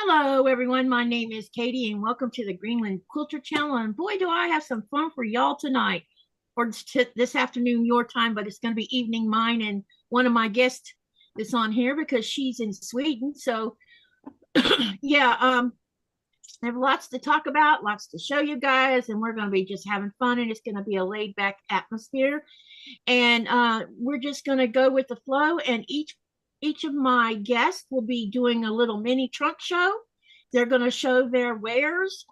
Hello, everyone. My name is Katie, and welcome to the Greenland Quilter channel. And boy, do I have some fun for y'all tonight, or this afternoon, your time, but it's going to be evening mine. And one of my guests is on here because she's in Sweden. So, yeah, I have lots to talk about, lots to show you guys, and we're going to be just having fun, and it's going to be a laid back atmosphere. And we're just going to go with the flow, and each of my guests will be doing a little mini trunk show. They're going to show their wares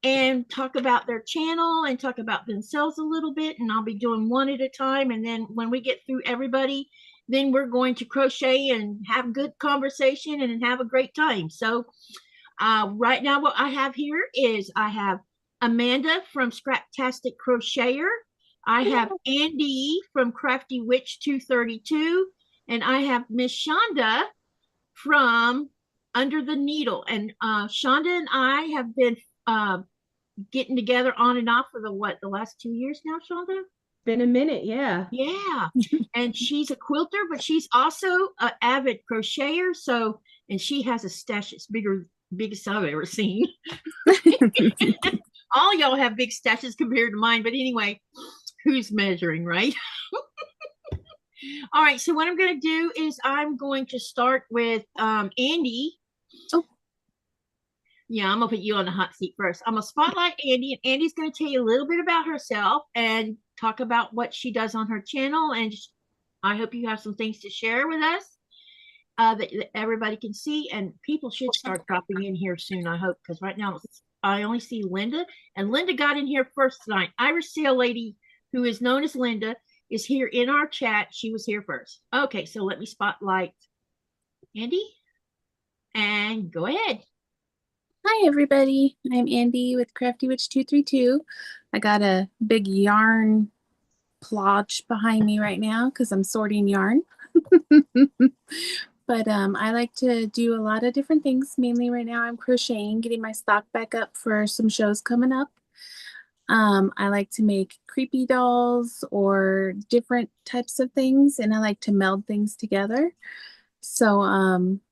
and talk about their channel and talk about themselves a little bit. And I'll be doing one at a time. And then when we get through everybody, then we're going to crochet and have good conversation and have a great time. So right now what I have here is I have Amanda from Scraptastic Crocheter. I have Andi from Crafty Witch232. And I have Miss Chaunda from Under the Needle. And Chaunda and I have been getting together on and off for the last 2 years now, Chaunda? Been a minute, yeah. Yeah. And she's a quilter, but she's also an avid crocheter. So, and she has a stash that's biggest I've ever seen. All y'all have big stashes compared to mine. But anyway, who's measuring, right? All right, so what I'm going to do is I'm going to start with Andi. Oh. Yeah, I'm going to put you on the hot seat first. I'm going to spotlight Andi, and Andi's going to tell you a little bit about herself and talk about what she does on her channel. And I hope you have some things to share with us that everybody can see. And people should start dropping in here soon, I hope, because right now I only see Linda. And Linda got in here first tonight. Irish Sail Lady, who is known as Linda, is here in our chat. She was here first. Okay, so let me spotlight Andi and go ahead. Hi everybody, I'm Andi with Crafty Witch232. I got a big yarn plodge behind me right now because I'm sorting yarn. But I like to do a lot of different things. Mainly right now I'm crocheting, getting my stock back up for some shows coming up. I like to make creepy dolls or different types of things, and I like to meld things together. So,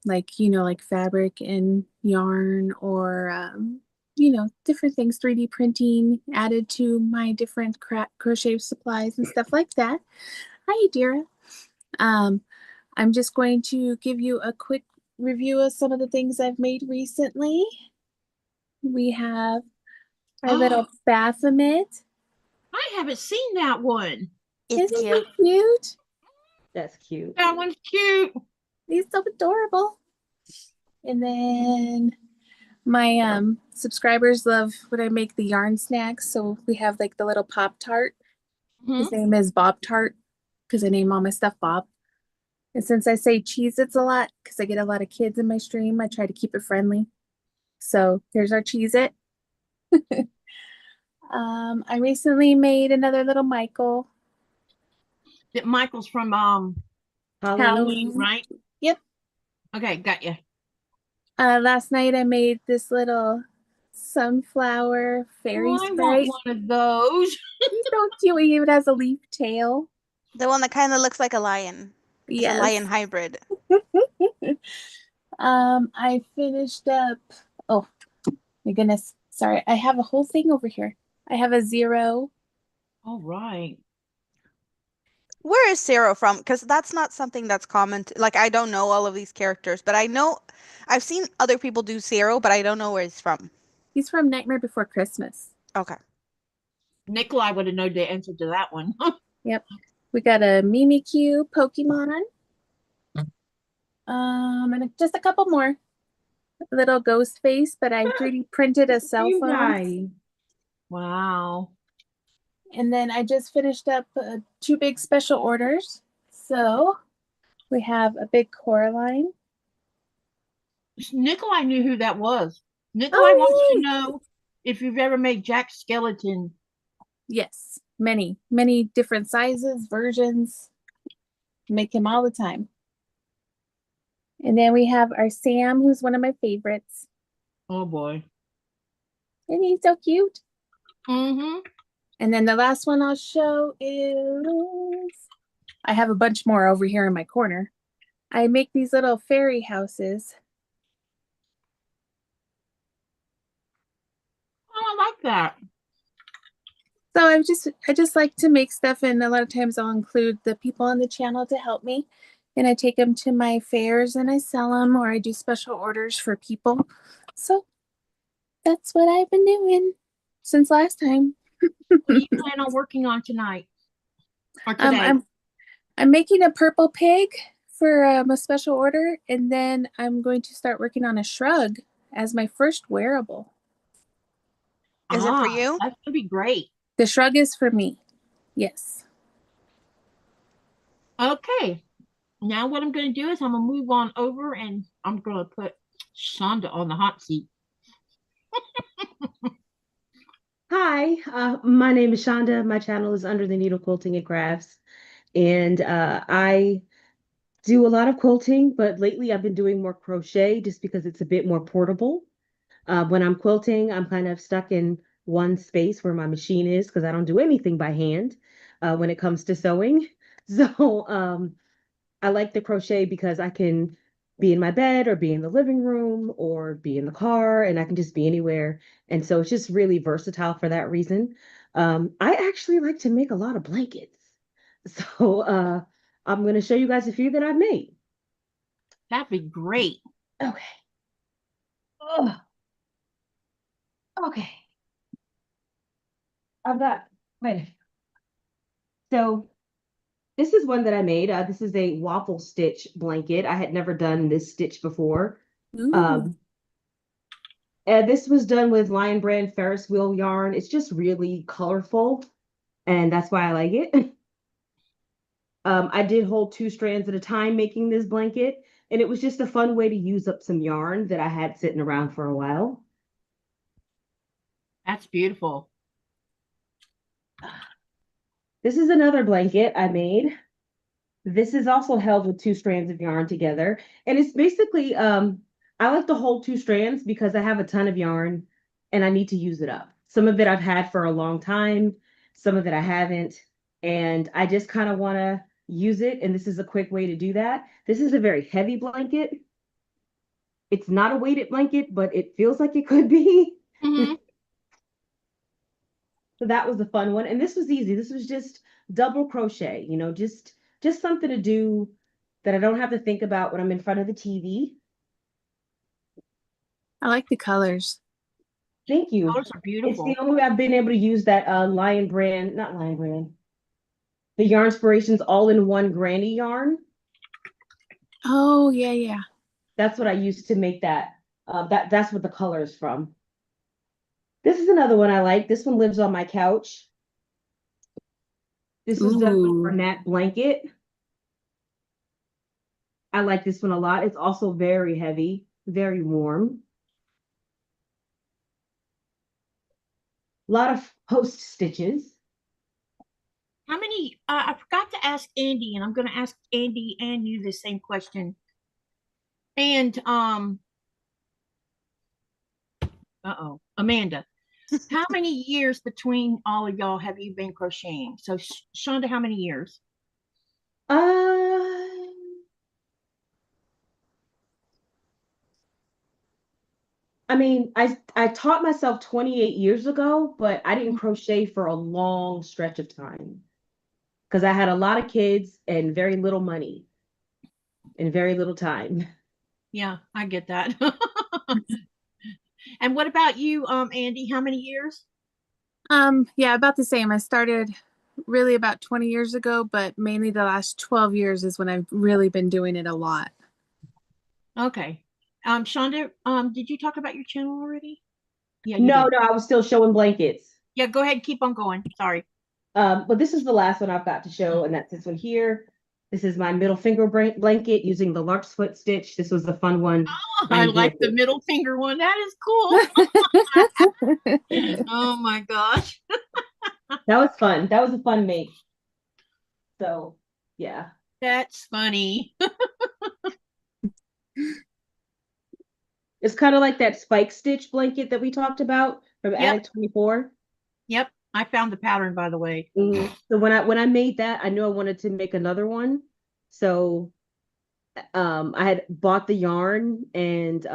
like fabric and yarn, or different things, 3D printing added to my different crochet supplies and stuff like that. Hi, Dira. I'm just going to give you a quick review of some of the things I've made recently. We have our little Baphomet. I haven't seen that one. Isn't it cute? That's cute. That one's cute. He's so adorable. And then my subscribers love when I make the yarn snacks. So we have like the little Pop-Tart. His name is Bob Tart because I name all my stuff Bob. And since I say Cheez-Its a lot because I get a lot of kids in my stream, I try to keep it friendly. So here's our Cheez-It. I recently made another little Michael. That Michael's from Halloween, right? Yep. Okay, got you. Last night I made this little sunflower fairy sprite. I want one of those. He's so cute. He even has a leaf tail. The one that kind of looks like a lion. It's a lion hybrid. I finished up. Oh my goodness. Sorry. I have a whole thing over here. I have a zero. All right. Where is Zero from? Because that's not something that's common. Like, I don't know all of these characters, but I know I've seen other people do Zero, but I don't know where he's from. He's from Nightmare Before Christmas. Okay. Nikolai would have known the answer to that one. Yep. We got a Mimikyu Pokemon. And just a couple more. A little ghost face, but I 3D printed a cell phone. Wow. And then I just finished up 2 big special orders. So we have a big Coraline. Nikolai knew who that was. Nikolai wants to know if you've ever made Jack Skeleton. Yes, many different sizes, versions. Make him all the time. And then we have our Sam, who's one of my favorites. Oh boy. And he's so cute. Mm-hmm. And then the last one I'll show is, I have a bunch more over here in my corner. I make these little fairy houses. that. So I just like to make stuff, and a lot of times I'll include the people on the channel to help me, and I take them to my fairs and I sell them, or I do special orders for people. So that's what I've been doing since last time. What do you plan on working on tonight or today? I'm making a purple pig for a special order, and then I'm going to start working on a shrug as my first wearable. Is it for you? That's gonna be great. The shrug is for me. Yes. Okay. Now what I'm going to do is I'm going to move on over and I'm going to put Chaunda on the hot seat. Hi, my name is Chaunda. My channel is Under the Needle Quilting and Crafts. And I do a lot of quilting, but lately I've been doing more crochet just because it's a bit more portable. When I'm quilting, I'm kind of stuck in one space where my machine is because I don't do anything by hand when it comes to sewing. So I like the crochet because I can be in my bed or be in the living room or be in the car, and I can just be anywhere. And so it's just really versatile for that reason. I actually like to make a lot of blankets. So I'm going to show you guys a few that I've made. That'd be great. Okay. Oh, okay. I've got, wait. So this is one that I made. This is a waffle stitch blanket. I had never done this stitch before. Ooh. This was done with Lion Brand Ferris wheel yarn. It's just really colorful, and that's why I like it. I did hold 2 strands at a time making this blanket, and it was just a fun way to use up some yarn that I had sitting around for a while. That's beautiful. This is another blanket I made. This is also held with 2 strands of yarn together, and it's basically I like to hold 2 strands because I have a ton of yarn and I need to use it up. Some of it I've had for a long time, some of it I haven't, and I just kind of want to use it, and this is a quick way to do that. This is a very heavy blanket. It's not a weighted blanket, but it feels like it could be. Mhm. So that was a fun one, and this was easy. This was just double crochet, just something to do that I don't have to think about when I'm in front of the TV. I like the colors. Thank you. Colors are It's beautiful. the only way I've been able to use that Lion brand, not Lion brand, the Yarn Inspirations all-in-one granny yarn. Oh, yeah, yeah. That's what I used to make that. That's what the color is from. This is another one I like. This one lives on my couch. This was done with Ooh. Bernat blanket. I like this one a lot. It's also very heavy, very warm. A lot of post stitches. How many? I forgot to ask Andi, and I'm going to ask Andi and you the same question. And Amanda, how many years between all of y'all have you been crocheting? So, Chaunda, how many years? Uh, I mean, I taught myself 28 years ago, but I didn't crochet for a long stretch of time because I had a lot of kids and very little money and very little time. Yeah, I get that. And what about you, Andi? How many years? Yeah, about the same. I started really about 20 years ago, but mainly the last 12 years is when I've really been doing it a lot. Okay. Chaunda, did you talk about your channel already? Yeah, you No, did. no, I was still showing blankets. Yeah, go ahead, keep on going. Sorry. But this is the last one I've got to show, and that's this one here. This is my middle finger blanket using the lark's foot stitch. This was a fun one. Oh, I like the middle finger one. That is cool. Oh my gosh. That was fun. That was a fun make. So, yeah. That's funny. It's kind of like that spike stitch blanket that we talked about from Yep. Attic 24. Yep. I found the pattern, by the way. So when I made that, I knew I wanted to make another one. So I had bought the yarn and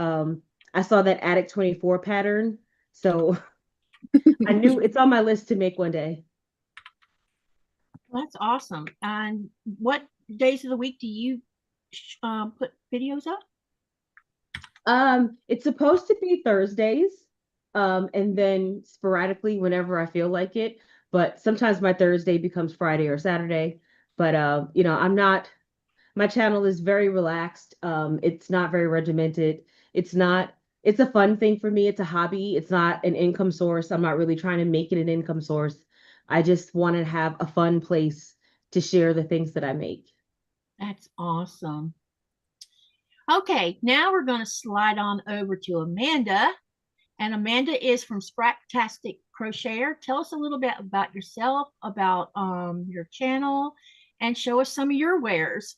I saw that Attic 24 pattern. So I knew it's on my list to make one day. That's awesome. And what days of the week do you put videos up? It's supposed to be Thursdays, and then sporadically whenever I feel like it. But sometimes my Thursday becomes Friday or Saturday. But I'm not. My channel is very relaxed. It's not very regimented. It's not. It's a fun thing for me. It's a hobby. It's not an income source. I'm not really trying to make it an income source. I just want to have a fun place to share the things that I make. That's awesome. Okay, now we're going to slide on over to Amanda. And Amanda is from Scraptastic Crocheter. Tell us a little bit about yourself, about your channel, and show us some of your wares.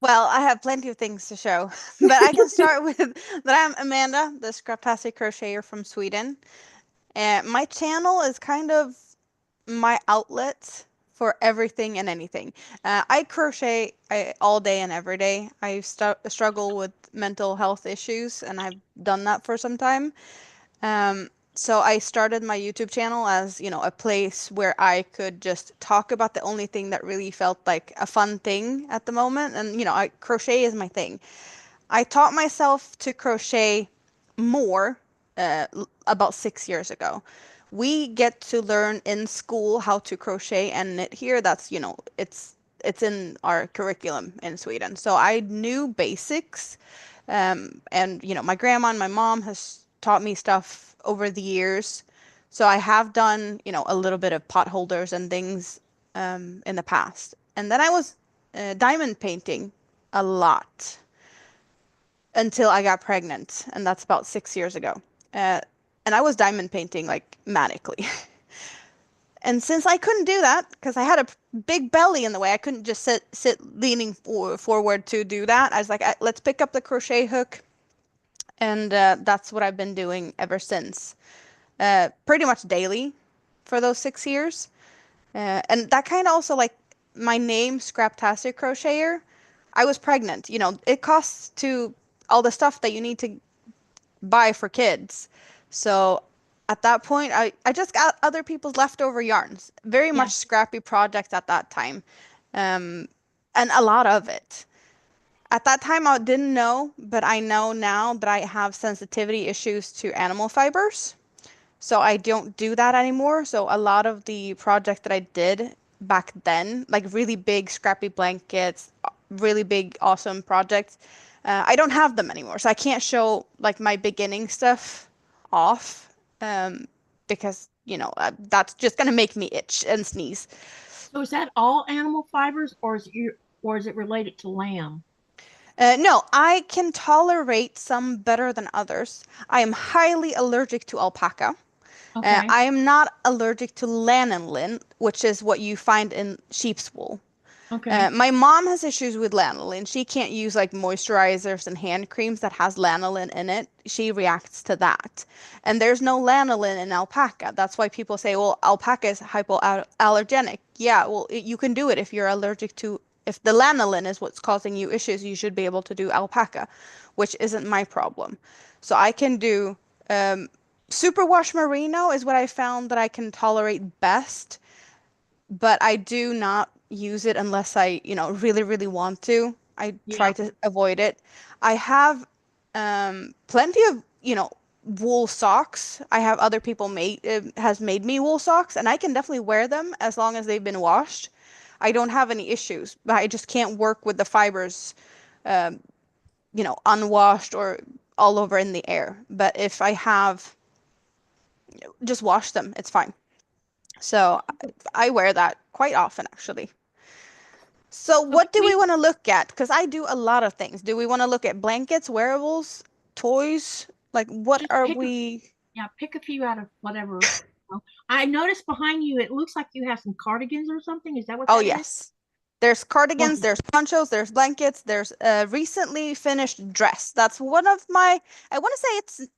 Well, I have plenty of things to show, but I can start with that I'm Amanda, the Scraptastic Crocheter from Sweden. And my channel is kind of my outlet for everything and anything. I crochet all day and every day. I struggle with mental health issues, and I've done that for some time. So I started my YouTube channel as, a place where I could just talk about the only thing that really felt like a fun thing at the moment. And, crochet is my thing. I taught myself to crochet more about 6 years ago. We get to learn in school how to crochet and knit here. That's, it's in our curriculum in Sweden. So I knew basics. And, my grandma and my mom has taught me stuff over the years. So I have done, a little bit of pot holders and things in the past. And then I was diamond painting a lot until I got pregnant, and that's about 6 years ago. And I was diamond painting like manically. And since I couldn't do that because I had a big belly in the way, I couldn't just sit leaning forward to do that. I was like, let's pick up the crochet hook, and that's what I've been doing ever since. Pretty much daily for those 6 years. And that kind of also, like, my name, Scraptastic Crocheter, I was pregnant. It costs to all the stuff that you need to buy for kids. So at that point, I just got other people's leftover yarns. Very much scrappy projects at that time. And a lot of it. At that time, I didn't know, but I know now that I have sensitivity issues to animal fibers. So I don't do that anymore. So a lot of the projects that I did back then, like really big scrappy blankets, really big awesome projects, I don't have them anymore. So I can't show like my beginning stuff off because, that's just gonna make me itch and sneeze. So is that all animal fibers, or is it related to lamb? No, I can tolerate some better than others. I am highly allergic to alpaca. Okay. I am not allergic to lanolin, which is what you find in sheep's wool. Okay. My mom has issues with lanolin. She can't use like moisturizers and hand creams that has lanolin in it. She reacts to that. And there's no lanolin in alpaca. That's why people say, well, alpaca is hypoallergenic. Yeah, well, you can do it if you're allergic to, if the lanolin is what's causing you issues, you should be able to do alpaca, which isn't my problem. So I can do superwash merino is what I found that I can tolerate best, but I do not use it unless I, really, really want to. I try to avoid it. I have plenty of, wool socks. I have other people has made me wool socks, and I can definitely wear them as long as they've been washed. I don't have any issues, but I just can't work with the fibers, unwashed or all over in the air. But if I have just wash them, it's fine. So I wear that quite often, actually. So what do we want to look at? Because I do a lot of things. Do we want to look at blankets, wearables, toys? Like, what are we? Pick a few out of whatever. I noticed behind you, it looks like you have some cardigans or something. Is that what Oh, that is? yes. There's cardigans, there's ponchos, there's blankets, there's a recently finished dress. That's one of my, I want to say it's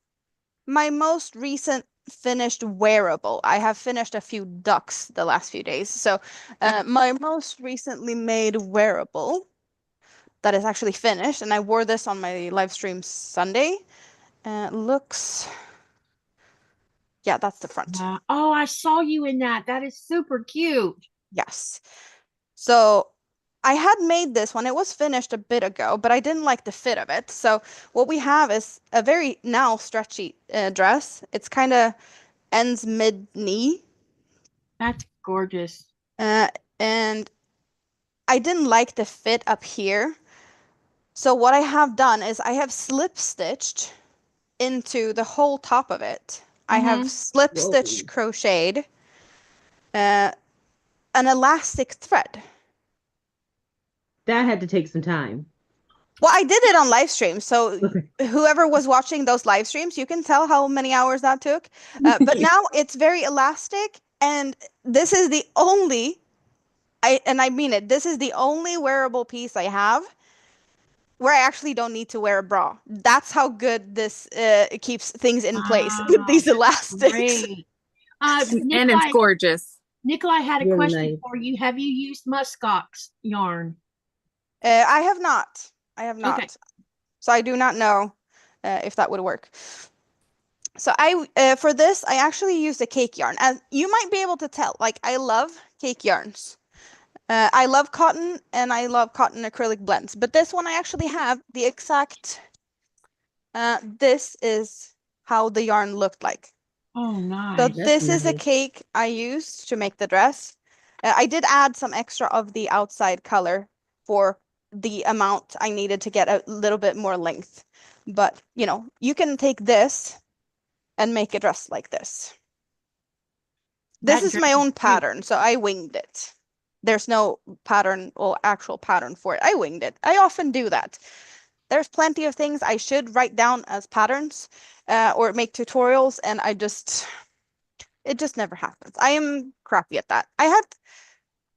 my most recent finished wearable. I have finished a few ducks the last few days. So my most recently made wearable that is actually finished, and I wore this on my live stream Sunday. Looks Yeah, that's the front. Oh, I saw you in that. That is super cute. Yes. So I had made this one. It was finished a bit ago, but I didn't like the fit of it. So what we have is a very now stretchy dress. It's kind of ends mid-knee. That's gorgeous. And I didn't like the fit up here. So what I have done is I have slip stitched into the whole top of it. I have slip stitched crocheted an elastic thread. That had to take some time. Well, I did it on live stream, so Okay. whoever was watching those live streams, you can tell how many hours that took. But now it's very elastic, and this is the only, I mean it, this is the only wearable piece I have where I actually don't need to wear a bra. That's how good this keeps things in place with these elastics. Great. And it's gorgeous. Nikolai had a Really question nice. for you. Have you used muskox yarn? I have not. I have not. Okay. So I do not know if that would work. So for this, I actually used a cake yarn. As you might be able to tell, like I love cake yarns. I love cotton and I love cotton acrylic blends. But this one I actually have the exact, this is how the yarn looked like. Oh, nice. So That's this is a nice. cake I used to make the dress. I did add some extra of the outside color for the amount I needed to get a little bit more length. But, you know, you can take this and make a dress like this. This is my own pattern, so I winged it. There's no pattern or actual pattern for it. I winged it. I often do that. There's plenty of things I should write down as patterns or make tutorials, and it just never happens. I am crappy at that. I have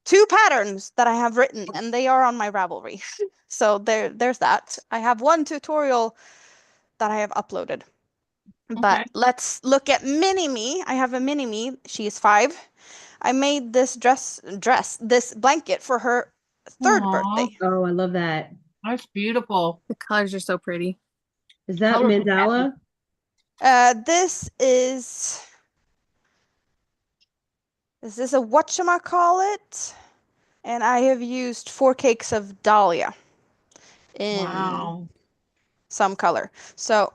2 patterns that I have written, and they are on my Ravelry. So there's that. I have 1 tutorial that I have uploaded. But let's look at mini me. I have a mini me. She's 5. I made this this blanket for her 3rd birthday. Oh, I love that. That's beautiful. The colors are so pretty. Is that Colors are mandala? This is this a whatchamacallit? And I have used 4 cakes of dahlia in some color. So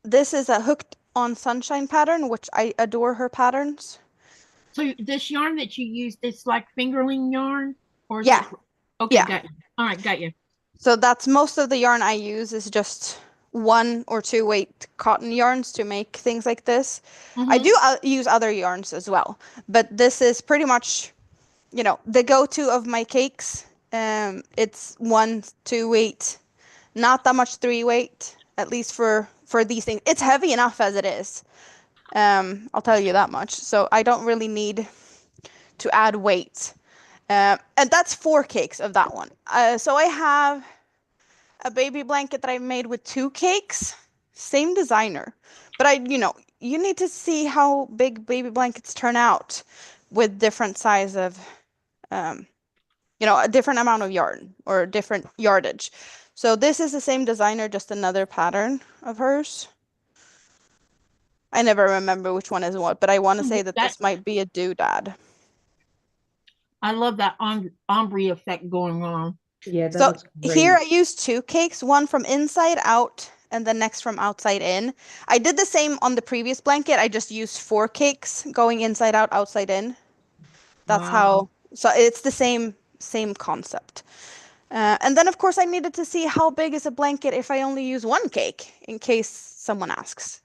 this is a hooked on sunshine pattern, which I adore her patterns. So this yarn that you used, it's like fingerling yarn? Or is Yeah. Okay, yeah. got you. All right, got you. So that's most of the yarn I use is just 1 or 2 weight cotton yarns to make things like this. I do use other yarns as well, but this is pretty much, you know, the go-to of my cakes. It's 1, 2 weight, not that much 3 weight, at least for these things. It's heavy enough as it is. I'll tell you that much. So I don't really need to add weight. And that's 4 cakes of that one. So I have a baby blanket that I made with 2 cakes, same designer. But you need to see how big baby blankets turn out with different size of, a different amount of yarn or different yardage. So this is the same designer, just another pattern of hers. I never remember which one is what, but I want to say that this might be a doodad. I love that ombre effect going on. Yeah, that So looks great. here I used 2 cakes, one from inside out and the next from outside in. I did the same on the previous blanket. I just used 4 cakes going inside out, outside in. That's how, so it's the same concept. And then of course I needed to see how big is a blanket if I only use 1 cake, in case someone asks,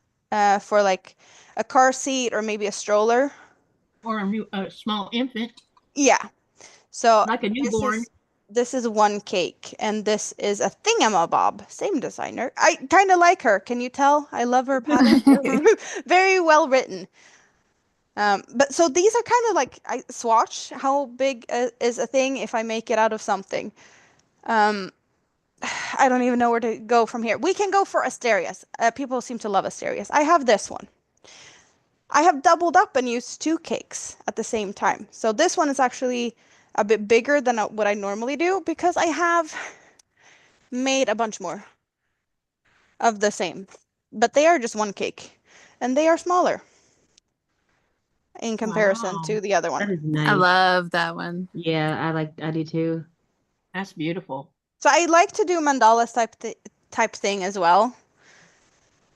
for like a car seat or maybe a stroller. Or a small infant. Yeah. So like a newborn. This is 1 cake, and this is a thingamabob. Same designer. I kind of like her. Can you tell? I love her pattern. Very well written. But so these are kind of like, I swatch how big is a thing if I make it out of something. I don't even know where to go from here. We can go for asterias. People seem to love asterias. I have this one. I have doubled up and used 2 cakes at the same time. So this one is actually a bit bigger than what I normally do because I have made a bunch more of the same. But they are just 1 cake and they are smaller. in comparison Wow. to the other That one. is I nice. love that one. Yeah, I do too. That's beautiful. So I like to do mandalas type thing as well.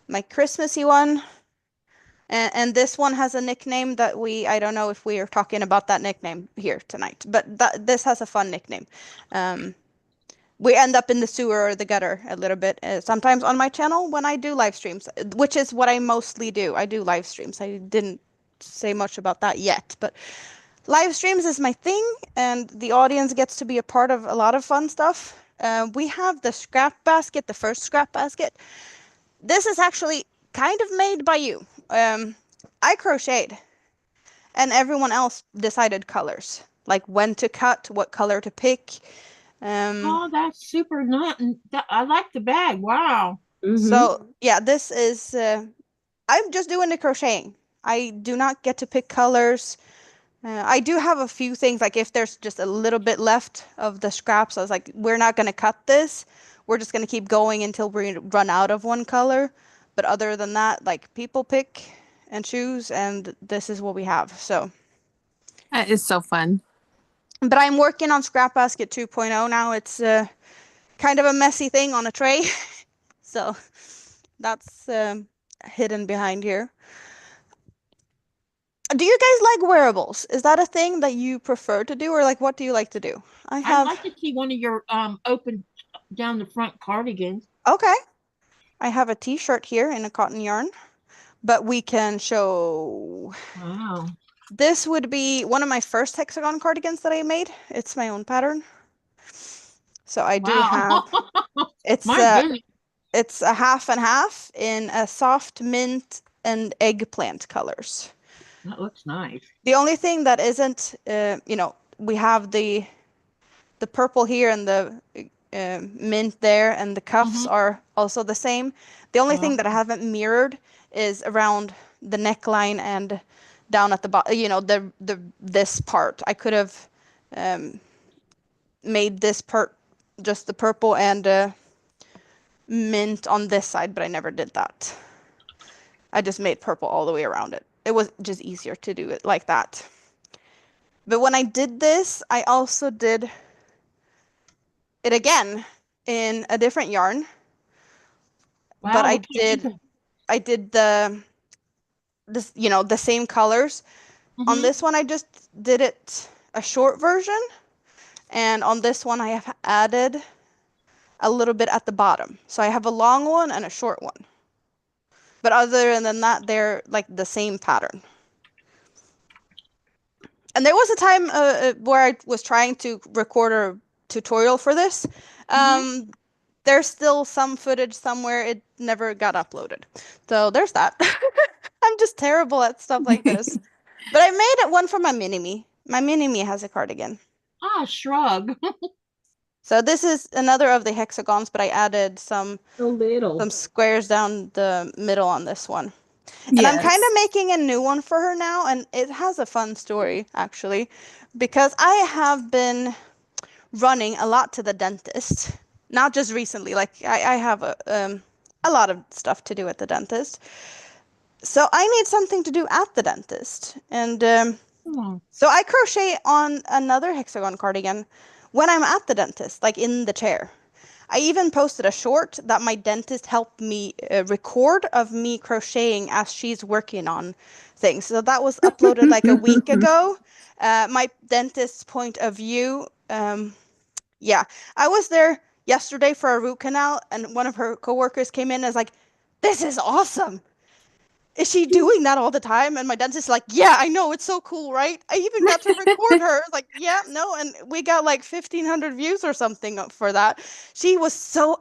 My Christmassy one. And this one has a nickname that I don't know if we are talking about that nickname here tonight, but this has a fun nickname. We end up in the sewer or the gutter a little bit sometimes on my channel when I do live streams, which is what I mostly do. I do live streams. I didn't say much about that yet, but live streams is my thing, and the audience gets to be a part of a lot of fun stuff. We have the scrap basket, the first scrap basket. This is actually kind of made by you. I crocheted, and everyone else decided colors, like when to cut, what color to pick. Oh, that's super not. I like the bag. Wow. So yeah, this is I'm just doing the crocheting. I do not get to pick colors. I do have a few things, like if there's just a little bit left of the scraps, I was like, we're not going to cut this. We're just going to keep going until we run out of one color. But other than that, like people pick and choose, and this is what we have. So, That is so fun. but I'm working on Scrap Basket 2.0 now. It's kind of a messy thing on a tray. So that's hidden behind here. Do you guys like wearables? Is that a thing that you prefer to do, or like what do you like to do? I'd like to see one of your open down the front cardigans. Okay. I have a t-shirt here in a cotton yarn, but we can show. Wow. This would be one of my first hexagon cardigans that I made. It's my own pattern. So I do have My goodness. it's a half and half in a soft mint and eggplant colors. That looks nice. The only thing that isn't, we have the purple here and the mint there, and the cuffs are also the same. The only thing that I haven't mirrored is around the neckline and down at the bottom, this part. I could have made this part just the purple and mint on this side, but I never did that. I just made purple all the way around it. It was just easier to do it like that. But when I did this, I also did it again in a different yarn. Wow, but I did the same colors. On this one I just did it a short version, and on this one I have added a little bit at the bottom. So I have a long one and a short one. But other than that, they're like the same pattern. And there was a time where I was trying to record a tutorial for this. There's still some footage somewhere. It never got uploaded. So there's that. I'm just terrible at stuff like this. But I made one for my mini-me. My mini-me has a cardigan. Ah, shrug. So this is another of the hexagons, but I added some squares down the middle on this one. And I'm kind of making a new one for her now, and it has a fun story, actually, because I have been running a lot to the dentist. Not just recently, like I have a lot of stuff to do at the dentist. So I need something to do at the dentist. And so I crochet on another hexagon cardigan when I'm at the dentist, like in the chair. I even posted a short that my dentist helped me record of me crocheting as she's working on things. So that was uploaded like a week ago. My dentist's point of view. Yeah, I was there yesterday for a root canal, and one of her coworkers came in and was like, "This is awesome. Is she doing that all the time?" And my dentist's like, "Yeah, I know, it's so cool, right? I even got to record her." Like, yeah, no, and we got like 1,500 views or something for that. She was so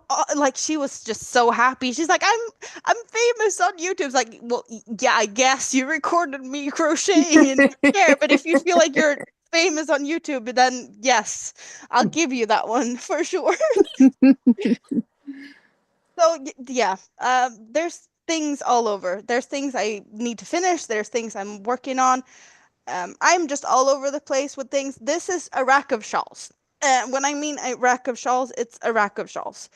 she was just so happy. She's like, I'm famous on YouTube. It's like, well, yeah, I guess you recorded me crocheting in your chair, but if you feel like you're famous on YouTube, then yes, I'll give you that one for sure. So yeah, there's things all over. There's things I need to finish. There's things I'm working on. I'm just all over the place with things. This is a rack of shawls. When I mean a rack of shawls, it's a rack of shawls.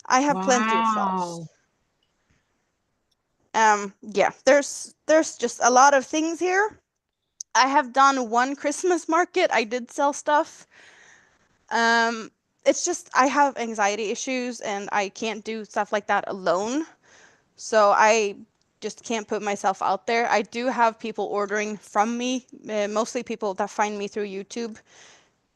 I have plenty of shawls. Yeah, there's just a lot of things here. I have done one Christmas market. I did sell stuff. It's just I have anxiety issues and I can't do stuff like that alone. So I just can't put myself out there. I do have people ordering from me, mostly people that find me through YouTube,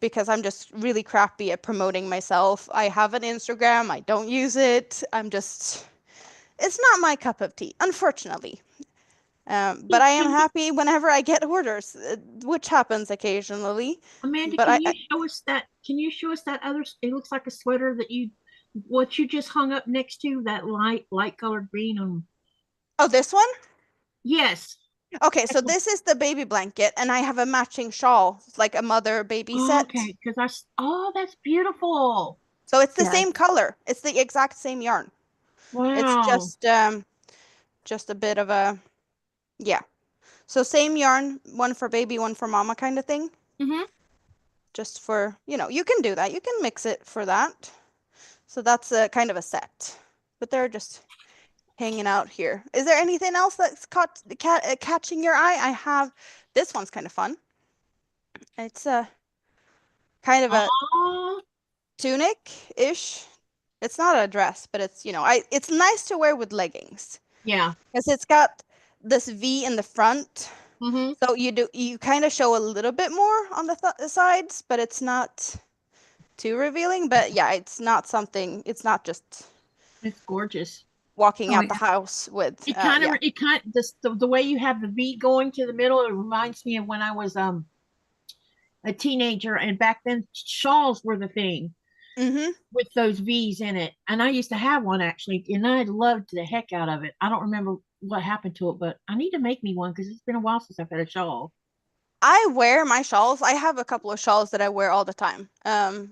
because I'm just really crappy at promoting myself. I have an Instagram, I don't use it. It's not my cup of tea, unfortunately. But I am happy whenever I get orders, which happens occasionally. Amanda, But can you show us that? Can you show us that other? It looks like a sweater that what you just hung up next to that light colored green on. Oh, this one? Yes. Okay, so this is the baby blanket, and I have a matching shawl, like a mother baby set. Okay, because that's beautiful. So it's the same color. It's the exact same yarn. Wow. It's just a bit of a, yeah. So same yarn, one for baby, one for mama kind of thing. Mm-hmm. Just for, you can do that. You can mix it for that. So that's a kind of a set. But they're just hanging out here. Is there anything else that's catching your eye? I have, this one's kind of fun. It's a kind of a tunic-ish. It's not a dress, but it's, it's nice to wear with leggings. Yeah. Because it's got this V in the front. Mm-hmm. So you kind of show a little bit more on the sides, but it's not too revealing. But yeah, it's not just. It's gorgeous. Walking out the house with. The way you have the V going to the middle, it reminds me of when I was a teenager, and back then shawls were the thing. Mm-hmm. With those V's in it. And I used to have one actually, and I loved the heck out of it. I don't remember what happened to it, but I need to make me one because it's been a while since I've had a shawl. I wear my shawls. I have a couple of shawls that I wear all the time. And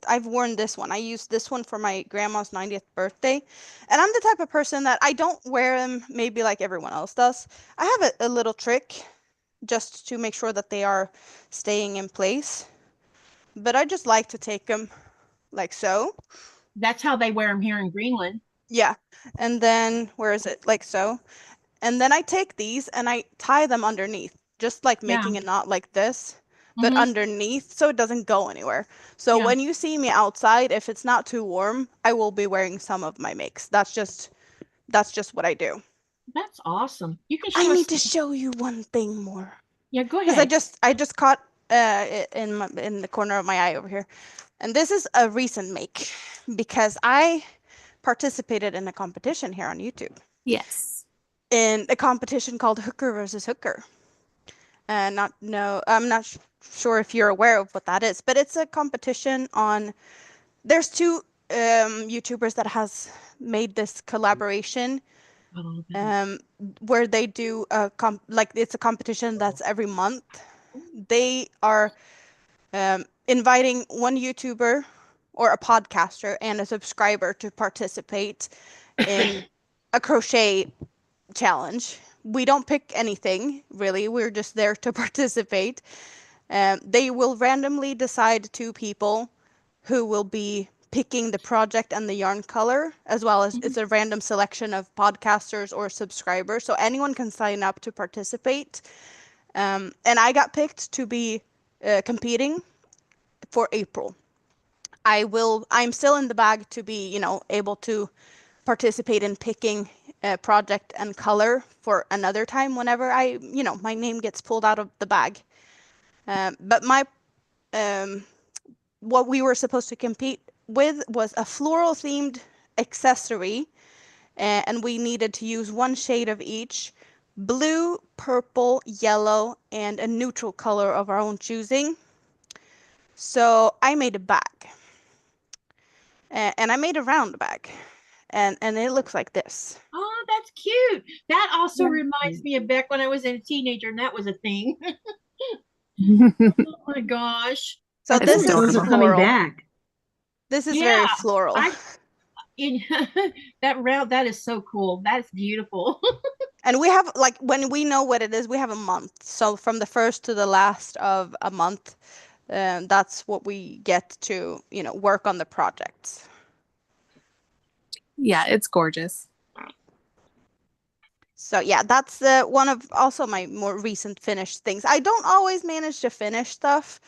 I've worn this one. I used this one for my grandma's 90th birthday. And I'm the type of person that I don't wear them maybe like everyone else does. I have a little trick just to make sure that they are staying in place. But I just like to take them like so. That's how they wear them here in Greenland. Yeah. And then, where is it? Like so. And then I take these and I tie them underneath, just like making a knot like this, but underneath so it doesn't go anywhere. So when you see me outside, if it's not too warm, I will be wearing some of my makes. That's just what I do. That's awesome. You can. I need to show you one thing more. Yeah, go ahead. Because I just caught in the corner of my eye over here, and this is a recent make because I participated in a competition here on YouTube. Yes. In a competition called Hooker versus Hooker. I'm not sure if you're aware of what that is, but it's a competition on. There's two YouTubers that has made this collaboration. Where they do it's a competition that's every month. They are inviting one YouTuber or a podcaster and a subscriber to participate in a crochet challenge. We don't pick anything, really. We're just there to participate. They will randomly decide two people who will be picking the project and the yarn color, as well as it's a random selection of podcasters or subscribers. So anyone can sign up to participate. And I got picked to be competing for April. I'm still in the bag to be, able to participate in picking a project and color for another time whenever my name gets pulled out of the bag. But what we were supposed to compete with was a floral themed accessory, and we needed to use one shade of each: blue, purple, yellow, and a neutral color of our own choosing. So I made a bag, and I made a round bag, and it looks like this. Oh, that's cute. That also reminds me of back when I was a teenager, and that was a thing. Oh my gosh. So this is those are coming back. This is very floral. That is so cool. That's beautiful. And we have, when we know what it is, we have a month. So from the first to the last of a month, that's what we get to, work on the projects. Yeah, it's gorgeous. So yeah, that's one of also my more recent finished things. I don't always manage to finish stuff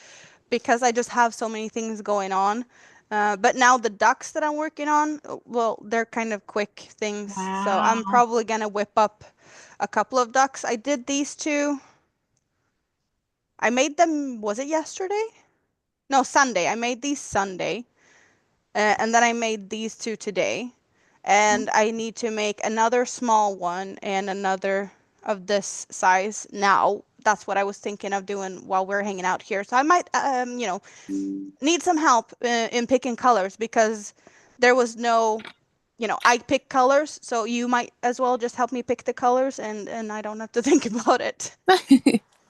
because I just have so many things going on. But now the ducks that I'm working on, well, they're kind of quick things. So I'm Wow. probably gonna whip up a couple of ducks. I did these two. I made them, was it yesterday? No, Sunday. I made these Sunday. And then I made these two today. And I need to make another small one and another of this size now. That's what I was thinking of doing while we're hanging out here. So I might, need some help in picking colors because there was no, I pick colors. So you might as well just help me pick the colors and I don't have to think about it.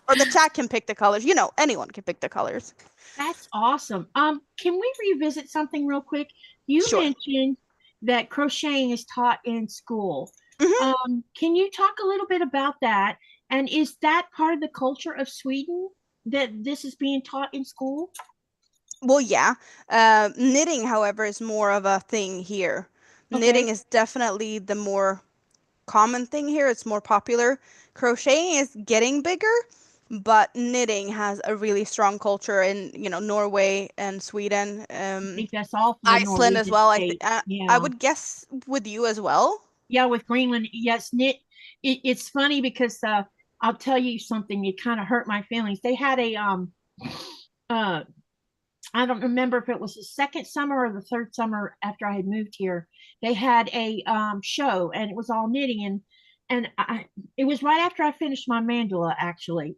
Or the chat can pick the colors. Anyone can pick the colors. That's awesome. Can we revisit something real quick? You Sure. mentioned that crocheting is taught in school. Mhm. Can you talk a little bit about that? And is that part of the culture of Sweden that this is being taught in school? Well, yeah. Knitting, however, is more of a thing here. Knitting Okay. is definitely the more common thing here. It's more popular. Crocheting is getting bigger, but knitting has a really strong culture in, Norway and Sweden, I think that's all for the Iceland as Norwegian well. states. I Yeah. would guess with you as well. Yeah, with Greenland, yes, it's funny because I'll tell you something, it kind of hurt my feelings. They had a uh I don't remember if it was the second summer or the third summer after I had moved here. They had a show and it was all knitting and it was right after I finished my mandala actually,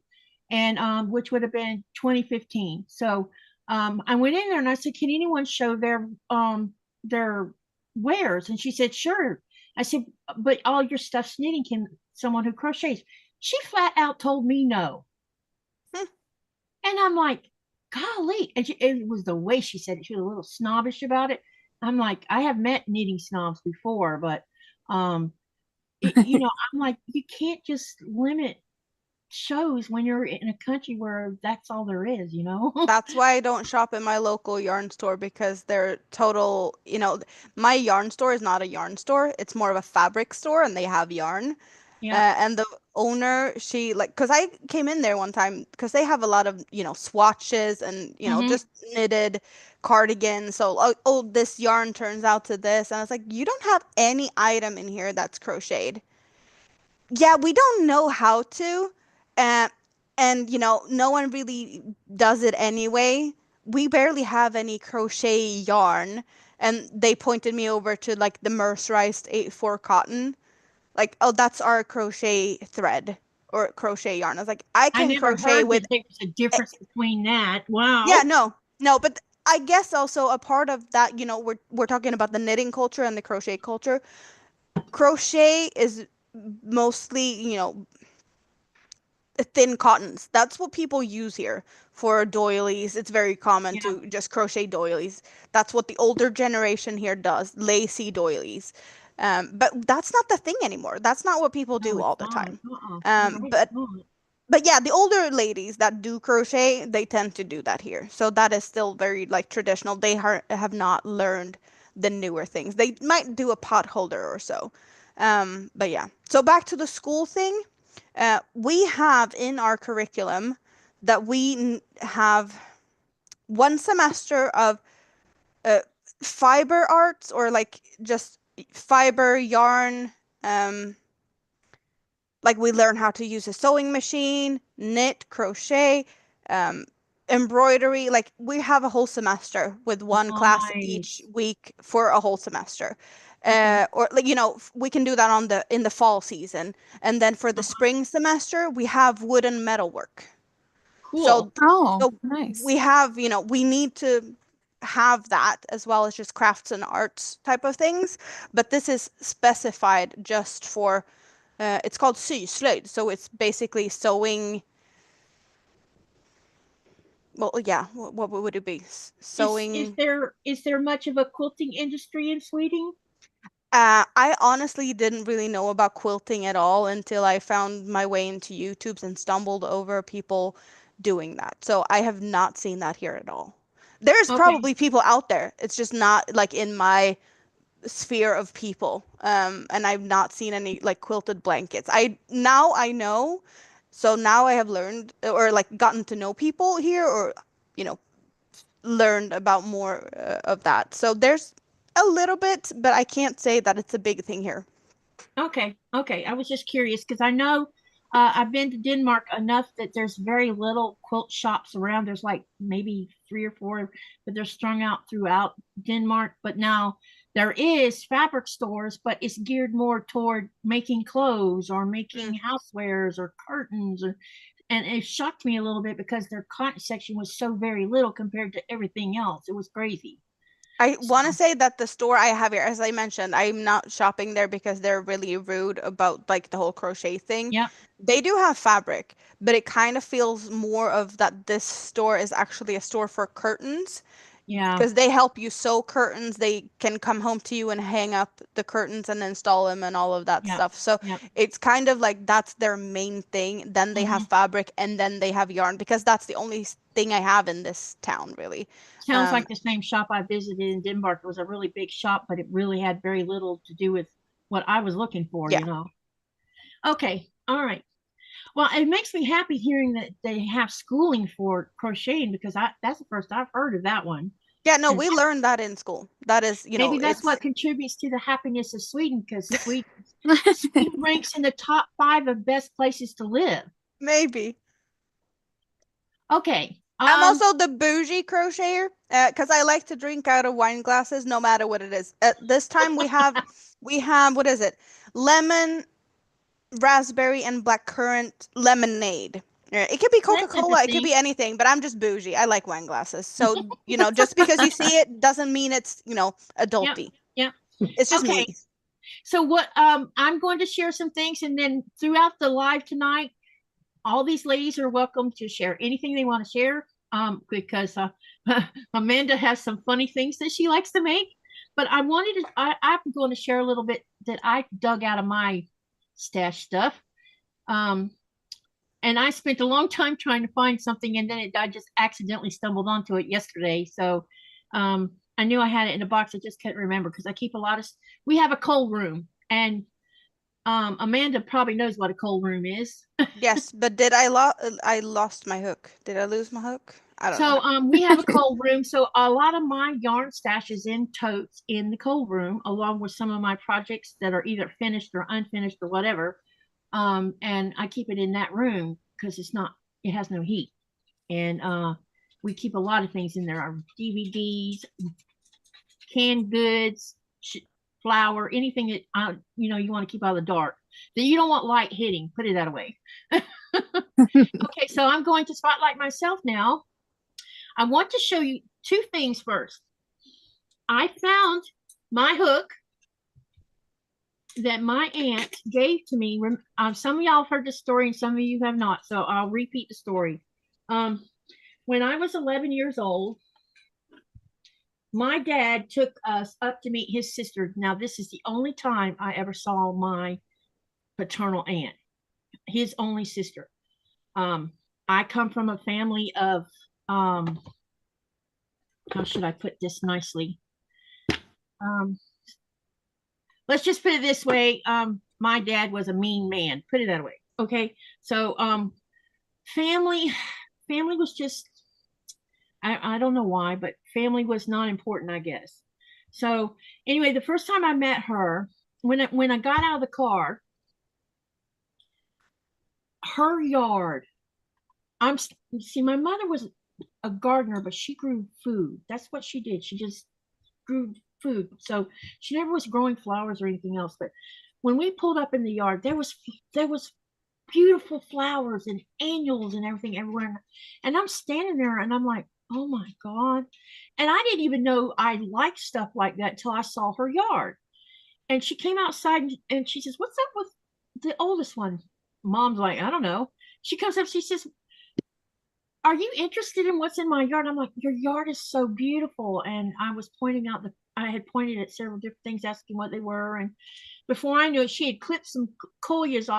and which would have been 2015. So I went in there and I said, "Can anyone show their wares?" And she said, "Sure." I said, "But all your stuff's knitting. Can someone who crochets?" She flat out told me no. Hmm. And I'm like, golly. And it was the way she said it. She was a little snobbish about it. I'm like, I have met knitting snobs before, but, um, I'm like, you can't just limit shows when you're in a country where that's all there is, you know? That's why I don't shop at my local yarn store because they're total, my yarn store is not a yarn store. It's more of a fabric store and they have yarn. Yeah. And the owner, she like, because I came in there one time because they have a lot of, swatches and, Hmm. just knitted cardigans. So, oh, this yarn turns out to this. And I was like, you don't have any item in here that's crocheted. Yeah, we don't know how to. Uh, and, no one really does it anyway. We barely have any crochet yarn. And they pointed me over to like the mercerized 8/4 cotton. Like, oh, that's our crochet thread or crochet yarn. I was like, I I can never crochet heard with, that there was a eh, difference between that. yeah, Wow. no, no, but I guess also a part of that, we're talking about the knitting culture and the crochet culture. Crochet is mostly, thin cottons. That's what people use here for doilies. It's very common Yeah. to just crochet doilies. That's what the older generation here does, lacy doilies. But that's not the thing anymore. That's not what people No, do it's all the not. time. You're Um, right. It's but not. but yeah, the older ladies that do crochet, they tend to do that here. So that is still very like traditional. They have not learned the newer things. They might do a pot holder or so. But yeah. So back to the school thing. We have in our curriculum that we have one semester of uh, fiber arts or like just fiber yarn. Um, like we learn how to use a sewing machine, knit, crochet, um, embroidery. Like we have a whole semester with one class each Nice. week for a whole semester. Okay. Or like we can do that in the fall season, and then for the spring semester we have wood and metalwork. Cool. So Oh, so nice. we have we need to have that as well as just crafts and arts type of things, but this is specified just for it's called syslöjd, so it's basically sewing. Well, yeah, what would it be? Is Sewing. there much of a quilting industry in Sweden? I honestly didn't really know about quilting at all until I found my way into YouTube's and stumbled over people doing that. So I have not seen that here at all. There's Okay. probably people out there. It's just not like in my sphere of people. And I've not seen any like quilted blankets. Now I know, so now I have learned or like gotten to know people here, or you know, learned about more of that. So there's a little bit, but I can't say that it's a big thing here. Okay, okay. I was just curious because I know I've been to Denmark enough that there's very little quilt shops around. There's like maybe 3 or 4, but they're strung out throughout Denmark. But now there is fabric stores, but it's geared more toward making clothes or making housewares or curtains or, and it shocked me a little bit because their cotton section was so very little compared to everything else. It was crazy. I want to say that the store I have here, as I mentioned, I'm not shopping there because they're really rude about like the whole crochet thing. Yep. They do have fabric, but it kind of feels more of that this store is actually a store for curtains Yeah. because they help you sew curtains. They can come home to you and hang up the curtains and install them and all of that Yep. stuff. So Yep. it's kind of like that's their main thing. Then they have fabric and then they have yarn because that's the only thing I have in this town, really. Sounds like the same shop I visited in Denmark. It was a really big shop, but it really had very little to do with what I was looking for, Yeah. you know. Okay, all right. Well, it makes me happy hearing that they have schooling for crocheting because that's the first I've heard of that one. Yeah, no, And we learned that in school. That is, you know, maybe that's it's what contributes to the happiness of Sweden because Sweden ranks in the top 5 of best places to live. maybe. Okay. I'm also the bougie crocheter because I like to drink out of wine glasses no matter what it is. At this time we have what is it? Lemon, raspberry, and blackcurrant lemonade. It could be Coca-Cola, it could be anything, but I'm just bougie. I like wine glasses. So, you know, just because you see it doesn't mean it's, you know, adulty. Yep. It's just Okay. me. So what I'm going to share some things, and then throughout the live tonight, all these ladies are welcome to share anything they want to share. Because Amanda has some funny things that she likes to make. But I'm going to share a little bit that I dug out of my stash stuff. And I spent a long time trying to find something, and then I just accidentally stumbled onto it yesterday. So I knew I had it in a box. I just couldn't remember because I keep a lot of. We have a cold room, and Amanda probably knows what a cold room is. Yes, but did I lost my hook? Did I lose my hook? I don't know. So we have a cold room. So a lot of my yarn stash is in totes in the cold room, along with some of my projects that are either finished or unfinished or whatever. And I keep it in that room because it has no heat. And we keep a lot of things in there, our DVDs, canned goods, flour, anything that you want to keep out of the dark that you don't want light hitting. Put it that way. Okay, so I'm going to spotlight myself now. I want to show you 2 things first. I found my hook that my aunt gave to me. Some of y'all have heard the story and some of you have not, so I'll repeat the story. When I was 11 years old, my dad took us up to meet his sister. Now, this is the only time I ever saw my paternal aunt, his only sister. I come from a family of, how should I put this nicely? Let's just put it this way. My dad was a mean man. Put it that way. Okay. So family was just, I don't know why, but family was not important, I guess. So anyway, the first time I met her, when I got out of the car, her yard, see, my mother was a gardener, but she grew food. That's what she did. She just grew food. So she never was growing flowers or anything else. But when we pulled up in the yard, there was beautiful flowers and annuals and everything everywhere. And I'm standing there and I'm like, oh my God. And I didn't even know I liked stuff like that until I saw her yard. And she came outside and she says, what's up with the oldest one? Mom's like, I don't know. She comes up, she says, are you interested in what's in my yard? I'm like, your yard is so beautiful. And I was pointing out I had pointed at several different things, asking what they were. And before I knew it, she had clipped some coleus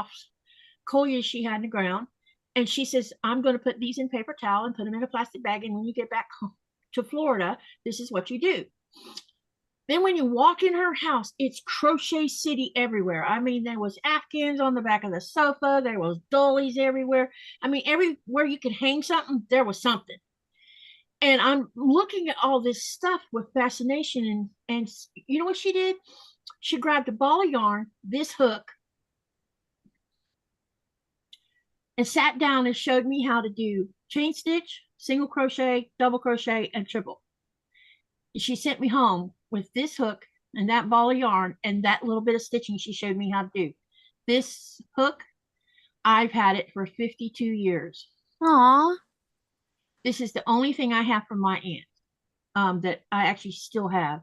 she had in the ground. And she says, I'm going to put these in paper towel and put them in a plastic bag. And when you get back home to Florida, this is what you do. Then when you walk in her house, it's crochet city everywhere. I mean, there was afghans on the back of the sofa. There was dollies everywhere. I mean, everywhere you could hang something, there was something. And I'm looking at all this stuff with fascination. And you know what she did? She grabbed a ball of yarn, this hook, and sat down and showed me how to do chain stitch, single crochet, double crochet, and triple. She sent me home with this hook and that ball of yarn and that little bit of stitching she showed me how to do. This hook, I've had it for 52 years. Aw. This is the only thing I have from my aunt that I actually still have.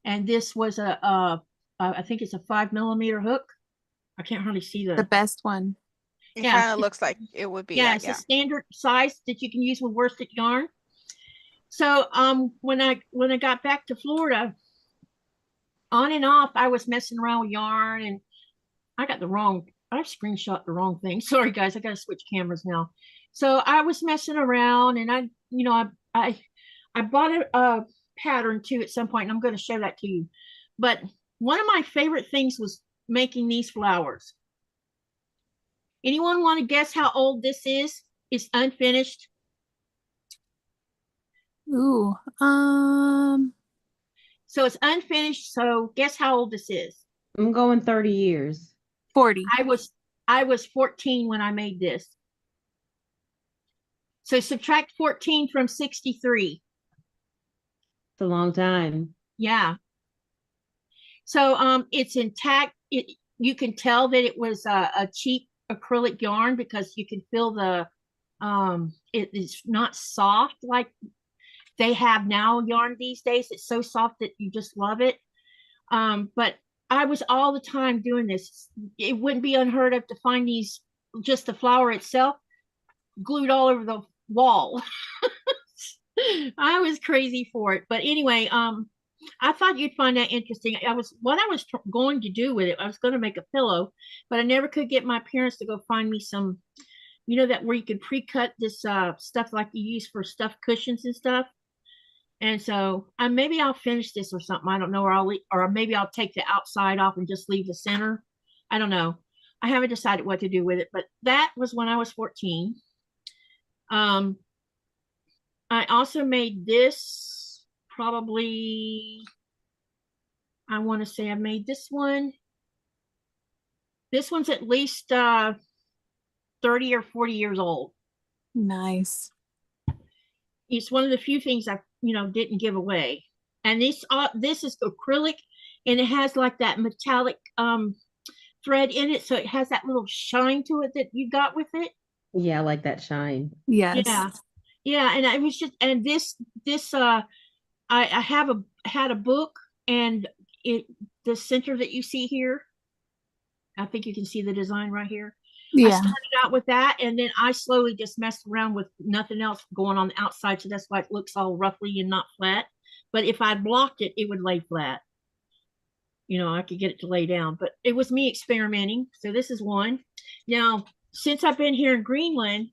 And this was I think it's a 5mm hook. I can't hardly see The best one. It Yeah, kind of looks like it would be yeah, that, it's yeah. a standard size that you can use with worsted yarn. So when I got back to Florida, on and off, I was messing around with yarn, and I screenshot the wrong thing. Sorry guys, I gotta switch cameras now. So I was messing around, and I bought a pattern too at some point, and I'm going to show that to you. But one of my favorite things was making these flowers. Anyone want to guess how old this is? It's unfinished. Ooh. So it's unfinished. So guess how old this is? I'm going 30 years. 40. I was 14 when I made this. So subtract 14 from 63. It's a long time. Yeah. So it's intact. You can tell that it was a cheap acrylic yarn because you can feel the it is not soft like they have now yarn these days. It's so soft that you just love it. But I was all the time doing this. It wouldn't be unheard of to find these, just the flower itself, glued all over the wall. I was crazy for it. But anyway, I thought you'd find that interesting. What I was going to do with it, I was going to make a pillow, but I never could get my parents to go find me some, you know, that where you can pre-cut this stuff like you use for stuffed cushions and stuff. And so maybe I'll finish this or something. I don't know, or maybe I'll take the outside off and just leave the center. I don't know. I haven't decided what to do with it, but that was when I was 14. I also made this probably, I want to say I made this one. This one's at least 30 or 40 years old. Nice. It's one of the few things I, didn't give away. And this is acrylic, and it has like that metallic thread in it, so it has that little shine to it that you got with it. Yeah, I like that shine. Yes. Yeah, and I was just, and this I had a book, and the center that you see here, I think you can see the design right here. Yeah. I started out with that, and then I slowly just messed around with nothing else going on the outside, so that's why it looks all ruffly and not flat. But if I blocked it, it would lay flat. I could get it to lay down, but it was me experimenting. So this is one. Now, since I've been here in Greenland,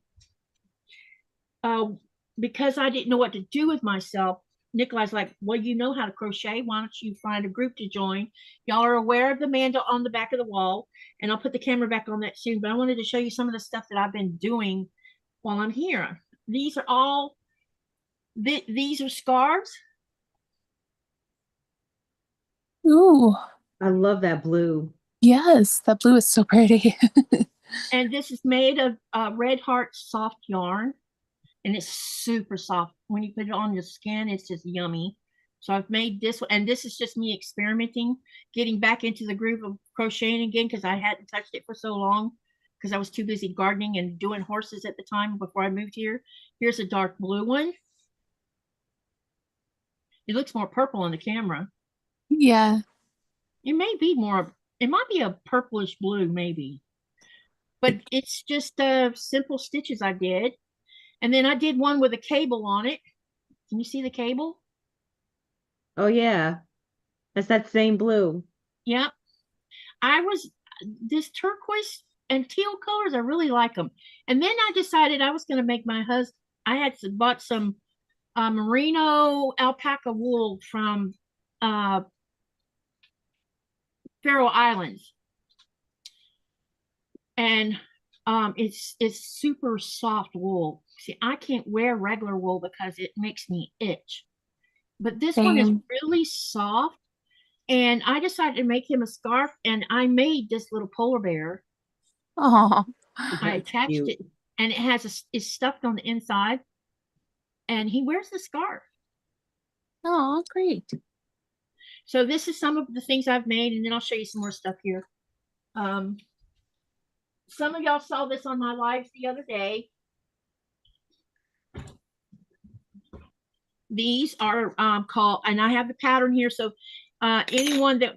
because I didn't know what to do with myself, Nikolai's like, well, you know how to crochet. Why don't you find a group to join? Y'all are aware of the mandala on the back of the wall, and I'll put the camera back on that soon. But I wanted to show you some of the stuff that I've been doing while I'm here. These are all, these are scarves. Ooh. I love that blue. Yes, that blue is so pretty. And this is made of Red Heart soft yarn. And it's super soft. When you put it on your skin, it's just yummy. So I've made this one, and this is just me experimenting, getting back into the groove of crocheting again, because I hadn't touched it for so long because I was too busy gardening and doing horses at the time before I moved here. Here's a dark blue one. It looks more purple on the camera. Yeah. It might be a purplish blue, maybe. But it's just simple stitches I did. And then I did one with a cable on it. Can you see the cable? Oh, yeah. That's that same blue. Yep. This turquoise and teal colors, I really like them. And then I decided I was going to make my husband, I had bought some merino alpaca wool from Faroe Islands. And it's super soft wool. See, I can't wear regular wool because it makes me itch. But this one is really soft. And I decided to make him a scarf, and I made this little polar bear. Oh, I attached it, and it has it's stuffed on the inside, and he wears the scarf. oh, great. So this is some of the things I've made, and then I'll show you some more stuff here. Some of y'all saw this on my lives the other day. These are called, and I have the pattern here, so anyone that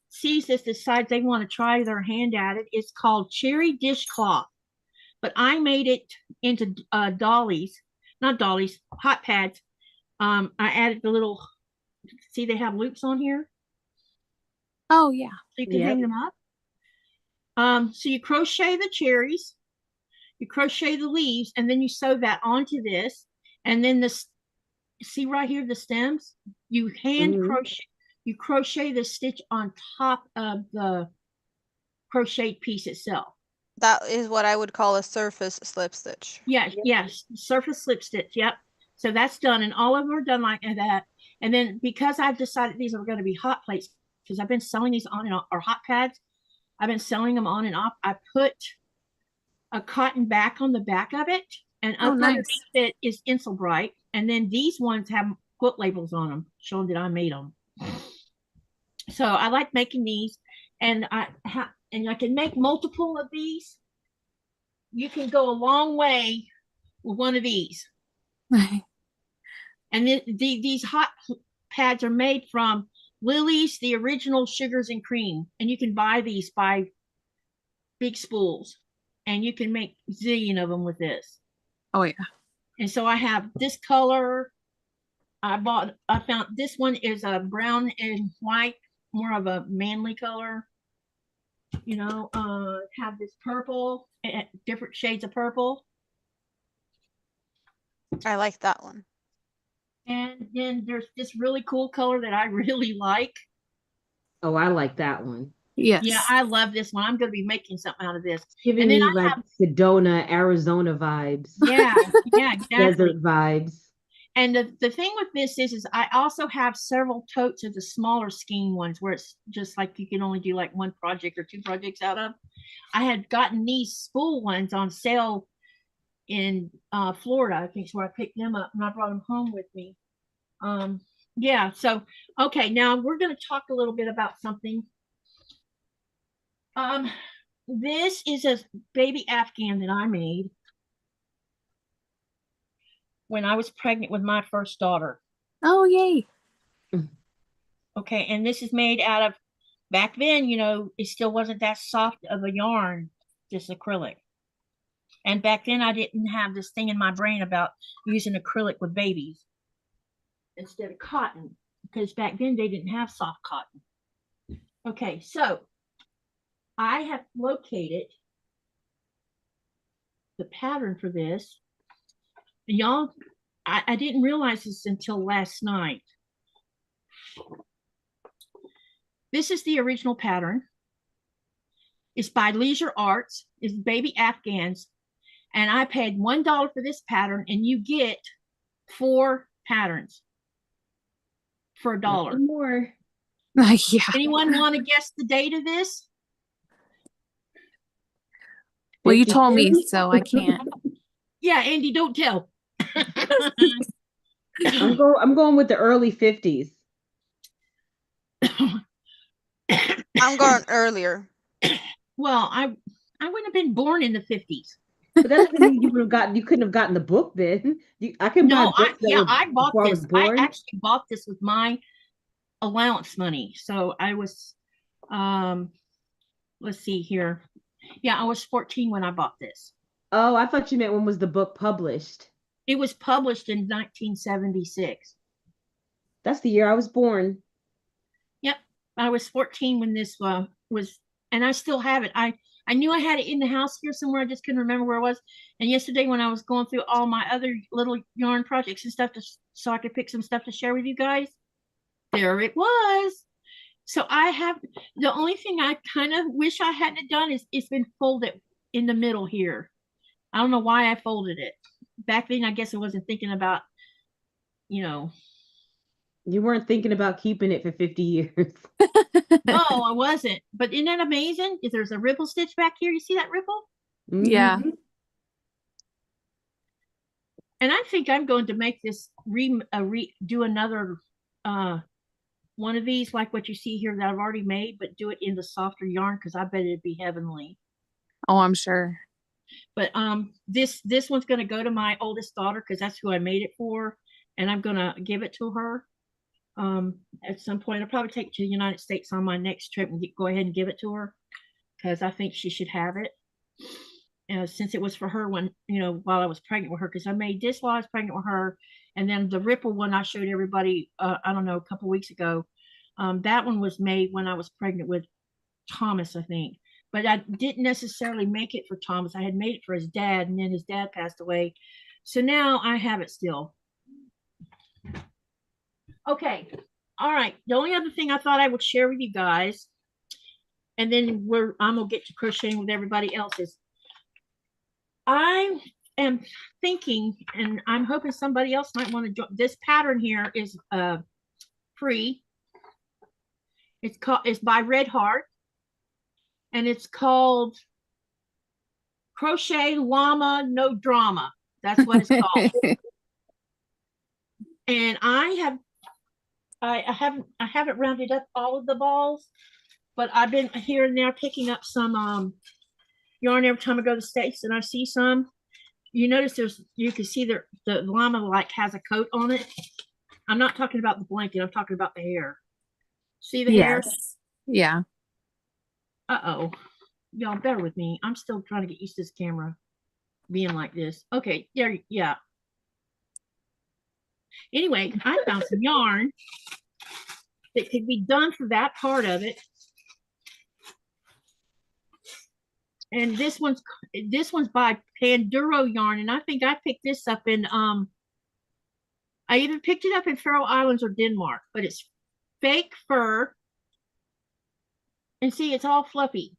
sees this decides they want to try their hand at it. It's called Cheri Dishcloth, but I made it into dollies, not dollies, hot pads. I added the little, see they have loops on here? Oh, yeah. So you can hang them up. So you crochet the cherries, you crochet the leaves, and then you sew that onto this, and then this, see right here, the stems, you hand crochet, you crochet the stitch on top of the crocheted piece itself. That is what I would call a surface slip stitch. Yes, yes, surface slip stitch, yep. So that's done, and all of them are done like that. And then because I've decided these are going to be hot plates, because I've been selling these on and off, or hot pads, I've been selling them on and off. I put a cotton back on the back of it, and underneath it is Insel Bright. And then these ones have quilt labels on them, showing that I made them. So I like making these, and I can make multiple of these. You can go a long way with one of these. And these hot pads are made from Lily's, the original Sugars and Cream, and you can buy these by big spools, and you can make a zillion of them with this. Oh yeah. And so I have this color. I found this one is a brown and white, more of a manly color. You know, have this purple, different shades of purple. I like that one. And then there's this really cool color that I really like. Oh, I like that one. Yes. Yeah, I love this one. I'm going to be making something out of this. Giving me like Sedona, Arizona vibes. Yeah, yeah, exactly. Desert vibes. And the thing with this is I also have several totes of the smaller skein ones where it's just like you can only do like one project or two projects out of. I had gotten these spool ones on sale in Florida. I think it's where I picked them up, and I brought them home with me. Yeah, so okay, now we're going to talk a little bit about something. This is a baby afghan that I made when I was pregnant with my first daughter. Oh, yay. Okay, and this is made out of, back then, you know, it still wasn't that soft of a yarn, just acrylic. And back then I didn't have this thing in my brain about using acrylic with babies instead of cotton, because back then they didn't have soft cotton. Okay, so I have located the pattern for this. Y'all, I didn't realize this until last night. This is the original pattern. It's by Leisure Arts. It's baby afghans. And I paid $1 for this pattern, and you get 4 patterns for $1. More. Yeah. Anyone want to guess the date of this? Well, you told me, so I can't. Yeah, Andy, don't tell. I'm going with the early 50s. I'm going earlier. Well, I wouldn't have been born in the 50s. But that doesn't mean you couldn't have gotten the book then. I can buy books I bought this. I born. actually bought this with my allowance money. So I was let's see here. Yeah, I was 14 when I bought this. Oh, I thought you meant when was the book published? It was published in 1976. That's the year I was born. Yep, I was 14 when this was, and I still have it. I knew I had it in the house here somewhere. I just couldn't remember where it was. And yesterday when I was going through all my other little yarn projects and stuff so I could pick some stuff to share with you guys, there it was. So I have, the only thing I kind of wish I hadn't done is it's been folded in the middle here. I don't know why I folded it. Back then, I guess I wasn't thinking about, you know, You weren't thinking about keeping it for 50 years. no, I wasn't. But isn't that amazing? Is there's a ripple stitch back here? You see that ripple? Yeah. Mhm. And I think I'm going to make this do another one of these like what you see here that I've already made, but do it in the softer yarn because I bet it'd be heavenly. Oh, I'm sure. But this one's going to go to my oldest daughter because that's who I made it for, and I'm going to give it to her at some point. I'll probably take it to the United States on my next trip and go ahead and give it to her because I think she should have it. Since it was for her when, while I was pregnant with her, because I made this while I was pregnant with her. And then the ripple one I showed everybody, I don't know, a couple weeks ago. That one was made when I was pregnant with Thomas, I think. But I didn't necessarily make it for Thomas. I had made it for his dad, and then his dad passed away. So now I have it still. Okay. All right. The only other thing I thought I would share with you guys, and then I'm going to get to crocheting with everybody else, is I am thinking, and I'm hoping somebody else might want to join. This pattern here is free. It's by Red Heart, and it's called Crochet Llama No Drama. That's what it's called. And I haven't rounded up all of the balls, but I've been here and there picking up some yarn every time I go to the States and I see some. You notice you can see the llama like has a coat on it. I'm not talking about the blanket, I'm talking about the hair. See the hair? Yeah. Uh-oh. Y'all bear with me. I'm still trying to get used to this camera being like this. Okay, there, yeah. Anyway, I found some yarn that could be done for that part of it. And this one's by Panduro yarn, and I think I picked this up in I either picked it up in Faroe Islands or Denmark, but it's fake fur. And see, it's all fluffy.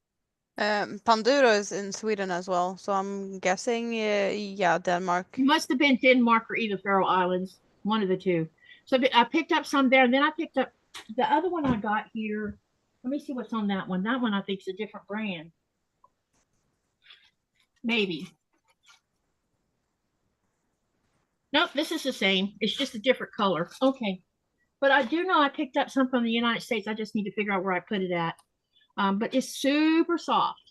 Panduro is in Sweden as well, so I'm guessing yeah, Denmark. It must have been Denmark or either Faroe Islands, one of the two. So I picked up some there, and then I picked up the other one I got here. Let me see what's on that one. That one I think is a different brand. Maybe. Nope, this is the same. It's just a different color. Okay. But I do know I picked up some from the United States. I just need to figure out where I put it at. But it's super soft.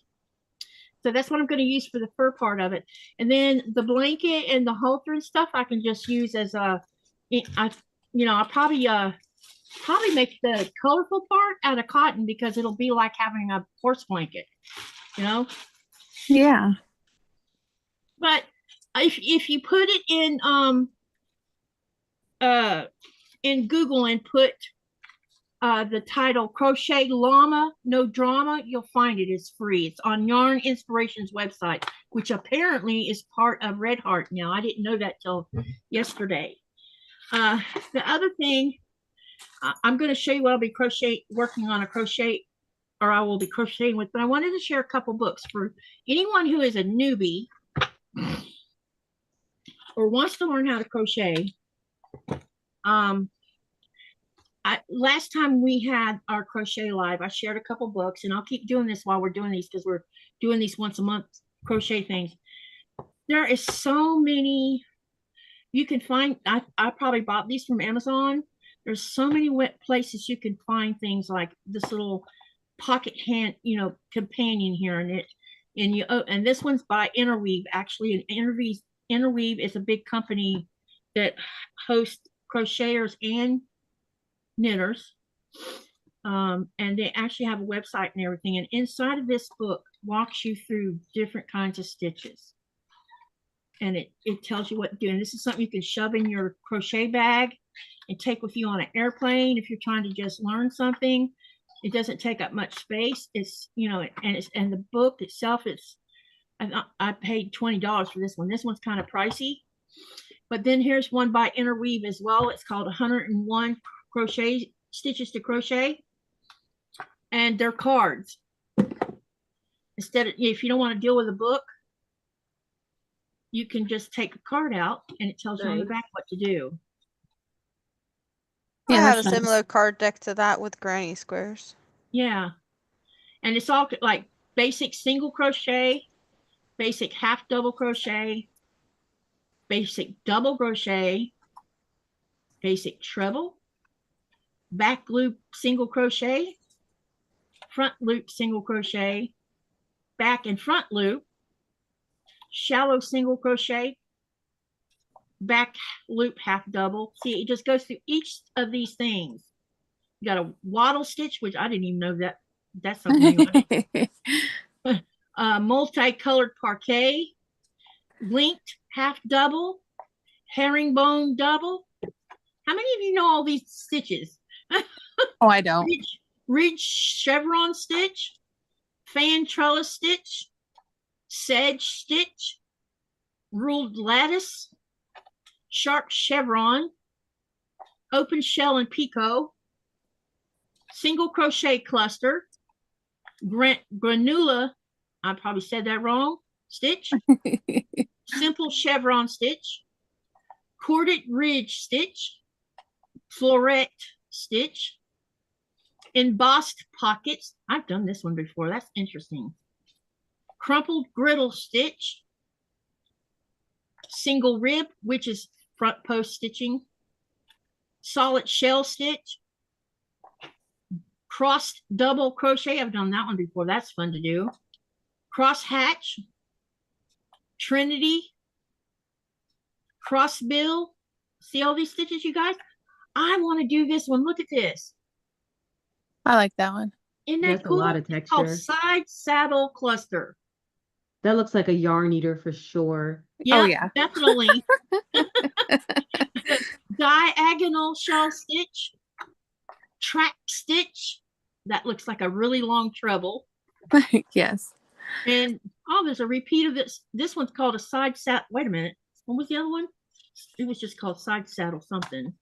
So that's what I'm going to use for the fur part of it. And then the blanket and the halter and stuff I can just use as I'll probably make the colorful part out of cotton because it'll be like having a horse blanket, Yeah. But if you put it in Google and put the title Crochet Llama No Drama, you'll find it. It's free. It's on Yarn Inspirations website, which apparently is part of Red Heart now. I didn't know that till yesterday. The other thing, I'm going to show you what I'll be working on I will be crocheting with, but I wanted to share a couple books for anyone who is a newbie or wants to learn how to crochet. Last time we had our crochet live, I shared a couple books, and I'll keep doing this while we're doing these because we're doing these once a month crochet things. There is so many you can find. I probably bought these from Amazon. There's so many places you can find things like this little pocket hand, companion here, and this one's by Interweave. Actually, and Interweave is a big company that hosts crocheters and knitters, and they actually have a website and everything. And inside of this book walks you through different kinds of stitches, and it tells you what to do. And this is something you can shove in your crochet bag and take with you on an airplane if you're trying to just learn something. It doesn't take up much space. It's and the book itself, I paid $20 for this one. This one's kind of pricey, but then here's one by Interweave as well. It's called 101 Crochet Stitches to Crochet, and they're cards. Instead of, if you don't want to deal with a book, you can just take a card out and it tells you on the back what to do. I Yeah, have a that's nice. similar card deck to that with granny squares. Yeah. And it's all like basic single crochet, basic half double crochet, basic double crochet, basic treble, back loop single crochet, front loop single crochet, back and front loop, shallow single crochet, back loop half double. See, it just goes through each of these things. You got a waddle stitch, which I didn't even know that that's something new. Multicolored parquet, linked half double, herringbone double. How many of you know all these stitches? Oh, I don't. Ridge chevron stitch, fan trellis stitch, sedge stitch, ruled lattice, sharp chevron, open shell and picot, single crochet cluster, granula, I probably said that wrong, stitch, simple chevron stitch, corded ridge stitch, floret stitch, embossed pockets. I've done this one before. That's interesting. Crumpled griddle stitch, single rib, which is front post stitching, solid shell stitch, crossed double crochet. I've done that one before. That's fun to do. Cross hatch, trinity, cross bill. See all these stitches, you guys? I want to do this one. Look at this. I like that one. Isn't that That's cool? a lot of It's called texture. side saddle cluster. That looks like a yarn eater for sure. Yeah, Oh, yeah. definitely. Diagonal shawl stitch, track stitch. That looks like a really long treble. Yes. And oh, there's a repeat of this. This one's called a side saddle. Wait a minute. What was the other one? It was just called side saddle something.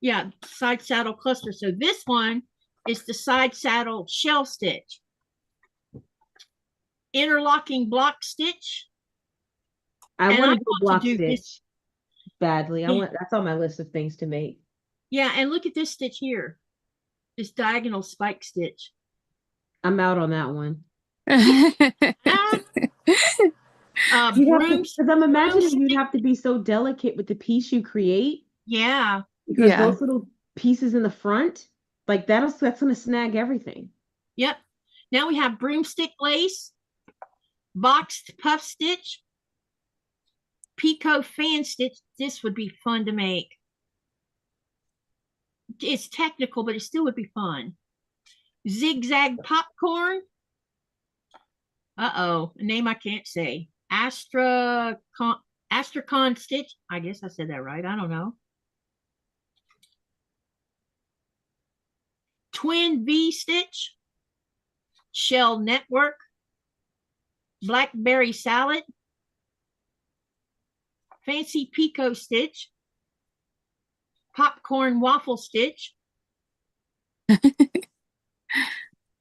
Yeah, side saddle cluster. So this one is the side saddle shell stitch. Interlocking block stitch. I And want I to do want to block do stitch this. badly. Yeah. That's on my list of things to make. Yeah, and look at this stitch here. This diagonal spike stitch. I'm out on that one. Because I'm imagining you'd have to be so delicate with the piece you create. Yeah. Because Yeah. those little pieces in the front, like that's going to snag everything. Yep. Now we have broomstick lace, boxed puff stitch, picot fan stitch. This would be fun to make. It's technical, but it still would be fun. Zigzag popcorn. Uh-oh, a name I can't say. Astrakhan stitch. I guess I said that right. I don't know. Twin V stitch. Shell network. Blackberry salad. Fancy picot stitch. Popcorn waffle stitch.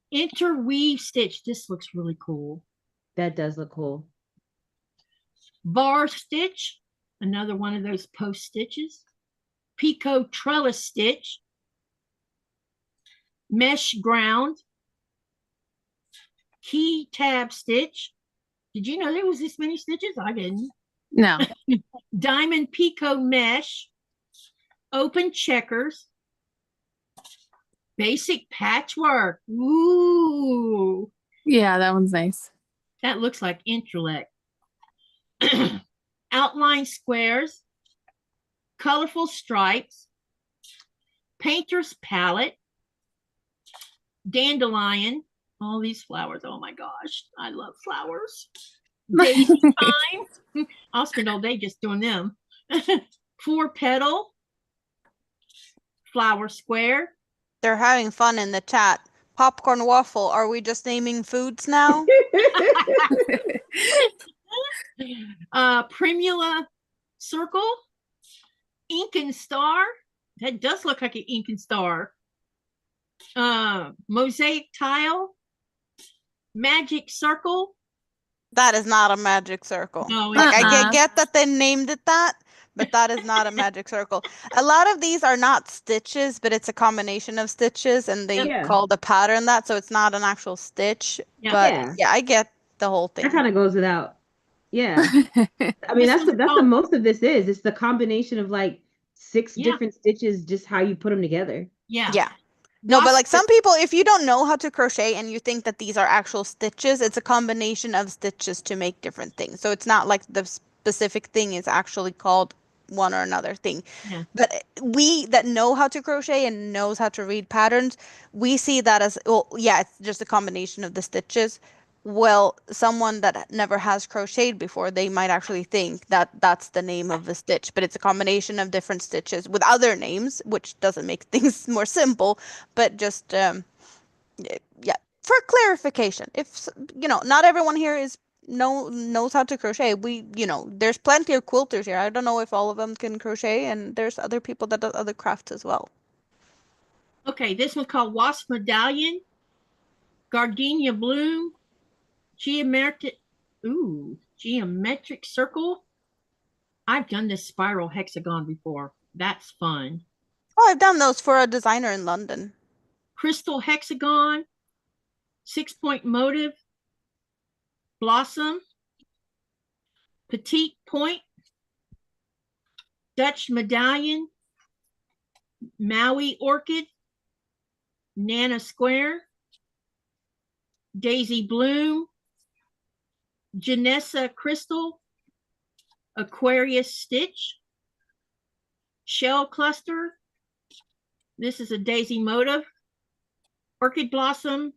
Interweave stitch. This looks really cool. That does look cool. Bar stitch. Another one of those post stitches. Picot trellis stitch. Mesh ground. Key tab stitch. Did you know there was this many stitches? I didn't. No. Diamond picot mesh. Open checkers. Basic patchwork. Ooh. Yeah, that one's nice. That looks like intellect. Outline squares. Colorful stripes. Painter's palette. Dandelion. All these flowers. Oh my gosh. I love flowers. Daisy time. I'll spend all day just doing them. 4 petal. Flower square. They're having fun in the chat. Popcorn waffle. Are we just naming foods now? Primula circle. Ink and star. That does look like an ink and star. Mosaic tile, magic circle. That is not a magic circle. No, Like it's I not. get that they named it that, but that is not a magic circle. A lot of these are not stitches, but it's a combination of stitches, and they Yeah. call the pattern that, so it's not an actual stitch. Yeah. But Yeah. yeah, I get the whole That thing. kind of goes without. Yeah. I mean, This one's that's the called, most of this is. It's the combination of like 6 yeah, different stitches, just how you put them together. yeah. Yeah. No, but like Wasp, some people, if you don't know how to crochet and you think that these are actual stitches, it's a combination of stitches to make different things. So it's not like the specific thing is actually called one or another thing. yeah. But we that know how to crochet and knows how to read patterns, we see that as, well, yeah, it's just a combination of the stitches. Well, someone that never has crocheted before, they might actually think that that's the name of the stitch, but it's a combination of different stitches with other names, which doesn't make things more simple, but just yeah, for clarification. If not everyone here knows how to crochet. There's plenty of quilters here. I don't know if all of them can crochet, and there's other people that do other crafts as well. Okay, this one's called Wasp Medallion, Gardenia Bloom, Geometric Circle. I've done this spiral hexagon before. That's fun. Oh, I've done those for a designer in London. Crystal hexagon, 6-point motive, blossom, petite point, Dutch medallion, Maui orchid, Nana square, Daisy bloom, Janessa crystal, Aquarius stitch, shell cluster. This is a daisy motive, orchid blossom,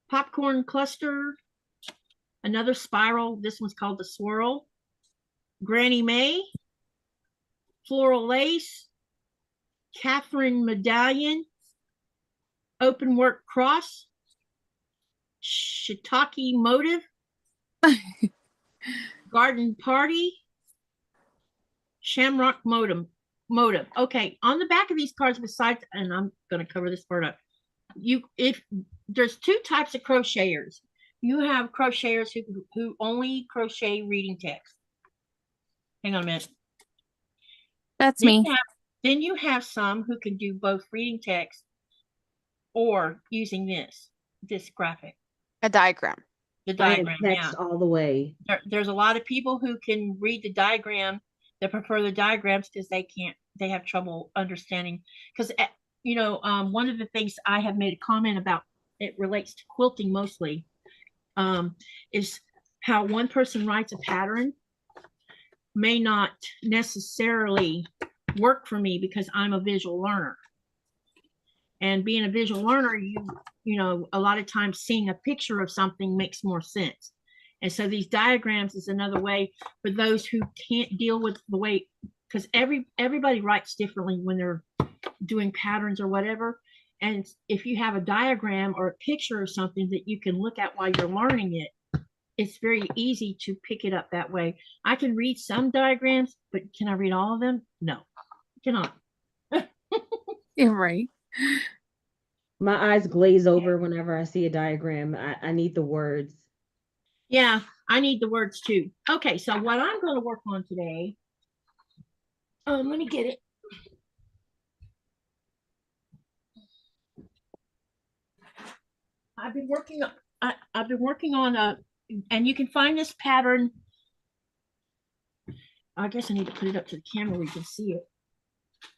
popcorn cluster, another spiral. This one's called the swirl, Granny May, floral lace, Catherine medallion, open work cross, shiitake motive, garden party, shamrock motive. Okay, on the back of these cards, besides, and I'm going to cover this part up. If there's 2 types of crocheters. You have crocheters who only crochet reading text. Hang on a minute. That's me. Then you have some who can do both reading text or using this graphic. A diagram. The diagram, text all the way. There's a lot of people who can read the diagram that prefer the diagrams because they have trouble understanding. Because one of the things I have made a comment about, it relates to quilting mostly, is how one person writes a pattern may not necessarily work for me because I'm a visual learner. And being a visual learner, a lot of times seeing a picture of something makes more sense. And so these diagrams is another way for those who can't deal with the way, because everybody writes differently when they're doing patterns or whatever. And if you have a diagram or a picture or something that you can look at while you're learning it, it's very easy to pick it up that way. I can read some diagrams, but can I read all of them? No, I cannot. You're right. My eyes glaze over whenever I see a diagram. I need the words. Yeah, I need the words too. Okay, so what I'm going to work on today, let me get it. I've been working on and you can find this pattern. I guess I need to put it up to the camera where you can see it.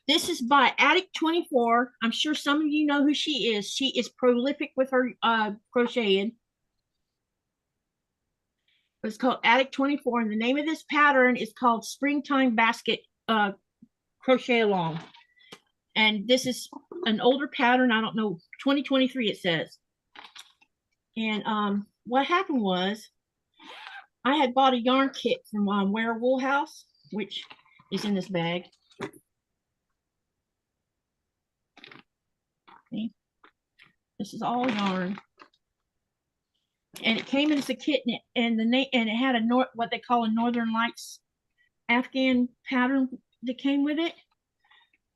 This is by Addict24. I'm sure some of you know who she is. She is prolific with her crocheting. It's called Addict24, and the name of this pattern is called Springtime Basket Crochet Along. And this is an older pattern. I don't know, 2023 it says. And what happened was, I had bought a yarn kit from Wear Wool House, which is in this bag. Okay. This is all yarn, and it came as a kit, and it had what they call a Northern Lights afghan pattern that came with it.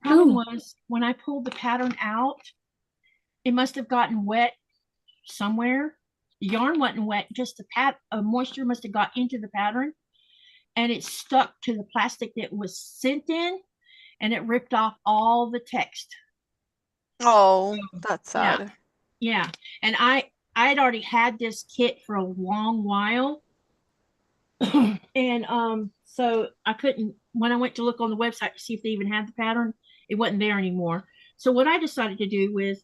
Problem was, when I pulled the pattern out, it must have gotten wet somewhere. The yarn wasn't wet, just the moisture must have got into the pattern, and it stuck to the plastic that was sent in, and it ripped off all the text. Oh, that's Yeah. sad. Yeah. And I'd already had this kit for a long while. And so I couldn't, when I went to look on the website to see if they even had the pattern, it wasn't there anymore. So what I decided to do was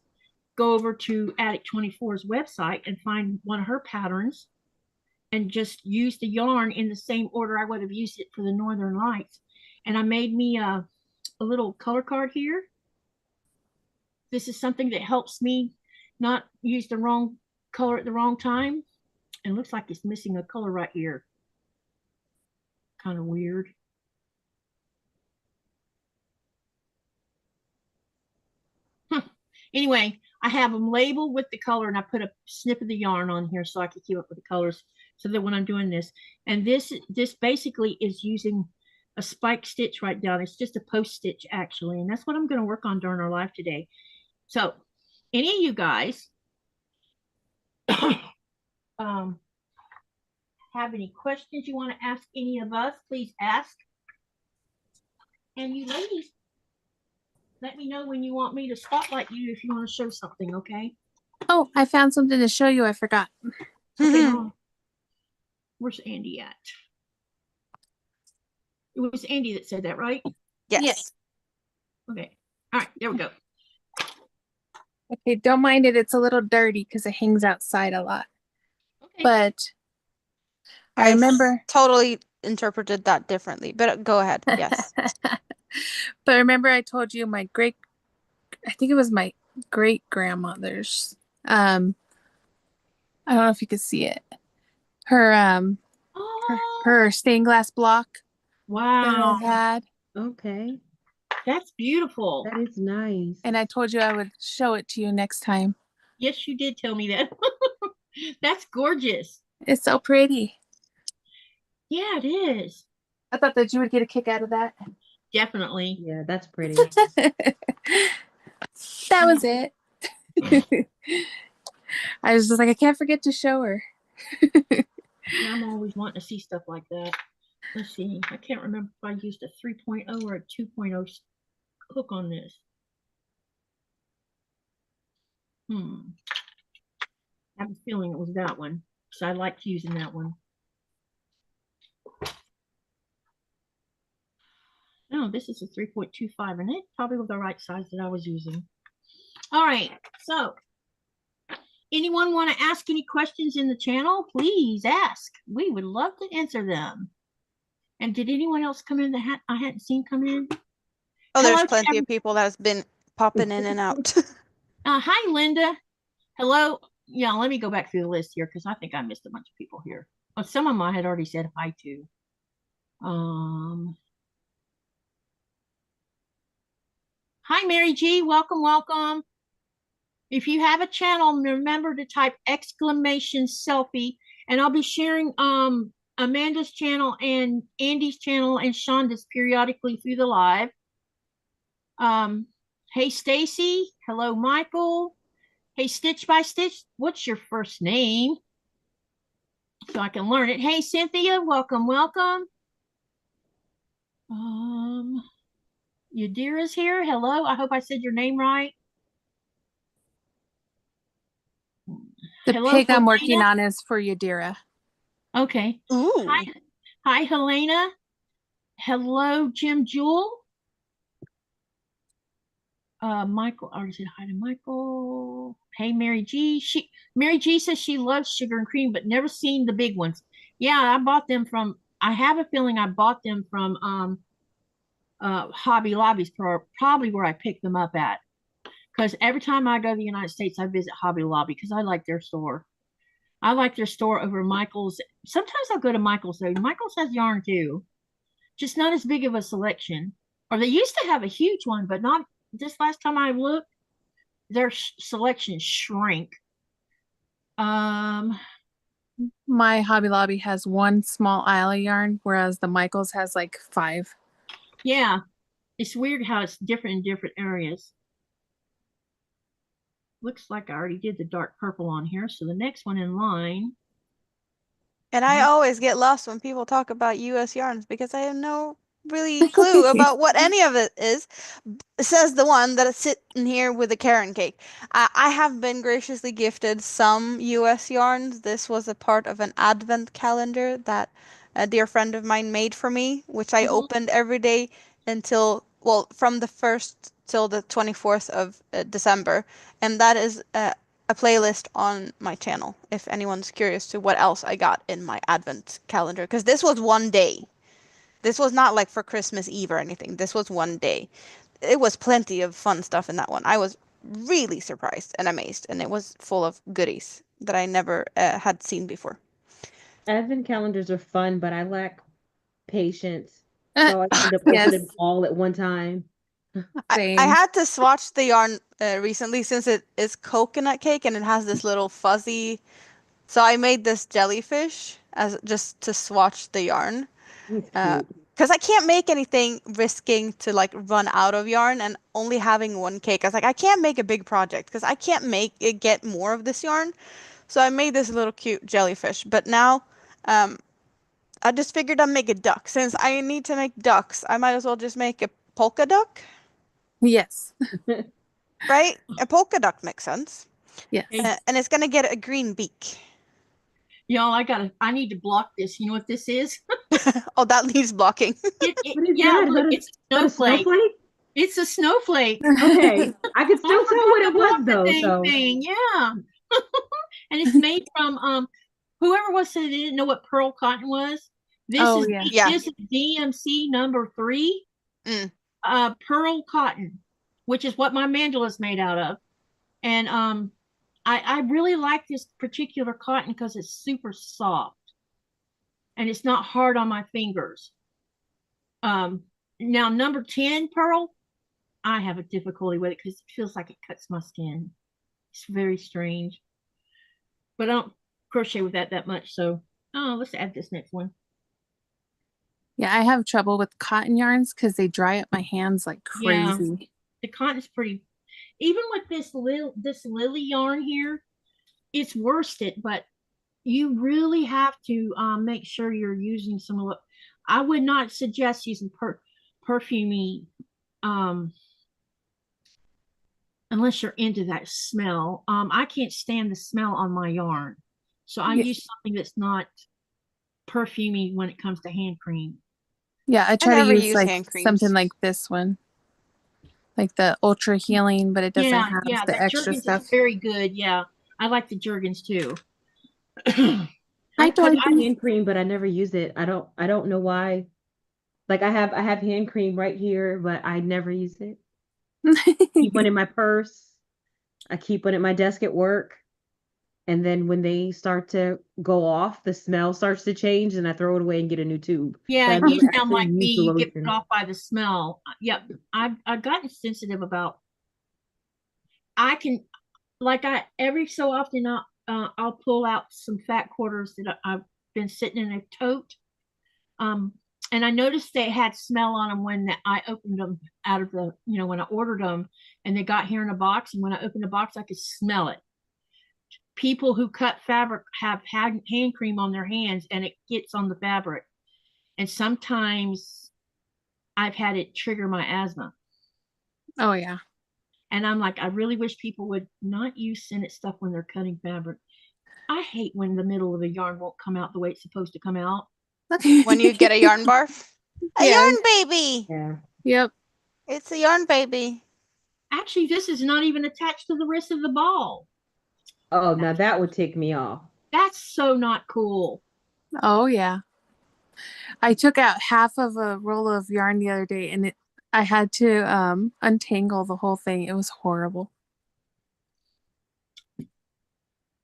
go over to Attic 24's website and find one of her patterns and just use the yarn in the same order I would have used it for the Northern Lights. And I made me a little color card here. This is something that helps me not use the wrong color at the wrong time. And it looks like it's missing a color right here. Kind of weird. Anyway, I have them labeled with the color, and I put a snip of the yarn on here so I can keep up with the colors, so that when I'm doing this, and this basically is using a spike stitch right down. It's just a post stitch actually, and that's what I'm going to work on during our live today. So any of you guys have any questions you want to ask any of us, please ask. And you ladies, let me know when you want me to spotlight you if you want to show something, okay? Oh, I found something to show you. I forgot. Okay, where's Andi at? It was Andi that said that, right? Yes. Yes. Okay. All right, there we go. Okay, don't mind it. It's a little dirty because it hangs outside a lot. Okay. But I remember totally interpreted that differently, but go ahead. Yes. But remember I told you I think it was my great grandmother's. I don't know if you could see it. Her her stained glass block Wow. that I had. Okay. That's beautiful. That is nice. And I told you I would show it to you next time. Yes, you did tell me that. That's gorgeous. It's so pretty. Yeah, it is. I thought that you would get a kick out of that. Definitely. Yeah, that's pretty. That was it. I was just like, I can't forget to show her. Yeah, I'm always wanting to see stuff like that. Let's see. I can't remember if I used a 3.0 or a 2.0 hook on this. I have a feeling it was that one, because I liked using that one. No, this is a 3.25, and it probably was the right size that I was using. All right, so anyone want to ask any questions in the channel? Please ask. We would love to answer them. And did anyone else come in that I hadn't seen come in? Oh, there's plenty of people that has been popping in and out. Hi, Linda. Hello. Yeah, let me go back through the list here because I think I missed a bunch of people here. Well, some of them I had already said hi to. Hi, Mary G. Welcome, welcome. If you have a channel, remember to type exclamation selfie, and I'll be sharing Amanda's channel and Andi's channel and Shaunda's periodically through the live. Hey, Stacy. Hello, Michael. Hey, Stitch by Stitch. What's your first name? So I can learn it. Hey, Cynthia. Welcome, welcome. Yadira's here. Hello. I hope I said your name right. The Hello, pig I'm Helena. working on is for Yadira. Okay. Ooh. Hi, Helena. Hello, Jim Jewel. Michael, I already said hi to Michael. Hey, Mary G. Mary G says she loves sugar and cream, but never seen the big ones. Yeah, I bought them from, I have a feeling I bought them from Hobby Lobby's, probably where I picked them up at. Because every time I go to the United States, I visit Hobby Lobby because I like their store. I like their store over Michael's. Sometimes I'll go to Michael's though. Michael's has yarn too. Just not as big of a selection. Or they used to have a huge one, but not this last time I looked. Their selection shrank. My Hobby Lobby has one small aisle of yarn, whereas the Michaels has like 5. Yeah. It's weird how it's different in different areas. looks like I already did the dark purple on here. So the next one in line. And I always get lost when people talk about US yarns because I have no really clue about what any of it is. Says the one that is sitting here with a Karen cake. I have been graciously gifted some US yarns. This was a part of an advent calendar that a dear friend of mine made for me, which I opened every day until, well, from the 1st till the 24th of December. And that is a playlist on my channel if anyone's curious to what else I got in my advent calendar, because this was one day. This was not like for Christmas Eve or anything. This was one day. It was plenty of fun stuff in that one. I was really surprised and amazed, and it was full of goodies that I never had seen before. Advent calendars are fun, but I lack patience, so I end up opening them all at one time. I had to swatch the yarn recently since it is coconut cake and it has this little fuzzy. So I made this jellyfish as just to swatch the yarn. Because I can't make anything risking to like run out of yarn and only having one cake. I was like, I can't make a big project because I can't make it get more of this yarn. So I made this little cute jellyfish. But now I just figured I'd make a duck. Since I need to make ducks, I might as well just make a polka duck. Yes. Right? A polka duck makes sense. Yes. And it's going to get a green beak. Y'all, I need to block this. You know what this is? Oh, that needs blocking. Yeah, look, it's a snowflake. It's a snowflake. Okay. I could still tell what it was though. So. Yeah. And it's made from whoever was said they didn't know what pearl cotton was. This is DMC number 3. Pearl cotton, which is what my mandala is made out of. And I really like this particular cotton because it's super soft and it's not hard on my fingers. Now number 10 pearl, I have a difficulty with it because it feels like it cuts my skin. It's very strange, but I don't crochet with that much. So let's add this next one. Yeah, I have trouble with cotton yarns because they dry up my hands like crazy. Yeah, the cotton's pretty. Even with this lily yarn here, it's worsted, but you really have to make sure you're using some of it. I would not suggest using perfumey unless you're into that smell. I can't stand the smell on my yarn, so I use something that's not perfumey when it comes to hand cream. Yeah, I try to use like something like this one, like the ultra healing, but it doesn't have the extra stuff. Is very good. Yeah, I like the Jergens too. I put hand cream, but I never use it. I don't know why. Like I have hand cream right here, but I never use it. Keep one in my purse. I keep one at my desk at work. And then when they start to go off, the smell starts to change and I throw it away and get a new tube. Yeah, you sound like me. You get put off by the smell. Yep. I've gotten sensitive about, every so often I'll pull out some fat quarters that I've been sitting in a tote. And I noticed they had smell on them when I opened them out of the, when I ordered them and they got here in a box. And when I opened the box, I could smell it. People who cut fabric have had hand cream on their hands and it gets on the fabric. And sometimes I've had it trigger my asthma. Oh, yeah. And I'm like, I really wish people would not use scented stuff when they're cutting fabric. I hate when the middle of the yarn won't come out the way it's supposed to come out. When you get a yarn barf? A yarn baby! Yeah. Yep. It's a yarn baby. Actually, this is not even attached to the wrist of the ball. Oh, now that would tick me off. That's so not cool. Oh, yeah. I took out half of a roll of yarn the other day and I had to untangle the whole thing. It was horrible.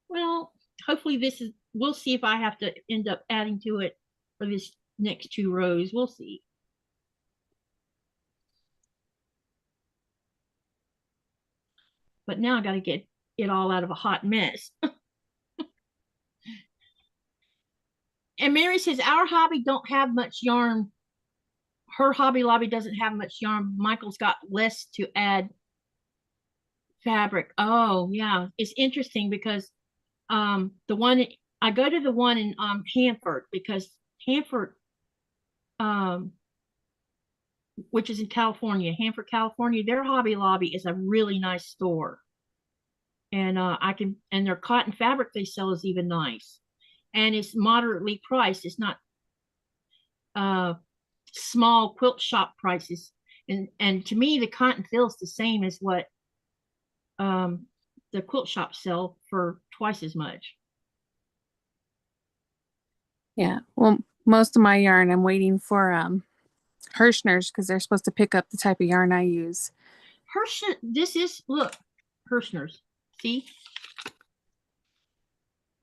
Well, hopefully we'll see if I have to end up adding to it for this next 2 rows. We'll see. But now I got to get it all out of a hot mess. And Mary says, our hobby don't have much yarn. Her Hobby Lobby doesn't have much yarn. Michael's got less to add fabric. Oh, yeah. It's interesting because the one I go to the one in Hanford because Hanford which is in California, Hanford, California, their Hobby Lobby is a really nice store. And and their cotton fabric they sell is even nice. And it's moderately priced. It's not small quilt shop prices. And to me, the cotton feels the same as what the quilt shops sell for twice as much. Yeah. Well, most of my yarn, I'm waiting for Hirschner's because they're supposed to pick up the type of yarn I use. This is, look, Hirschner's. See?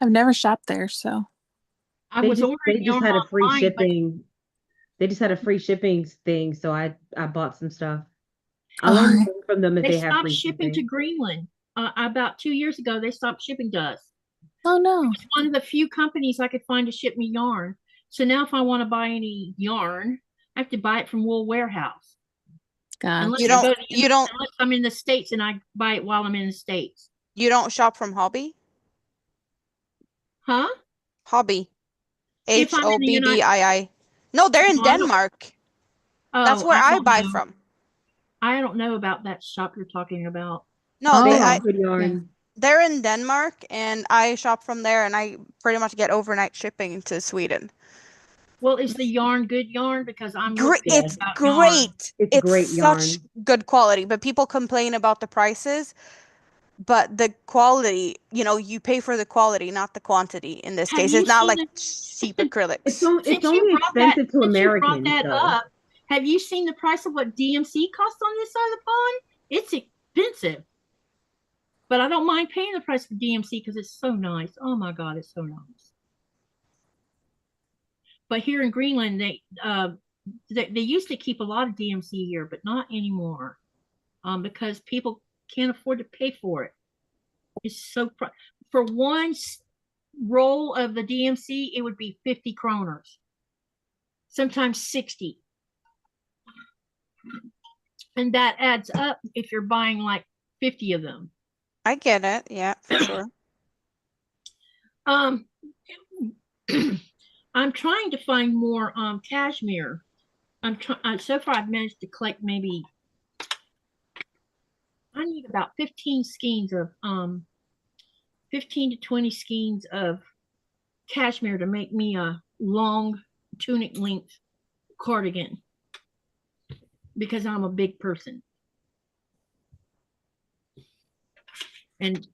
I've never shopped there, so. I was ordering they just yarn had a free online, shipping. They just had a free shipping thing, so I bought some stuff. I'll Oh, only okay. order from them if They they have stopped free shipping to shipping. Greenland. About 2 years ago, they stopped shipping to us. Oh, no. It's one of the few companies I could find to ship me yarn. So now if I want to buy any yarn, I have to buy it from Wool Warehouse. Gotcha. Unless I'm in the States and I buy it while I'm in the States. You don't shop from Hobby? Huh? Hobby. If I'm in the HOBBII. No, they're in No, I don't- Denmark. Oh, That's where I don't buy know. from. I don't know about that shop you're talking about. No, They Oh, have good yarn. they're in Denmark, and I shop from there, and I pretty much get overnight shipping to Sweden. Well, is the yarn good yarn? Because I'm Great, looking it's about yarn. great. It's It's great such yarn. good quality, but people complain about the prices. But the quality, you pay for the quality, not the quantity in this Have case. you It's not seen like the cheap acrylics. It's since only you brought that expensive to since you brought Americans, that though. up? Have you seen the price of what DMC costs on this side of the pond? It's expensive, but I don't mind paying the price for DMC because it's so nice. Oh my God, it's so nice. But here in Greenland, they used to keep a lot of DMC here, but not anymore, because people can't afford to pay for it. It's so for one roll of the DMC, it would be 50 kroners, sometimes 60. And that adds up if you're buying like 50 of them. I get it. Yeah, for sure. I'm trying to find more cashmere. So far I've managed to collect maybe, I need about 15 skeins of 15 to 20 skeins of cashmere to make me a long tunic length cardigan, because I'm a big person. And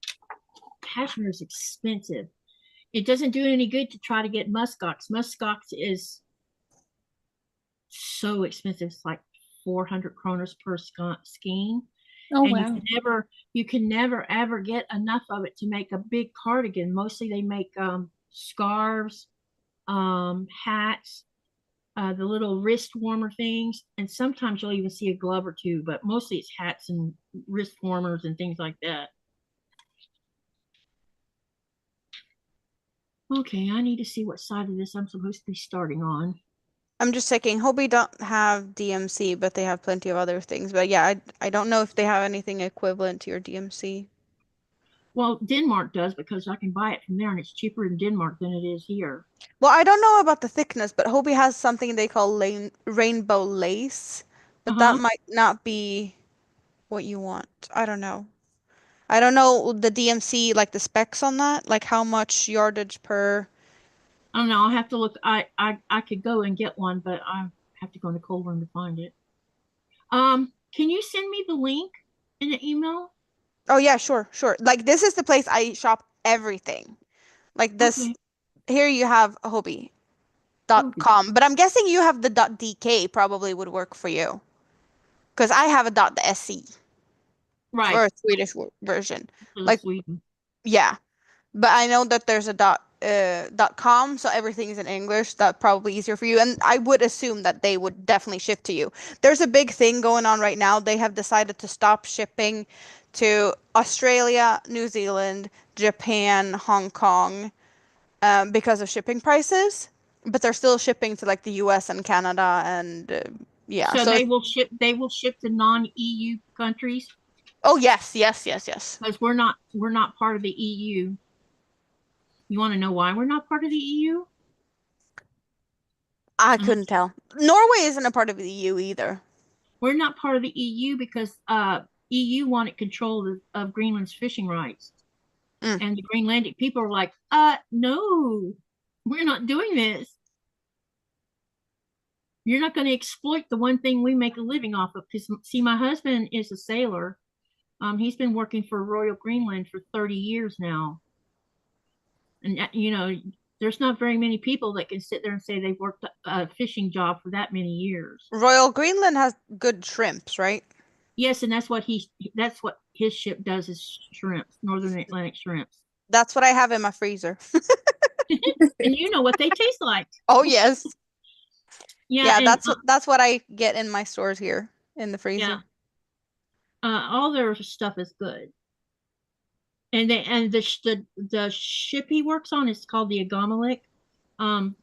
cashmere is expensive. It doesn't do any good to try to get muskox. Muskox is so expensive. It's like 400 kroners per skein. Oh, and wow. you can never ever get enough of it to make a big cardigan. Mostly they make scarves, hats, the little wrist warmer things, and sometimes you'll even see a glove or two, but mostly it's hats and wrist warmers and things like that. Okay, I need to see what side of this I'm supposed to be starting on. I'm just checking. Hobby don't have DMC, but they have plenty of other things. But yeah, I don't know if they have anything equivalent to your DMC. Well, Denmark does, because I can buy it from there and it's cheaper in Denmark than it is here. Well, I don't know about the thickness, but Hobie has something they call rainbow lace, but that might not be what you want. I don't know. I don't know the DMC, like the specs on that, like how much yardage per. I don't know. I'll have to look. I could go and get one, but I have to go in the cold room to find it. Can you send me the link in the email? Oh yeah, sure. Like this is the place I shop everything. Like this, Okay. here you have hobby.com, but I'm guessing you have the .dk probably would work for you. Because I have a .sc Right. for a Swedish version. Like, Sweden. yeah. But I know that there's a .com, so everything is in English. That's probably easier for you. And I would assume that they would definitely ship to you. There's a big thing going on right now. They have decided to stop shipping to Australia, New Zealand, Japan, Hong Kong, because of shipping prices. But they're still shipping to like the US and Canada and yeah. So they will ship. They will ship to non-EU countries. Oh, yes, yes, yes, yes. because we're not part of the EU. You want to know why we're not part of the EU? I couldn't tell. Norway isn't a part of the EU either. We're not part of the EU because EU wanted control of Greenland's fishing rights. Mm. And the Greenlandic people are like, no, we're not doing this. You're not going to exploit the one thing we make a living off of. Because, see, my husband is a sailor. He's been working for Royal Greenland for 30 years now. And, there's not very many people that can sit there and say they've worked a fishing job for that many years. Royal Greenland has good shrimps, right? Yes, and that's what his ship does is shrimps, Northern Atlantic shrimps. That's what I have in my freezer. And you know what they taste like. Oh, yes. Yeah, Yeah, that's what I get in my stores here in the freezer. Yeah. All their stuff is good. And the ship he works on is called the Agamalek.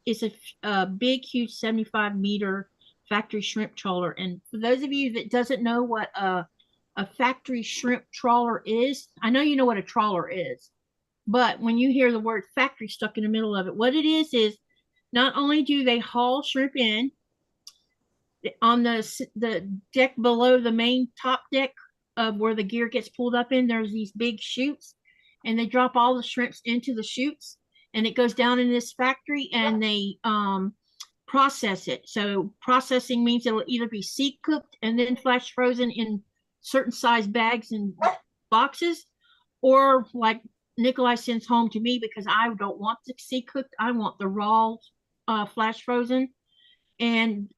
It's a big, huge 75-meter factory shrimp trawler. And for those of you that doesn't know what a factory shrimp trawler is, I know you know what a trawler is, but when you hear the word factory stuck in the middle of it, what it is not only do they haul shrimp in on the deck below the main top deck of where the gear gets pulled up in, there's these big chutes, and they drop all the shrimps into the chutes, and it goes down in this factory, and they process it. So processing means it'll either be sea cooked and then flash frozen in certain size bags and boxes, or like Nikolai sends home to me because I don't want the sea cooked. I want the raw flash frozen. And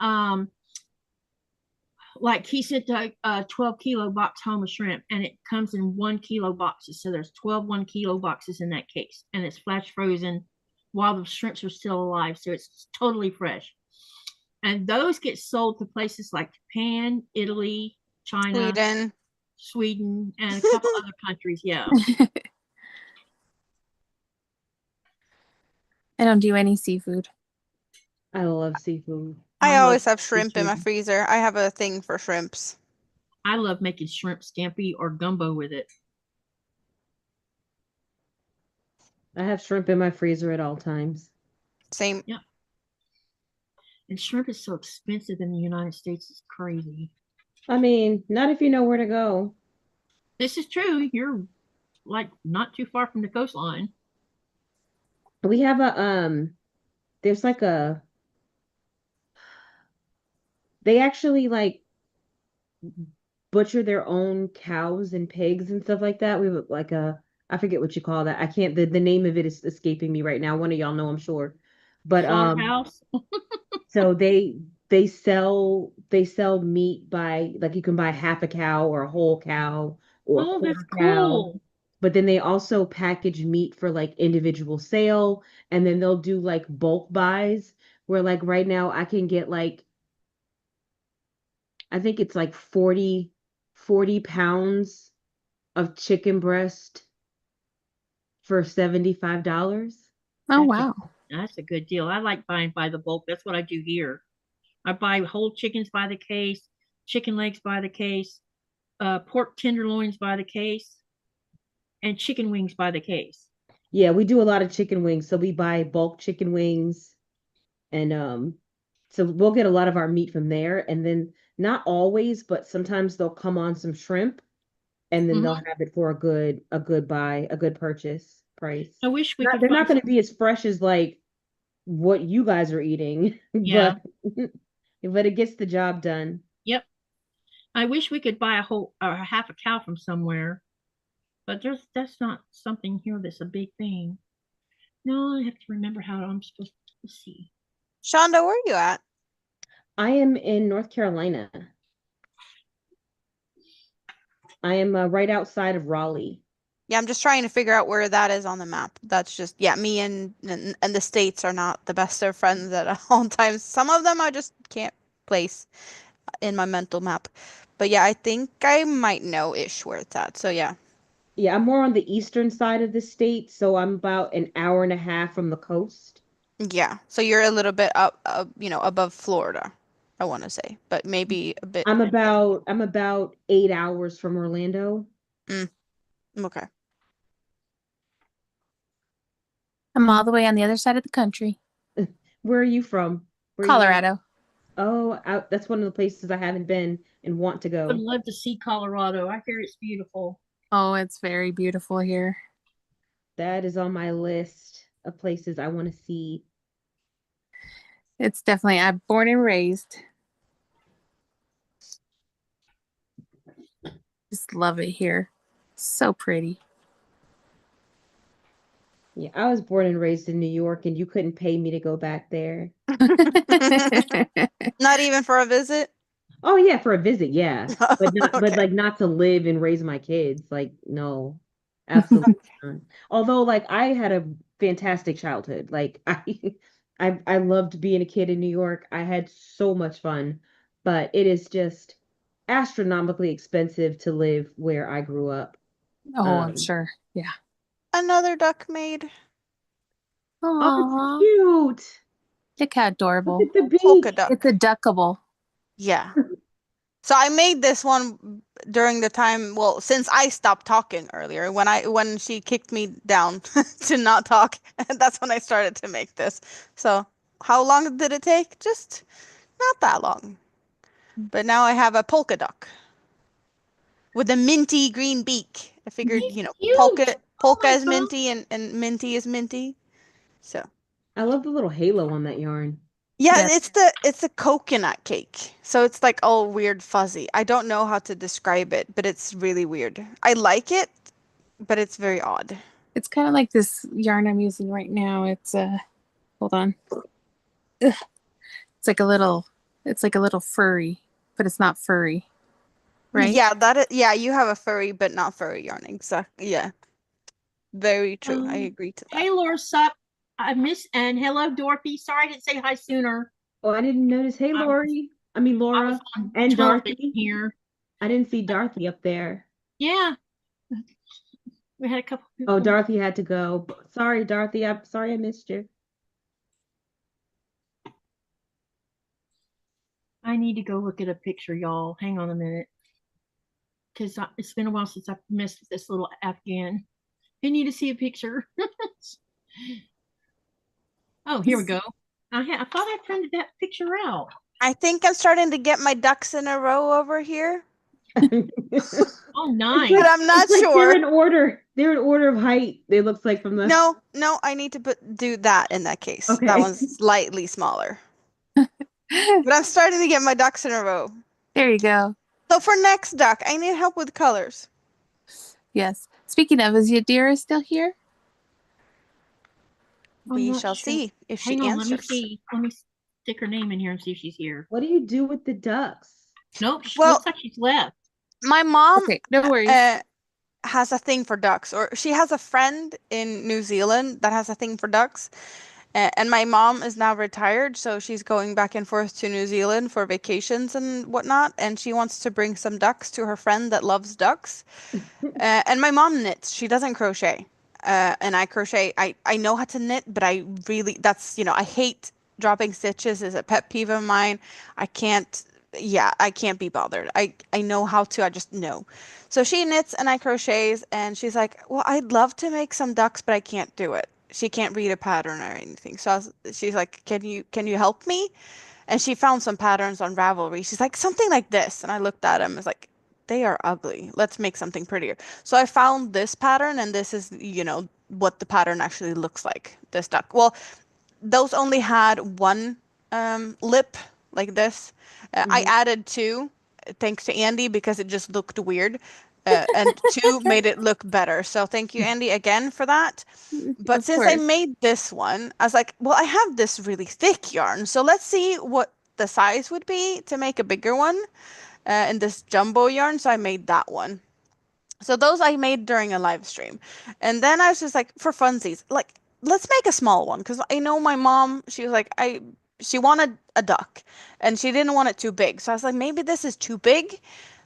like he sent a 12-kilo box home of shrimp, and it comes in 1-kilo boxes. So there's 12 1-kilo boxes in that case, and it's flash frozen while the shrimps are still alive. So it's totally fresh. And those get sold to places like Japan, Italy, China, Sweden, and a couple other countries. Yeah. I don't do any seafood. I love seafood. I always have shrimp in my freezer. I have a thing for shrimps. I love making shrimp scampi or gumbo with it. I have shrimp in my freezer at all times. Same. Yeah. And shrimp is so expensive in the United States. It's crazy. I mean, not if you know where to go. This is true. You're like not too far from the coastline. We have there's like they actually like butcher their own cows and pigs and stuff like that. We have like I forget what you call that. I can't, the name of it is escaping me right now. One of y'all know, I'm sure. But Slaughterhouse. so they sell meat by, like, you can buy half a cow or a whole cow or a Oh, that's quarter cow. cool. But then they also package meat for like individual sale, and then they'll do like bulk buys where, like, right now I can get like, I think it's like 40 pounds of chicken breast for $75. Oh, wow. That's a good deal. I like buying by the bulk. That's what I do here. I buy whole chickens by the case, chicken legs by the case, pork tenderloins by the case, and chicken wings by the case. Yeah, we do a lot of chicken wings. So we buy bulk chicken wings, and so we'll get a lot of our meat from there. And then not always, but sometimes they'll come on some shrimp, and then they'll have it for a good buy, a good purchase price. I wish we could. They're not going to be as fresh as like what you guys are eating, Yeah. but it gets the job done. Yep. I wish we could buy a whole or half a cow from somewhere, but that's not something here that's a big thing. No, I have to remember how I'm supposed to see. Chaunda, where are you at? I am in North Carolina. I am right outside of Raleigh. Yeah, I'm just trying to figure out where that is on the map. That's just, yeah, me and the states are not the best of friends at all times. Some of them I just can't place in my mental map. But yeah, I think I might know-ish where it's at. So yeah. Yeah, I'm more on the eastern side of the state, so I'm about an hour and a half from the coast. Yeah, so you're a little bit up, above Florida. I want to say, but maybe a bit. I'm about 8 hours from Orlando. Okay. I'm all the way on the other side of the country. Where are you from? Where are you at? Colorado. Oh, that's one of the places I haven't been and want to I would go. love to see Colorado. I hear it's beautiful. Oh, it's very beautiful here. That is on my list of places I want to see. It's definitely, I'm born and raised. Just love it here. So pretty. Yeah, I was born and raised in New York, and you couldn't pay me to go back there. Not even for a visit? Oh yeah, for a visit, yeah. But Okay. like not to live and raise my kids. Like, no. Absolutely not. Although like I had a fantastic childhood. Like I loved being a kid in New York. I had so much fun, but it is just astronomically expensive to live where I grew up. Oh, I'm sure. Yeah. Another duck made. Oh, it's Aww. cute. Look how adorable. Look at the Polka beak. duck. It's a duckable. Yeah. So I made this one during the time, well, since I stopped talking earlier, when she kicked me down to not talk, that's when I started to make this. So how long did it take? Just not that long. But now I have a polka duck with a minty green beak. I figured, Cute. polka my is God. minty and minty is minty. So I love the little halo on that yarn. yeah, Yes. it's a coconut cake. So it's like all weird fuzzy. I don't know how to describe it, but it's really weird. I like it, but it's very odd. It's kind of like this yarn I'm using right now. It's hold on. Ugh. It's like a little furry, but it's not furry. Right? Yeah, you have a furry but not furry yarn. Exactly. Yeah. Very true. I agree to that. Hey, Laura, sup? I miss and hello, Dorothy. Sorry I didn't say hi sooner. Oh, I didn't notice. Hey, I Lori. I I mean, was Laura on and television Dorothy. here. I didn't see Dorothy up there. Yeah, we had a couple Oh, people. Dorothy had to go. Sorry, Dorothy. I'm sorry I missed you. I need to go look at a picture, y'all. Hang on a minute, because it's been a while since I've messed with this little Afghan. I need to see a picture. Oh, here we go. I thought I printed that picture out. I think I'm starting to get my ducks in a row over here, Oh, nice. but I'm not It's like sure. they're in order. They're in order of height. It looks like from the. No, I need to do that in that case. Okay. That one's slightly smaller. But I'm starting to get my ducks in a row. There you go. So for next duck, I need help with colors. Yes. Speaking of, is Yadira still here? We not shall sure. see if Hang she on, let me answers. see. Let me stick her name in here and see if she's here. What do you do with the ducks? Nope, she Well- looks like she's left. My mom Okay, no worries. has a thing for ducks, or she has a friend in New Zealand that has a thing for ducks. And my mom is now retired, so she's going back and forth to New Zealand for vacations and whatnot. And she wants to bring some ducks to her friend that loves ducks. And my mom knits. She doesn't crochet. And I crochet. I know how to knit, but I really, I hate dropping stitches is a pet peeve of mine. I can't be bothered. I know how to, I just know. So she knits and I crochets, and she's like, well, I'd love to make some ducks, but I can't do it. She can't read a pattern or anything. So she's like, can you help me? And she found some patterns on Ravelry. She's like, something like this. And I looked at them. I was like, they are ugly. Let's make something prettier. So I found this pattern, and this is, what the pattern actually looks like, this duck. Well, those only had one lip like this. I added two, thanks to Andi, because it just looked weird. And two made it look better. So thank you, Andi, again for that. But Of since I course. made this one, I was like, well, I have this really thick yarn. So let's see what the size would be to make a bigger one in this jumbo yarn. So I made that one. So those I made during a live stream. And then I was just like, for funsies, like, let's make a small one. Because I know my mom, she was like, she wanted a duck and she didn't want it too big. So I was like, maybe this is too big.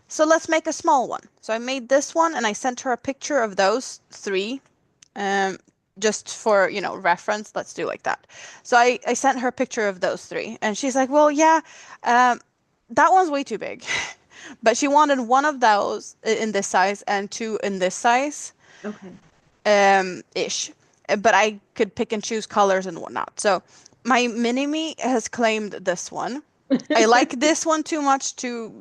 So let's make a small one. So I made this one and I sent her a picture of those three. just for, you know, reference, let's do like that. So I sent her a picture of those 3, and she's like, well, yeah, that one's way too big. But she wanted one of those in this size and 2 in this size. Okay. Ish. But I could pick and choose colors and whatnot. So my mini-me has claimed this one. I like this one too much to,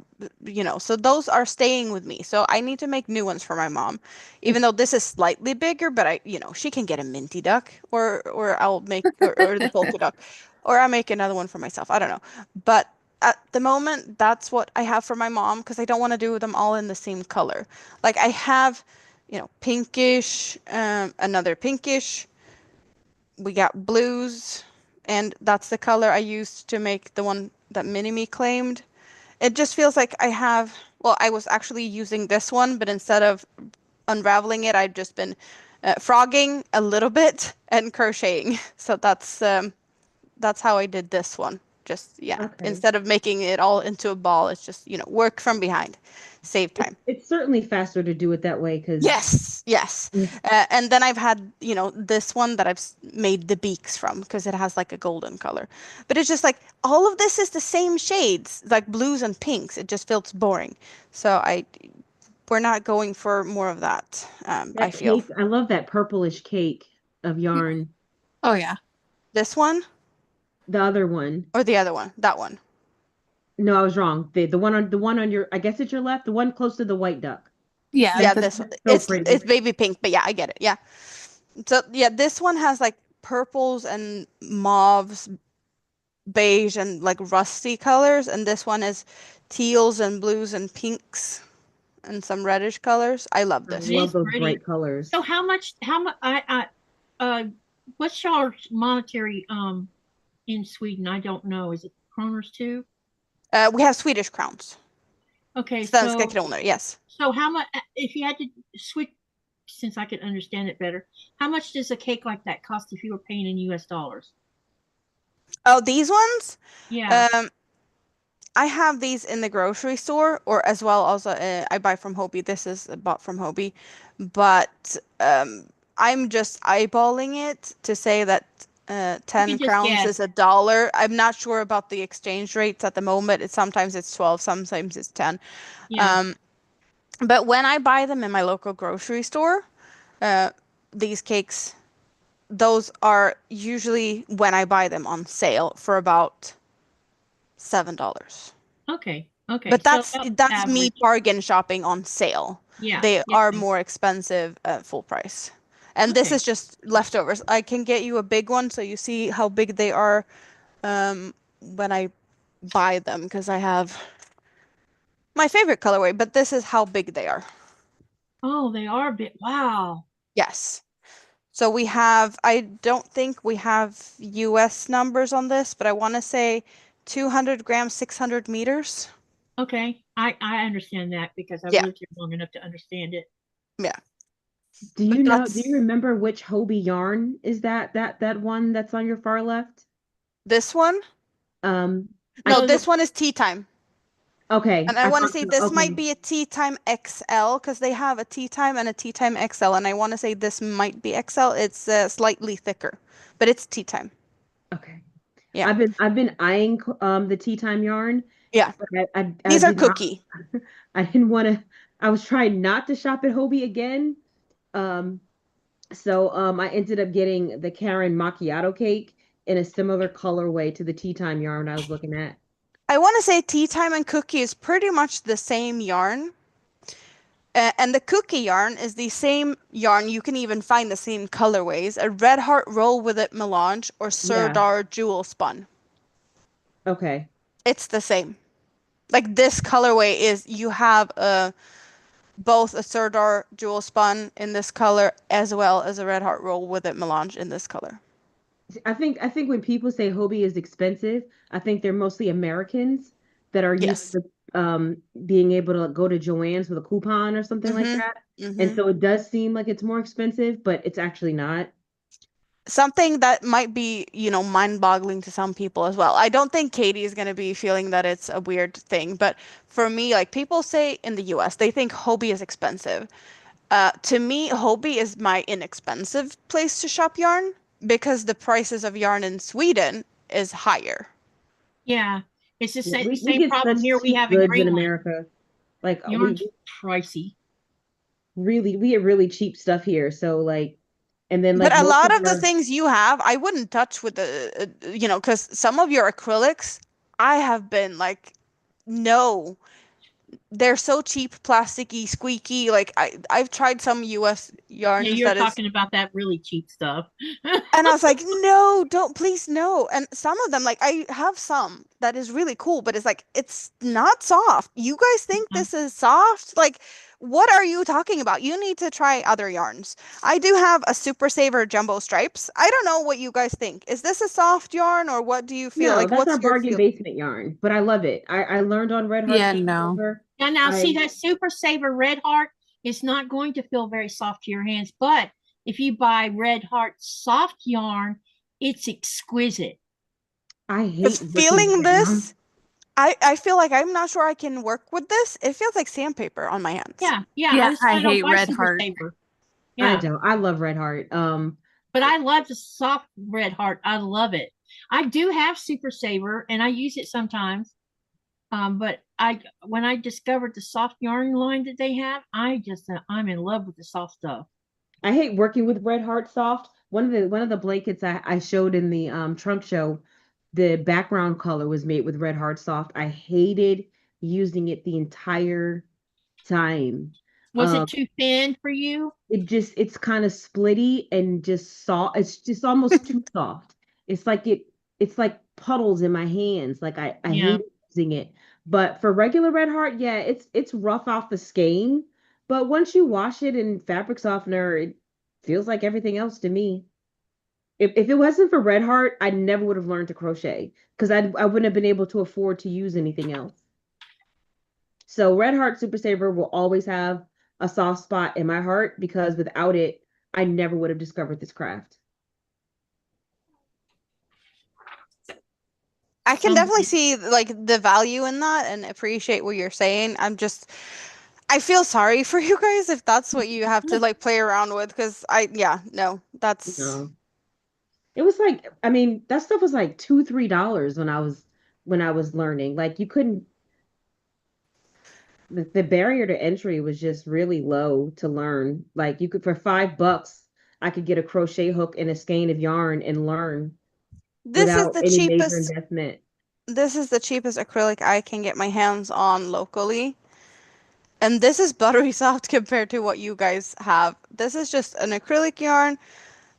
you know, so those are staying with me. So I need to make new ones for my mom, even though this is slightly bigger, but I, you know, she can get a minty duck or I'll make, or the polka duck, or I'll make another one for myself. I don't know. But at the moment, that's what I have for my mom because I don't want to do them all in the same color. Like I have, you know, pinkish, another pinkish. We got blues, and that's the color I used to make the one that Mini-Me claimed. It just feels like I have, well, I was actually using this one, but instead of unraveling it, I've just been frogging a little bit and crocheting. So that's how I did this one. Just, yeah, Okay. instead of making it all into a ball, it's just, you know, work from behind, save time. It's certainly faster to do it that way because Yes. And then I've had, you know, this one that I've made the beaks from because it has like a golden color. But it's just like all of this is the same shades, like blues and pinks. It just feels boring. So we're not going for more of that. I feel. cake, I love that purplish cake of yarn. Oh yeah. This one The other one. or the other one? That one. No, I was wrong. The one on your, I guess it's your left, the one close to the white duck. Yeah. Yeah, That's this one. so pretty. It's baby pink, but yeah, I get it. Yeah. So yeah, this one has like purples and mauves, beige and like rusty colors, and this one is teals and blues and pinks and some reddish colors. I love I this. It love is those pretty. bright colors. So how much what's your monetary in Sweden? I don't know. Is it kroners too? We have Swedish crowns. Okay, Svenska kronor, yes. so how much if you had to switch, since I could understand it better, how much does a cake like that cost if you were paying in US dollars? Oh, these ones? Yeah. I have these in the grocery store, or as well also I buy from Hobby. This is bought from Hobby, but I'm just eyeballing it to say that 10 just crowns guess. is $1. I'm not sure about the exchange rates at the moment. Sometimes it's 12, sometimes it's 10. Yeah. But when I buy them in my local grocery store, these cakes, those are usually when I buy them on sale for about $7. Okay. But So that's me average. bargain shopping on sale. Yeah. They yes, are ma'am. more expensive at full price. And this Okay. is just leftovers. I can get you a big one so you see how big they are when I buy them because I have my favorite colorway, but this is how big they are. Oh, they are a bit. Wow. Yes. So we have, I don't think we have US numbers on this, but I want to say 200 grams, 600 meters. Okay. I understand that because I've Yeah. lived here long enough to understand it. Yeah. Do But you know, do that's- you remember which Hobie yarn is that one that's on your far left? This one? Um, No, No, this one is tea time. okay. And I want to thought say so. this Okay. might be a tea time XL because they have a tea time and a tea time XL. And I want to say this might be XL. It's slightly thicker, but it's tea time. Okay. Yeah. I've been eyeing the tea time yarn. Yeah. But I These are did not- cookie. I didn't want to. I was trying not to shop at Hobie again. So I ended up getting the Karen macchiato cake in a similar colorway to the tea time yarn I was looking at. I want to say tea time and cookie is pretty much the same yarn. And the cookie yarn is the same yarn. You can even find the same colorways. A red heart roll with it melange or Serdar jewel spun. Okay. It's the same. Like this colorway is you have both a Serdar jewel spun in this color as well as a red heart roll with it melange in this color. I think when people say Hobie is expensive, I think they're mostly Americans that are used to being able to go to Joann's with a coupon or something like that. And so it does seem like it's more expensive, but it's actually not. Something that might be, you know, mind-boggling to some people as well. I don't think Katie is going to be feeling that it's a weird thing, but for me, like people say in the US, they think Hobie is expensive. To me, Hobby is my inexpensive place to shop yarn because the prices of yarn in Sweden is higher. Yeah, it's the Yeah, same, we same get such problem here we cheap have in goods in Greenland. America. Like Yarn's pricey. we get really cheap stuff here. So like, and then But like a most lot of of the our, things you have, I wouldn't touch with the, because some of your acrylics, I have been like, no, they're so cheap, plasticky, squeaky. Like I've tried some US Yeah, yarns you're that is, talking about that really cheap stuff. and I was like, no, don't, please, no. And some of them, like I have some that is really cool, but it's like, it's not soft. You guys think this is soft? Like, what are you talking about? You need to try other yarns. I do have a Super Saver Jumbo Stripes. I don't know what you guys think. Is this a soft yarn or what do you feel? no, Like, that's our what's your bargain feel? basement yarn, but I love it. I learned on Red Heart Yeah, Super no. Saver. Now, see I that Super Saver Red Heart is not going to feel very soft to your hands, but if you buy Red Heart soft yarn, it's exquisite. I Because hate working with feeling that yarn. this, I feel like I'm not sure I can work with this. It feels like sandpaper on my hands. Yeah, Yeah, that's why I I don't hate buy Red Super Heart. Saver. I Yeah, don't. I love Red Heart. but I love the soft Red Heart. I love it. I do have Super Saver, and I use it sometimes. But when I discovered the soft yarn line that they have, I'm in love with the soft stuff. I hate working with Red Heart Soft. One of the blankets I showed in the trunk show, the background color was made with Red Heart Soft. I hated using it the entire time. Was it too thin for you? It's kind of splitty and just soft. It's just almost too soft. It's like puddles in my hands. Like I Yeah. hate using it. But for regular Red Heart, yeah, it's rough off the skein. But once you wash it in fabric softener, it feels like everything else to me. If it wasn't for Red Heart, I never would have learned to crochet because I wouldn't have been able to afford to use anything else. So Red Heart Super Saver will always have a soft spot in my heart because without it, I never would have discovered this craft. I can definitely see like the value in that and appreciate what you're saying. I feel sorry for you guys if that's what you have to like play around with because that's No. It was like, I mean, that stuff was like $2, $3 when I was learning. Like you couldn't the barrier to entry was just really low to learn. Like you could for $5, I could get a crochet hook and a skein of yarn and learn this is without the any major cheapest investment. this is the cheapest acrylic I can get my hands on locally. And this is buttery soft compared to what you guys have. This is just an acrylic yarn,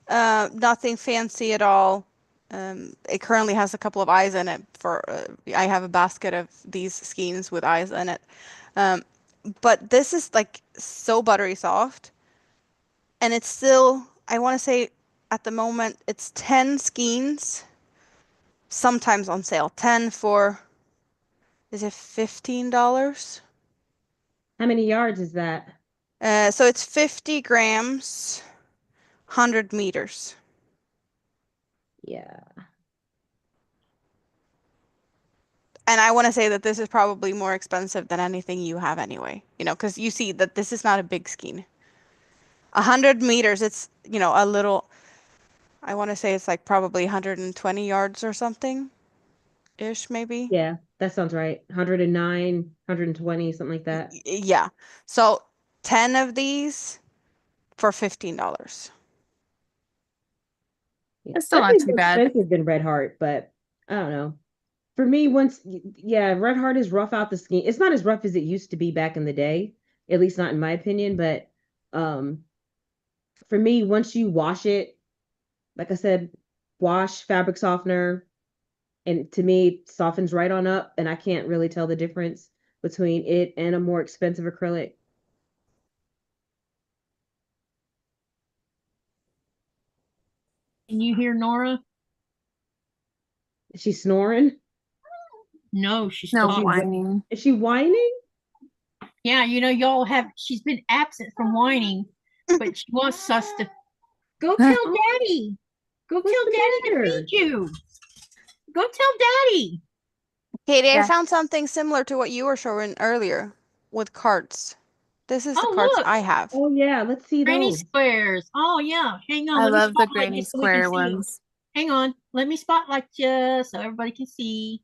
nothing fancy at all. It currently has a couple of eyes in it I have a basket of these skeins with eyes in it. But this is like so buttery soft. And it's still, I want to say at the moment, it's 10 skeins, sometimes on sale. 10 for, is it $15? How many yards is that? So it's 50 grams, 100 meters. Yeah. And I want to say that this is probably more expensive than anything you have anyway, because you see that this is not a big skein. 100 meters, it's, a little, I want to say it's like probably 120 yards or something ish, maybe. Yeah, that sounds right. 109, 120, something like that. Yeah. So 10 of these for $15. Yeah. It's still not Definitely too more bad. expensive than Red Heart, but I don't know. For me, yeah, Red Heart is rough out the skin. It's not as rough as it used to be back in the day, at least not in my opinion. But um, for me, once you wash it, like I said, wash fabric softener, and to me, it softens right on up, and I can't really tell the difference between it and a more expensive acrylic. Can you hear Nora? Is she snoring? No, she's No talking. whining. Is she whining? Yeah, she's been absent from whining, but she wants us to go tell Daddy. Go What's tell the Daddy to matter? feed you. Go tell Daddy. Katie, I Yeah. found something similar to what you were showing earlier with carts. This is the Oh, cards look. I have. Oh yeah, let's see Granny those. squares. Oh yeah. Hang on. I Let me love the spotlight granny you so we can square see 'em. ones. Hang on. Let me spotlight you so everybody can see.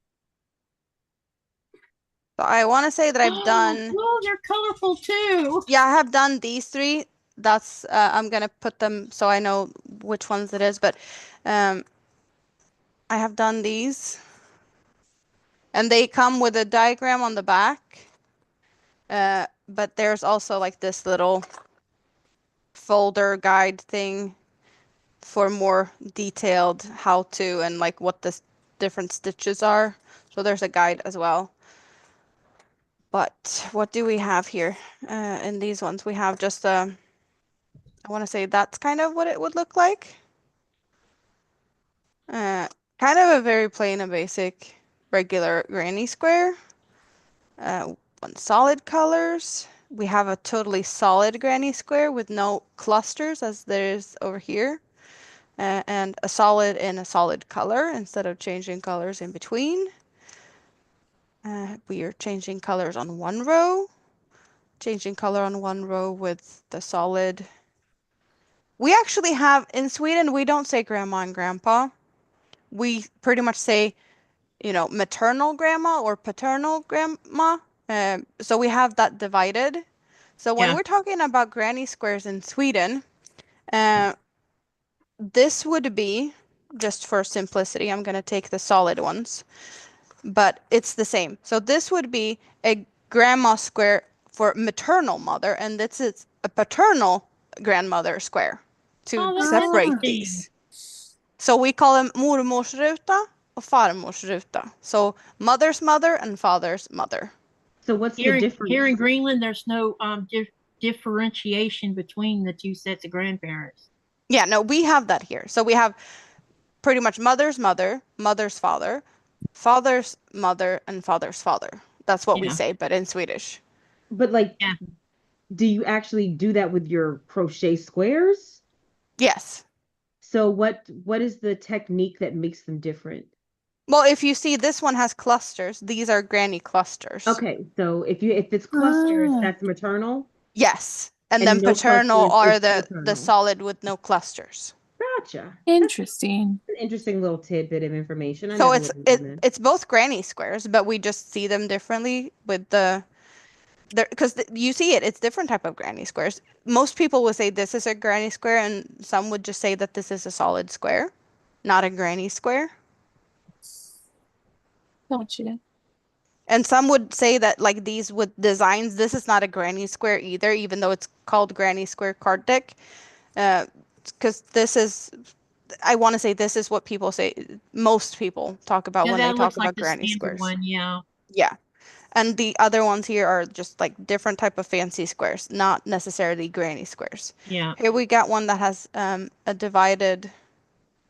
So I want to say that I've done. Oh, they're colorful too. Yeah, I have done these three. That's I'm gonna put them so I know which ones it is, but I have done these, and they come with a diagram on the back. But there's also like this little folder guide thing for more detailed how to and like what the different stitches are. So there's a guide as well. But what do we have here in these ones? We have just I want to say that's kind of what it would look like. Kind of a very plain and basic regular granny square. One solid colors. We have a totally solid granny square with no clusters as there is over here. And a solid in a solid color instead of changing colors in between. We are changing colors on one row. Changing color on one row with the solid. We actually have, in Sweden, we don't say grandma and grandpa. We pretty much say, you know, maternal grandma or paternal grandma. So we have that divided. So when Yeah. we're talking about granny squares in Sweden, this would be, just for simplicity, I'm going to take the solid ones, but it's the same. So this would be a grandma square for maternal mother, and this is a paternal grandmother square to Oh, that's separate interesting. these. So we call them mormorsruta och farmorsruta. So mother's mother and father's mother. So what's the Here in difference? Greenland, there's no differentiation between the two sets of grandparents. Yeah, no, we have that here. So we have pretty much mother's mother, mother's father, father's mother, and father's father. That's what we Yeah. say, but in Swedish. But like, Yeah. do you actually do that with your crochet squares? Yes. So what is the technique that makes them different? Well, if you see this one has clusters, these are granny clusters. Okay, so if it's clusters, Ah. that's maternal, Yes. And and then no paternal clusters are is the paternal. solid with no clusters. Gotcha. Interesting. An interesting little tidbit of information. I So never would have known that. it's both granny squares, but we just see them differently with the because you see it's different type of granny squares. Most people would say this is a granny square, and some would just say that this is a solid square, not a granny square. Gotcha. And some would say that like these with designs, this is not a granny square either, even though it's called granny square card deck. Because this is, I want to say this is what people say, most people talk about Yeah, when they that talk looks like about the granny standard squares. one. Yeah. Yeah. And the other ones here are just like different type of fancy squares, not necessarily granny squares. Yeah. Here we got one that has a divided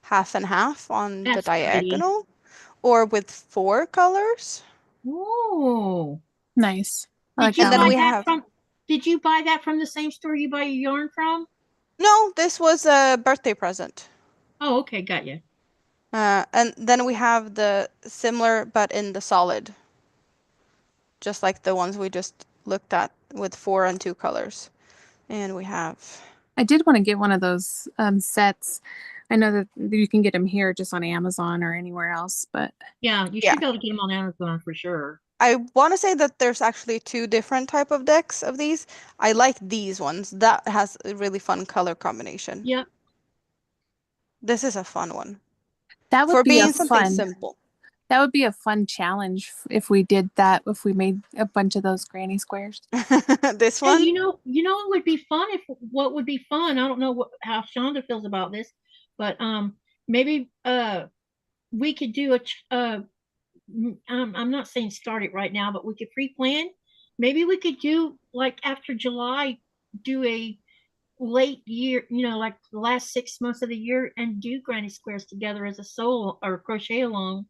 half and half on the That's pretty. diagonal, or with 4 colors. Oh. Nice. I like Did you And then that we one. have Did you buy that from the same store you buy your yarn from? no, this was a birthday present. Oh, okay, got you. And then we have the similar but in the solid, just like the ones we just looked at with 4 and 2 colors. And we have I did want to get one of those sets. I know that you can get them here just on Amazon or anywhere else, but Yeah, you Yeah. should be able to get them on Amazon for sure. I want to say that there's actually 2 different type of decks of these. I like these ones. That has a really fun color combination. Yep. This is a fun one. that would For be a being something fun. simple. That would be a fun challenge if we did that. If we made a bunch of those granny squares. This Hey, one? it would be fun if what would be fun. I don't know how Chaunda feels about this, but maybe we could do I'm not saying start it right now, but we could pre-plan. Maybe we could do like after July, do a late year, like the last 6 months of the year, and do granny squares together as a solo or crochet along,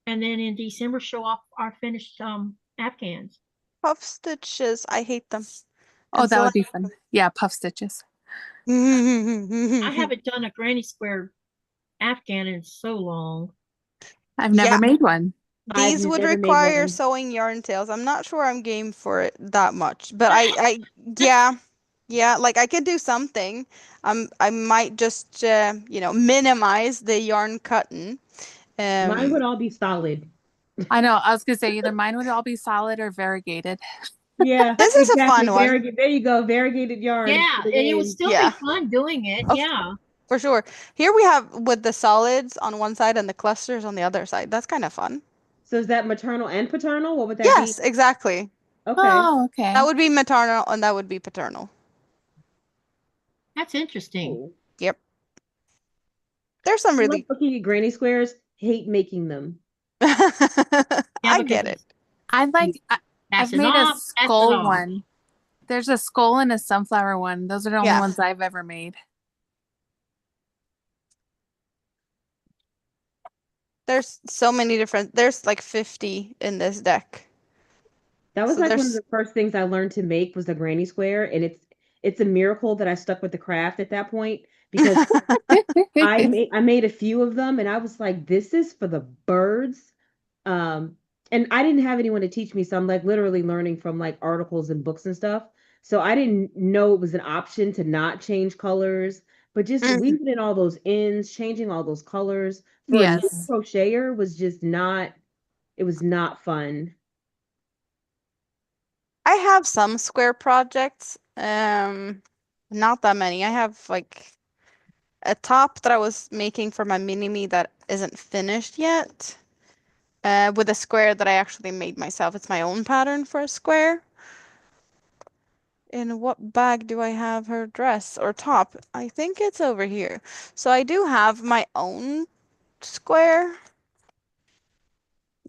and then in December show off our finished afghans. Puff stitches. I hate them. Oh, And that so would be fun. Yeah, puff stitches. I haven't done a granny square afghan in so long. I've never Yeah. made one. I've These would never made require one. sewing yarn tails. I'm not sure I'm game for it that much, but yeah, yeah, like I could do something. I might just, minimize the yarn cutting. Mine would all be solid. I know. I was gonna say either mine would all be solid or variegated. Yeah, This is a exactly. fun one. There you go. Variegated yarn. Yeah, For the and it would win. still Yeah. be fun doing it. Of- Yeah. For sure. Here we have with the solids on one side and the clusters on the other side. That's kind of fun. So is that maternal and paternal? What would that be? Yes, exactly. Okay. Oh, okay. That would be maternal and that would be paternal. That's interesting. Cool. Yep. There's some I love really looking at granny squares. Hate making them. Yeah, I because get it. I've Pass it made a off, pass it skull off. one. There's a skull and a sunflower one. Those are the only Yeah. ones I've ever made. There's so many different, there's like 50 in this deck. That was So like one of there's the first things I learned to make was a granny square, and it's a miracle that I stuck with the craft at that point because I made a few of them and I was like, this is for the birds. And I didn't have anyone to teach me, so I'm like literally learning from like articles and books and stuff. So I didn't know it was an option to not change colors, but just Mm. leaving in all those ends, changing all those colors for a new Yes. crocheter was just not, it was not fun. I have some square projects. Not that many. I have like a top that I was making for my mini me that isn't finished yet. With a square that I actually made myself. It's my own pattern for a square. In what bag do I have her dress or top? I think it's over here. So I do have my own square.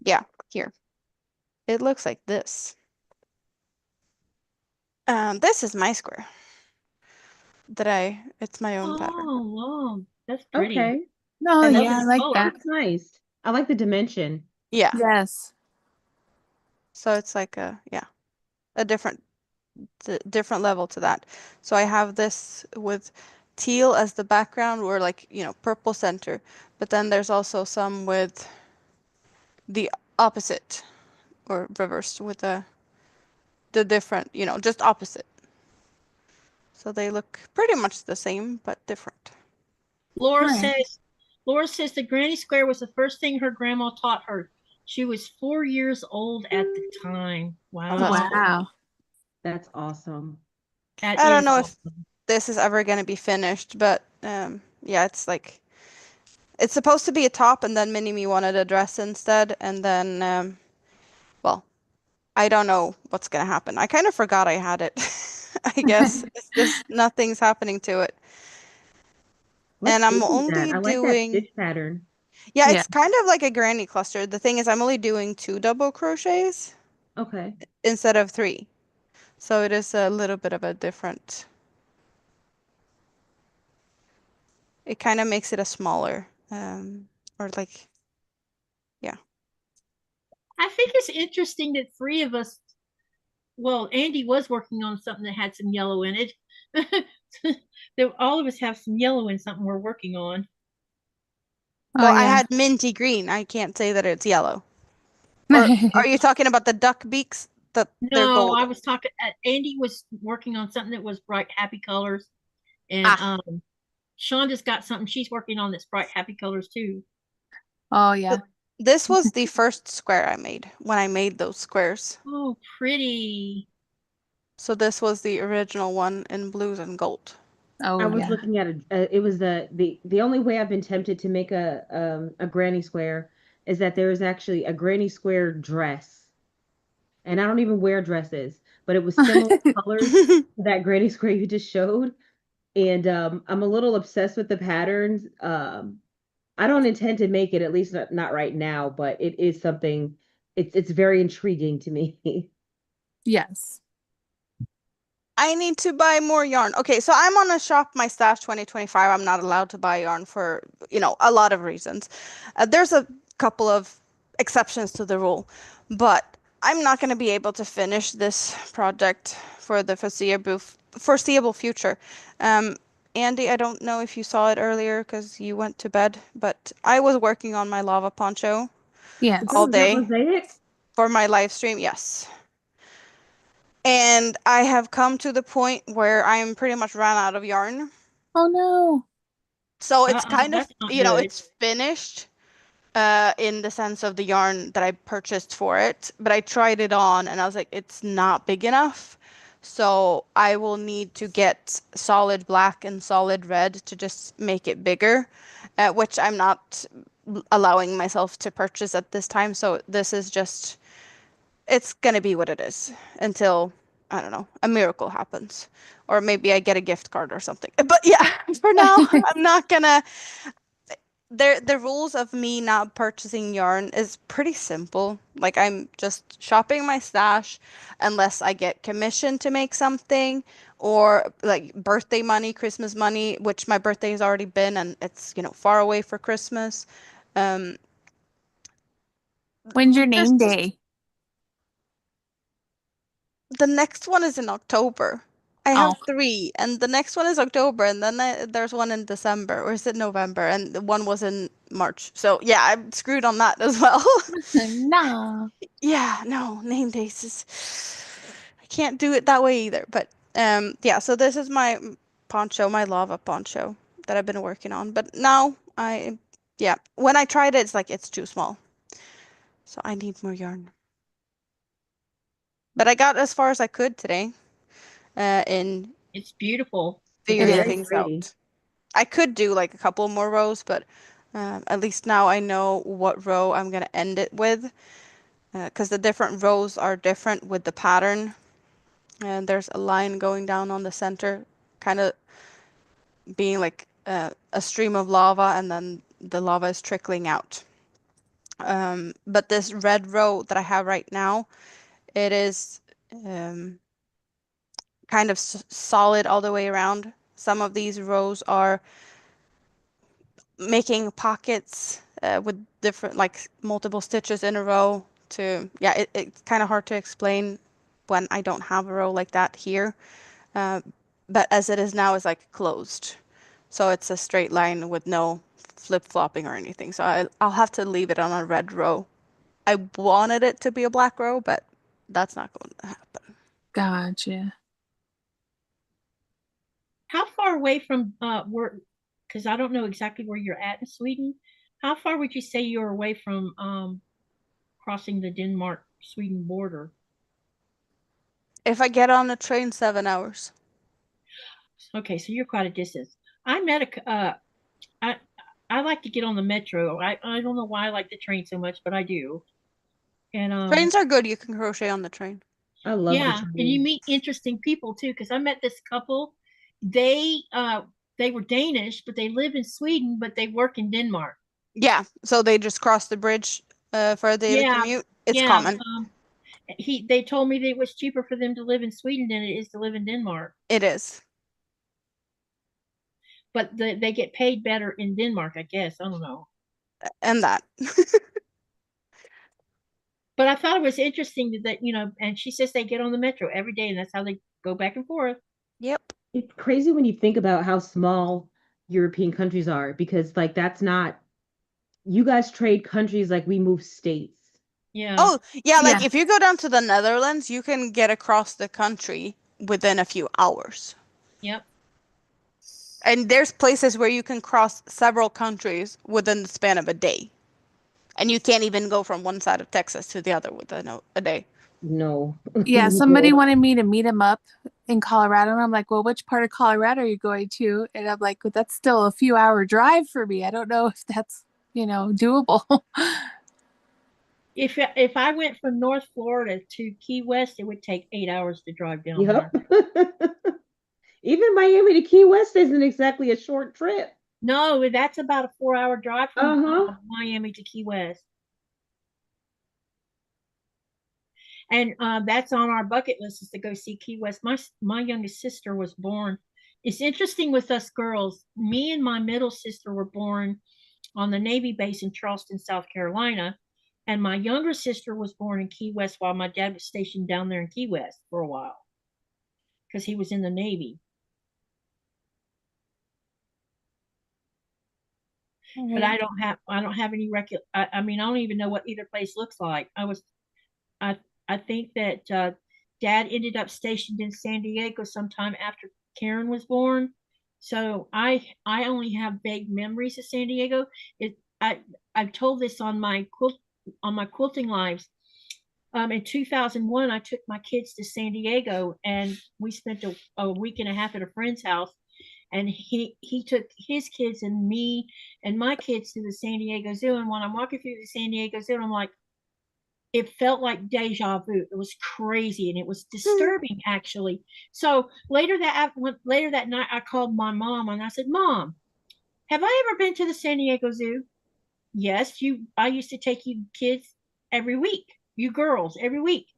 Yeah, here. It looks like this. This is my square. It's my own pattern. Oh, wow. That's pretty. Okay. Oh, And yeah, I this- like color. that. That's nice. I like the dimension. Yeah. Yes. So it's like a different level to that. So I have this with teal as the background or like, purple center. But then there's also some with the opposite or reversed with the different, just opposite. So they look pretty much the same but different. Laura Nice. says the granny square was the first thing her grandma taught her. She was 4 years old at the time. Wow. That's cool. Wow. That's awesome. That I don't is know if awesome. this is ever going to be finished, but yeah, it's like it's supposed to be a top and then Mini Me wanted a dress instead and then well, I don't know what's going to happen. I kind of forgot I had it. I guess it's just nothing's happening to it. What And I'm shape is that? only I like that doing stitch pattern. Yeah, Yeah. it's kind of like a granny cluster. The thing is I'm only doing 2 double crochets Okay. instead of 3. So it is a little bit of a different. It kind of makes it a smaller or like I think it's interesting that three of us, well, Andi was working on something that had some yellow in it. That all of us have some yellow in something we're working on. Oh, Well, I yeah. had minty green. I can't say that it's yellow. Or are you talking about the duck beaks? They're No, gold. I was talking. Andi was working on something that was bright, happy colors, and Shaunda's got something she's working on that's bright, happy colors too. Oh, yeah. This was the first square I made when I made those squares. Oh, pretty. So this was the original one in blues and gold. Oh, I was yeah. looking at it was the only way I've been tempted to make a granny square is that there is actually a granny square dress. And I don't even wear dresses, but it was similar colors to that granny square you just showed. And I'm a little obsessed with the patterns. I don't intend to make it, at least not right now, but it is something it's very intriguing to me. Yes. I need to buy more yarn. Okay, so I'm on a Shop My Stash 2025. I'm not allowed to buy yarn for, a lot of reasons. There's a couple of exceptions to the rule, but I'm not going to be able to finish this project for the foreseeable future. Andi, I don't know if you saw it earlier because you went to bed, but I was working on my lava poncho Yes. all Is that day mosaic? for my live stream. Yes. And I have come to the point where I'm pretty much ran out of yarn. Oh no. So it's kind of, That's not good. it's finished in the sense of the yarn that I purchased for it, but I tried it on and I was like, it's not big enough. So I will need to get solid black and solid red to just make it bigger, which I'm not allowing myself to purchase at this time. So this is just, it's going to be what it is until, I don't know, a miracle happens. Or maybe I get a gift card or something. But yeah, for now, I'm not gonna. The rules of me not purchasing yarn is pretty simple. Like I'm just shopping my stash unless I get commissioned to make something or like birthday money, Christmas money, which my birthday has already been and it's, far away for Christmas. Um, When's your name just day? the next one is in October. I have Oh. 3, and the next one is October, and then there's one in December, or is it November? And the one was in March. So yeah, I'm screwed on that as well. Nah. Yeah, no, name days is I can't do it that way either. But yeah, so this is my poncho, my lava poncho that I've been working on. But now yeah, when I tried it, it's like it's too small. So I need more yarn. But I got as far as I could today, in It's beautiful. figuring is. things Pretty. out. I could do like a couple more rows, but at least now I know what row I'm gonna end it with, because the different rows are different with the pattern. And there's a line going down on the center, kind of being like a stream of lava, and then the lava is trickling out. But this red row that I have right now, it is kind of solid all the way around. Some of these rows are making pockets with different, like multiple stitches in a row to, yeah, it's kind of hard to explain when I don't have a row like that here. But as it is now, it's like closed. So it's a straight line with no flip-flopping or anything. So I'll have to leave it on a red row. I wanted it to be a black row, but that's not going to happen. Gotcha. How far away from where? Because I don't know exactly where you're at in Sweden. How far would you say you're away from crossing the Denmark Sweden border? If I get on a train, 7 hours. Okay, so you're quite a distance. I met I I like to get on the metro. I don't know why I like the train so much, but I do. And Trains are good. You can crochet on the train. I love the yeah, and you train. meet interesting people too. Because I met this couple. They uh they were Danish, but they live in Sweden, but they work in Denmark. Yeah, so they just cross the bridge for a daily Yeah, commute. It's yeah. common. They told me that it was cheaper for them to live in Sweden than it is to live in Denmark. It is. But they get paid better in Denmark, I guess. I don't know. And that. But I thought it was interesting that and she says they get on the metro every day, and that's how they go back and forth. Yep. It's crazy when you think about how small European countries are because like that's not you guys trade countries like we move states. Yeah. Oh, yeah, like Yeah. if you go down to the Netherlands, you can get across the country within a few hours. Yep. And there's places where you can cross several countries within the span of a day. And you can't even go from one side of Texas to the other within a day. No. Yeah, somebody wanted me to meet him up in Colorado, and I'm like, well, which part of Colorado are you going to? And I'm like, well, that's still a few hour drive for me. I don't know if that's, doable. If I went from North Florida to Key West, it would take 8 hours to drive down Yep. there. Even Miami to Key West isn't exactly a short trip. No, that's about a 4 hour drive from Uh-huh. Miami to Key West. And that's on our bucket list, is to go see Key West. My youngest sister was born. It's interesting with us girls. Me and my middle sister were born on the Navy base in Charleston, South Carolina. And my younger sister was born in Key West while my dad was stationed down there in Key West for a while because he was in the Navy. but I don't have any I mean, I don't even know what either place looks like. I think that Dad ended up stationed in San Diego sometime after Karen was born. So I only have vague memories of San Diego. I've told this on my quilting lives. In 2001, I took my kids to San Diego, and we spent a week and a half at a friend's house. And he took his kids and me and my kids to the San Diego Zoo. And when I'm walking through the San Diego Zoo, I'm like, it felt like deja vu. It was crazy, and it was disturbing, actually. So later that night, I called my mom and I said, "Mom, have I ever been to the San Diego Zoo?" "Yes, I used to take you kids every week, you girls every week."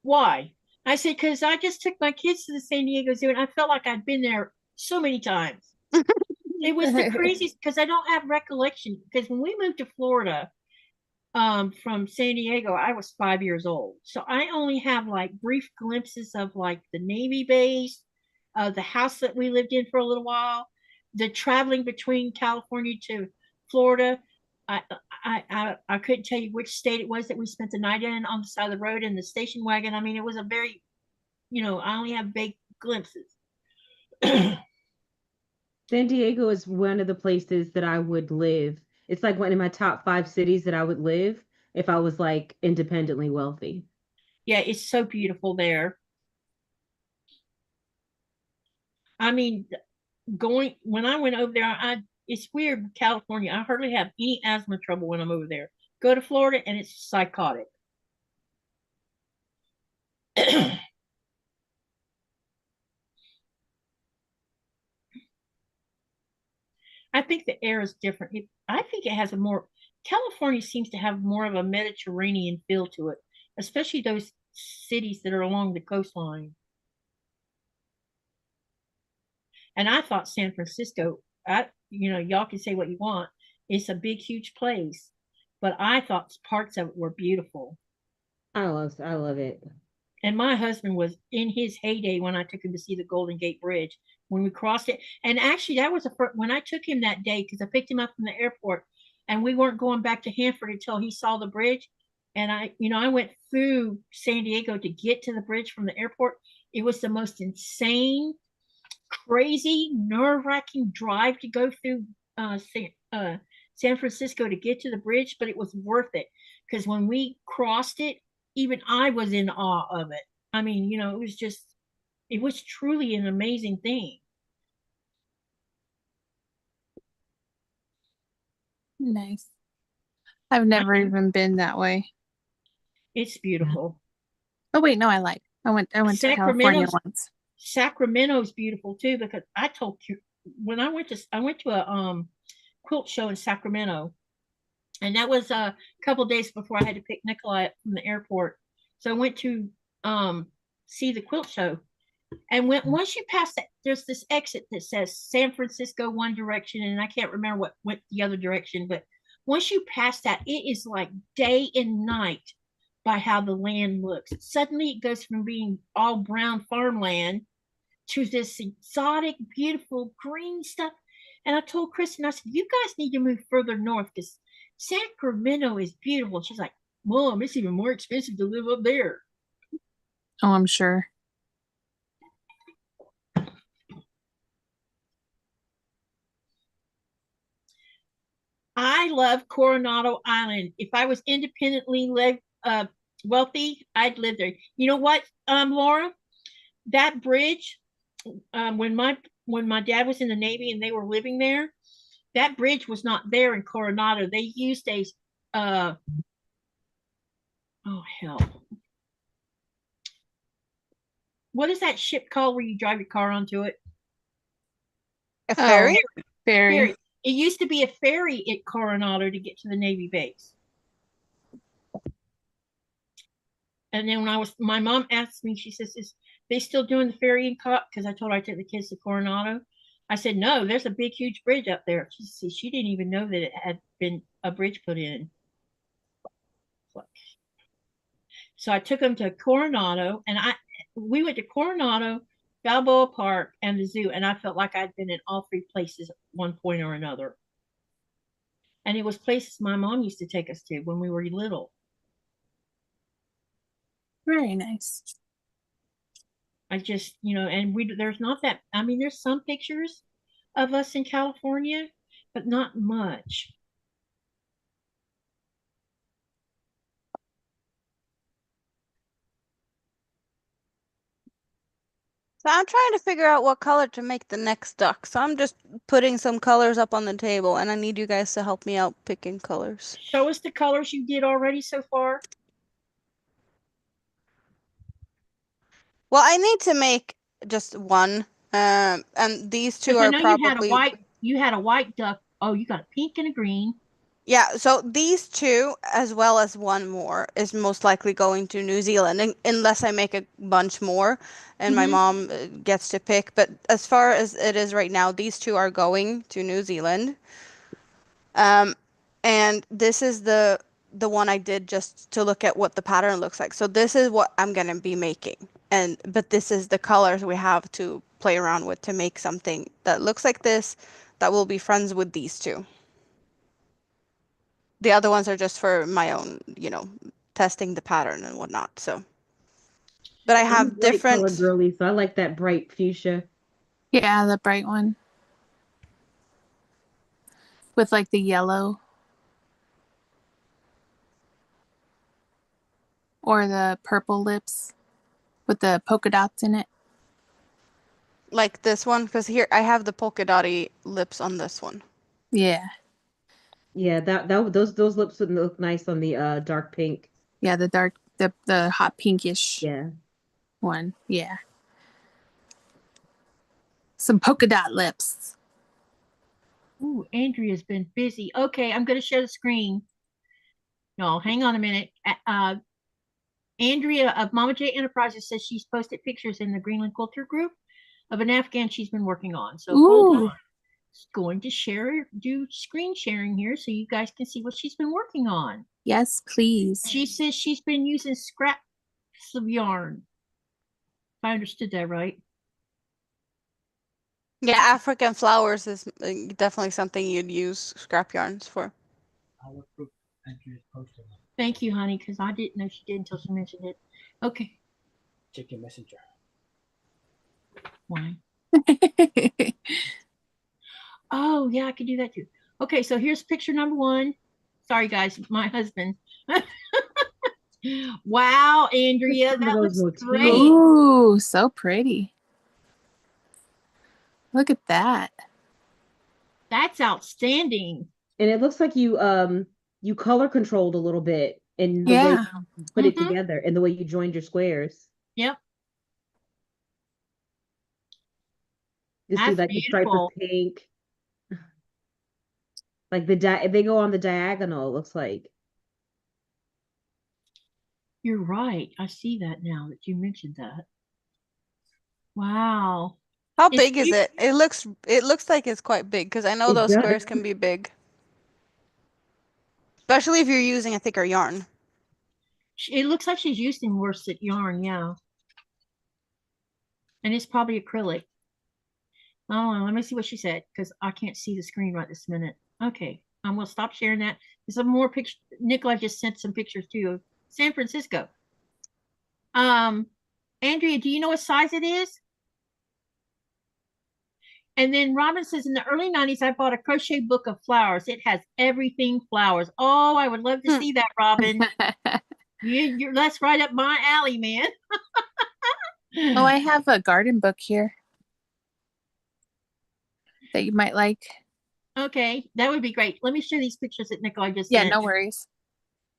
"Why?" I said, "Because I just took my kids to the San Diego Zoo, and I felt like I'd been there so many times." It was the craziest, because I don't have recollection. Because when we moved to Florida, from San Diego, I was 5 years old. So I only have like brief glimpses of like the Navy base, the house that we lived in for a little while, the traveling between California to Florida. I couldn't tell you which state it was that we spent the night in on the side of the road in the station wagon. I mean, it was a very, I only have vague glimpses. San Diego is one of the places that I would live. It's like one of my top 5 cities that I would live if I was like independently wealthy. Yeah, it's so beautiful there. I mean, when I went over there, it's weird, California. I hardly have any asthma trouble when I'm over there. Go to Florida and it's psychotic. I think the air is different. I think it has California seems to have more of a Mediterranean feel to it, especially those cities that are along the coastline. And I thought San Francisco, y'all can say what you want. It's a big, huge place, but I thought parts of it were beautiful. I love it. And my husband was in his heyday when I took him to see the Golden Gate Bridge when we crossed it. And actually, that was when I took him that day, because I picked him up from the airport, and we weren't going back to Hanford until he saw the bridge. And I went through San Diego to get to the bridge from the airport. It was the most insane, crazy, nerve-wracking drive to go through San Francisco to get to the bridge, but it was worth it, because when we crossed it, even I was in awe of it. I mean, it was truly an amazing thing. Nice. I've never even been that way. It's beautiful. Oh wait, no, I went to California once. Sacramento's beautiful too, because I told you when I went to a quilt show in Sacramento, and that was a couple days before I had to pick Nikolai up from the airport. So I went to see the quilt show, and once you pass that, there's this exit that says San Francisco one direction, and I can't remember what went the other direction, but once you pass that, it is like day and night by how the land looks. Suddenly it goes from being all brown farmland to this exotic, beautiful green stuff. And I told Kristen, I said, "You guys need to move further north, because Sacramento is beautiful." She's like, "Mom, it's even more expensive to live up there." Oh, I'm sure. I love Coronado Island. If I was independently wealthy, I'd live there. You know what, Laura? That bridge, when my dad was in the Navy and they were living there, that bridge was not there in Coronado. They used oh hell. What is that ship called where you drive your car onto it? A ferry? Oh, ferry. It used to be a ferry at Coronado to get to the Navy base. And then when my mom asked me, she says, "Is they still doing the ferry in because I told her I took the kids to Coronado?" I said, "No, there's a big, huge bridge up there." She didn't even know that it had been a bridge put in. So I took them to Coronado, and we went to Coronado, Balboa Park, and the zoo, and I felt like I'd been in all 3 places at one point or another. And it was places my mom used to take us to when we were little. Very nice. I just, and there's not that, I mean, there's some pictures of us in California, but not much. So I'm trying to figure out what color to make the next duck. So I'm just putting some colors up on the table, and I need you guys to help me out picking colors. Show us the colors you did already so far. Well, I need to make just one. And these two I are know probably you had a white duck. Oh, you got a pink and a green. yeah, so these two, as well as one more, is most likely going to New Zealand, unless I make a bunch more and my mom gets to pick. But as far as it is right now, these two are going to New Zealand. And this is the one I did just to look at what the pattern looks like. So this is what I'm gonna be making. But this is the colors we have to play around with to make something that looks like this, that will be friends with these two. The other ones are just for my own, testing the pattern and whatnot. So, but I I'm a have bright color different. girly, so I like that bright fuchsia. Yeah, the bright one. With like the yellow. Or the purple lips with the polka dots in it. Like this one, because here I have the polka dotty lips on this one. Yeah. Yeah, those lips would look nice on the dark pink. Yeah, the dark, the hot pinkish Yeah. one. Yeah. Some polka dot lips. Ooh, Andrea's been busy. Okay, I'm going to share the screen. No, hang on a minute. Andrea of Mama J Enterprises says she's posted pictures in the Greenland Quilter group of an afghan she's been working on. So hold on. It's going to do screen sharing here so you guys can see what she's been working on. Yes, please. She says she's been using scraps of yarn. If I understood that right. Yeah, African flowers is definitely something you'd use scrap yarns for. Thank you, honey, because I didn't know she did until she mentioned it. Okay. Check your messenger. Why? Oh, yeah, I could do that too. Okay, so here's picture number 1. Sorry, guys, my husband. Wow, Andrea, that looks great. Ooh, so pretty. Look at that. That's outstanding. And it looks like you color controlled a little bit in the way you put it together and the way you joined your squares. Yep. You see like the stripe of pink. Like they go on the diagonal, it looks like. You're right. I see that now that you mentioned that. Wow. How big is it? It looks like it's quite big because I know those squares can be big. Especially if you're using a thicker yarn. It looks like she's using worsted yarn, yeah. And it's probably acrylic. Oh, let me see what she said because I can't see the screen right this minute. Okay, I'm gonna stop sharing that. There's some more pictures. Nicola just sent some pictures too of San Francisco. Andrea, do you know what size it is? And then Robin says, in the early 90s, I bought a crochet book of flowers. It has everything flowers. Oh, I would love to see that, Robin. That's right up my alley, man. Oh, I have a garden book here that you might like. Okay, that would be great. Let me show these pictures that Nicola just sent. Yeah, no worries.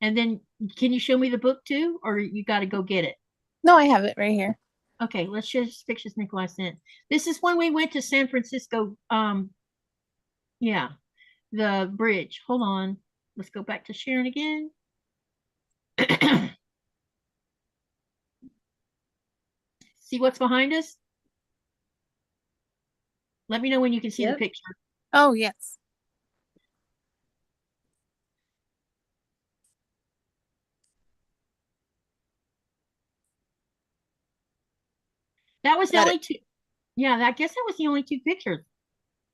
And then can you show me the book too, or you got to go get it? No, I have it right here. Okay, let's show these pictures Nicola sent. This is when we went to San Francisco. Yeah, the bridge. Hold on. Let's go back to sharing again. See what's behind us? Let me know when you can see the picture. Oh, yes. That was the only two. Yeah, I guess that was the only 2 pictures.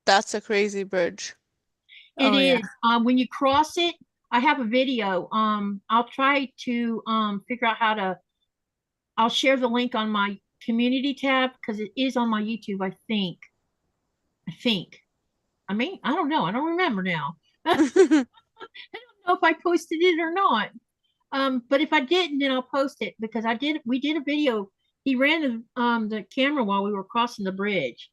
That's a crazy bridge. It Oh, yeah. is. When you cross it, I have a video. I'll try to figure out how to. I'll share the link on my community tab because it is on my YouTube. I think. I think. I mean, I don't know. I don't remember now. I don't know if I posted it or not. But if I didn't, then I'll post it because I did. We did a video. He ran the camera while we were crossing the bridge.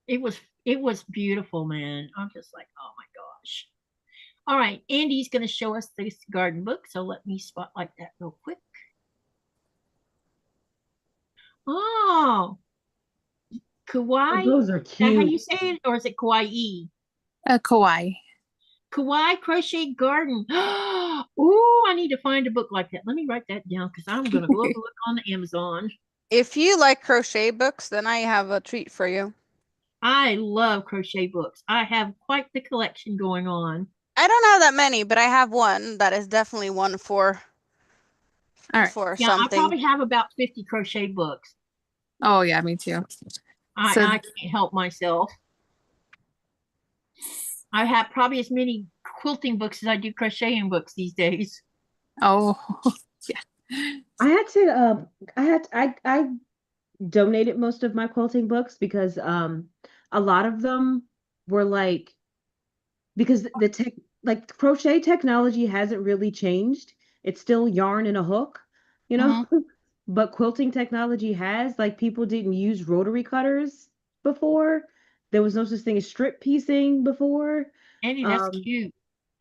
It was beautiful, man. I'm just like, oh my gosh. All right, Andy's going to show us this garden book, so let me spotlight that real quick. Oh, Oh, Kawaii. those are Is that how cute. you say it, or is it Kawaii? Kawaii. Kawaii Crochet Garden. Ooh, I need to find a book like that. Let me write that down because I'm going to go look on Amazon. If you like crochet books, then I have a treat for you. I love crochet books. I have quite the collection going on. I don't have that many, but I have one that is definitely one for All right. for Yeah, something. I probably have about 50 crochet books. Oh, yeah, me too. I can't help myself. I have probably as many quilting books as I do crocheting books these days. Oh, yeah. I had to I donated most of my quilting books because a lot of them were like because the tech like crochet technology hasn't really changed. It's still yarn and a hook, you know? But quilting technology has, like, people didn't use rotary cutters before. There was no such thing as strip piecing before. Andy, that's Um, cute.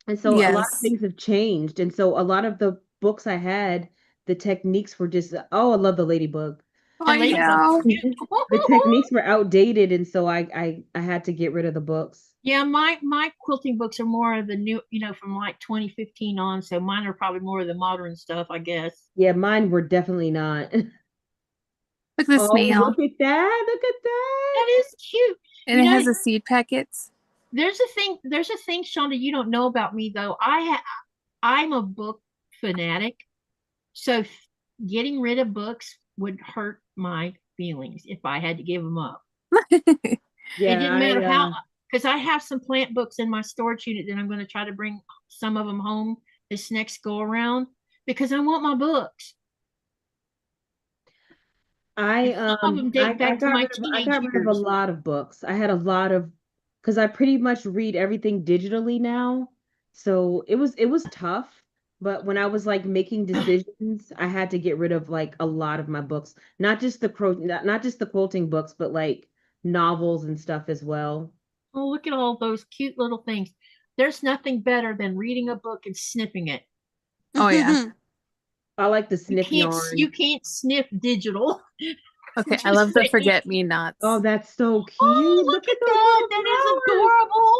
and so a lot of Yes. things have changed. And so a lot of the books I had, the techniques were just, oh, I love the ladybug. The I ladybug. know. The techniques were outdated, and so I had to get rid of the books. Yeah, my quilting books are more of the new, from like 2015 on. So mine are probably more of the modern stuff, I guess. Yeah, mine were definitely not. Look at the Oh, snail. look at that. Look at that. That is cute. And it has the seed packets. There's a thing, Chaunda, you don't know about me though. I'm a book fanatic. So getting rid of books would hurt my feelings if I had to give them up. It Yeah, didn't matter how, because I have some plant books in my storage unit that I'm going to try to bring some of them home this next go around because I want my books. I Some of them date back to my teenage got rid of a years. lot of books. I had a lot of because I pretty much read everything digitally now. So it was tough, but when I was like making decisions, I had to get rid of like a lot of my books. Not just the quilting books, but like novels and stuff as well. Oh, look at all those cute little things. There's nothing better than reading a book and sniffing it. Oh, yeah. I like the You sniff yarn. can't sniff digital. Okay, I Just love the saying. forget-me-nots. Oh, that's so cute. Oh, look at those that. little That is flowers. adorable.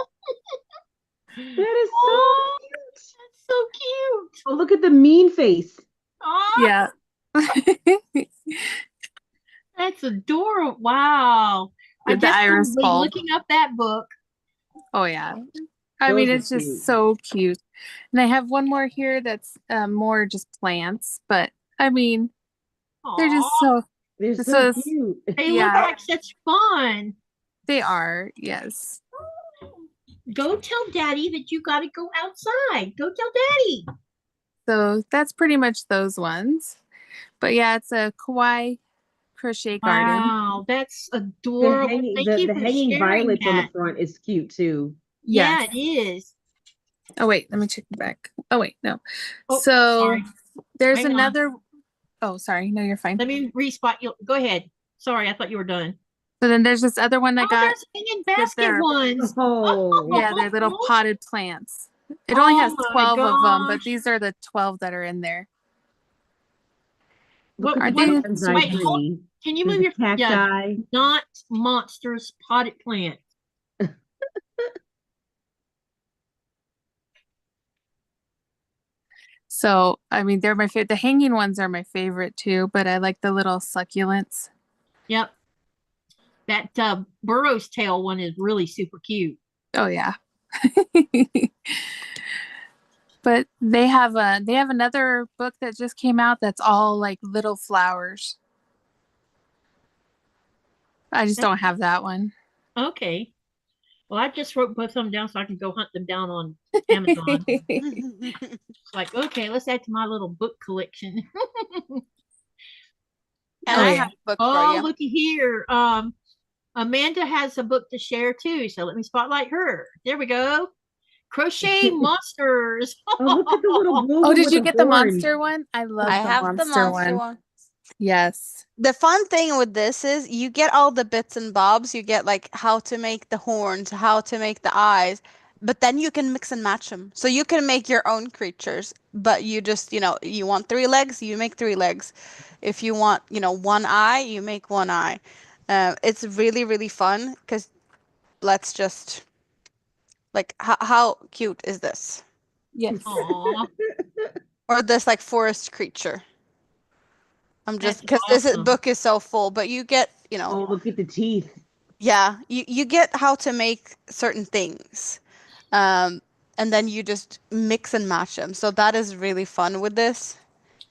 That is so Oh, cute. that's so cute. Oh, look at the mean face. Oh, Yeah. that's adorable. Wow. I The guess iris we'll be bulb. looking up that book. Oh, yeah. I mean, Those are it's just cute. so cute. And I have one more here that's more just plants, but I mean, they're just Aw, so, They're so so cute. they look yeah, like such fun. they are. Yes. Go tell Daddy that you got to go outside. Go tell Daddy. So that's pretty much those ones. But yeah, it's a kawaii crochet garden. Wow, that's adorable. Thank you The for hanging sharing violets on the that. front is cute too. Yeah, Yes. it is. Oh, wait, let me check it back. Oh, wait, no. Oh, So sorry. there's Hang on. another. Oh, sorry. No, you're fine. Let me respot you. Go ahead. Sorry, I thought you were done. So then there's this other one I Oh, got. there's hanging basket their- ones. Oh, Yeah, they're little potted plants. It Oh only has my 12 of them, but gosh. these are the 12 that are in there. look What- at what- the bonsai wait, hold- tree. Can you There's move the your cacti. not monsters potted plant? So, I mean, they're my favorite. The hanging ones are my favorite too, but I like the little succulents. Yep. That Burrow's tail one is really super cute. Oh yeah. But they have another book that just came out that's all like little flowers. I just don't have that one. Okay. Well, I just wrote both of them down so I can go hunt them down on Amazon. Like, okay, let's add to my little book collection. And Oh, I yeah. have a book for Oh, you. looky here. Amanda has a book to share too, so let me spotlight her. There we go. Crochet Monsters. Oh, look at the little blue Oh, one did with you the get the horns. monster one? I love I the have the monster one. one. Yes. The fun thing with this is you get all the bits and bobs. You get like how to make the horns, how to make the eyes, but then you can mix and match them. So you can make your own creatures, but you just, you want 3 legs, you make 3 legs. If you want, one eye, you make one eye. It's really, really fun because let's just, like, how cute is this? Yes. Aw, Or this like forest creature. I'm just, that's because awesome. book is so full, but you get, Oh, look at the teeth. yeah, you get how to make certain things. And then you just mix and match them. So that is really fun with this.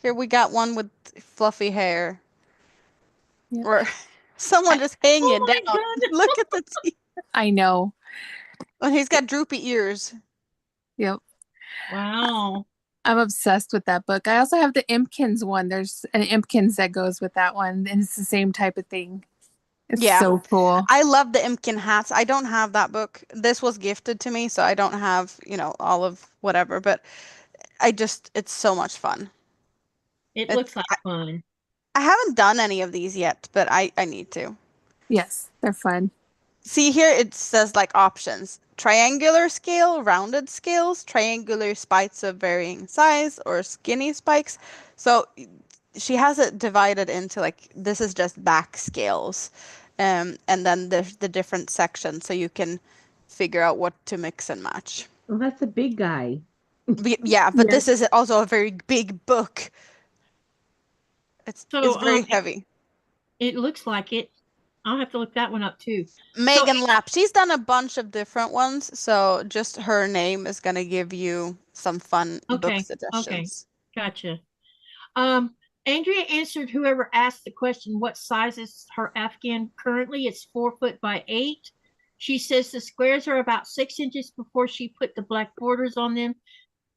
Here we got one with fluffy hair. Yep. Or someone just hanging Oh my down. goodness. Look at the teeth. I know. And he's got droopy ears. Yep. Wow. I'm obsessed with that book. I also have the Impkins one. There's an Impkins that goes with that one, and it's the same type of thing. It's Yeah. so cool. I love the Imkin hats. I don't have that book. This was gifted to me, so I don't have, all of whatever, but it's so much fun. It It's, looks like fun. I haven't done any of these yet, but I need to. Yes, they're fun. See here, it says like options. Triangular scale, rounded scales, triangular spikes of varying size, or skinny spikes. So she has it divided into like, this is just back scales. And then there's the different sections so you can figure out what to mix and match. Oh, that's a big guy. Yeah, but Yeah. this is also a very big book. It's So very heavy. it looks like it. I'll have to look that one up too. Megan Lapp, she's done a bunch of different ones, so just her name is gonna give you some fun book Okay, suggestions. gotcha. Andrea answered whoever asked the question, what size is her afghan currently? It's 4 foot by 8. She says the squares are about 6 inches before she put the black borders on them,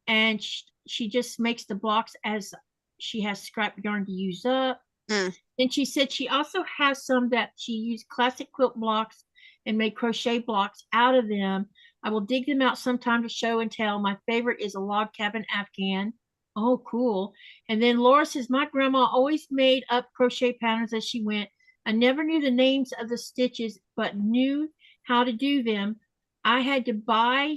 and she just makes the blocks as she has scrap yarn to use up. Then she said she also has some that she used classic quilt blocks and made crochet blocks out of them. I will dig them out sometime to show and tell. My favorite is a log cabin afghan. Oh, cool. And then Laura says, my grandma always made up crochet patterns as she went. I never knew the names of the stitches, but knew how to do them. I had to buy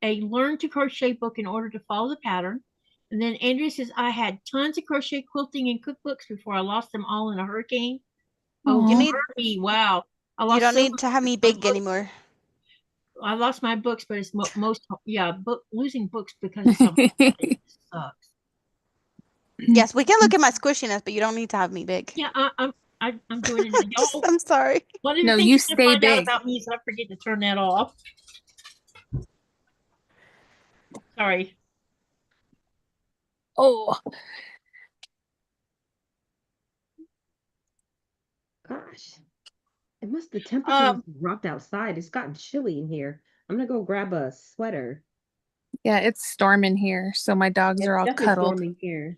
a learn to crochet book in order to follow the pattern. And then Andrea says, I had tons of crochet quilting and cookbooks before I lost them all in a hurricane. Oh, Harvey, wow. You don't need to have me big anymore. I lost my books, but it's losing books because of something sucks. Yes, we can look at my squishiness, but you don't need to have me big. Yeah, I'm doing it. Y'all, I'm sorry. one of the No, things you you stay find out big. about me is I forget to turn that off. Sorry. Oh, Gosh, the temperature must have dropped outside. It's gotten chilly in here. I'm gonna go grab a sweater. yeah, it's storming here, so my dogs are all Definitely cuddled. storming here.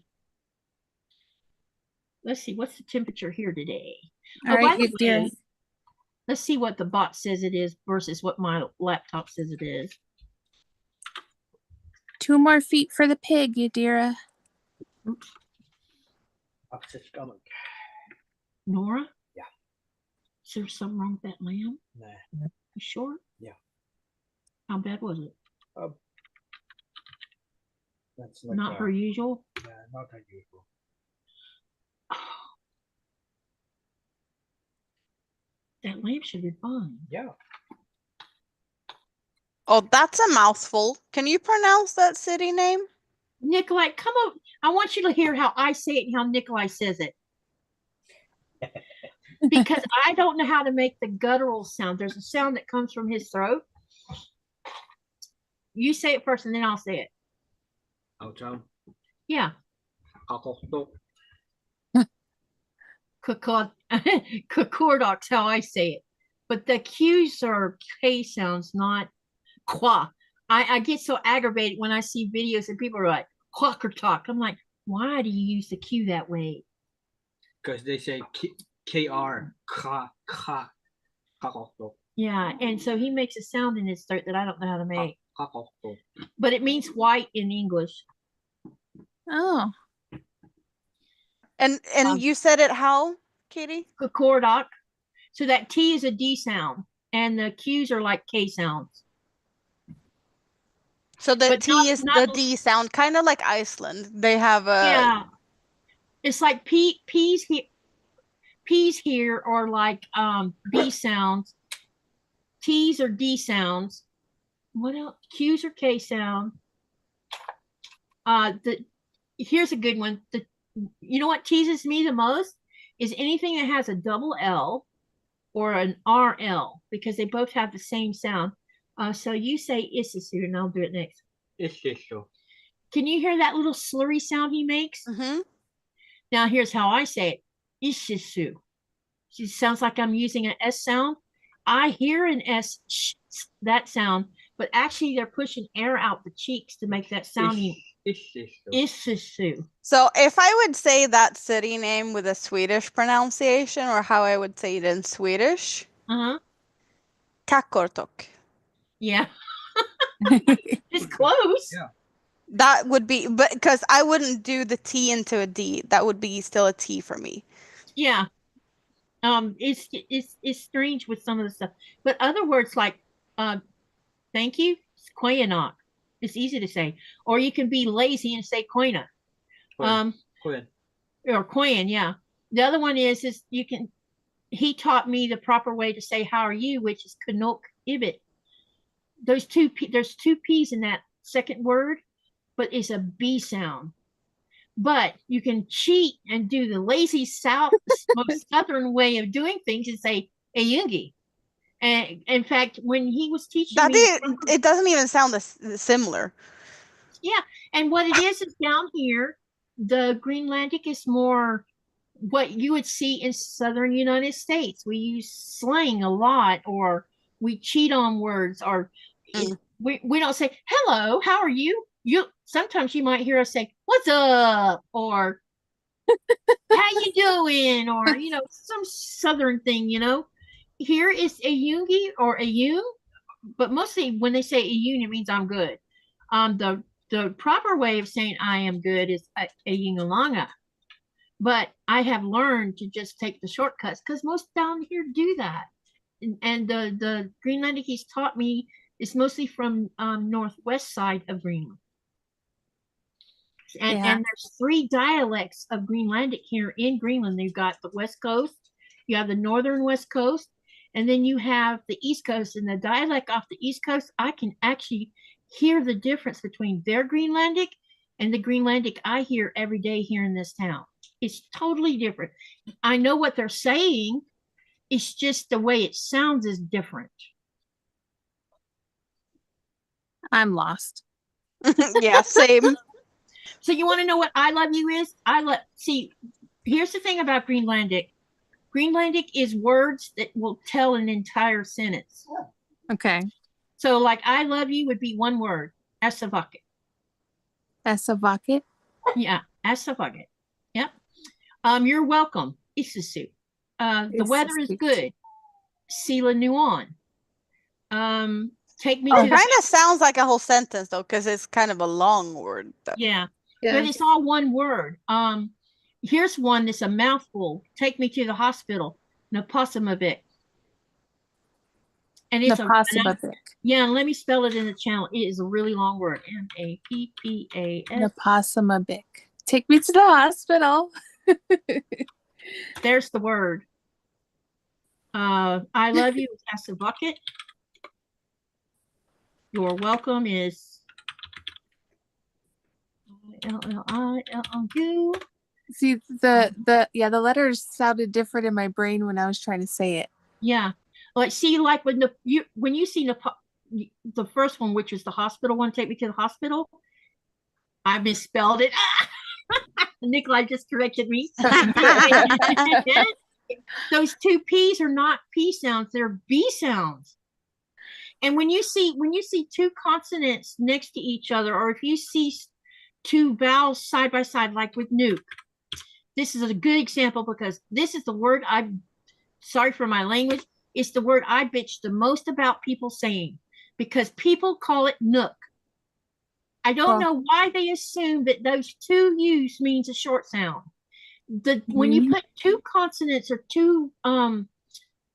Let's see, what's the temperature here today? All by right, the you dear. way, let's see what the bot says it is versus what my laptop says it is. 2 more feet for the pig, you dear. Nora? Yeah. Is there something wrong with that lamb? Nah. You sure? Yeah. How bad was it? That's like Not her usual? Yeah, not unusual. That lamb should be fine. Yeah. Oh, that's a mouthful. Can you pronounce that city name? Nikolai, come on. I want you to hear how I say it and how Nikolai says it. Because I don't know how to make the guttural sound. There's a sound that comes from his throat. You say it first and then I'll say it. Outtown. Yeah. Kakordok's how I say it. but the Q's are K sounds, not qua. I get so aggravated when I see videos and people are like quack or talk. I'm like, why do you use the Q that way? Because they say KR, ka, ka, kakokto, Yeah, and so he makes a sound in his throat that I don't know how to make. kakokto. But it means white in English. Oh, And you said it how, Katie? Kakordak. So that T is a D sound, and the Q's are like K sounds. So the But T is the D sound, kind of like Iceland. They have a Yeah, it's like P's here are like B sounds. T's are D sounds. What else? Q's are K sound. Here's a good one. You know what teases me the most is anything that has a double L or an RL, because they both have the same sound. So you say Isisu, and I'll do it next. Isisu. Can you hear that little slurry sound he makes? Mm-hmm. Now here's how I say it. Isisu. It sounds like I'm using an S sound. I hear an S, that sound, but actually they're pushing air out the cheeks to make that sounding. Isisu. So if I would say that city name with a Swedish pronunciation, or how I would say it in Swedish, Kakortok. Yeah. It's close. Yeah. That would be, but because I wouldn't do the T into a D, that would be still a T for me. Yeah. It's strange with some of the stuff, but other words like thank you, Koyanok. It's easy to say, or you can be lazy and say Koina. Koyan. Or Koyan, yeah. The other one is you can. He taught me the proper way to say how are you, which is Kanok Ibit. There's two P's in that second word, but it's a B sound. But you can cheat and do the lazy most southern way of doing things and say Ayungi. And in fact, when he was teaching That me, it doesn't even sound similar. Yeah, and what it is down here, the Greenlandic is more what you would see in southern United States. We use slang a lot, or we cheat on words, or we don't say hello, how are you? Sometimes you might hear us say what's up, or how you doing, or some southern thing. Here is a yungi or a yun, but mostly when they say a yun, it means I'm good. The proper way of saying I am good is a yungalanga. But I have learned to just take the shortcuts because most down here do that. And the Greenlandic he's taught me is mostly from northwest side of Greenland. And there's 3 dialects of Greenlandic here in Greenland. They've got the west coast, you have the northern west coast, and then you have the east coast. And the dialect off the east coast, I can actually hear the difference between their Greenlandic and the Greenlandic I hear every day here in this town. It's totally different. I know what they're saying. It's just the way it sounds is different. I'm lost. Yeah, same. So you want to know what I love you is? See, here's the thing about Greenlandic. Greenlandic is words that will tell an entire sentence. Okay. So like I love you would be one word. Asavaket. Asavaket? Yeah, Asavaket. Yep. You're welcome. Isusu. The weather is good. Sila Nuon. Take me to It kind of sounds like a whole sentence though, because it's kind of a long word. Yeah. But it's all one word. Here's one that's a mouthful. Take me to the hospital. Napossumavik. And it's Napossumavik. Yeah, let me spell it in the channel. It is a really long word. Nappas. Napossumavik. Take me to the hospital. There's the word. I love you is Asavaket. Your welcome is LLILLU. See, the letters sounded different in my brain when I was trying to say it. Yeah. Like see, like when you see the first one, which is the hospital one, take me to the hospital. I misspelled it. Nikolai just corrected me. those two P's are not P sounds, they're B sounds. And when you see two consonants next to each other, or if you see two vowels side by side, like with nuke, this is a good example because this is the word sorry for my language, it's the word I bitch the most about people saying, because people call it nook. I don't know why they assume that those two U's means a short sound. When you put two consonants or two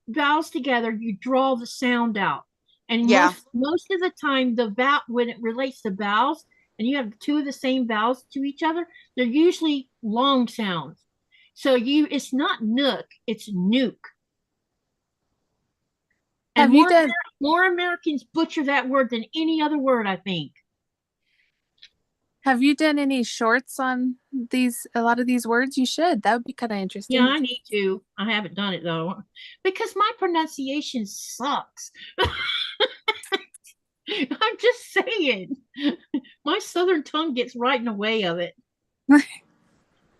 vowels together, you draw the sound out. And most of the time, the vowel, when it relates to vowels, and you have two of the same vowels to each other, they're usually long sounds. So it's not nook, it's nuke. And more Americans butcher that word than any other word, I think. Have you done any shorts on a lot of these words? You should. That would be kind of interesting. Yeah, I need to. I haven't done it though, because my pronunciation sucks. I'm just saying. My southern tongue gets right in the way of it.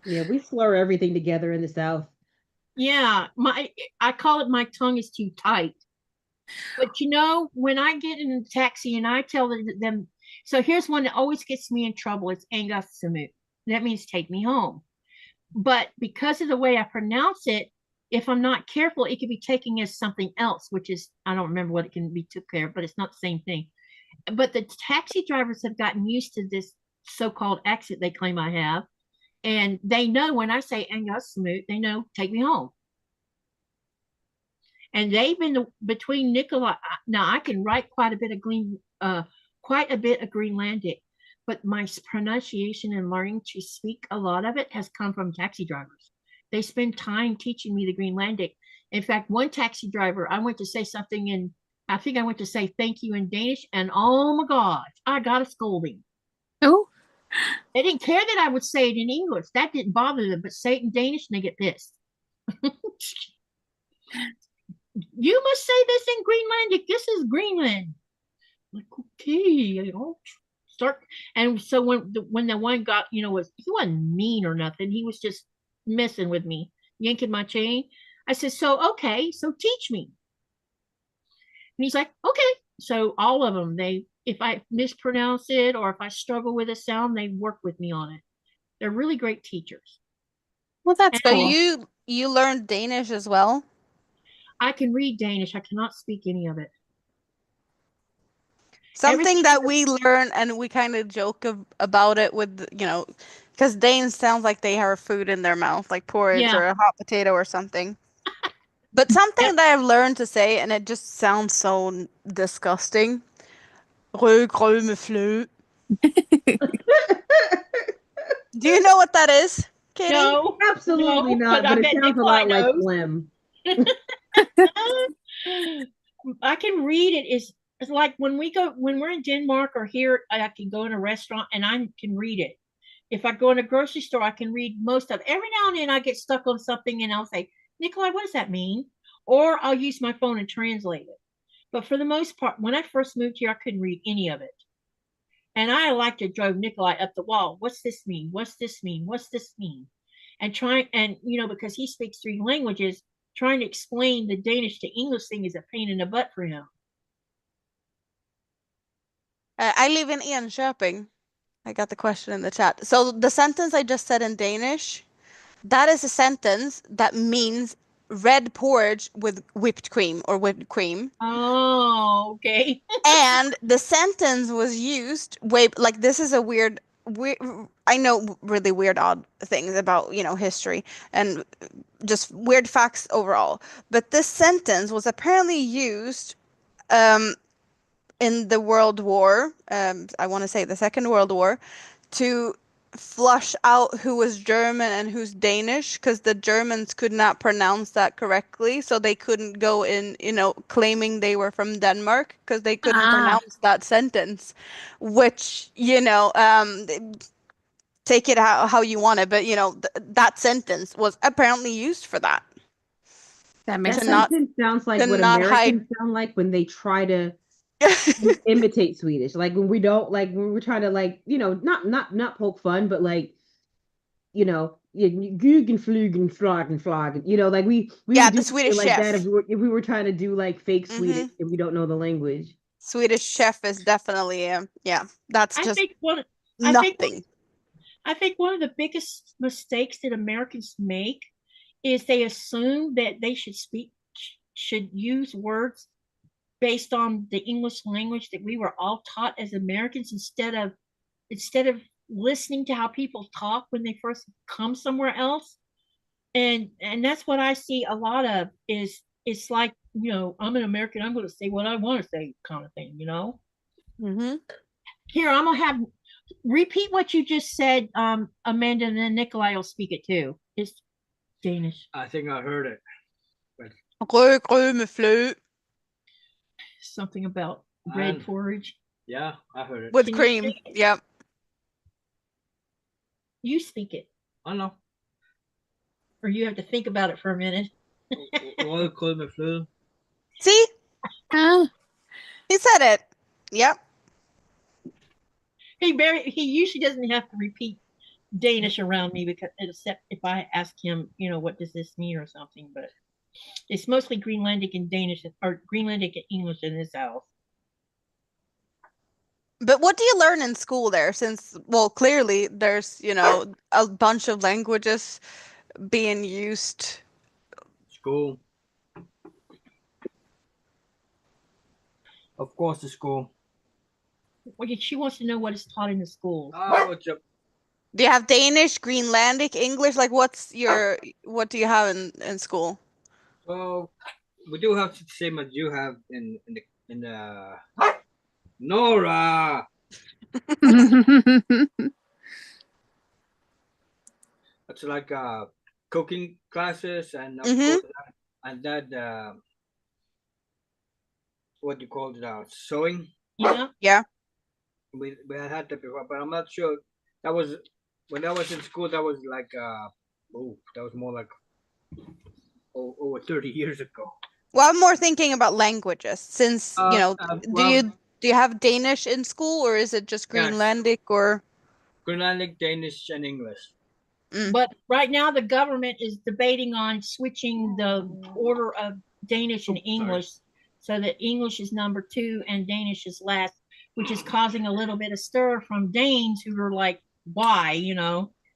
Yeah, we slur everything together in the South. Yeah, I call it my tongue is too tight. But you know, when I get in a taxi and I tell them, so here's one that always gets me in trouble. It's Angasamut. That means take me home. But because of the way I pronounce it, if I'm not careful, it could be taken as something else, which is, I don't remember what it can be took care of, but it's not the same thing. But the taxi drivers have gotten used to this so-called accent they claim I have. And they know when I say Angasamut, they know take me home. And they've been between Nikolai. Now I can write quite a bit of Greenlandic, but my pronunciation and learning to speak a lot of it has come from taxi drivers. They spend time teaching me the Greenlandic. In fact, one taxi driver, I went to say something in, I think I went to say thank you in Danish, and oh my gosh, I got a scolding. Oh. They didn't care that I would say it in English. That didn't bother them, but say it in Danish and they get pissed. You must say this in Greenlandic. This is Greenland. I'm like, okay, I'll start. And so when the one got, he wasn't mean or nothing. He was just messing with me, yanking my chain. I said, so okay, so teach me. And he's like, okay. So all of them, if I mispronounce it or if I struggle with a sound, they work with me on it. They're really great teachers. Well, that's cool. So you learned Danish as well? I can read Danish. I cannot speak any of it. Something that we learn and we kind of joke about it with, because Danes sounds like they have food in their mouth, like porridge or a hot potato or something. But something that I've learned to say, and it just sounds so disgusting. Do you know what that is, Katie? No, absolutely not. But it sounds a lot like phlegm. I can read it. It's like when we're in Denmark or here, I can go in a restaurant and I can read it. If I go in a grocery store, I can read most of it. Every now and then I get stuck on something and I'll say, Nikolai, what does that mean? Or I'll use my phone and translate it. But for the most part, when I first moved here, I couldn't read any of it. And I like to drove Nikolai up the wall. What's this mean? What's this mean? What's this mean? And because he speaks 3 languages, trying to explain the Danish to English thing is a pain in the butt for him. I live in Enköping. I got the question in the chat. So the sentence I just said in Danish, that is a sentence that means red porridge with whipped cream or whipped cream. Oh, okay. And the sentence was used this is a weird, I know really weird, odd things about, history and just weird facts overall. But this sentence was apparently used in the World War, I want to say the Second World War, to flush out who was German and who's Danish, because the Germans could not pronounce that correctly, so they couldn't go in, claiming they were from Denmark because they couldn't pronounce that sentence, which, take it how you want it, but that sentence was apparently used for that. That makes sense. Sounds like what Americans sound like when they try to imitate Swedish, like when we don't, like when we're trying to, like, not poke fun, but like, Guggen, Flugen, Fragen, Fragen. You know, like we Yeah, would do the Swedish like that chef. if we were trying to do like fake Mhm. Swedish and we don't know the language. Swedish chef is definitely yeah. That's I just think one nothing. I think one of the biggest mistakes that Americans make is they assume that they should use words based on the English language that we were all taught as Americans instead of listening to how people talk when they first come somewhere else. And that's what I see a lot of is it's like, I'm an American, I'm going to say what I want to say kind of thing, Mhm. Here, I'm going to have repeat what you just said, Amanda, and then Nikolai will speak it too. It's Danish. I think I heard it. Rød grød med flø Something about red And- porridge. Yeah, I heard it. with Can you cream. speak it? Yep. You speak it, I know. or you have to think about it for a minute. Rød grød med fløde. See? Ah, He said it. Yep. He usually doesn't have to repeat Danish around me because except if I ask him, what does this mean or something, but it's mostly Greenlandic and Danish or Greenlandic and English in this house. But what do you learn in school there? Since, well, clearly there's, a bunch of languages being used. School. Of course, the school. Well, she wants to know what is taught in the schools. Oh, what's up? Do you have Danish, Greenlandic, English? Like, what do you have in school? Well, we do have the same as you have in the Nora. It's like cooking classes and of Mhm. course, and that what you call it, sewing. Yeah. We had that before, but I'm not sure. That was when I was in school. That was like that was more like over 30 years ago. Well, I'm more thinking about languages, since well, do you have Danish in school, or is it just Yes. Greenlandic or Greenlandic, Danish, and English. But right now the government is debating on switching the order of Danish and English so that English is number 2 and Danish is last, which is causing a little bit of stir from Danes who are like, why,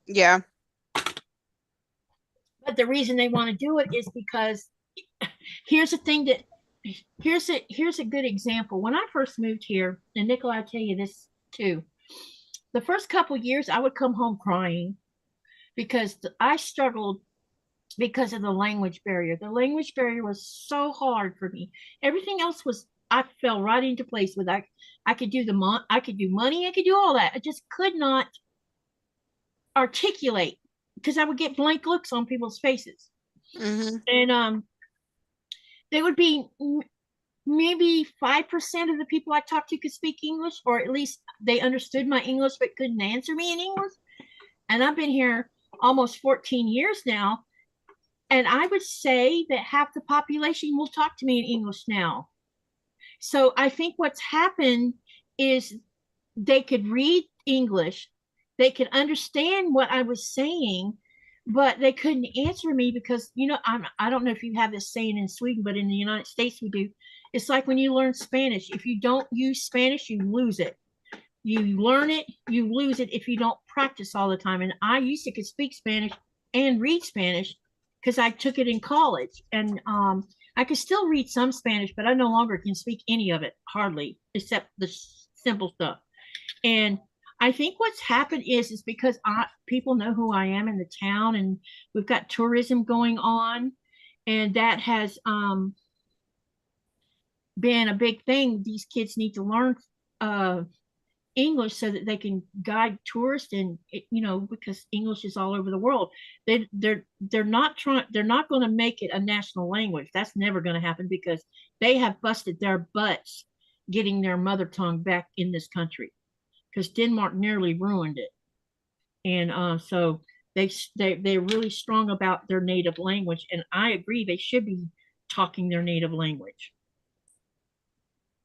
Yeah. But the reason they want to do it is because here's a good example. When I first moved here, and Nicola, I'll tell you this too. The first couple of years I would come home crying because I struggled because of the language barrier. The language barrier was so hard for me. Everything else I fell right into place with. I could do I could do money, I could do all that. I just could not articulate because I would get blank looks on people's faces. Mm-hmm. And there would be maybe 5% of the people I talked to could speak English, or at least they understood my English but couldn't answer me in English. And I've been here almost 14 years now, and I would say that half the population will talk to me in English now. So I think what's happened is they could read English, they could understand what I was saying, but they couldn't answer me because, I don't know if you have this saying in Sweden, but in the United States we do. It's like when you learn Spanish. If you don't use Spanish, you lose it. You learn it, you lose it if you don't practice all the time. And I used to could speak Spanish and read Spanish because I took it in college. And I could still read some Spanish, but I no longer can speak any of it, hardly, except the simple stuff. And I think what's happened is because people know who I am in the town, and we've got tourism going on, and that has been a big thing. These kids need to learn English so that they can guide tourists, and because English is all over the world. They're not going to make it a national language. That's never going to happen because they have busted their butts getting their mother tongue back in this country, because Denmark nearly ruined it. And so they're really strong about their native language, and I agree they should be talking their native language.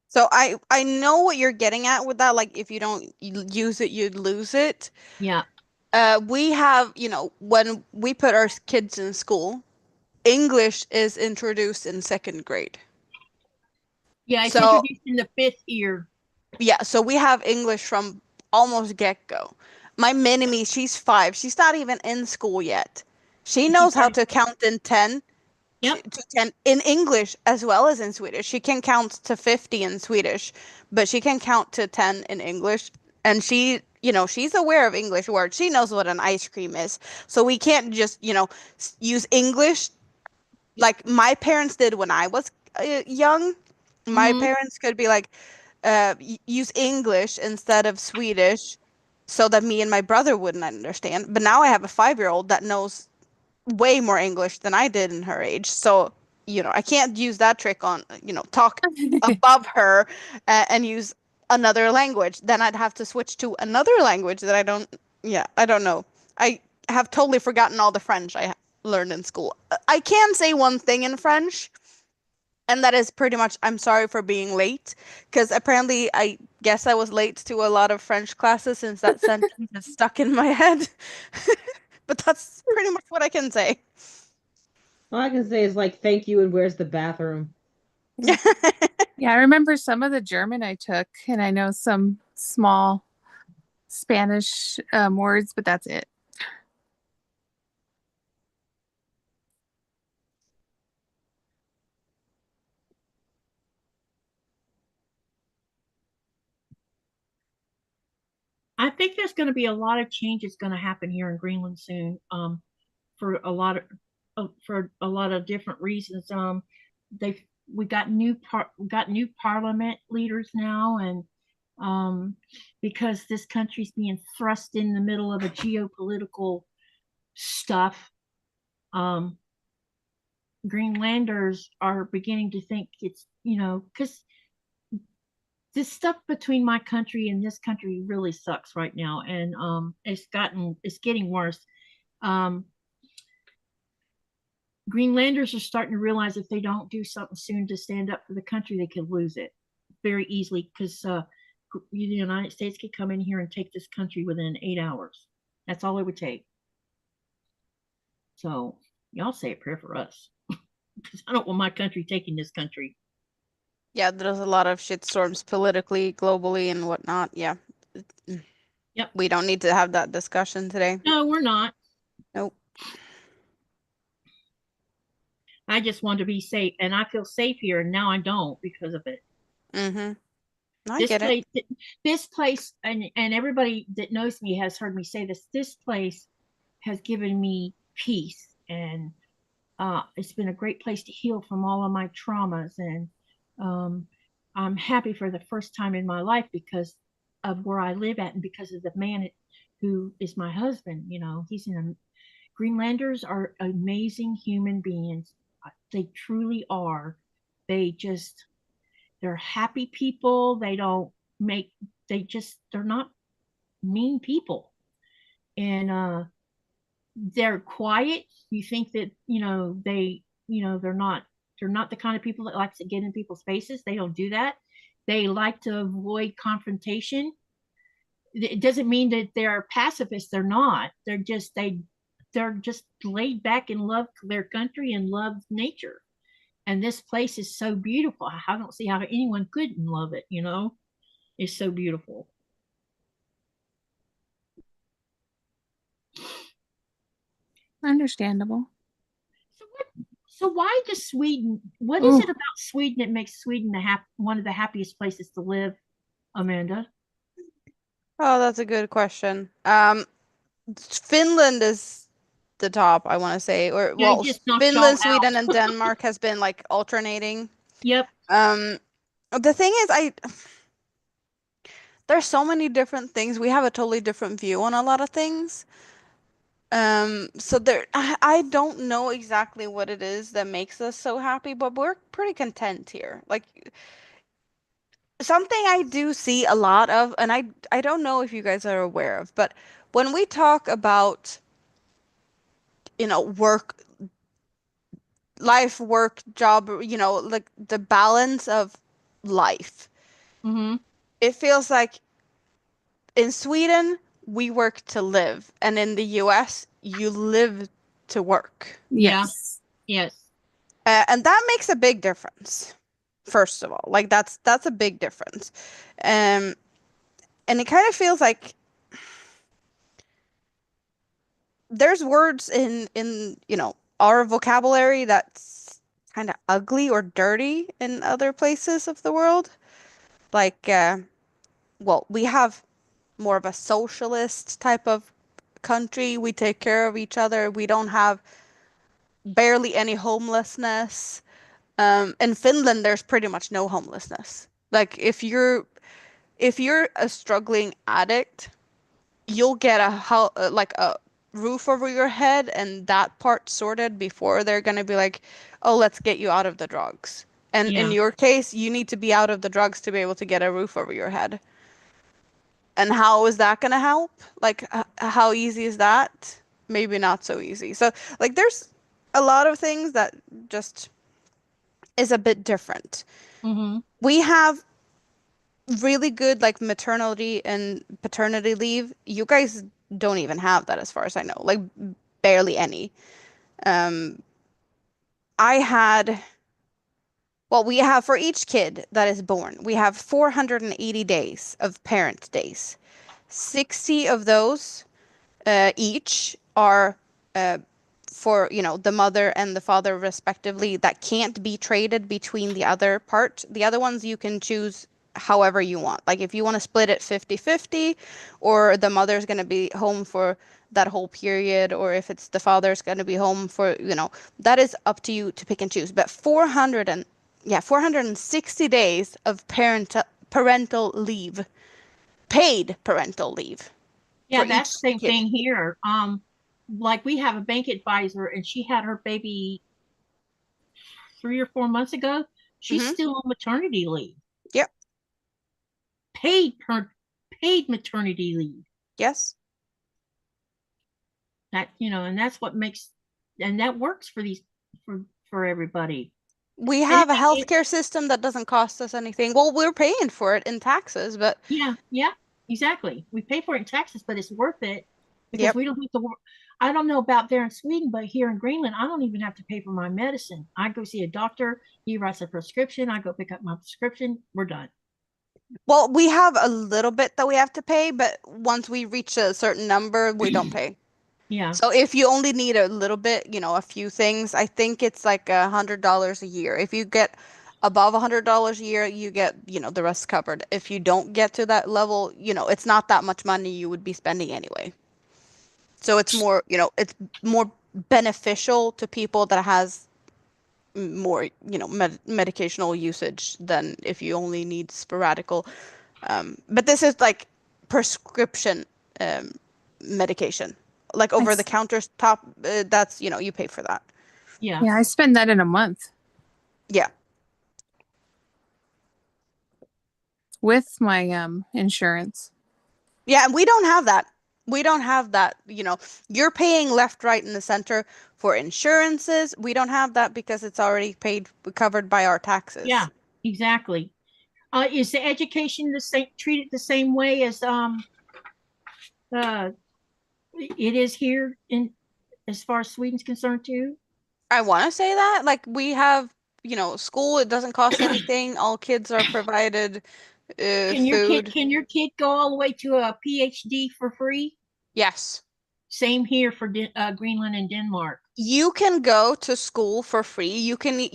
So I know what you're getting at with that. Like, if you don't use it, you'd lose it. Yeah. We have, when we put our kids in school, English is introduced in 2nd grade. Yeah, it's So introduced in the 5th year. yeah, so we have English from almost get-go. My mini-me, she's 5. She's not even in school yet. She And she knows how started. to count in 10 Yep. to 10 in English as well as in Swedish. She can count to 50 in Swedish, but she can count to 10 in English. And she, she's aware of English words. She knows what an ice cream is. So we can't just, use English like my parents did when I was young. My Mhm. parents could be like, use English instead of Swedish so that me and my brother wouldn't understand. But now I have a 5-year-old that knows way more English than I did in her age. So, I can't use that trick on, talk above her and use another language. Then I'd have to switch to another language that I don't know. I have totally forgotten all the French I learned in school. I can say one thing in French, and that is pretty much I'm sorry for being late, because apparently I guess I was late to a lot of French classes since that sentence is stuck in my head. But that's pretty much what I can say. All I can say is like, thank you, and where's the bathroom? Yeah, I remember some of the German I took, and I know some small Spanish words, but that's it. I think there's going to be a lot of changes going to happen here in Greenland soon. For a lot of different reasons. They we got new parliament leaders now, and because this country's being thrust in the middle of a geopolitical stuff, um, Greenlanders are beginning to think it's because this stuff between my country and this country really sucks right now, and it's getting worse. Um, Greenlanders are starting to realize if they don't do something soon to stand up for the country, they could lose it very easily because the United States could come in here and take this country within 8 hours. That's all it would take. So y'all say a prayer for us because I don't want my country taking this country. Yeah, there's a lot of shitstorms politically, globally, and whatnot. Yeah. Yep. We don't need to have that discussion today. No, we're not. Nope. I just want to be safe, and I feel safe here, and now I don't because of it. Mm-hmm. I This get place, it. this place, and everybody that knows me has heard me say this. This place has given me peace, and it's been a great place to heal from all of my traumas. And I'm happy for the first time in my life because of where I live at, and because of the man who is my husband. He's in a Greenlanders are amazing human beings. They truly are. They're happy people. They're not mean people. And they're quiet. You think that, they're not the kind of people that likes to get in people's faces. They don't do that. They like to avoid confrontation. It doesn't mean that they're pacifists. They're not. They're just laid back and love their country and love nature. And this place is so beautiful. I don't see how anyone couldn't love it. It's so beautiful. Understandable. So why does Sweden? What is it about Sweden that makes Sweden one of the happiest places to live, Amanda? Oh, that's a good question. Finland is the top, I want to say, or Yeah, well, just knocked y'all Finland, out. Sweden, and Denmark has been like alternating. Yep. The thing is, there's so many different things. We have a totally different view on a lot of things. So I don't know exactly what it is that makes us so happy, but we're pretty content here. Like something I do see a lot of, and I don't know if you guys are aware of, but when we talk about, work, life, work, job, like the balance of life, Mm-hmm. it feels like in Sweden, we work to live, and in the US, you live to work. Yes. Yes. And that makes a big difference. First of all, like that's a big difference. And it kind of feels like there's words in our vocabulary that's kind of ugly or dirty in other places of the world. Like well, we have more of a socialist type of country. We take care of each other. We don't have barely any homelessness. In Finland, there's pretty much no homelessness. Like if you're a struggling addict, you'll get like a roof over your head and that part sorted before they're gonna be like, oh, let's get you out of the drugs. And in Yeah. your case, you need to be out of the drugs to be able to get a roof over your head. And how is that gonna help? Like, how easy is that? Maybe not so easy. So, like, there's a lot of things that just is a bit different. Mm-hmm. We have really good like maternity and paternity leave. You guys don't even have that as far as I know. Like barely any. Um I had well, we have for each kid that is born, we have 480 days of parent days. 60 of those each are for the mother and the father respectively that can't be traded between the other part. The other ones you can choose however you want. Like if you want to split it 50-50, or the mother's going to be home for that whole period, or if it's the father's going to be home for, that is up to you to pick and choose. But 460 days of parental leave, paid parental leave. Yeah, for that's each the same kid. thing here. Like we have a bank advisor and she had her baby 3 or 4 months ago. She's still on maternity leave. Yep. Paid maternity leave. Yes. That and that's what makes and that works for these for everybody. We have a healthcare system that doesn't cost us anything. Well, we're paying for it in taxes, but yeah, exactly. We pay for it in taxes, but it's worth it because Yep. we don't have to work. I don't know about there in Sweden, but here in Greenland, I don't even have to pay for my medicine. I go see a doctor, he writes a prescription, I go pick up my prescription, we're done. Well, we have a little bit that we have to pay, but once we reach a certain number, we don't pay. Yeah. So if you only need a little bit, a few things, I think it's like $100 a year. If you get above $100 a year, you get, the rest covered. If you don't get to that level, it's not that much money you would be spending anyway. So it's more, it's more beneficial to people that has more, medicational usage than if you only need sporadical. But this is like prescription medication, like over the counter top. That's you pay for that. Yeah. Yeah, I spend that in a month Yeah. with my insurance. Yeah, and we don't have that. We don't have that. You're paying left, right, and the center for insurances. We don't have that because it's already covered by our taxes. Yeah, exactly. Is the education treated the same way as it is here in as far as Sweden's concerned too? I want to say that. Like we have, school, it doesn't cost anything. All kids are provided food. Can your kid go all the way to a PhD for free? Yes. Same here for Greenland and Denmark. You can go to school for free. You can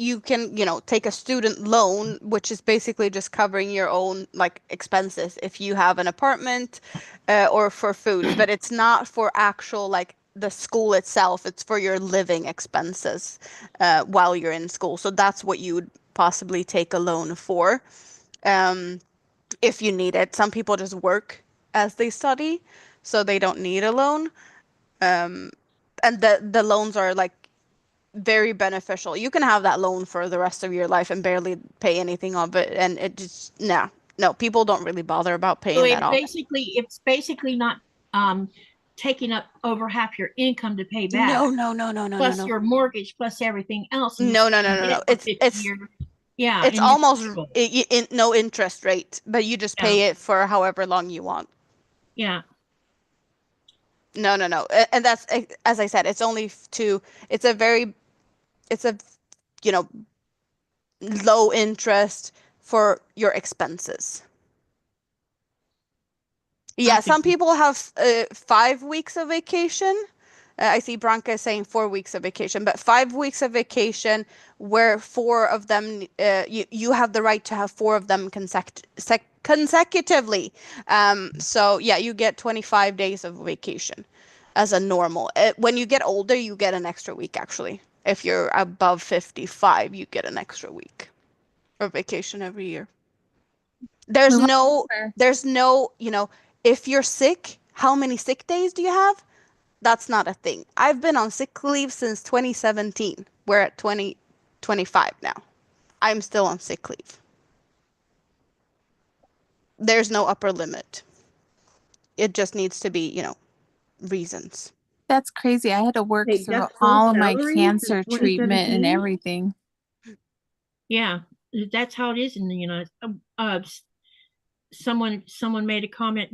take a student loan, which is basically just covering your own like expenses if you have an apartment or for food, but it's not for actual like the school itself. It's for your living expenses while you're in school. So that's what you would possibly take a loan for if you need it. Some people just work as they study, so they don't need a loan. And the loans are like very beneficial. You can have that loan for the rest of your life and barely pay anything of it. And it just no, people don't really bother about paying that off. It's basically not taking up over half your income to pay back. No. Plus your mortgage, plus everything else. No. It's almost no interest rate, but you just pay it for however long you want. Yeah. No, no, no. And that's, as I said, it's only to, it's a, you know, low interest for your expenses. Yeah, some people have 5 weeks of vacation. I see Branka saying 4 weeks of vacation, but 5 weeks of vacation where 4 of them, you have the right to have 4 of them consecutively. So yeah, you get 25 days of vacation as a normal. When you get older, you get an extra week actually. If you're above 55, you get an extra week of vacation every year. There's We no, were- there's no, if you're sick, how many sick days do you have? That's not a thing. I've been on sick leave since 2017. We're at 2025 now. I'm still on sick leave. There's no upper limit. It just needs to be, reasons. That's crazy. I had to work Wait, through that's full all of my salary cancer since treatment and 2017? everything. Yeah, that's how it is in the United. Someone made a comment.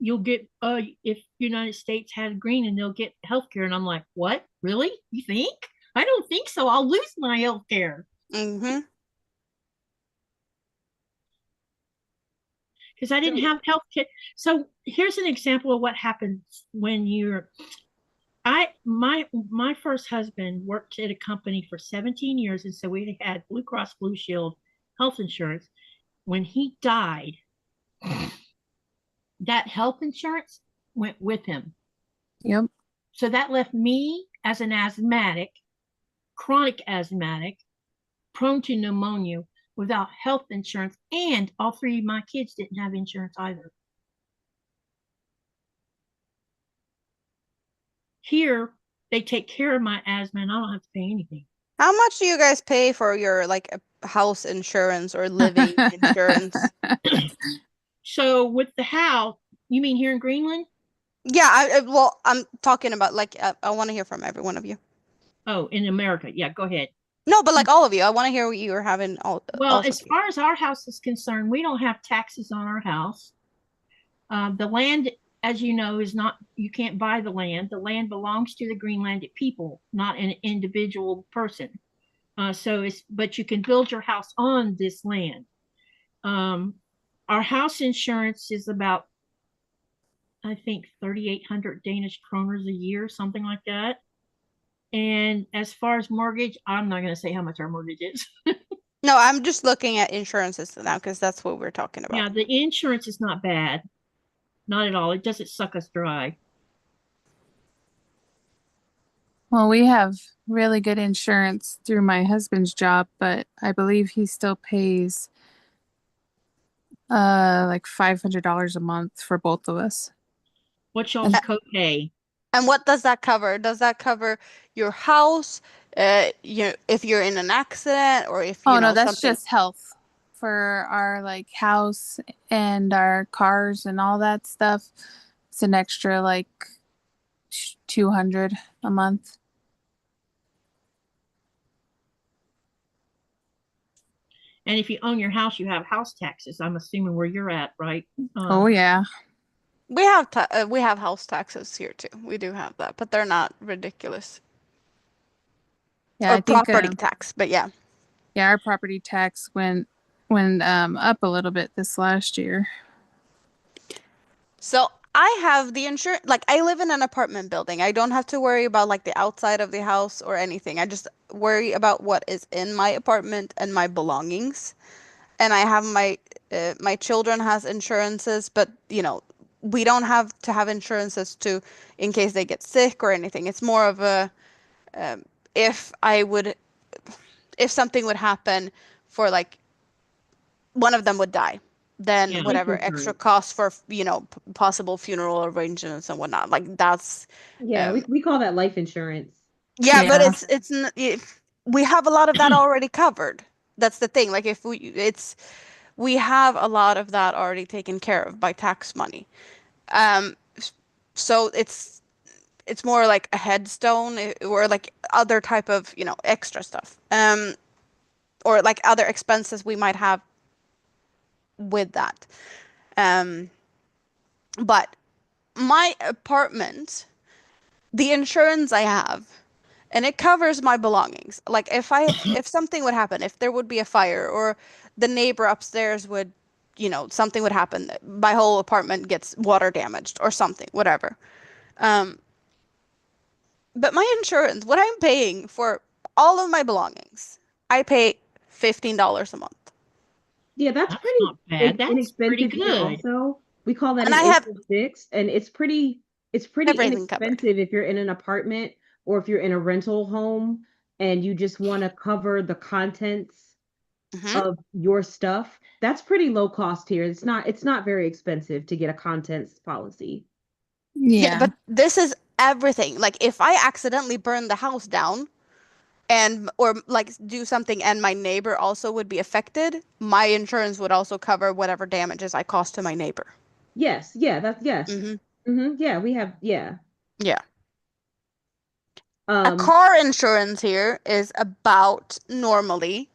You'll get if United States had green and they'll get health care, and I'm like, what? Really? You think? I don't think so. I'll lose my health care. Mm-hmm. Because I didn't have health care. So here's an example of what happens when you're. My first husband worked at a company for 17 years, and so we had Blue Cross Blue Shield health insurance. When he died, that health insurance went with him. Yep. So that left me as an asthmatic, chronic asthmatic, prone to pneumonia without health insurance, and all 3 of my kids didn't have insurance either. Here, they take care of my asthma and I don't have to pay anything. How much do you guys pay for your house insurance or living insurance? So with the house, you mean here in Greenland? Yeah, well, I'm talking about I want to hear from every one of you. Oh, in America. Yeah, go ahead. No, but all of you. I want to hear what you are having Well, as far as our house is concerned, we don't have taxes on our house. The land, as you know, is not, you can't buy the land. The land belongs to the Greenlandic people, not an individual person. But you can build your house on this land. Our house insurance is about, I think, 3,800 Danish kroners a year, something like that. And as far as mortgage, I'm not going to say how much our mortgage is. No, I'm just looking at insurances now because that's what we're talking about. Yeah, the insurance is not bad. Not at all. It doesn't suck us dry. Well, we have really good insurance through my husband's job, but I believe he still pays like $500 a month for both of us. What's y'all's copay? And what does that cover? Does that cover your house? If you're in an accident or if you Oh know no, that's something. just health for our house and our cars and all that stuff. It's an extra 200 a month. And if you own your house, you have house taxes. I'm assuming where you're at, right? Oh yeah. We have house taxes here too. We do have that, but they're not ridiculous. Yeah, Or I think property tax, but yeah. Yeah, our property tax went up a little bit this last year. So I have the insurance, I live in an apartment building. I don't have to worry about the outside of the house or anything. I just worry about what is in my apartment and my belongings. And I have my children has insurances, but we don't have to have insurances in case they get sick or anything. It's more of a if something would happen for one of them would die, then Yeah. whatever extra costs for possible funeral arrangements and whatnot. That's Yeah, we call that life insurance. yeah, but Yeah. we have a lot of that already covered. That's the thing. If we have a lot of that already taken care of by tax money. So it's more like a headstone or other type of extra stuff. Or other expenses we might have with that. But my apartment, the insurance I have, and it covers my belongings. Like if something would happen, if there would be a fire or the neighbor upstairs would, something would happen, my whole apartment gets water damaged or something, whatever. But my insurance, what I'm paying for all of my belongings, I pay $15 a month. Yeah, that's That's pretty not bad. That's pretty inexpensive here good. also. We call that And an I have 806, and it's pretty everything covered. inexpensive if you're in an apartment or if you're in a rental home and you just want to cover the contents of your stuff. That's pretty low cost here. It's not very expensive to get a contents policy. Yeah, but this is everything. Like if I accidentally burn the house down or like do something and my neighbor also would be affected, my insurance would also cover whatever damages I caused to my neighbor. Yes, yeah, yes. Yeah, we have, yeah. Yeah. A car insurance here is about normally,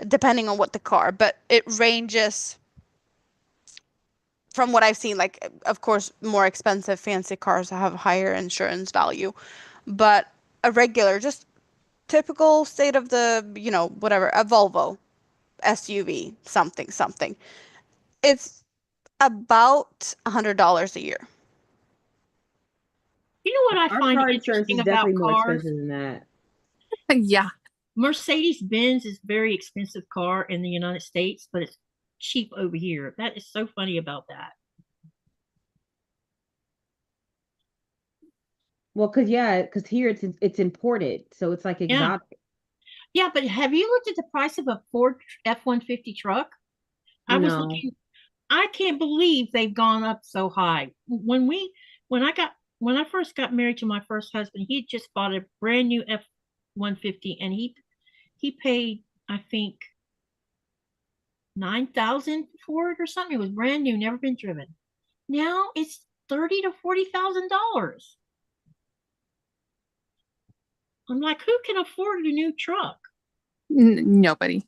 depending on what the car, but it ranges from what I've seen. Like, of course, more expensive fancy cars have higher insurance value, but a regular, just typical state of the, whatever, a Volvo SUV, something. It's about $100 a year. You know what I Our find car insurance interesting is about definitely more cars? expensive than that. Yeah. Mercedes-Benz is a very expensive car in the United States, but it's cheap over here. That is so funny about that. Well, because here it's imported, so it's like exotic. Yeah, but have you looked at the price of a Ford F-150 truck? I was looking. I can't believe they've gone up so high. When I first got married to my first husband, he just bought a brand new F-150, and he paid, I think, $9,000 for it or something. It was brand new, never been driven. Now it's $30,000 to $40,000. I'm like, who can afford a new truck? Nobody.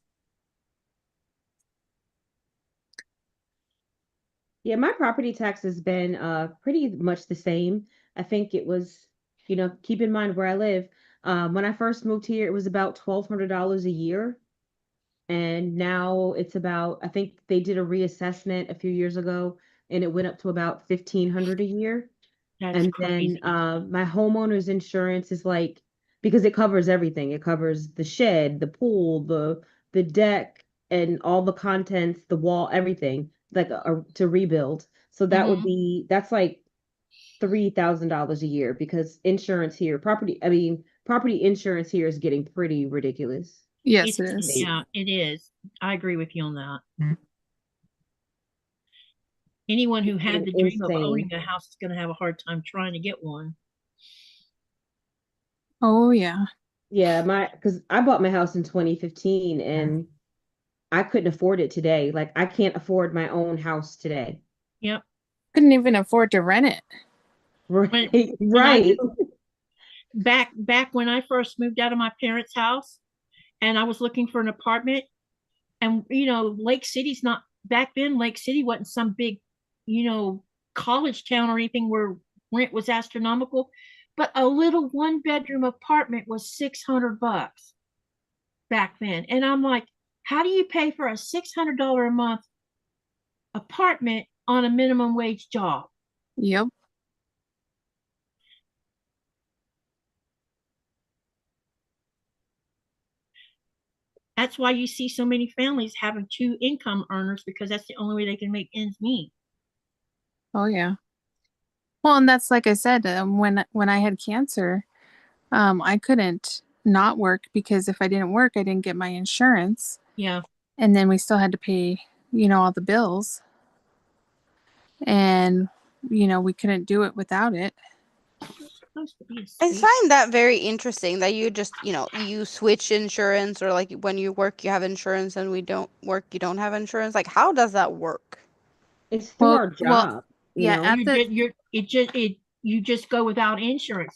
Yeah, my property tax has been pretty much the same. I think it was, keep in mind where I live. When I first moved here, it was about $1,200 a year. And now it's about, I think they did a reassessment a few years ago and it went up to about $1,500 a year. That's And crazy. then my homeowner's insurance is like, because it covers everything. It covers the shed, the pool, the deck, and all the contents, the wall, everything, like to rebuild. So that's like $3,000 a year because insurance here, property insurance here is getting pretty ridiculous. Yes, it is. Yeah, it is. I agree with you on that. Anyone who had the dream of owning a house is going to have a hard time trying to get one. Oh, yeah. Yeah, because I bought my house in 2015 and I couldn't afford it today. Like I can't afford my own house today. Yep. Couldn't even afford to rent it. Right. Right. Back when I first moved out of my parents' house and I was looking for an apartment, and Lake City's not, back then Lake City wasn't some big, college town or anything where rent was astronomical, but a little 1-bedroom apartment was $600 back then. And I'm like, how do you pay for a $600 a month apartment on a minimum wage job? Yep. That's why you see so many families having 2 income earners, because that's the only way they can make ends meet. Oh, yeah. Well, and that's like I said, when I had cancer, I couldn't not work because if I didn't work, I didn't get my insurance. Yeah. And then we still had to pay, all the bills. And, we couldn't do it without it. I find that very interesting that you just, you switch insurance, or like when you work, you have insurance, and we don't work, you don't have insurance. Like, how does that work? It's through our job. Yeah, you just go without insurance.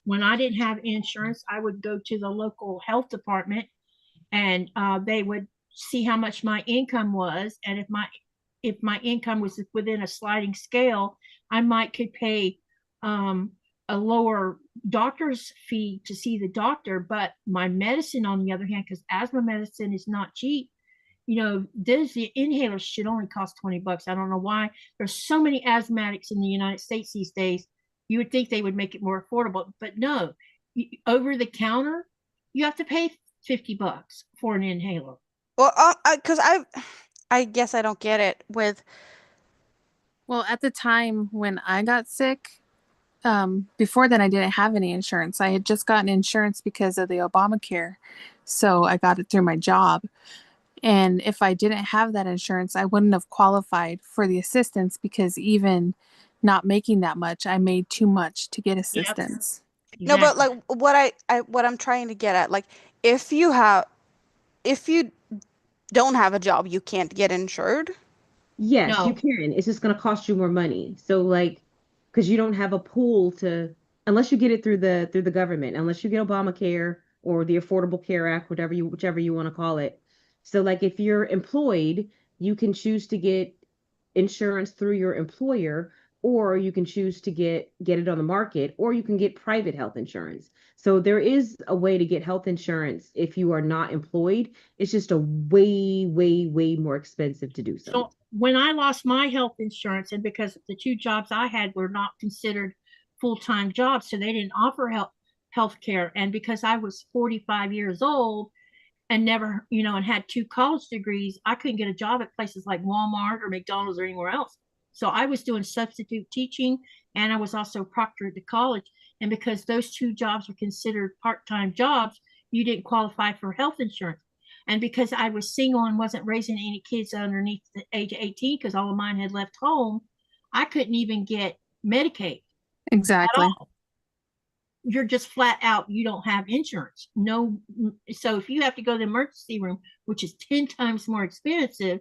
When I didn't have insurance, I would go to the local health department, and they would see how much my income was, and if my income was within a sliding scale, I could pay a lower doctor's fee to see the doctor. But my medicine, on the other hand, because asthma medicine is not cheap, you know, the inhalers should only cost $20. I don't know why. There's so many asthmatics in the United States these days. You would think they would make it more affordable, but no. Over the counter, you have to pay $50 for an inhaler. Well, because I guess I don't get it with. Well, at the time when I got sick, before then I didn't have any insurance. I had just gotten insurance because of the Obamacare. So I got it through my job. And if I didn't have that insurance, I wouldn't have qualified for the assistance, because even not making that much, I made too much to get assistance. Yep. No, but Exactly. like what I'm trying to get at, like if you don't have a job, you can't get insured. Yes, you No. can. It's just going to cost you more money. So like, because you don't have a pool to, unless you get it through the government, unless you get Obamacare or the Affordable Care Act, whichever you want to call it. So like, if you're employed, you can choose to get insurance through your employer, or you can choose to get it on the market, or you can get private health insurance. So there is a way to get health insurance if you are not employed. It's just a way, way, way more expensive to do so. So when I lost my health insurance, and because the two jobs I had were not considered full-time jobs, so they didn't offer health care. And because I was 45 years old and never, you know, and had 2 college degrees, I couldn't get a job at places like Walmart or McDonald's or anywhere else. So I was doing substitute teaching, and I was also proctored to college. And because those 2 jobs were considered part-time jobs, you didn't qualify for health insurance. And because I was single and wasn't raising any kids underneath the age of 18, because all of mine had left home, I couldn't even get Medicaid at Exactly. all. You're just flat out, you don't have insurance. No. So if you have to go to the emergency room, which is 10 times more expensive,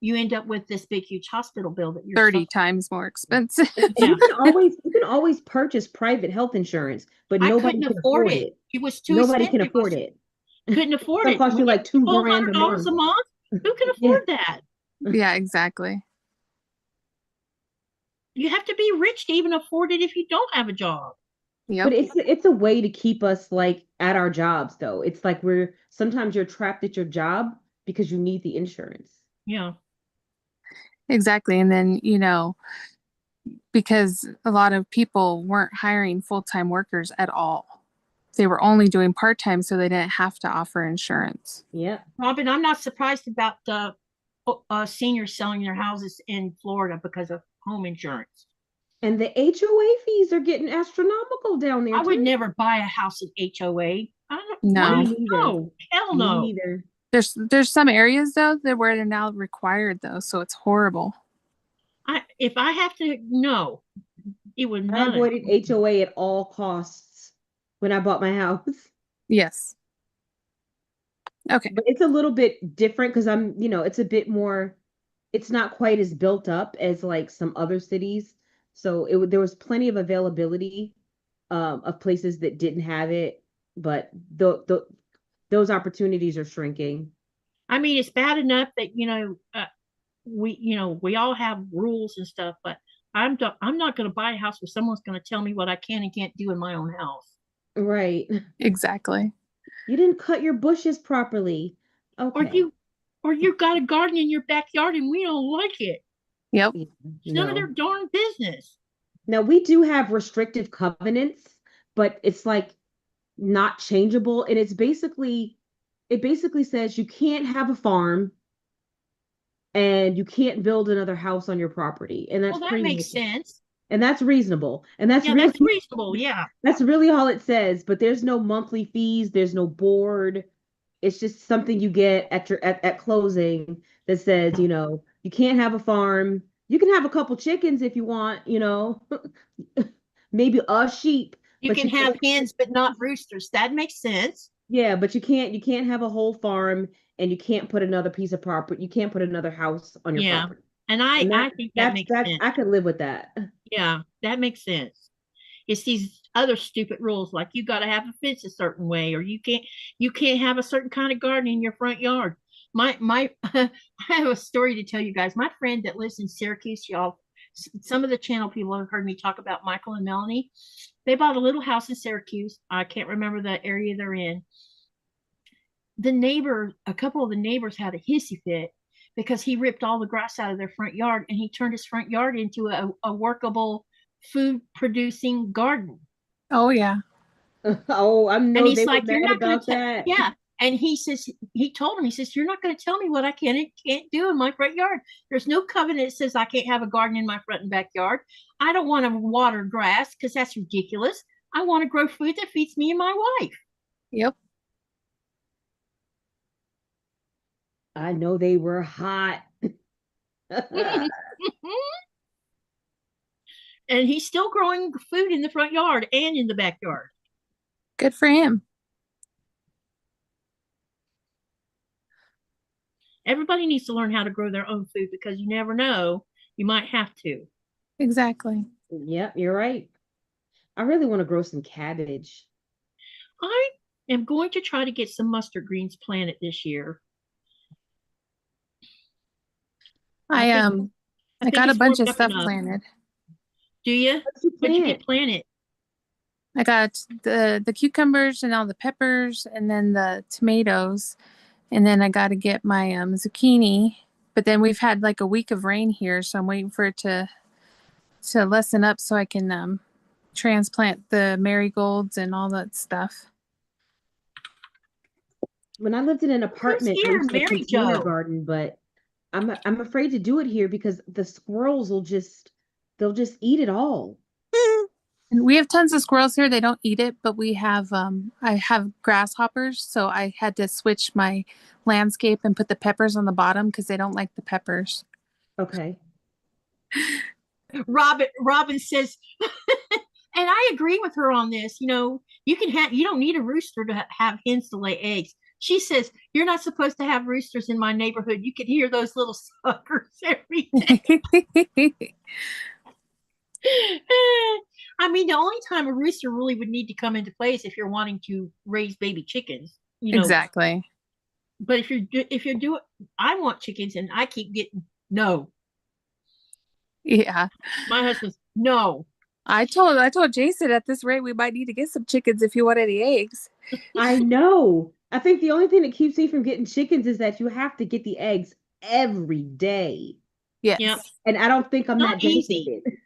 you end up with this big, huge hospital bill that you're 30 times more expensive. And Yeah. you can always purchase private health insurance, but I nobody couldn't can afford afford it. it. It was too Nobody expensive. can afford it. Couldn't afford It'll it. cost you like $2,000 a $1,200 a month. month. Who can Yeah. afford that? Yeah, exactly. You have to be rich to even afford it if you don't have a job. Yep. But it's a way to keep us like at our jobs though. It's like sometimes you're trapped at your job because you need the insurance. Yeah. Exactly. And then, you know, because a lot of people weren't hiring full-time workers at all. They were only doing part-time, so they didn't have to offer insurance. Yeah. Robin, I'm not surprised about the seniors selling their houses in Florida because of home insurance. And the HOA fees are getting astronomical down there I would too. never buy a house in HOA. I don't No. know. Me neither. No, hell Me no. neither. There's some areas though that where they're now required though, so it's horrible. If I have to, no, it would I not. avoided HOA at all costs when I bought my house. Yes. Okay. But it's a little bit different because it's a bit more, it's not quite as built up as like some other cities. So there was plenty of availability of places that didn't have it, but those opportunities are shrinking. I mean, it's bad enough that we all have rules and stuff, but I'm not going to buy a house where someone's going to tell me what I can and can't do in my own house. Right. Exactly. You didn't cut your bushes properly. Okay. Or you got a garden in your backyard and we don't like it. Yep. It's none of their darn business. Now we do have restrictive covenants, but it's like not changeable, and it basically says you can't have a farm and you can't build another house on your property, and that's Well, that pretty makes much, sense. and that's reasonable, and that's Yeah, really that's reasonable. Yeah. that's really all it says. But there's no monthly fees, there's no board. It's just something you get at closing that says, you can't have a farm. You can have a couple chickens if you want, maybe a sheep. You But can have hens, but not roosters. That makes sense. yeah, but you can't have a whole farm, and you can't put another piece of property. You can't put another house on your Yeah. property. And I think that makes sense. I could live with that. Yeah, that makes sense. It's these other stupid rules, like you got to have a fence a certain way, or you can't have a certain kind of garden in your front yard. my I have a story to tell you guys. My friend that lives in Syracuse, y'all, some of the channel people have heard me talk about Michael and Melanie. They bought a little house in Syracuse. I can't remember the area they're in. The neighbor, a couple of the neighbors had a hissy fit because he ripped all the grass out of their front yard and he turned his front yard into a workable food producing garden. Oh yeah. Oh, I And know he's they were like, you're mad not going about to that. yeah. And he says, he told him, he says, you're not going to tell me what I can and can't do in my front yard. There's no covenant that says I can't have a garden in my front and backyard. I don't want to water grass because that's ridiculous. I want to grow food that feeds me and my wife. Yep. I know they were hot. And he's still growing food in the front yard and in the backyard. Good for him. Everybody needs to learn how to grow their own food because you never know. You might have to. Exactly. Yep, you're right. I really want to grow some cabbage. I am going to try to get some mustard greens planted this year. I think got a it's bunch warmed of up stuff enough. planted. Do you? What'd you What'd you plant? get planted? I got the cucumbers and all the peppers and then the tomatoes. And then I got to get my zucchini. But then we've had like a week of rain here, so I'm waiting for it to lessen up so I can transplant the marigolds and all that stuff. When I lived in an apartment, I here? used to Mary container Jo. garden, but I'm afraid to do it here because the squirrels they'll just eat it all. And we have tons of squirrels here. They don't eat it, but we have I have grasshoppers, so I had to switch my landscape and put the peppers on the bottom because they don't like the peppers. Okay. Robin says, and I agree with her on this. You know, you don't need a rooster to have hens to lay eggs. She says, you're not supposed to have roosters in my neighborhood. You can hear those little suckers every day. I mean, the only time a rooster really would need to come into place if you're wanting to raise baby chickens, you know. Exactly. But if you're doing, I want chickens and I keep getting no. Yeah. My husband's no. I told Jason at this rate we might need to get some chickens if you want any eggs. I know. I think the only thing that keeps me from getting chickens is that you have to get the eggs every day. Yes. Yep. And I don't think I'm Not that easy. dedicated.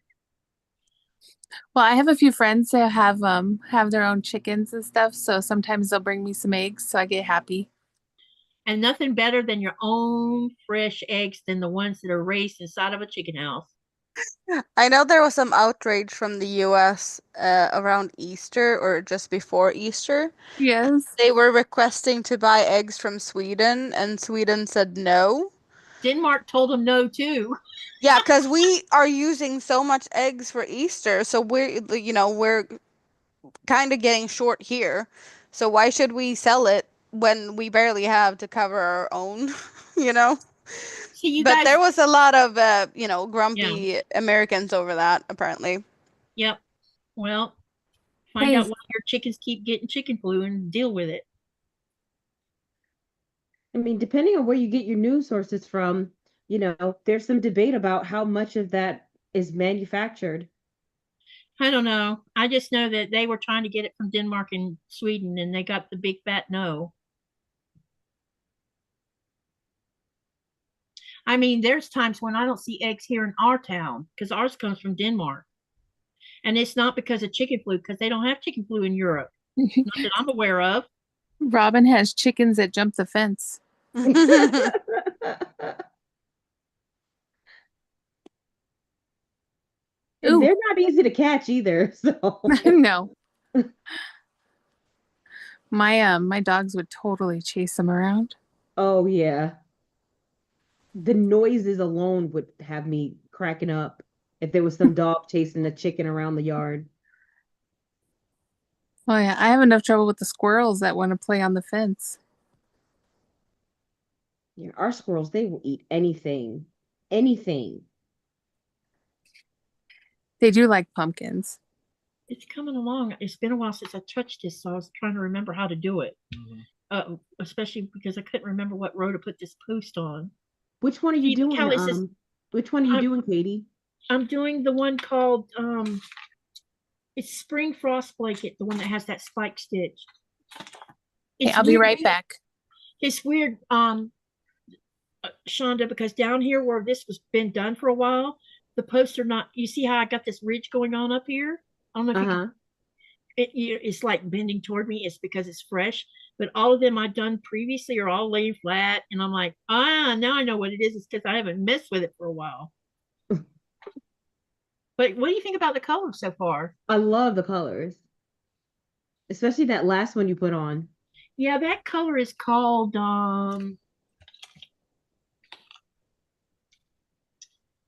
Well, I have a few friends that have their own chickens and stuff, so sometimes they'll bring me some eggs, so I get happy. And nothing better than your own fresh eggs than the ones that are raised inside of a chicken house. I know there was some outrage from the US around Easter or just before Easter. Yes. They were requesting to buy eggs from Sweden, and Sweden said no. Denmark told them no too. Yeah, because we are using so much eggs for Easter, so we're kind of getting short here. So why should we sell it when we barely have to cover our own, you know? See, But there was a lot of Yeah. grumpy Americans over that, apparently. Yep. Well, find out why your chickens keep getting chicken flu and deal with it. I mean, depending on where you get your news sources from, there's some debate about how much of that is manufactured. I don't know. I just know that they were trying to get it from Denmark and Sweden, and they got the big fat no. I mean, there's times when I don't see eggs here in our town because ours comes from Denmark. And it's not because of chicken flu, because they don't have chicken flu in Europe. Not that I'm aware of. Robin has chickens that jump the fence. And they're not easy to catch either. So no. My dogs would totally chase them around. Oh yeah. The noises alone would have me cracking up if there was some dog chasing a chicken around the yard. Oh yeah, I have enough trouble with the squirrels that want to play on the fence. Yeah, our squirrels, they will eat anything. Anything. They do like pumpkins. It's coming along. It's been a while since I touched this, so I was trying to remember how to do it. especially because I couldn't remember what row to put this post on. Which one are you See, look doing? how it says- Which one are you I'm- doing, Katie? I'm doing the one called it's Spring Frost Blanket, the one that has that spike stitch. Okay, I'll be weird- right back. It's weird, Chaunda, because down here where this was been done for a while, the posts are not. You see how I got this ridge going on up here? I don't know if you can, it's like bending toward me. It's because it's fresh, but all of them I've done previously are all laying flat, and I'm like, now I know what it is. It's because I haven't messed with it for a while. But what do you think about the colors so far? I love the colors, especially that last one you put on. Yeah, that color is called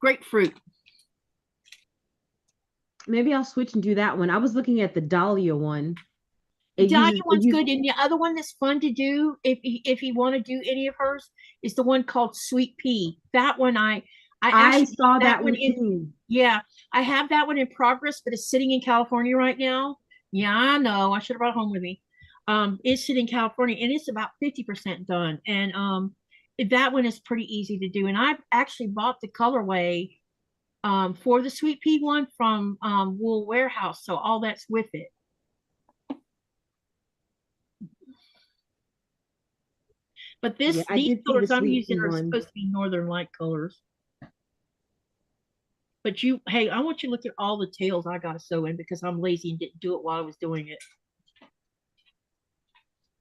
grapefruit. Maybe I'll switch and do that one. I was looking at the Dahlia one. Dahlia one's good, and the other one that's fun to do if you want to do any of hers is the one called Sweet Pea. That one I saw that one too. Yeah, I have that one in progress, but it's sitting in California right now. Yeah, I know. I should have brought it home with me. It's sitting in California, and it's about 50% done. And that one is pretty easy to do. And I've actually bought the colorway for the Sweet Pea one from Wool Warehouse, so all that's with it. But these colors I'm using are supposed to be Northern Light colors. But hey, I want you to look at all the tails I got to sew in because I'm lazy and didn't do it while I was doing it.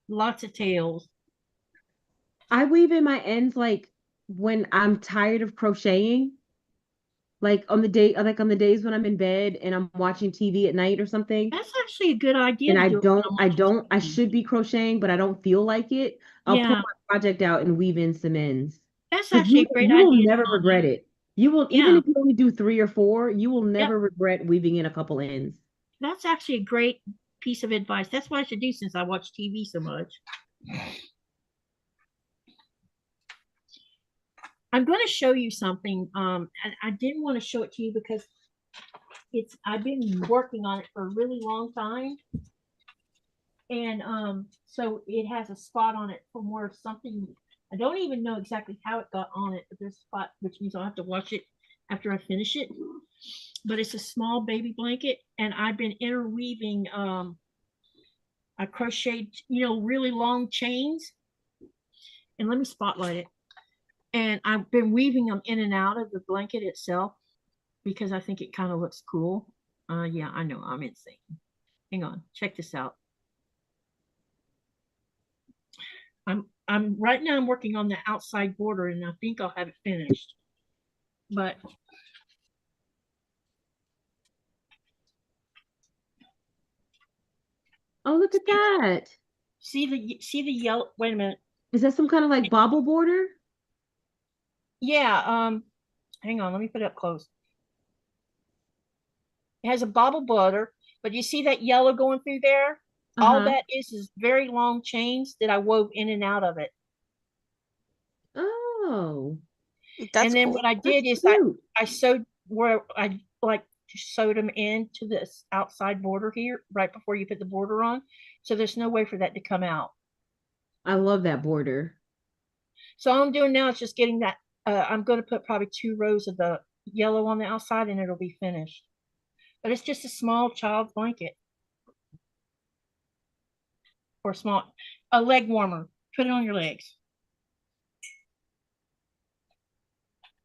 Lots of tails. I weave in my ends like when I'm tired of crocheting. Like on the days when I'm in bed and I'm watching TV at night or something. That's actually a good idea. And I should be crocheting, but I don't feel like it. I'll pull my project out and weave in some ends. That's actually a great idea. You will never regret it. You will, even if you only do 3 or 4, you will never regret weaving in a couple ends. That's actually a great piece of advice. That's what I should do since I watch TV so much. I'm going to show you something. I didn't want to show it to you because I've been working on it for a really long time. And so it has a spot on it from where something, I don't even know exactly how it got on it, but there's a spot, which means I'll have to wash it after I finish it. But it's a small baby blanket, and I've been interweaving I crocheted, really long chains. And let me spotlight it. And I've been weaving them in and out of the blanket itself because I think it kind of looks cool. Yeah, I know, I'm insane. Hang on, check this out. I'm right now I'm working on the outside border, and I think I'll have it finished. But oh, look at that. See the yellow, wait a minute. Is that some kind of like bobble border? Yeah, hang on, let me put it up close. It has a bobble border, but you see that yellow going through there? All that is very long chains that I wove in and out of it. Oh. And then what I did is I sewed where I like sewed them into this outside border here right before you put the border on. So there's no way for that to come out. I love that border. So all I'm doing now is just getting that. I'm going to put probably 2 rows of the yellow on the outside, and it'll be finished. But it's just a small child's blanket. Or a leg warmer. Put it on your legs.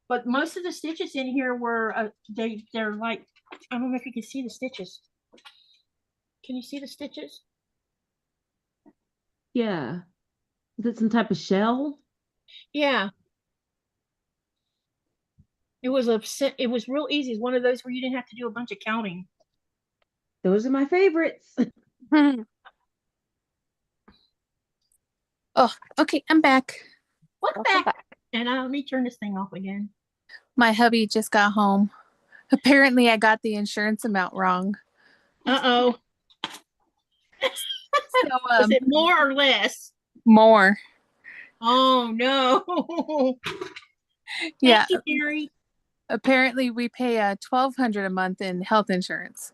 But most of the stitches in here were, they're like, I don't know if you can see the stitches. Can you see the stitches? Yeah. Is it some type of shell? Yeah. It was real easy. It's one of those where you didn't have to do a bunch of counting. Those are my favorites. Oh, okay, I'm back. Welcome back. And let me turn this thing off again. My hubby just got home. Apparently, I got the insurance amount wrong. Uh-oh. So, is it more or less? More. Oh, no. Yeah. Thank you, Cheri. Apparently, we pay $1,200 a month in health insurance.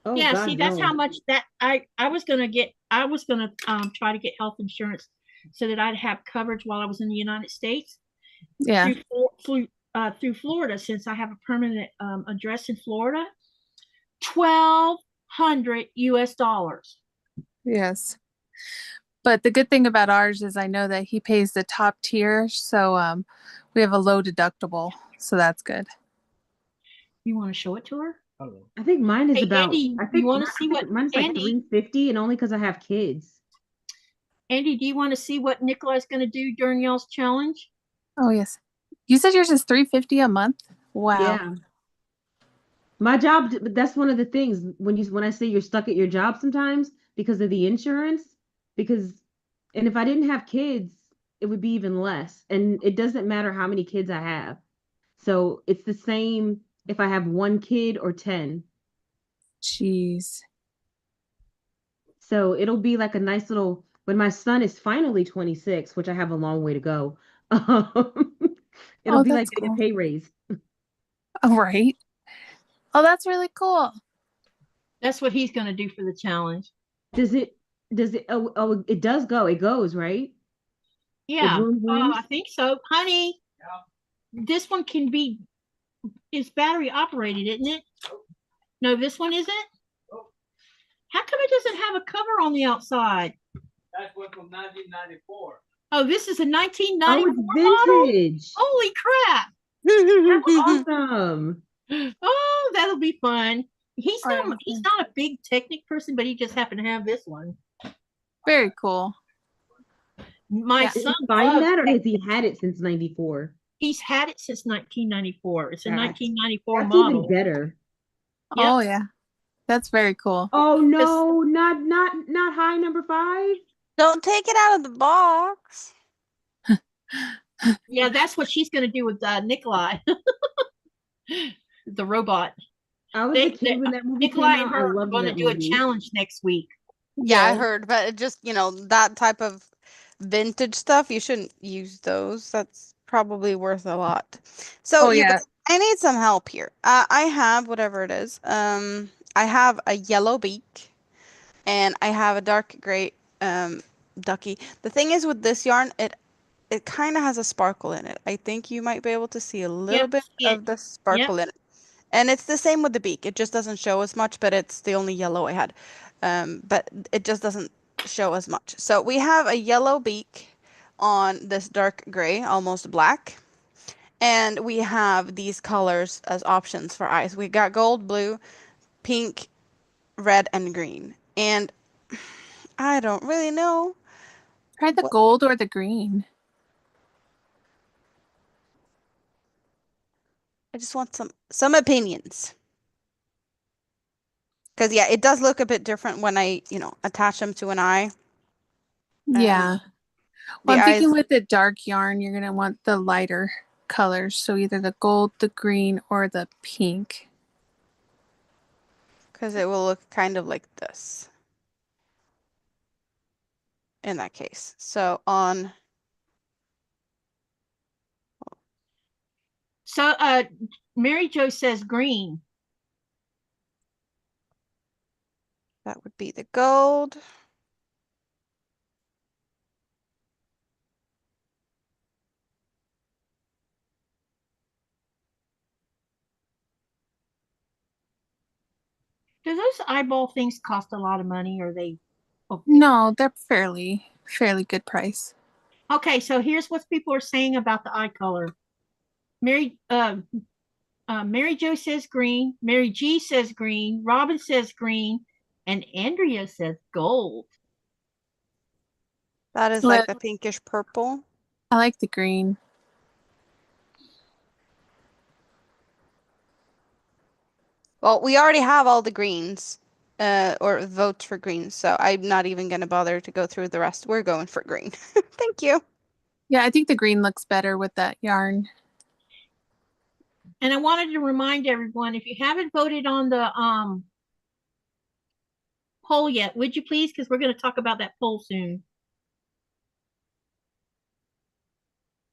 Oh, yeah, God, see, that's how much that I was gonna try to get health insurance so that I'd have coverage while I was in the United States. Yeah. Through Florida, since I have a permanent address in Florida. $1,200 US. Yes. But the good thing about ours is I know that he pays the top tier, so we have a low deductible, so that's good. You want to show it to her? Hello. I think mine is Hey, about. Andi, I you think want to see what mine's like Andi? $350, and only because I have kids. Andi, do you want to see what Nikolai's going to do during y'all's challenge? Oh yes. You said yours is $350 a month? Wow. Yeah. My job, that's one of the things when I say you're stuck at your job sometimes because of the insurance, and if I didn't have kids, it would be even less. And it doesn't matter how many kids I have. So it's the same if I have 1 kid or 10. Jeez. So it'll be like a nice little, when my son is finally 26, which I have a long way to go, it'll be like That's getting a cool. pay raise. Oh, right. Oh, that's really cool. That's what he's going to do for the challenge. Does it, it does go. It goes, right? Yeah. Vroom, vroom? I think so. Honey, this one is battery operated, isn't it? No, this one isn't? How come it doesn't have a cover on the outside? That's one from 1994. Oh, this is a Oh, 1994 it's model? vintage. Holy crap. That's awesome. Oh, that'll be fun. He's Oh, not a big Technic person, but he just happened to have this one. Very cool. My Yeah. Did son he find loves that, or has Technic. he had it since 94? He's had it since 1994. It's a That's- 1994 That's model. even better. Yep. Oh yeah. That's very cool. Oh no, not high number 5. Don't take it out of the box. Yeah, that's what she's going to do with Nikolai, the robot. I was a kid when that movie Nikolai came and out. I her are loved going to that do a movie. challenge next week. Yeah, I Yes. heard, but it just, that type of vintage stuff, you shouldn't use those. That's probably worth a lot. So Oh, you yeah. guys, I need some help here. I have whatever it is. I have a yellow beak and I have a dark gray ducky. The thing is with this yarn, it kind of has a sparkle in it. I think you might be able to see a little bit of the sparkle in it. And it's the same with the beak. It just doesn't show as much, but it's the only yellow I had. But it just doesn't show as much. So we have a yellow beak on this dark gray, almost black. And we have these colors as options for eyes. We got gold, blue, pink, red, and green. And I don't really know. Try the gold or the green. I just want some opinions. Because, yeah, it does look a bit different when I, attach them to an eye. Yeah. The Well, I'm thinking eyes, with the dark yarn, you're going to want the lighter colors. So either the gold, the green, or the pink. because it will look kind of like this. In that case. So on. So Mary Jo says green. That would be the gold. Do those eyeball things cost a lot of money, or are they? Oh. No, they're fairly good price. Okay, so here's what people are saying about the eye color. Mary Jo says green. Mary G says green. Robin says green, and Andrea says gold. That is like the pinkish purple. I like the green. Well, we already have all the greens, or votes for greens, so I'm not even going to bother to go through the rest. We're going for green. Thank you. Yeah, I think the green looks better with that yarn. And I wanted to remind everyone, if you haven't voted on the poll yet, would you please? Because we're going to talk about that poll soon.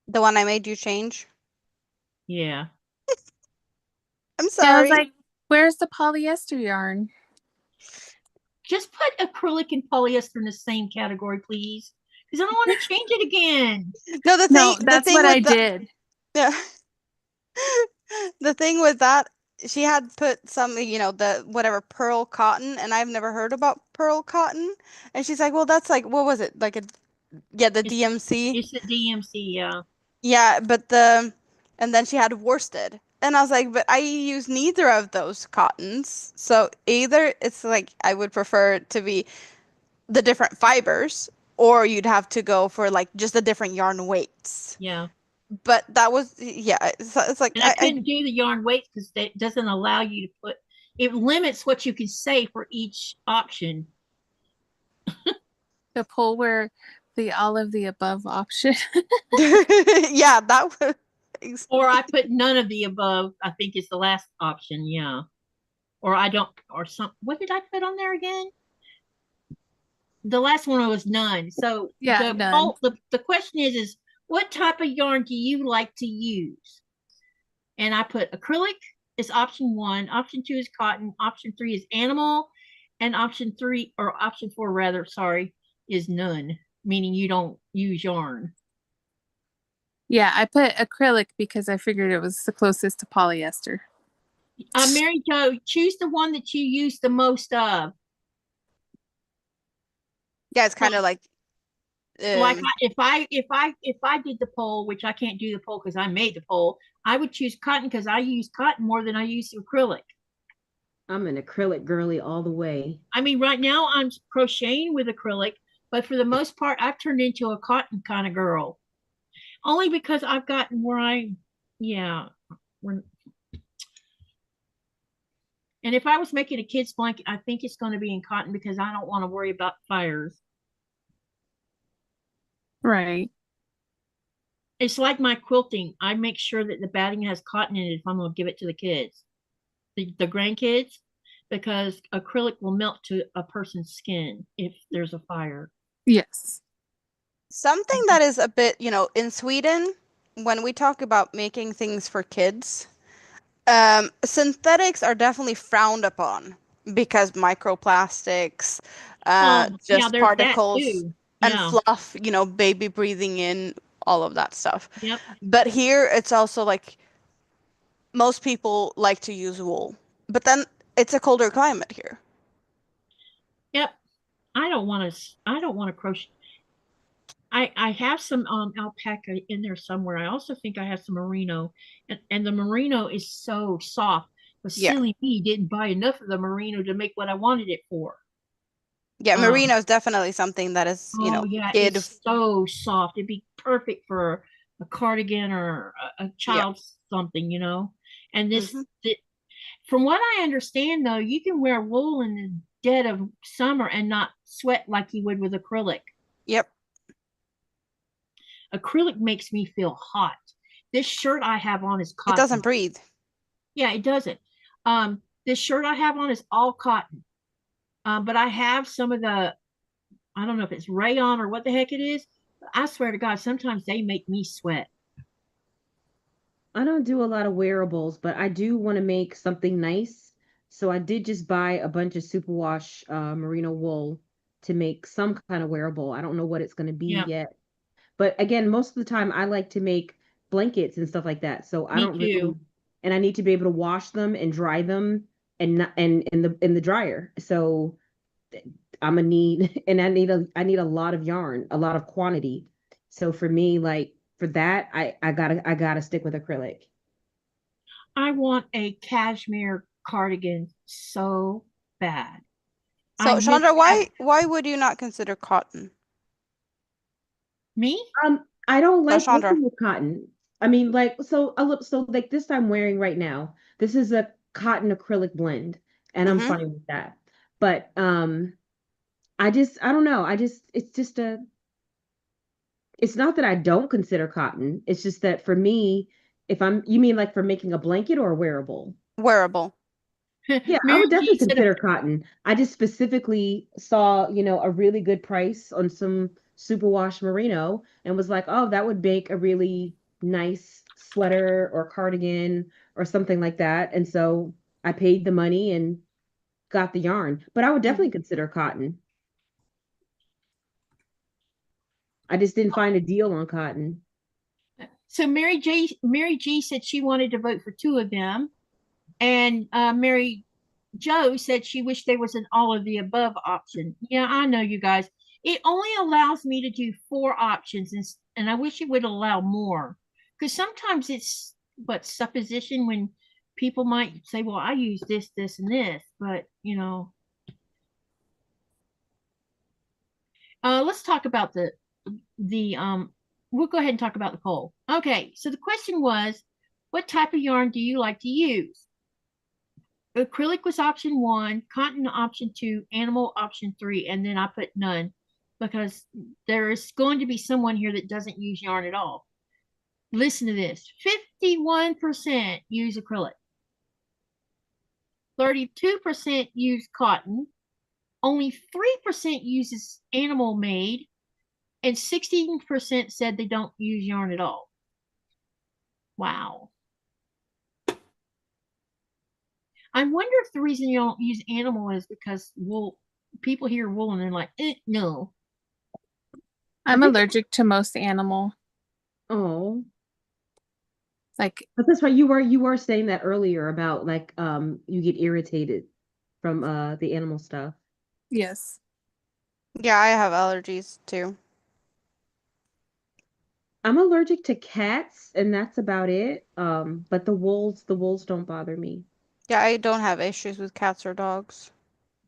The one I made you change? Yeah. I'm Yeah, I was sorry. like, where's the polyester yarn? Just put acrylic and polyester in the same category, please. because I don't want to change it again. No, the No, thing, that's what I did. yeah. The thing with that, she had put some, the whatever pearl cotton, and I've never heard about pearl cotton. And she's like, well, that's like, what was it? Like the It's, DMC. it's the DMC, yeah. Yeah, and then she had worsted. And I was like, but I use neither of those cottons. So either it's like I would prefer it to be the different fibers, or you'd have to go for like just the different yarn weights. Yeah. But that was, yeah, it's like And I couldn't do the yarn weights because it doesn't allow you to put, it limits what you can say for each option. The pull where the all of the above option. yeah, that was. Or I put none of the above, I think is the last option, yeah. Or I don't, or some, what did I put on there again? The last one was none. So Yeah, none. The question is what type of yarn do you like to use? And I put acrylic is option 1, option 2 is cotton, option 3 is animal, and option 4 rather, sorry, is none, meaning you don't use yarn. Yeah, I put acrylic because I figured it was the closest to polyester. Mary Jo, choose the one that you use the most of. Yeah, it's kind of like if I did the poll, which I can't do the poll because I made the poll, I would choose cotton because I use cotton more than I use acrylic. I'm an acrylic girly all the way. I mean, right now I'm crocheting with acrylic, but for the most part, I've turned into a cotton kind of girl. Only because I've gotten where and if I was making a kid's blanket, I think it's going to be in cotton because I don't want to worry about fires. Right. It's like my quilting. I make sure that the batting has cotton in it if I'm going to give it to the kids, the grandkids, because acrylic will melt to a person's skin if there's a fire. Yes. something that is a bit, in Sweden, when we talk about making things for kids, synthetics are definitely frowned upon because microplastics, just there's particles that too. and Yeah. fluff, baby breathing in, all of that stuff. Yep. But here it's also like most people like to use wool, but then it's a colder climate here. Yep. I don't want to crochet. I have some alpaca in there somewhere. I also think I have some merino, and the merino is so soft. But Yeah. silly me didn't buy enough of the merino to make what I wanted it for. Yeah, merino is definitely something that is, yeah, kid. it's so soft. It'd be perfect for a cardigan or a child something, And this, from what I understand, though, you can wear wool in the dead of summer and not sweat like you would with acrylic. Yep. Acrylic makes me feel hot. This shirt I have on is cotton. It doesn't breathe. Yeah, it doesn't. This shirt I have on is all cotton. But I have some of the, I don't know if it's rayon or what the heck it is. I swear to God, sometimes they make me sweat. I don't do a lot of wearables, but I do want to make something nice. So I did just buy a bunch of superwash merino wool to make some kind of wearable. I don't know what it's going to be yet. But again, most of the time I like to make blankets and stuff like that. So I don't really, and I need to be able to wash them and dry them and not, and in the dryer. So I'm gonna need, and I need a lot of yarn, a lot of quantity. So for me, like for that, I gotta stick with acrylic. I want a cashmere cardigan so bad. So Chaunda, why would you not consider cotton? Me? I don't like working with cotton. I mean, like, so like this I'm wearing right now, this is a cotton acrylic blend, and I'm fine with that. But I don't know. It's not that I don't consider cotton. It's just that for me, you mean like for making a blanket or a wearable? Wearable. Yeah, I would definitely consider cotton. I just specifically saw, a really good price on some superwash merino and was like, oh, that would make a really nice sweater or cardigan or something like that. And so I paid the money and got the yarn. But I would definitely consider cotton. I just didn't find a deal on cotton. So Mary G said she wanted to vote for 2 of them, and Mary Jo said she wished there was an all of the above option. Yeah, I know, you guys. It only allows me to do 4 options, and I wish it would allow more, because sometimes it's but supposition when people might say, well, I use this, this, and this, but you know. Let's talk about the we'll go ahead and talk about the poll. Okay, so the question was, what type of yarn do you like to use? Acrylic was option 1, cotton option 2, animal option 3, and then I put none because there is going to be someone here that doesn't use yarn at all. Listen to this. 51% use acrylic. 32% use cotton. Only 3% uses animal made, and 16% said they don't use yarn at all. Wow. I wonder if the reason you don't use animal is because wool. People hear wool and they're like, no. I'm allergic to most animal. Oh, Like, but that's right. You were saying that earlier about like you get irritated from the animal stuff. yes. Yeah, I have allergies too. I'm allergic to cats, and that's about it. But the wolves don't bother me. Yeah, I don't have issues with cats or dogs.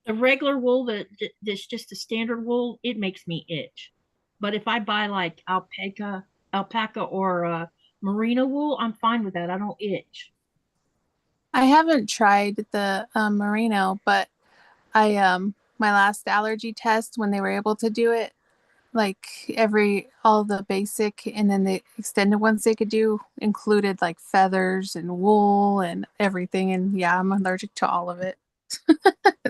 The regular wool that's just a standard wool, it makes me itch. But if I buy like alpaca or merino wool, I'm fine with that. I don't itch. I haven't tried the merino, but I my last allergy test when they were able to do it, like all the basic and then the extended ones they could do included like feathers and wool and everything, and yeah, I'm allergic to all of it.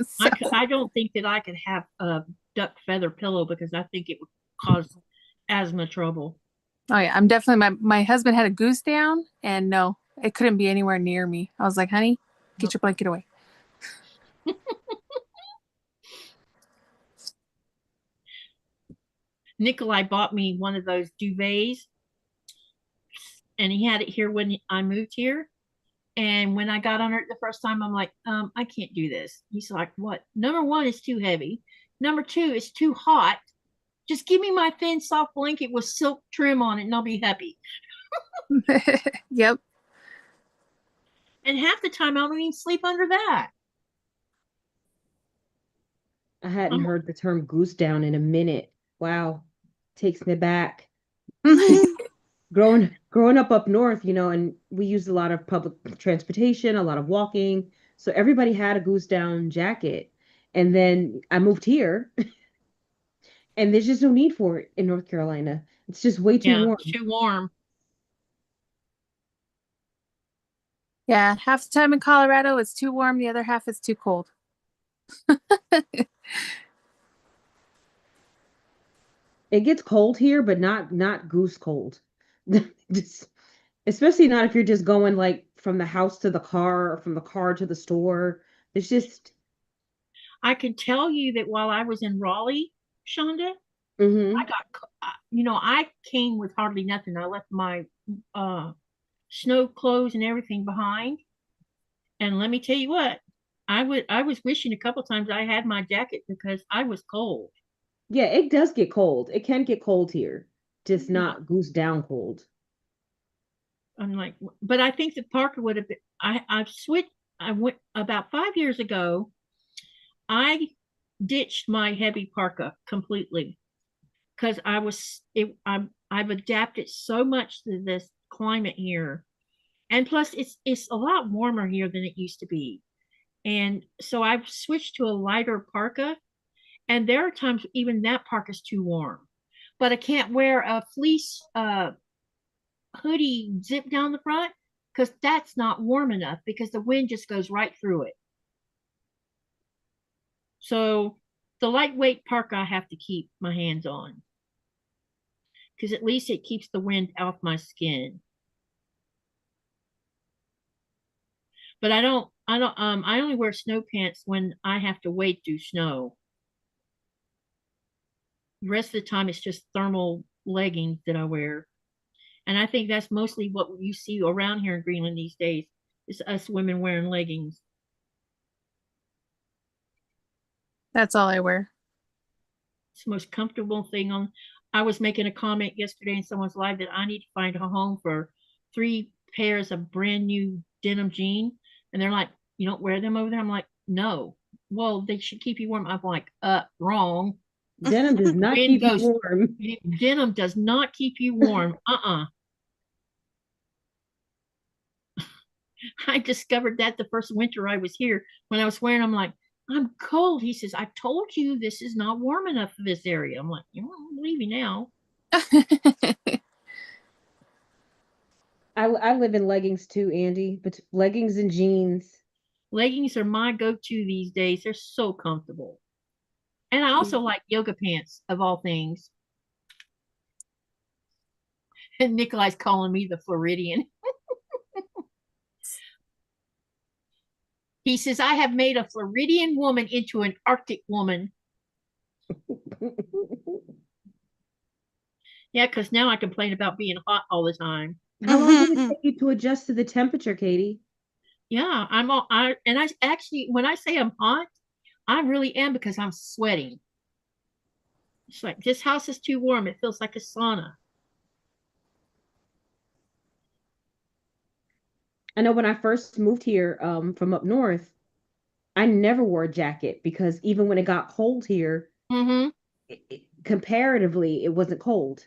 So, I don't think that I could have a duck feather pillow because I think it would cause asthma trouble. oh yeah, I'm definitely my husband had a goose down and no, it couldn't be anywhere near me. I was like, honey, get your blanket away. Nikolai bought me one of those duvets, and he had it here when I moved here. And when I got on it the first time, I'm like, I can't do this. He's like, what? Number 1, it's too heavy. Number 2, it's too hot. Just give me my thin, soft blanket with silk trim on it, and I'll be happy. Yep. And half the time, I don't even sleep under that. I hadn't heard the term goose down in a minute. Wow, takes me back. Growing up north, and we used a lot of public transportation, a lot of walking. So everybody had a goose down jacket. And then I moved here and there's just no need for it in North Carolina. It's just way too warm. Too warm. Yeah, half the time in Colorado it's too warm, the other half is too cold. It gets cold here, but not goose cold. Especially not if you're just going like from the house to the car or from the car to the store. It's just I can tell you that while I was in Raleigh, Chaunda, I got, I came with hardly nothing. I left my snow clothes and everything behind. And let me tell you what, I was wishing a couple times I had my jacket because I was cold. Yeah, it does get cold. It can get cold here, just not goose down cold. I'm like, but I think that Parker would have been. I've switched. I went about 5 years ago. I ditched my heavy parka completely because I've adapted so much to this climate here, and plus it's a lot warmer here than it used to be, and so I've switched to a lighter parka, and there are times even that parka's too warm, but I can't wear a fleece hoodie zip down the front because that's not warm enough because the wind just goes right through it. So the lightweight parka I have to keep my hands on because at least it keeps the wind off my skin. But I only wear snow pants when I have to wade through snow. The rest of the time it's just thermal leggings that I wear. And I think that's mostly what you see around here in Greenland these days is us women wearing leggings. That's all I wear. It's the most comfortable thing on. I was making a comment yesterday in someone's live that I need to find a home for 3 pairs of brand new denim jeans. And they're like, you don't wear them over there? I'm like, no. Well, they should keep you warm. I'm like, wrong. Denim does not Wind keep you goes- warm. Denim does not keep you warm. I discovered that the first winter I was here when I was wearing, I'm like, I'm cold. He says, I told you this is not warm enough for this area. I'm like, you won't believe me now. I live in leggings too, Andi, but leggings and jeans. Leggings are my go-to these days. They're so comfortable. And I also like yoga pants of all things. And Nikolai's calling me the Floridian. He says, I have made a Floridian woman into an Arctic woman. Yeah, because now I complain about being hot all the time. How long did it take you to adjust to the temperature, Katie? Yeah, I actually, when I say I'm hot, I really am because I'm sweating. It's like, this house is too warm. It feels like a sauna. I know when I first moved here from up north, I never wore a jacket because even when it got cold here, Mm-hmm. Comparatively, it wasn't cold.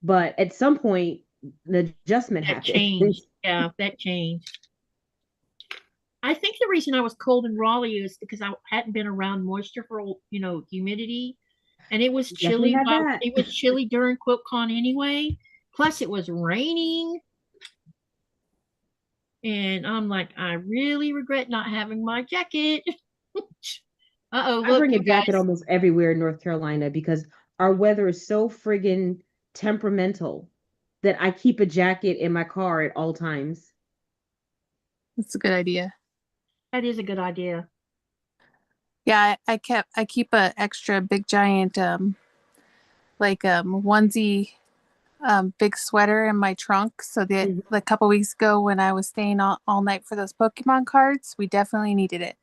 But at some point, the adjustment That happened. changed. Yeah, that changed. I think the reason I was cold in Raleigh is because I hadn't been around moisture for, humidity. And it was Definitely chilly. had that. It was chilly during QuiltCon anyway. Plus, it was raining. And I'm like, I really regret not having my jacket. Uh-oh, I look, bring a you jacket guys. almost everywhere in North Carolina because our weather is so friggin' temperamental that I keep a jacket in my car at all times. That's a good idea. That is a good idea. Yeah, I keep a extra big giant onesie big sweater in my trunk. So the couple weeks ago when I was staying all night for those Pokemon cards, we definitely needed it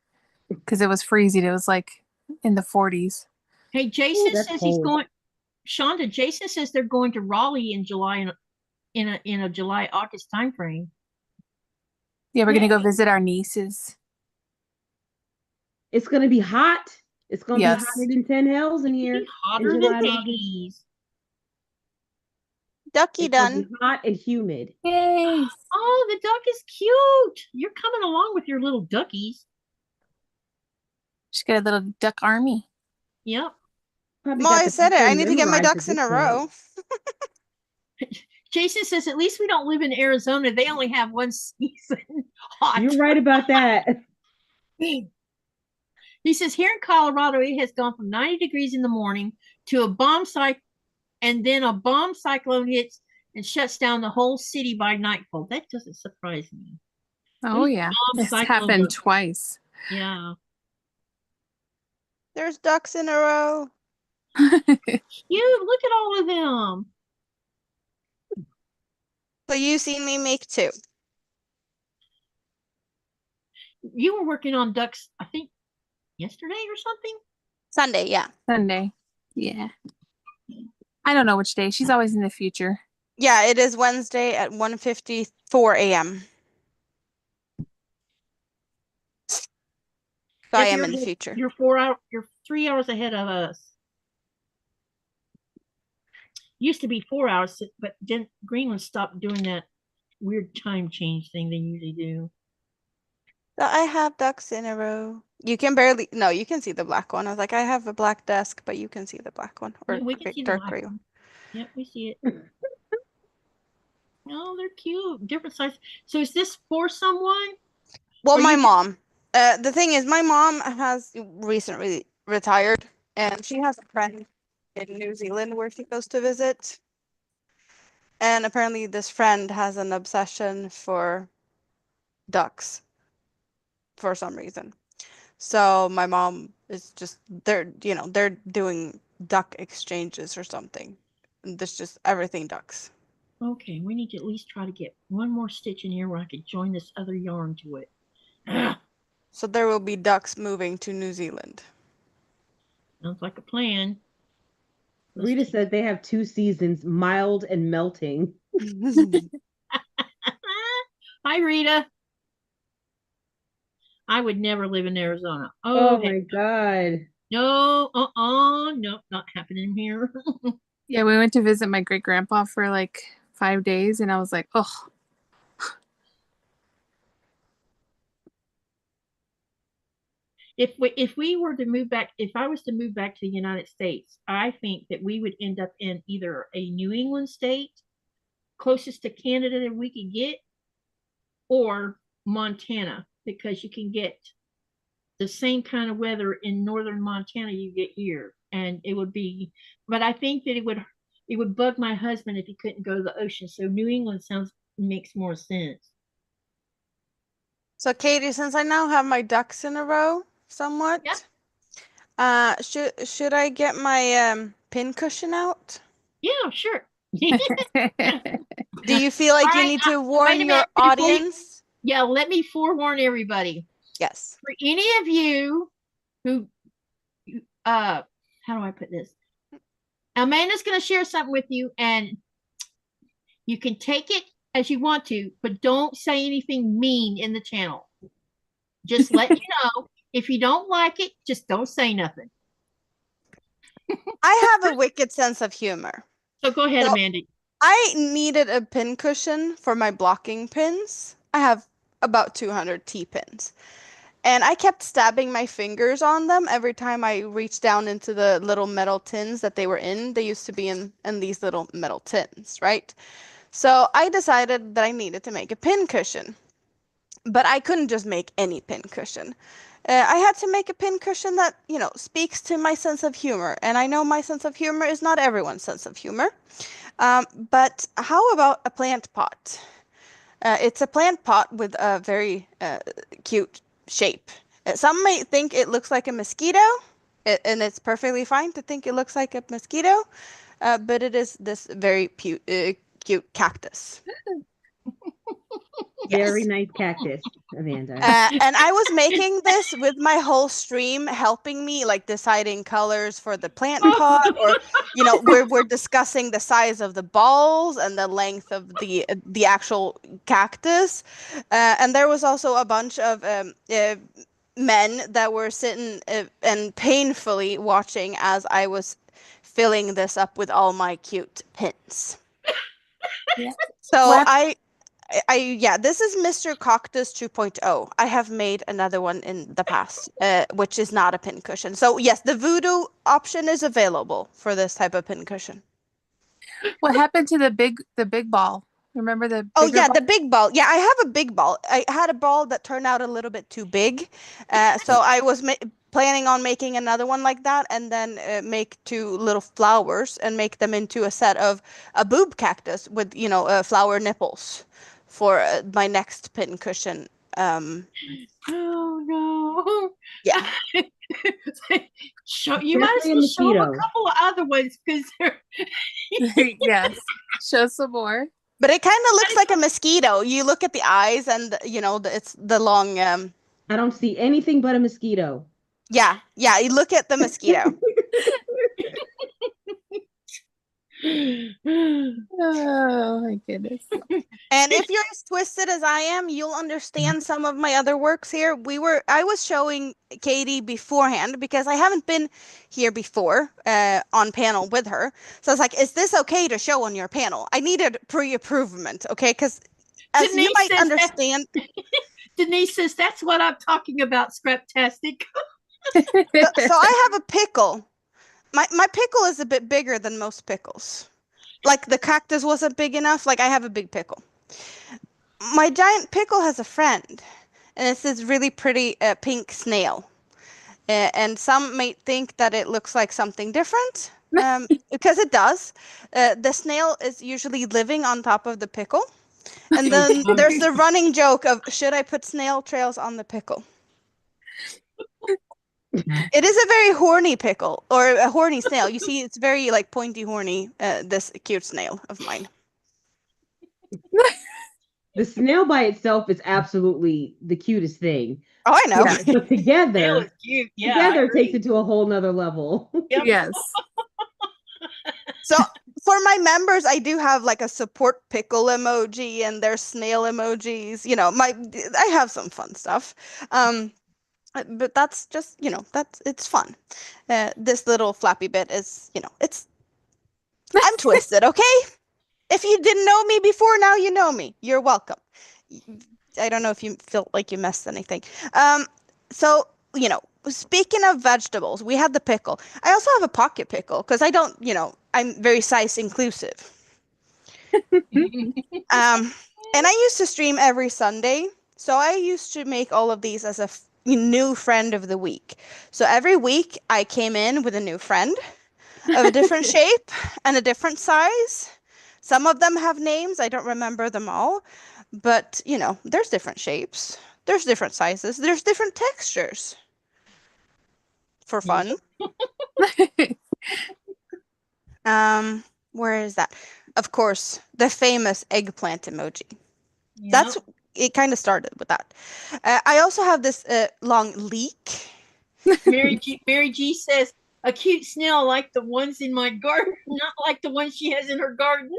because it was freezing. It was like in the 40s. Hey, Jason that's says cold. he's going. Chaunda, Jason says they're going to Raleigh in July in a July-August time frame. Yeah, we're gonna Yay. go visit our nieces. It's gonna be hot. It's gonna Yes. be hotter than 10 hells in here Be in hotter July than and August. Hades. Ducky It's gonna be done. hot and humid. Yay! Oh, the duck is cute. You're coming along with your little duckies. She's got a little duck army. Yep. Probably Well, got I the said it. I pattern need to get my memorized at ducks in this a point. row. Jason says at least we don't live in Arizona. They only have one season. Hot. You're right about that. He says here in Colorado, it has gone from 90 degrees in the morning to a bomb cyclone, and then a bomb cyclone hits and shuts down the whole city by nightfall. That doesn't surprise me. Oh Those yeah, bomb it's cyclones happened are- twice. Yeah. There's ducks in a row. Cute. Look at all of them. So you've seen me make 2. You were working on ducks, I think, yesterday or something? Sunday, yeah. Sunday. Yeah. I don't know which day. She's always in the future. Yeah, it is Wednesday at 1:54 a.m. So I Yes, am in you're- the future. You're 3 hours ahead of us. Used to be 4 hours, but then Greenland stopped doing that weird time change thing they usually do. So I have ducks in a row. You can barely, no, you can see the black one. I was like, I have a black desk, but you can see the black one or Yeah, we can see the dark black gray one. one. Yep, we see it. Oh, they're cute. Different size. So is this for someone? Well, Or my you- mom. The thing is, my mom has recently retired, and she has a friend in New Zealand where she goes to visit. And apparently, this friend has an obsession for ducks for some reason. So my mom is just they're doing duck exchanges or something. There's just everything ducks. Okay, we need to at least try to get one more stitch in here where I could join this other yarn to it. Ugh, So there will be ducks moving to New Zealand. sounds like a plan. Let's Rita see. said they have 2 seasons, mild and melting. Hi, Rita. I would never live in Arizona. Oh Oh, my God. no, nope, not happening here. Yeah, we went to visit my great grandpa for like 5 days, and I was like, oh, If we were to move back, if I was to move back to the United States, I think that we would end up in either a New England state, closest to Canada that we could get, or Montana, because you can get the same kind of weather in northern Montana you get here. And it would be, but I think that it would bug my husband if he couldn't go to the ocean. So New England makes more sense. So Katie, since I now have my ducks in a row somewhat, should I get my pin cushion out? Yeah, sure. Do you feel like All you right, need to wait warn a your minute, before you- audience? Yeah, let me forewarn everybody. Yes. For any of you who, how do I put this? Amanda's going to share something with you, and you can take it as you want to, but don't say anything mean in the channel. Just let you know. If you don't like it, just don't say nothing. I have a wicked sense of humor. So go ahead, So- Amanda. I needed a pin cushion for my blocking pins. I have about 200 T-pins. And I kept stabbing my fingers on them every time I reached down into the little metal tins that they were in. They used to be in these little metal tins, right? So I decided that I needed to make a pin cushion. But I couldn't just make any pin cushion. I had to make a pin cushion that, speaks to my sense of humor. And I know my sense of humor is not everyone's sense of humor. But how about a plant pot? It's a plant pot with a very cute shape. Some may think it looks like a mosquito, and it's perfectly fine to think it looks like a mosquito, but it is this very cute cactus. Very Yes. nice cactus, Amanda. And I was making this with my whole stream helping me, like deciding colors for the plant pot, or we're discussing the size of the balls and the length of the actual cactus. And there was also a bunch of men that were sitting and painfully watching as I was filling this up with all my cute pins. Yeah. So What? this is Mr. Cactus 2.0. I have made another one in the past, which is not a pin cushion. So yes, the voodoo option is available for this type of pin cushion. What happened to the big ball? Remember the Oh bigger yeah, ball? the big ball. Yeah, I have a big ball. I had a ball that turned out a little bit too big, so I was planning on making another one like that, and then make 2 little flowers and make them into a set of a boob cactus with flower nipples for my next pin cushion. Oh no. Yeah. You might as Definitely a well show them a mosquito. couple of other ones because they're Yes. Show some more. But it kind of looks like a mosquito. You look at the eyes, and it's the long. I don't see anything but a mosquito. Yeah. You look at the mosquito. Oh my goodness. And if you're as twisted as I am, you'll understand some of my other works here. I was showing Katie beforehand because I haven't been here before on panel with her. So I was like, is this okay to show on your panel? I needed pre-approval, okay? Because as you might understand. Denise says, that's what I'm talking about, Scraptastic. So I have a pickle. My pickle is a bit bigger than most pickles. Like the cactus wasn't big enough. Like I have a big pickle. My giant pickle has a friend, and it's this really pretty pink snail. And some may think that it looks like something different, because it does. The snail is usually living on top of the pickle. And then there's the running joke of, should I put snail trails on the pickle? It is a very horny pickle or a horny snail. You see, it's very like pointy, horny. This cute snail of mine. The snail by itself is absolutely the cutest thing. Oh, I know. Yeah. But That was together, cute. Yeah, I together it takes agree. it to a whole nother level. Yep. Yes. So for my members, I do have like a support pickle emoji and their snail emojis. You know, I have some fun stuff. But that's just, you know, it's fun. This little flappy bit is, you know, I'm twisted, okay? If you didn't know me before, now you know me. You're welcome. I don't know if you felt like you missed anything. So, you know, speaking of vegetables, we had the pickle. I also have a pocket pickle because I don't, you know, I'm very size inclusive. And I used to stream every Sunday. So I used to make all of these as a new friend of the week. So every week I came in with a new friend of a different shape and a different size. Some of them have names. I don't remember them all. But, you know, there's different shapes. There's different sizes. There's different textures. For fun. Where is that? Of course, the famous eggplant emoji. Yep. That's it. Kind of started with that. I also have this long leek. Mary G says a cute snail like the ones in my garden, not like the ones she has in her garden.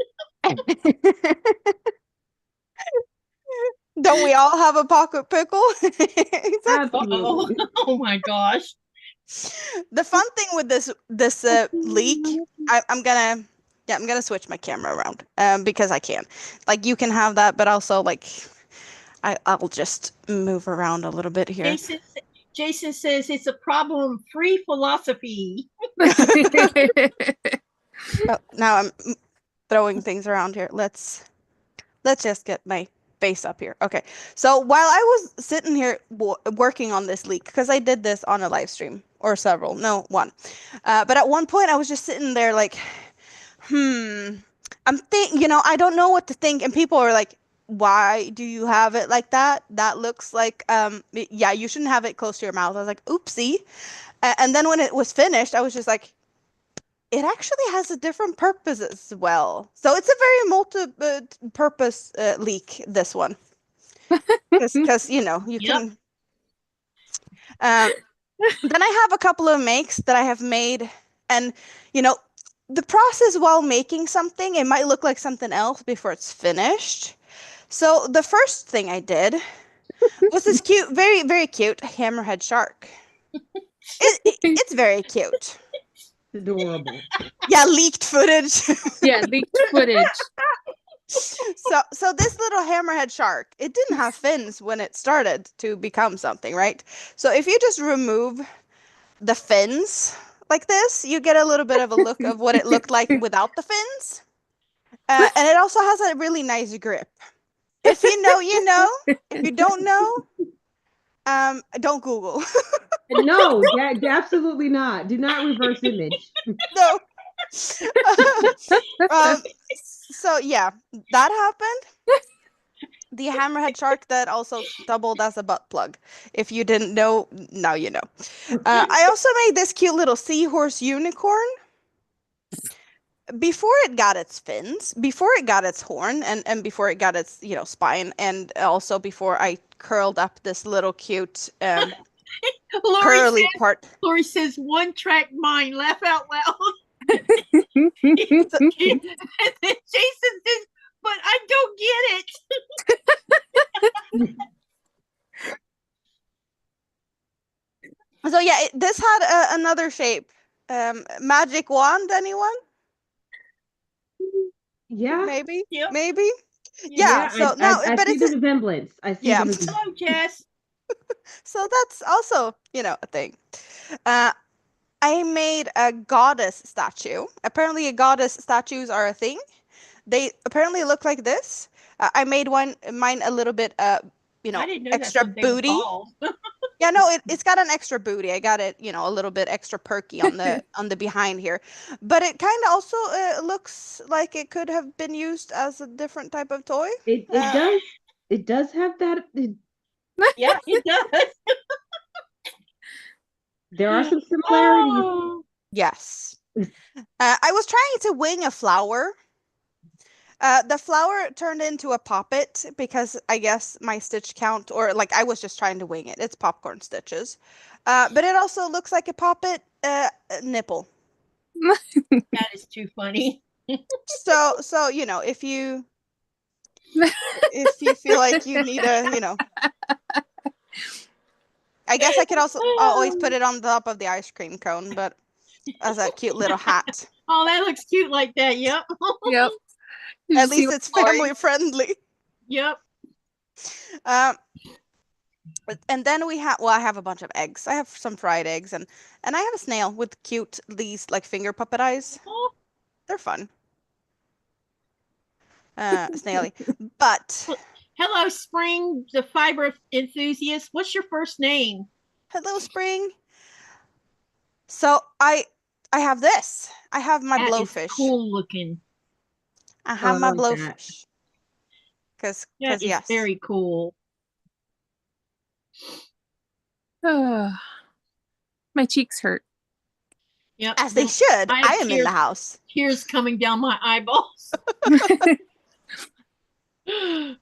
Don't we all have a pocket pickle? Absolutely. Oh my gosh. The fun thing with this leek, I'm gonna switch my camera around because I can. Like you can have that, but also like I'll just move around a little bit here. Jason says it's a problem-free philosophy. Oh, now I'm throwing things around here. Let's just get my face up here. Okay. So while I was sitting here working on this leek, because I did this on a live stream or several, no, one. But at one point I was just sitting there like, I don't know what to think. And people are like, why do you have it like that? That looks like, yeah, you shouldn't have it close to your mouth. I was like, oopsie. And then when it was finished, I was just like, it actually has a different purpose as well. So it's a very multi-purpose leek, this one. Because, you know, you can... Then I have a couple of makes that I have made. And, you know, the process while making something, it might look like something else before it's finished. So the first thing I did was this cute, very, very cute hammerhead shark. It's very cute. Adorable. Yeah, leaked footage. Yeah, leaked footage. So this little hammerhead shark, it didn't have fins when it started to become something, right? So if you just remove the fins like this, you get a little bit of a look of what it looked like without the fins. And it also has a really nice grip. If you know, you know. If you don't know, don't Google. No, absolutely not. Do not reverse image. No. So yeah, that happened. The hammerhead shark that also doubled as a butt plug. If you didn't know, now you know. I also made this cute little seahorse unicorn. Before it got its fins, before it got its horn, and before it got its, you know, spine, and also before I curled up this little cute curly part. Lori says, one track mind, laugh out loud. And then Jason says, but I don't get it. So yeah, this had another shape. Magic wand, anyone? Yeah. Maybe? Yep. Maybe? Yeah, so I but see it's the resemblance. I see Yeah. the resemblance. Hello, Jess. So that's also, you know, a thing. I made a goddess statue. Apparently, goddess statues are a thing. They apparently look like this. I made mine a little bit, you know, I didn't know extra that's what they were booty. called. Yeah, no, it's got an extra booty. I got it, you know, a little bit extra perky on the on the behind here. But it kind of also looks like it could have been used as a different type of toy. It does. It does have that. Yeah, it does. There are some similarities. Oh, Yes. I was trying to wing a flower. The flower turned into a poppet because I guess my stitch count, or like I was just trying to wing it. It's popcorn stitches. But it also looks like a poppet nipple. that is too funny. So you know, if you feel like you need a, you know, I guess I could also always put it on top of the ice cream cone, but as a cute little hat. Oh, that looks cute like that. Yep. Yep. At least it's family friendly. Yep. And then we have, well, I have a bunch of eggs. I have some fried eggs, and I have a snail with cute these like finger puppet eyes. Oh, They're fun. Snaily. But hello, Spring, the fiber enthusiast. What's your first name? hello, Spring. So I have this. I have my That is blowfish. cool looking. I have Oh, my I like that. blowfish. Because That is yes. very cool. My cheeks hurt. Yep. As they should. I I have am in the house. Tears coming down my eyeballs.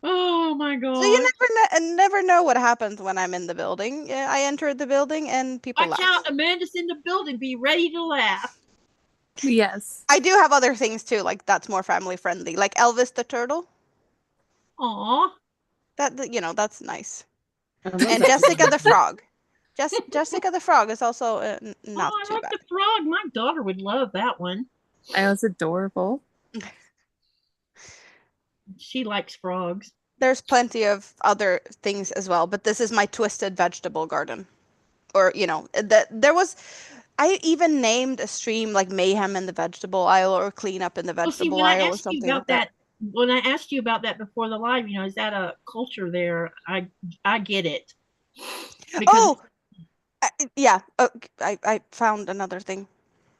Oh my god. So you never know what happens when I'm in the building. Yeah, I enter the building and people Watch laugh. out, Amanda's in the building. Be ready to laugh. Yes. I do have other things too, like that's more family friendly, like Elvis the turtle. Aw. That you know, that's nice. I love And that. Jessica the frog. Jessica the frog is also not I too like bad. the frog. My daughter would love that one. That was adorable. She likes frogs. There's plenty of other things as well, but this is my twisted vegetable garden. Or, you know, there was, I even named a stream like Mayhem in the vegetable aisle or Clean Up in the Well, see, vegetable when I aisle or asked you something about like that. when I asked you about that before the live, you know, is that a culture there? I get it. Because Oh, yeah. Oh, I found another thing.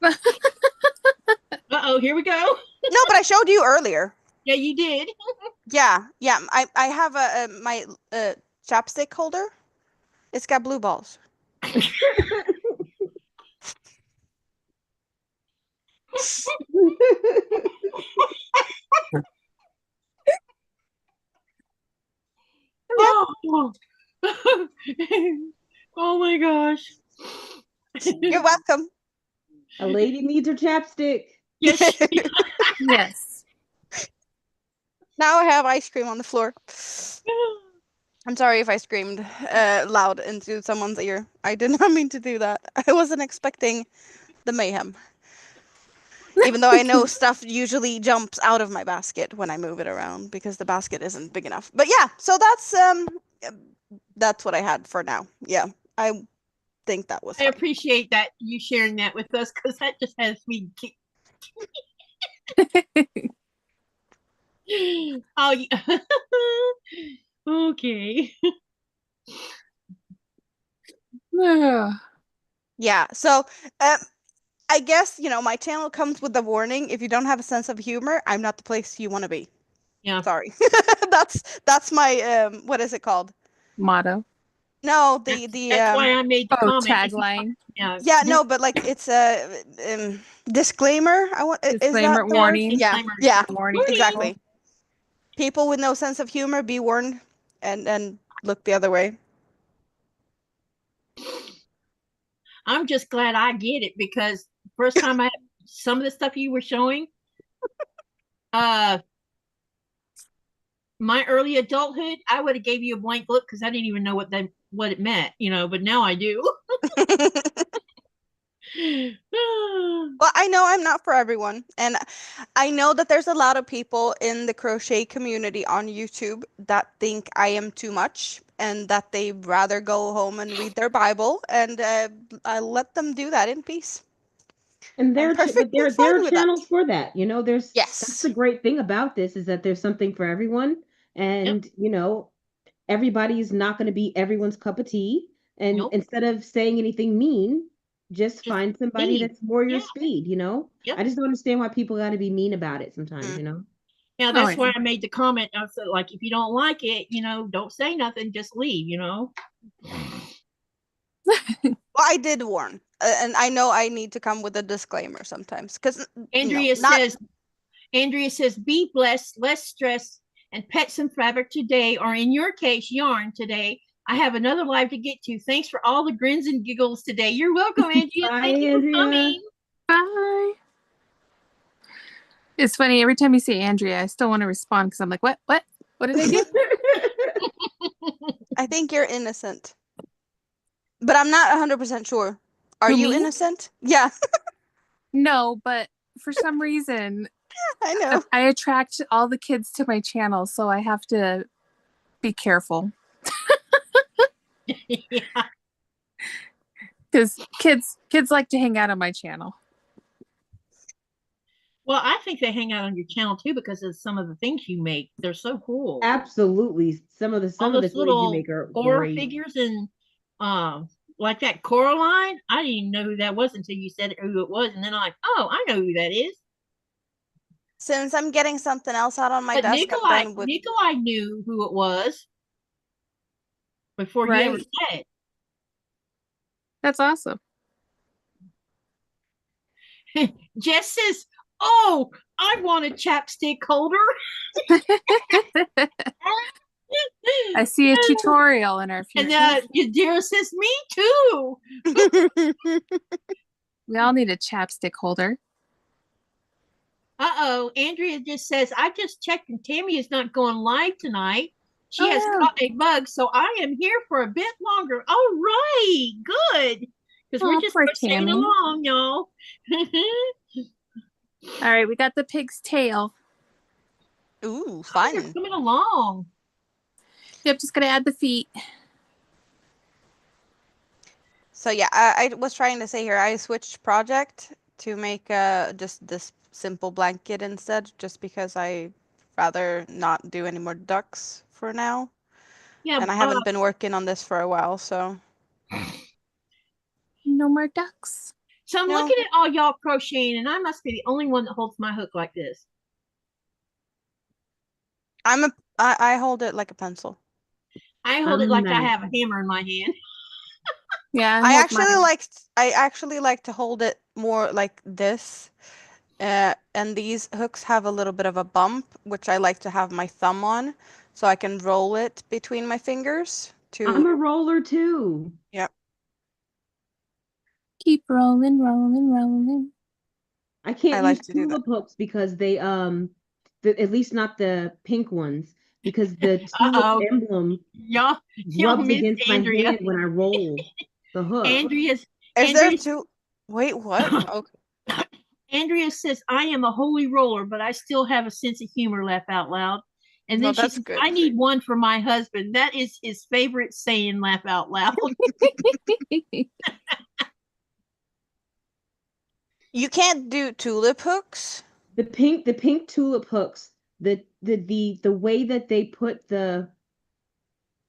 uh-oh, here we go. No, but I showed you earlier. Yeah, you did. Yeah. I have my chapstick holder. It's got blue balls. Oh. Oh my gosh. You're welcome. A lady needs her chapstick. Yes. Yes. Now I have ice cream on the floor. I'm sorry if I screamed loud into someone's ear. I did not mean to do that. I wasn't expecting the mayhem. Even though I know stuff usually jumps out of my basket when I move it around because the basket isn't big enough. But yeah, so that's what I had for now. Yeah, I think that was I fine. appreciate that you sharing that with us because that just has me. Oh, yeah. Okay. Yeah, so I guess, you know, my channel comes with a warning. If you don't have a sense of humor, I'm not the place you want to be. Yeah. Sorry. That's my what is it called? Motto. No, That's why I made the comment. Tagline. Yeah. Yeah, no, but like it's a disclaimer. Disclaimer, is that warning. Yeah, Disclaimer. yeah, Warning. exactly. People with no sense of humor, be warned, and look the other way. I'm just glad I get it because first time I some of the stuff you were showing, my early adulthood, I would have gave you a blank look because I didn't even know what it meant, you know, but now I do. Well, I know I'm not for everyone, and I know that there's a lot of people in the crochet community on YouTube that think I am too much and that they'd rather go home and read their Bible, and I let them do that in peace. And there I'm perfectly are fine with that. channels for that. You know, that's Yes. the great thing about this is that there's something for everyone. And, you know, everybody's not going to be everyone's cup of tea. And Nope. instead of saying anything mean, just find somebody speed. that's more your Yeah. speed, you know? Yep. I just don't understand why people got to be mean about it sometimes, you know? Yeah, that's why I made the comment. I said, like, if you don't like it, you know, don't say nothing, just leave, you know. Well, Well, I did warn, and I know I need to come with a disclaimer sometimes because Andrea says, be blessed, less stress, and pet some fabric today, or in your case, yarn today. I have another live to get to. Thanks for all the grins and giggles today. You're welcome, Andrea. Bye, Thank you Andrea. for coming. Bye. It's funny, every time you say Andrea, I still want to respond because I'm like, what? What did I do? I think you're innocent, but I'm not 100% sure. Are Who, you me? innocent? Yeah, No, but for some reason, I know. I attract all the kids to my channel, so I have to be careful. Yeah. Because kids like to hang out on my channel. Well, I think they hang out on your channel too because of some of the things you make. They're so cool. Absolutely. Some of the All things those you little make are Cora great. figures and like that Coraline. I didn't even know who that was until you said who it was, and then I'm like, oh, I know who that is. Since I'm getting something else out on my But desk, I'm done with. Nikolai knew who it was before he ever Right. said it. That's awesome. Jess says, oh, I want a chapstick holder. I see a tutorial in our future. And Yadira says, me too. We all need a chapstick holder. Uh-oh, Andrea just says, I just checked and Tammy is not going live tonight. She Oh, has no. caught a bug, so I am here for a bit longer. All right, good. Because we're just poor crocheting Tammy. along, y'all. All right, we got the pig's tail. Ooh, We're fun. coming along. Yep, just gonna add the feet. So yeah, I was trying to say here, I switched project to make just this simple blanket instead, just because I rather not do any more ducks for now. Yeah, And I haven't been working on this for a while, so. No more ducks. so I'm No. looking at all y'all crocheting, and I must be the only one that holds my hook like this. I hold it like a pencil. I hold it like I Nice. have a hammer in my hand. Yeah, I hold mine. actually like to hold it more like this. And these hooks have a little bit of a bump, which I like to have my thumb on, so I can roll it between my fingers I'm to. a roller too. Yep. Keep rolling, rolling, rolling. I can't I use like to do that. tulip hooks because they at least not the pink ones, because the tulip emblem Y'all rubs missed against my Andrea. hand when I roll the hook. Is Andrea there two? Wait, what? Okay. Andrea says, I am a holy roller, but I still have a sense of humor, laugh out loud. And No, then she that's says, good. I need one for my husband. That is his favorite saying, laugh out loud. You can't do tulip hooks. The pink tulip hooks, the way that they put the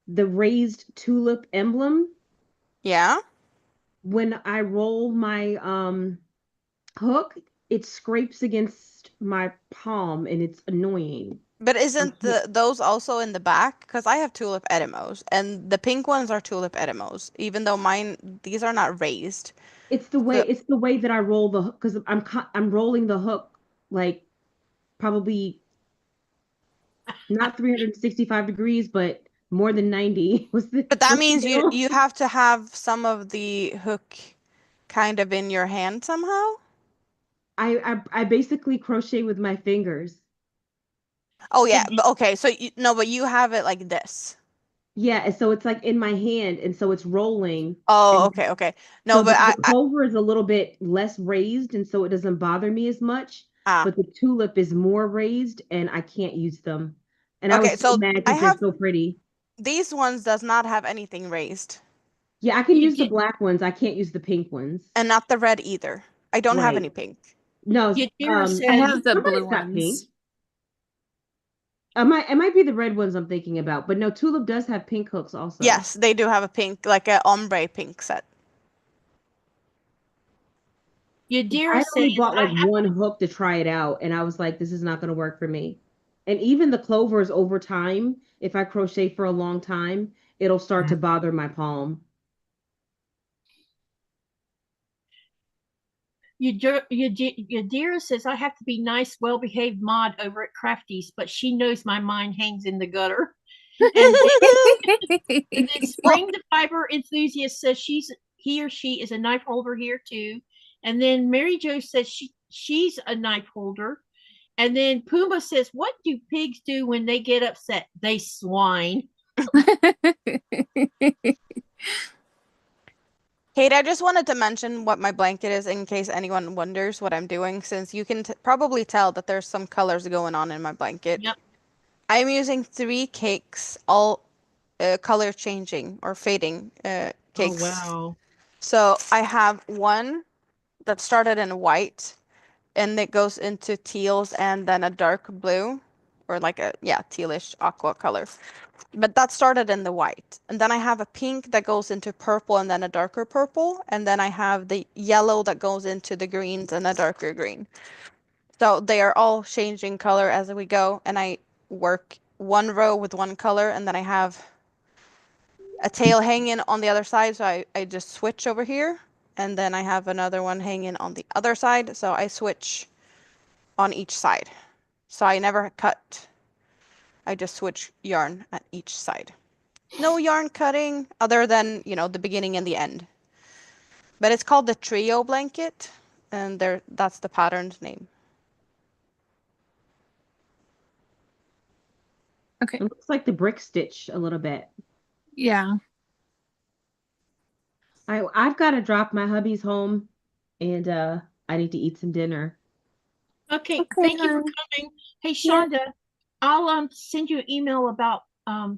raised tulip emblem, Yeah. when I roll my hook, it scrapes against my palm and it's annoying. But isn't those also in the back? Because I have tulip edemos, and the pink ones are tulip edemos, even though these are not raised. It's the way that I roll the hook, because I'm rolling the hook like probably not 365 degrees, but more than 90. But that means you have to have some of the hook kind of in your hand somehow. I basically crochet with my fingers. Oh yeah, but okay, so but you have it like this. Yeah, and so it's like in my hand, and so it's rolling. Oh, And okay. No, so but the clover is a little bit less raised, and so it doesn't bother me as much. But the tulip is more raised, and I can't use them. And I okay, was so so mad I because they're have so pretty. these ones does not have anything raised, Yeah, I can use the black ones. I can't use the pink ones. and not the red either. I don't have Right. any pink. No, Yadira says, I have the somebody's blue got pink. ones. It might be the red ones I'm thinking about, but no, tulip does have pink hooks also. Yes, they do have a pink, like a ombre pink set. Yadira I says, only bought like one hook to try it out, and I was like, this is not going to work for me. And even the clovers over time, if I crochet for a long time, it'll start to bother my palm. Yadira says, I have to be nice, well-behaved mod over at Crafty's, but she knows my mind hangs in the gutter. And then Spring the Fiber Enthusiast says he or she is a knife holder here too. And then Mary Jo says she's a knife holder. And then Puma says, what do pigs do when they get upset? They swine. Kate, I just wanted to mention what my blanket is in case anyone wonders what I'm doing, since you can probably tell that there's some colors going on in my blanket. Yep. I'm using 3 cakes, all color changing or fading cakes. Oh, wow. So I have one that started in white and it goes into teals and then a dark blue or like a, yeah, tealish aqua color. But that started in the white. And then I have a pink that goes into purple and then a darker purple. And then I have the yellow that goes into the greens and a darker green. So they are all changing color as we go. And I work one row with one color and then I have a tail hanging on the other side. So I just switch over here. And then I have another one hanging on the other side. So I switch on each side. So I never cut. I just switch yarn at each side. No yarn cutting other than, you know, the beginning and the end. But it's called the trio blanket, and that's the pattern's name. Okay. It looks like the brick stitch a little bit. Yeah. I've got to drop my hubby's home, and I need to eat some dinner. Okay, Okay, thank you for hon. coming. Hey, Chaunda, I'll send you an email about I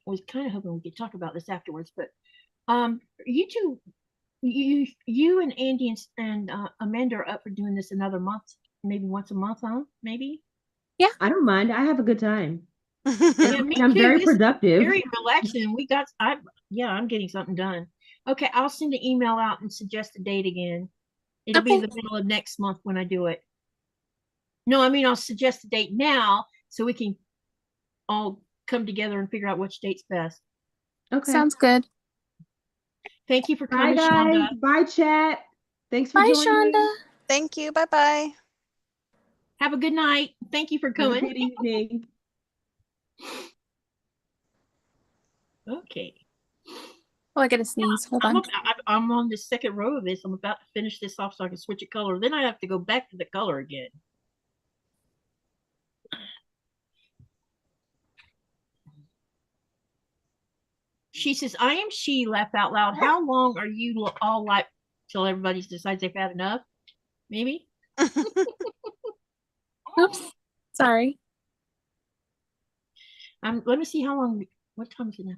was kind of hoping we could talk about this afterwards, but you two, you and Andi and Amanda are up for doing this another month, maybe once a month, huh? Maybe. I don't mind. I have a good time. Yeah, me And I'm too. very This is productive. very relaxing. I'm getting something done. Okay, I'll send an email out and suggest a date again. It'll be Okay. the middle of next month when I do it. No, I mean I'll suggest a date now so we can all come together and figure out which date's best. Okay. Sounds good. Thank you for Bye, coming, guys. Chaunda. Bye, chat. Thanks for Bye, joining. Chaunda. Thank you. Bye-bye. Have a good night. Thank you for Have a coming. good evening. Okay. Oh, I gotta sneeze. Hold on. I'm on the second row of this. I'm about to finish this off so I can switch a color. Then I have to go back to the color again. She says, I am she, laugh out loud. How long are you all like till everybody decides they've had enough? Maybe? Oops. Sorry. Let me see how long, what time is it now?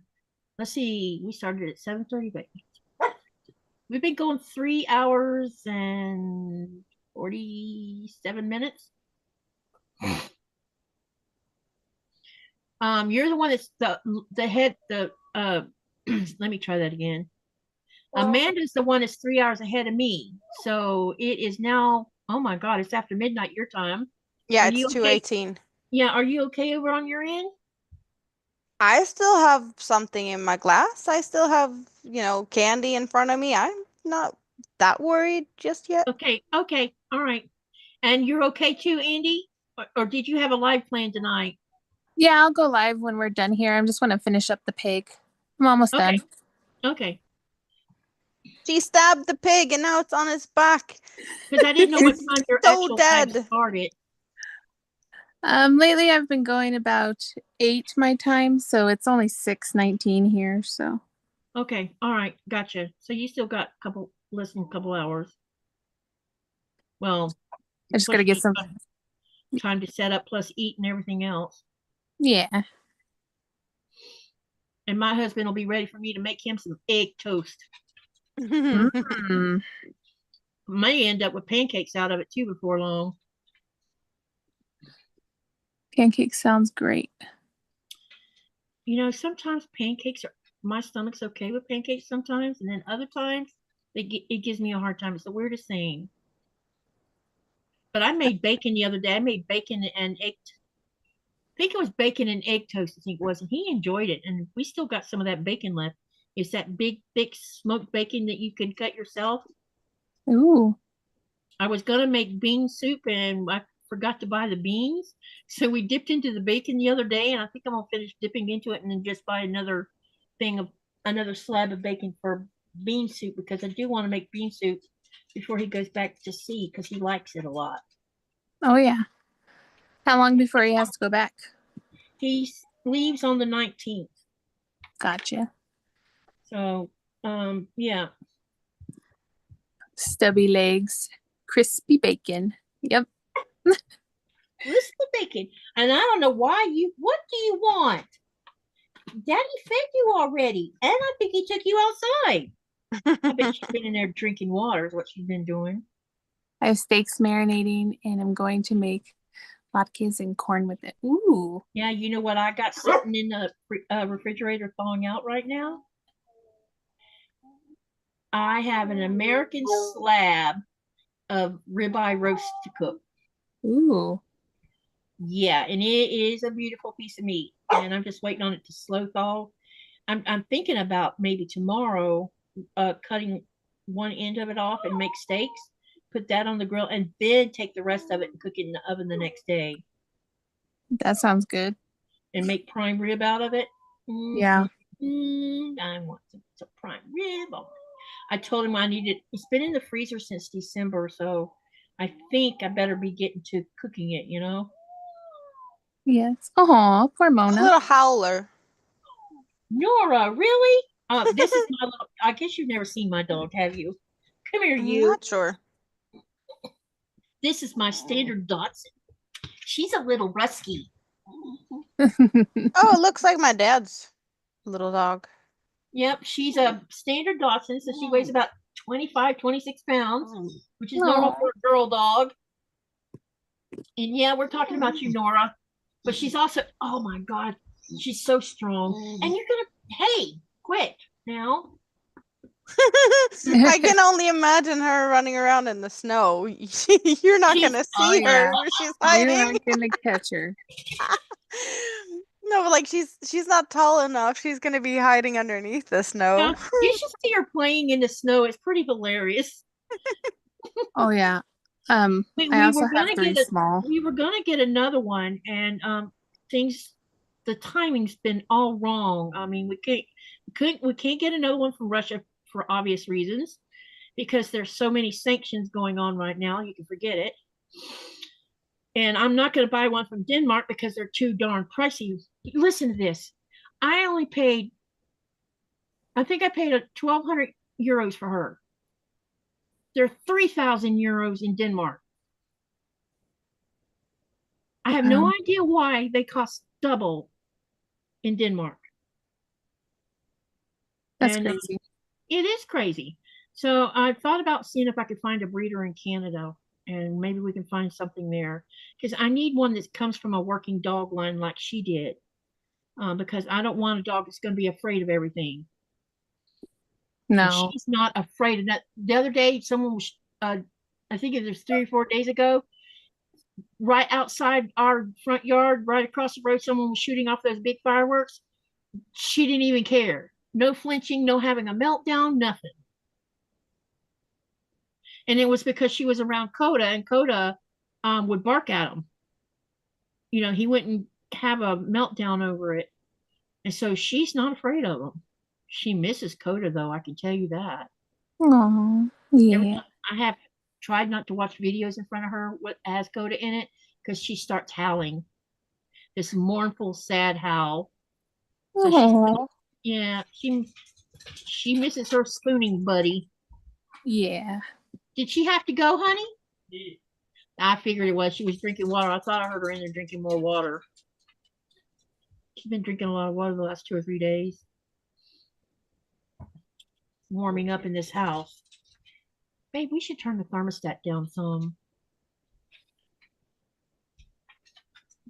Let's see, we started at 7:30, but we've been going 3 hours and 47 minutes. You're the one that's the head, let me try that again. Amanda's the one that's 3 hours ahead of me. So it is now, oh my God, it's after midnight your time. Yeah, Are it's you okay? 2:18. Yeah, are you okay over on your end? I still have something in my glass. I still have, you know, candy in front of me. I'm not that worried just yet. Okay, okay, all right. And you're okay too, Andi? Or did you have a live plan tonight? Yeah, I'll go live when we're done here. I just want to finish up the pig. I'm almost Okay. done. Okay. She stabbed the pig and now it's on its back. Because I didn't know what time your so actual live dead. started. Lately I've been going about 8 my time, so it's only 6:19 here, so. Okay, all right, gotcha. So you still got less than a couple hours. Well, I just gotta get some. time to set up plus eat and everything else. Yeah. And my husband will be ready for me to make him some egg toast. Mm. May end up with pancakes out of it too before long. Pancake sounds great. You know, sometimes pancakes my stomach's okay with pancakes sometimes, and then other times it gives me a hard time. It's the weirdest thing. But I made bacon the other day. I made bacon and egg. I think it was bacon and egg toast, I think it was, and he enjoyed it. And we still got some of that bacon left. It's that big, thick smoked bacon that you can cut yourself. Ooh. I was gonna make bean soup and I forgot to buy the beans. So we dipped into the bacon the other day, and I think I'm gonna finish dipping into it and then just buy another slab of bacon for bean soup because I do want to make bean soup before he goes back to sea because he likes it a lot. Oh, yeah. How long before he has to go back? He leaves on the 19th. Gotcha. So, yeah. Stubby legs, crispy bacon. Yep. Crispy bacon. And I don't know what do you want? Daddy fed you already. And I think he took you outside. I bet she's been in there drinking water is what she's been doing. I have steaks marinating, and I'm going to make latkes and corn with it. Ooh. Yeah, you know what I got sitting in the refrigerator thawing out right now? I have an American slab of ribeye roast to cook. Ooh. Yeah, and it is a beautiful piece of meat, and I'm just waiting on it to slow thaw. I'm thinking about maybe tomorrow cutting one end of it off and make steaks, put that on the grill, and then take the rest of it and cook it in the oven the next day. That sounds good. And make prime rib out of it. Yeah. I want some prime rib. I told him I needed. It's been in the freezer since December, so I think I better be getting to cooking it. You know. Yes. Oh, poor A Mona. little howler. Nora, really? This is my little. I guess you've never seen my dog, have you? Come here, I'm you. not sure. This is my standard Dotson. She's a little rusky. Oh, it looks like my dad's little dog. Yep, she's a standard Dotson, so she weighs about 25, 26 pounds, which is normal for a girl dog. And yeah, we're talking about you, Nora. But she's also, oh my God, she's so strong. And you're going to, hey, quit now. I can only imagine her running around in the snow. You're not going to see her where she's hiding. You're not gonna catch her. No, but like she's not tall enough. She's going to be hiding underneath the snow. Yeah, you should see her playing in the snow. It's pretty hilarious. Oh yeah. I also have three small. We were gonna get another one, and the timing's been all wrong. I mean, we can't get another one from Russia for obvious reasons because there's so many sanctions going on right now. You can forget it. And I'm not going to buy one from Denmark because they're too darn pricey. Listen to this. I think I paid 1,200 euros for her. They're 3,000 euros in Denmark. I have no idea why they cost double in Denmark. That's crazy. It is crazy. So I thought about seeing if I could find a breeder in Canada, and maybe we can find something there. Because I need one that comes from a working dog line like she did. Because I don't want a dog that's going to be afraid of everything. No. She's not afraid of that. The other day, someone was, I think it was 3 or 4 days ago, right outside our front yard, right across the road, someone was shooting off those big fireworks. She didn't even care. No flinching, no having a meltdown, nothing. And it was because she was around Coda, and Coda would bark at him. You know, he wouldn't have a meltdown over it. And so she's not afraid of him. She misses Coda, though, I can tell you that. Oh, yeah. I have tried not to watch videos in front of her what has Coda in it because she starts howling. This mournful, sad howl. So she misses her spooning buddy. Yeah. Did she have to go, honey? Yeah. I figured it was. She was drinking water. I thought I heard her in there drinking more water. She's been drinking a lot of water the last 2 or 3 days. Warming up in this house. Babe, we should turn the thermostat down some.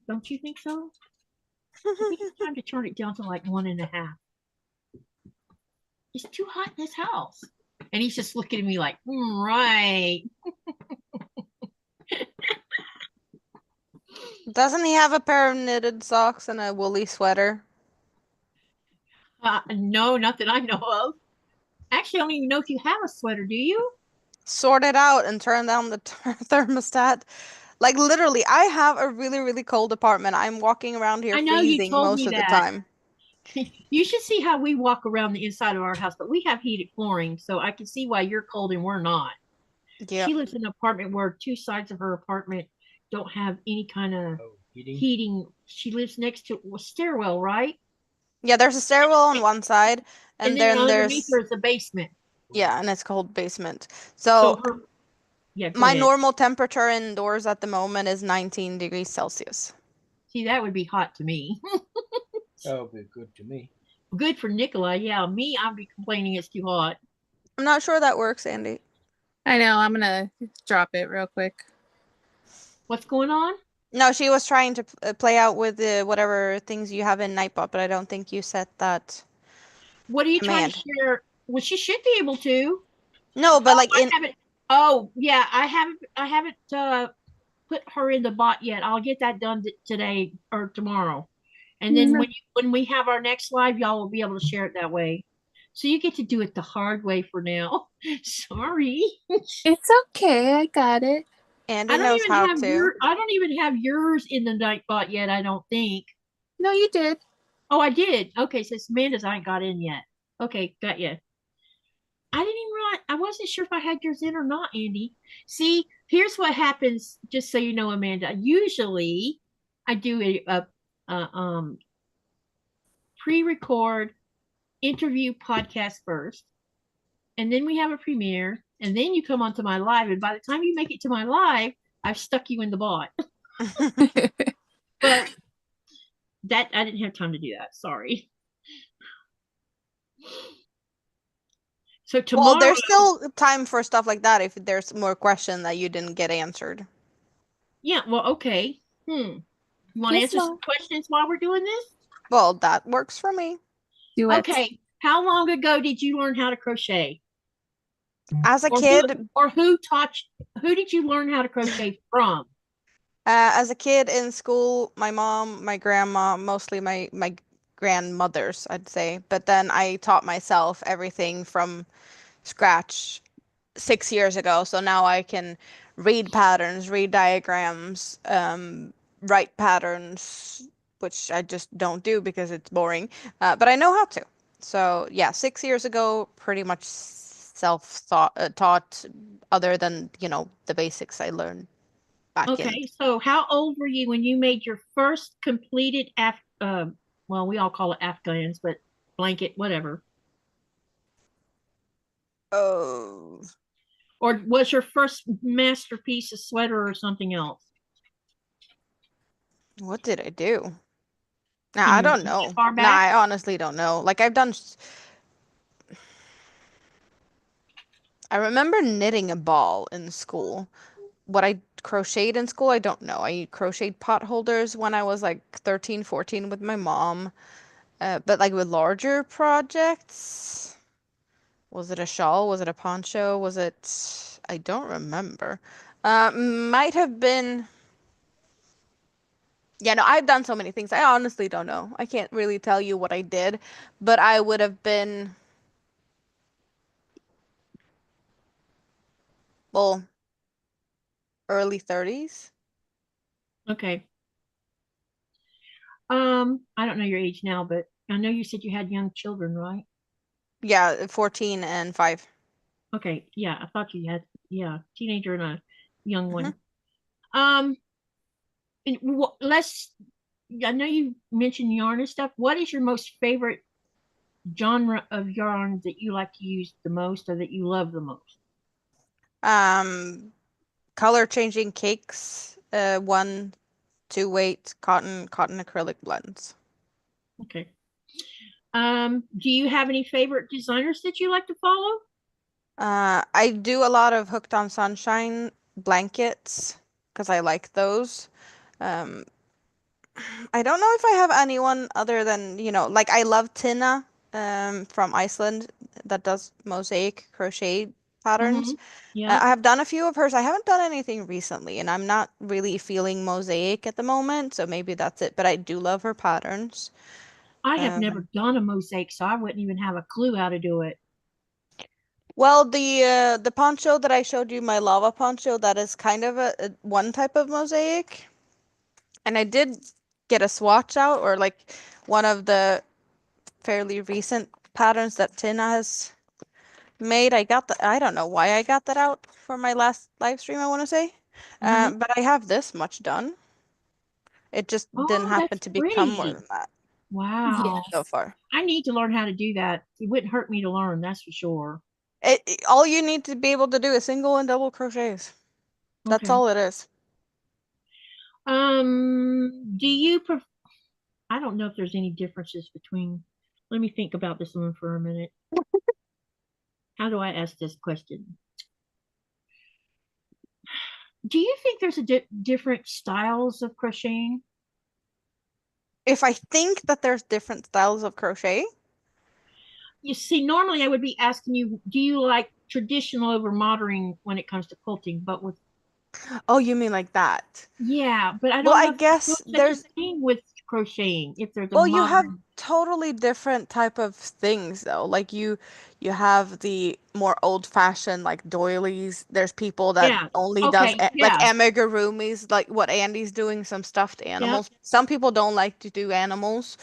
Don't you think so? I think it's time to turn it down to like 1.5. It's too hot in this house. And he's just looking at me like, right. Doesn't he have a pair of knitted socks and a woolly sweater? No, not that I know of. Actually, I don't even know if you have a sweater, do you? sort it out and turn down the thermostat. Like literally, I have a really, really cold apartment. I'm walking around here I know you freezing told most me of the that. time. You should see how we walk around the inside of our house, but we have heated flooring, so I can see why you're cold and we're not. Yeah. She lives in an apartment where two sides of her apartment don't have any kind of Oh, heating. heating. She lives next to a stairwell, right? Yeah, there's a stairwell on one side, And and then then underneath there's her is the basement. yeah, and it's called basement. So So her, yeah, go my ahead. normal temperature indoors at the moment is 19 degrees Celsius. See, that would be hot to me. That would be good to me. Good for Nicola. Yeah, me, I'd be complaining it's too hot. I'm not sure that works, Andy. I know. I'm gonna drop it real quick. What's going on? No, she was trying to play out with whatever things you have in Nightbot, but I don't think you set that. What are you trying Command. to share? Well, she should be able to. No, but like I in haven't. Oh, yeah, I haven't put her in the bot yet. I'll get that done today or tomorrow. And then No. when we have our next live, y'all will be able to share it that way. So you get to do it the hard way for now. Sorry. It's okay. I got it. Andy knows how to. I don't even have yours in the Nightbot yet, I don't think. No, you did. Oh, I did. Okay, so Amanda's I ain't got in yet. Okay, got you. I didn't even realize I wasn't sure if I had yours in or not, Andy. See, here's what happens, just so you know, Amanda. Usually I do a pre-record interview podcast first, and then we have a premiere, and then you come onto my live, and by the time you make it to my live, I've stuck you in the bot. But that I didn't have time to do that. Sorry. So tomorrow, Well, there's still time for stuff like that if there's more question that you didn't get answered. yeah. Well, okay. You want to Yes, answer some questions while we're doing this? Well, that works for me. Do it. Okay. How long ago did you learn how to crochet? As a Or kid, who did you learn how to crochet from? as a kid in school, my mom, my grandma, mostly my grandmothers, I'd say. But then I taught myself everything from scratch 6 years ago. So now I can read patterns, read diagrams, write patterns, which I just don't do because it's boring. But I know how to. So yeah, 6 years ago, pretty much taught, other than, the basics I learned back in. Okay, so how old were you when you made your first completed well, we all call it afghans, but blanket, whatever. Oh, Or was your first masterpiece a sweater or something else? what did I do? Nah, Can I you don't remember know. far Nah, back? I honestly don't know. Like I remember knitting a ball in school. What I crocheted in school, I don't know. I crocheted pot holders when I was like 13, 14 with my mom. But like with larger projects, was it a shawl? Was it a poncho? I don't remember. Might have been. Yeah, no, I've done so many things. I honestly don't know. I can't really tell you what I did, but I would have been, well, early 30s. Okay. I don't know your age now, but I know you said you had young children, right? Yeah, 14 and 5. Okay, yeah, I thought you had, yeah, teenager and a young one. Mhm. And I know you mentioned yarn and stuff. What is your most favorite genre of yarn that you like to use the most or that you love the most? Um, color changing cakes, 1 2 weight cotton acrylic blends. Okay. Do you have any favorite designers that you like to follow? I do a lot of Hooked on Sunshine blankets because I like those. Um, I don't know if I have anyone other than, like I love Tina from Iceland that does mosaic crochet patterns. Yeah. I have done a few of hers. I haven't done anything recently, and I'm not really feeling mosaic at the moment, so maybe that's it. But I do love her patterns. I have Um, never done a mosaic, so I wouldn't even have a clue how to do it. Well, the poncho that I showed you, my lava poncho, that is kind of a one type of mosaic. And I did get a swatch out, or like one of the fairly recent patterns that Tina has made. I don't know why I got that out for my last live stream, I want to say. Mhm. But I have this much done. It just didn't Oh, happen that's to become more pretty. than that Wow. so Yes. far. I need to learn how to do that. It wouldn't hurt me to learn, that's for sure. All you need to be able to do is single and double crochets. That's Okay. all it is. Do you I don't know if there's any differences between, let me think about this one for a minute. How do I ask this question? Do you think there's a different styles of crocheting? If I think that there's different styles of crochet, You see, normally I would be asking you, do you like traditional over modern when it comes to quilting? But with, oh, you mean like that? yeah, but I Well, don't I know if guess there's such a there's thing with crocheting, if there's a well, you have modern. totally different type of things though. Like you have the more old-fashioned like doilies. There's people that Yeah. only does Okay. like Yeah. amigurumis, like what Andy's doing, some stuffed Yeah. animals. Some people don't like to do animals.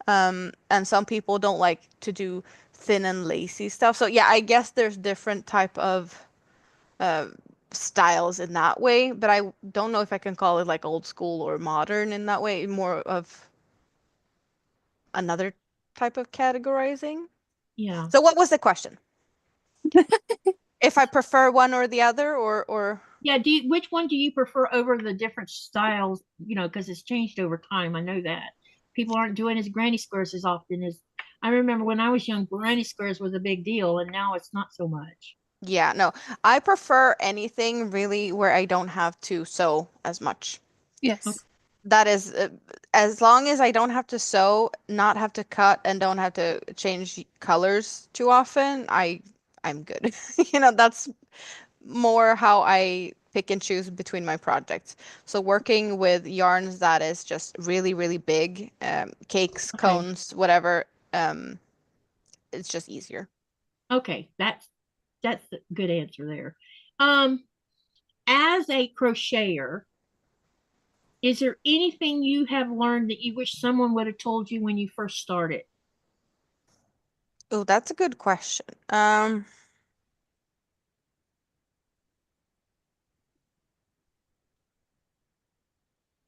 And some people don't like to do thin and lacy stuff. So yeah, I guess there's different type of uh, styles in that way, but I don't know if I can call it like old school or modern in that way, more of another type of categorizing. Yeah. So what was the question? If I prefer one or the other, or Yeah. Which one do you prefer over the different styles? Because it's changed over time. I know that people aren't doing as granny squares as often as I remember when I was young. Granny squares was a big deal, and now it's not so much. yeah, no, I prefer anything really where I don't have to sew as much. Okay. Yes. That is, as long as I don't have to sew, not have to cut, and don't have to change colors too often, I'm good. That's more how I pick and choose between my projects. So working with yarns that is just really, really big, cakes, Okay. cones, whatever, it's just easier. Okay. That's a good answer there. Um, as a crocheter, is there anything you have learned that you wish someone would have told you when you first started? Oh, that's a good question.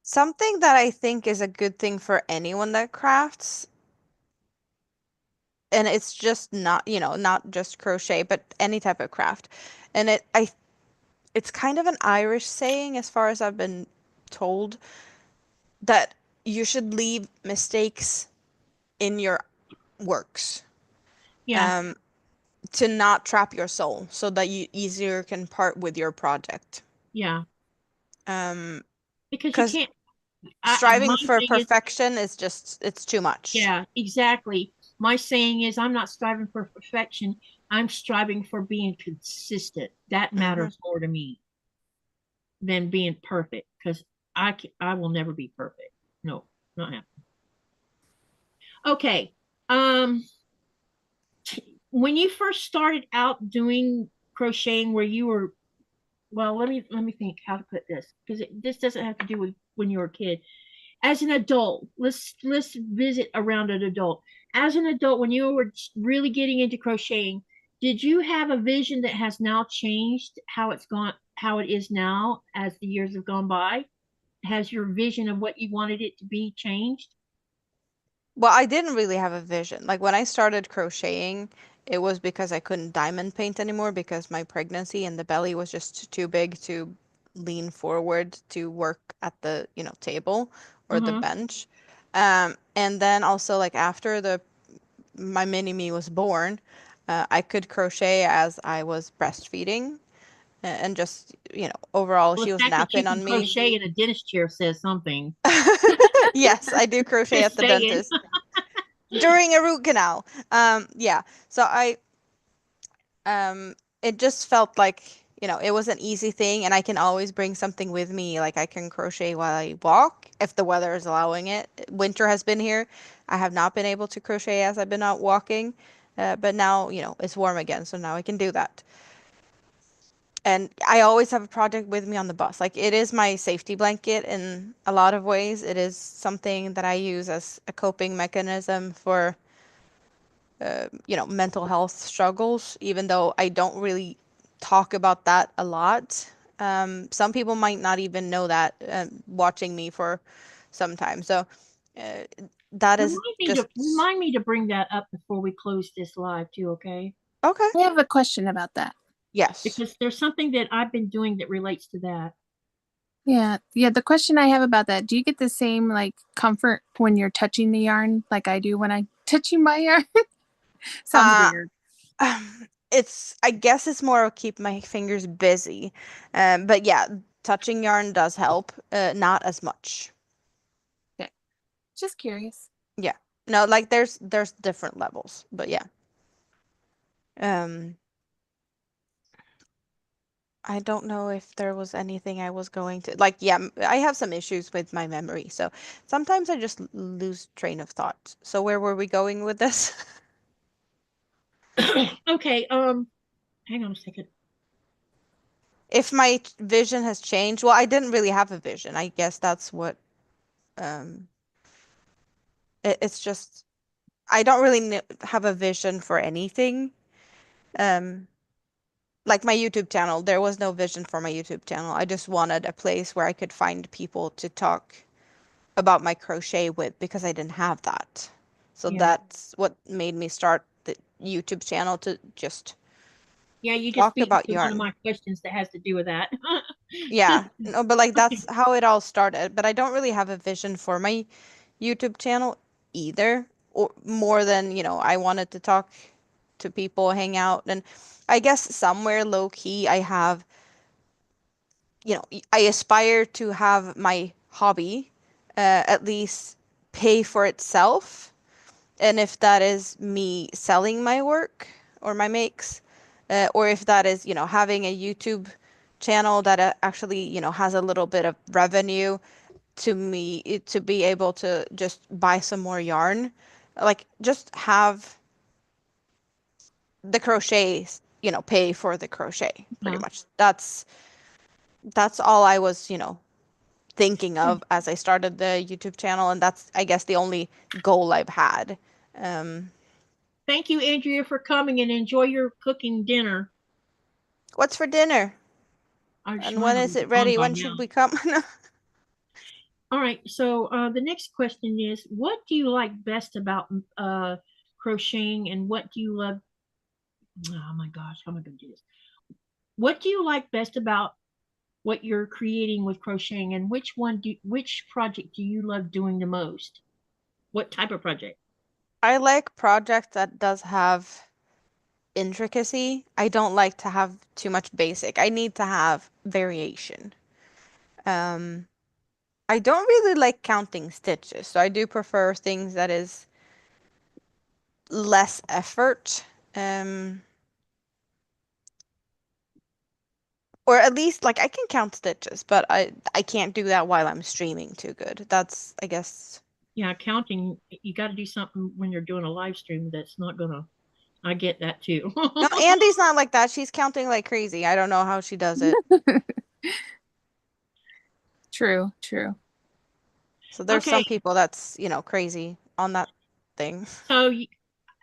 Something that I think is a good thing for anyone that crafts, and it's just not, not just crochet, but any type of craft. And it's kind of an Irish saying, as far as I've been told, that you should leave mistakes in your works, Yeah. um, to not trap your soul, so that you easier can part with your project. Yeah. Um, Because you because can't. My striving for thing is, perfection is just, it's too much. yeah, exactly. My saying is, I'm not striving for perfection. I'm striving for being consistent. That Hmm. matters more to me than being perfect because I will never be perfect. No, not happening. Okay. Um, when you first started out doing crocheting, where you were, well, let me think how to put this because this doesn't have to do with when you were a kid. As an adult, let's visit around an adult. As an adult, when you were really getting into crocheting, did you have a vision that has now changed how it is now as the years have gone by? Has your vision of what you wanted it to be changed? Well, I didn't really have a vision. Like when I started crocheting, it was because I couldn't diamond paint anymore because my pregnancy and the belly was just too big to lean forward to work at the, table or the Uh-huh. bench. And then also like after the my mini me was born, I could crochet as I was breastfeeding, and just, overall Well, she the was fact that you napping can on me. crochet in a dentist chair says something. Yes, I do crochet at Just the saying. dentist during a root canal. Yeah. So um, it just felt like, it was an easy thing, and I can always bring something with me. Like I can crochet while I walk if the weather is allowing it. Winter has been here. I have not been able to crochet as I've been out walking. but now, you know, it's warm again, so now I can do that. And I always have a project with me on the bus. Like, it is my safety blanket in a lot of ways. It is something that I use as a coping mechanism for, you know, mental health struggles, even though I don't really talk about that a lot. Some people might not even know that, watching me for some time. So, uh, that is just Remind me to bring that up before we close this live too, okay? okay. I have a question about that. Yes. Because there's something that I've been doing that relates to that. Yeah. The question I have about that, do you get the same like comfort when you're touching the yarn like I do when I'm touching my yarn? Sounds weird. I guess it's more of keep my fingers busy. But yeah, touching yarn does help, not as much. Okay. Just curious. Yeah. No, like there's different levels, but yeah. I don't know if there was anything I was going to like, yeah, I have some issues with my memory, so sometimes I just lose train of thought. So where were we going with this? Okay, hang on a second. If my vision has changed, well, I didn't really have a vision. I guess that's what um it's just I don't really have a vision for anything. Um, like my YouTube channel, there was no vision for my YouTube channel. I just wanted a place where I could find people to talk about my crochet with because I didn't have that. So Yeah. that's what made me start the YouTube channel, to just Yeah, you just talk beat me about to one of yarn. my questions that has to do with that. Yeah, no, but like Okay. that's how it all started. But I don't really have a vision for my YouTube channel either, or more than, you know, I wanted to talk to people, hang out, and I guess somewhere low key I have, you know, I aspire to have my hobby at least pay for itself. And if that is me selling my work or my makes, or if that is, you know, having a YouTube channel that actually, you know, has a little bit of revenue to me to be able to just buy some more yarn, like just have the crochet, you know, pay for the crochet pretty Uh, much. That's all I was, you know, thinking of as I started the YouTube channel, and that's, I guess, the only goal I've had. Um, Thank you, Andrea, for coming, and enjoy your cooking dinner. what's for dinner? I'm And sure I when know is it's it on ready? by When now. should we come? All right, so the next question is, what do you like best about crocheting, and what do you love? Oh my gosh, how am I going to do this? What do you like best about what you're creating with crocheting, and which project do you love doing the most? What type of project? I like projects that does have intricacy. I don't like to have too much basic. I need to have variation. Um, I don't really like counting stitches, so I do prefer things that is less effort. Um, or at least like I can count stitches, but I can't do that while I'm streaming too good. That's, I guess. Yeah, counting, you got to do something when you're doing a live stream that's not gonna, I get that too. No, Andy's not like that. She's counting like crazy. I don't know how she does it. True, true. So there's Okay, some people that's, you know, crazy on that thing. so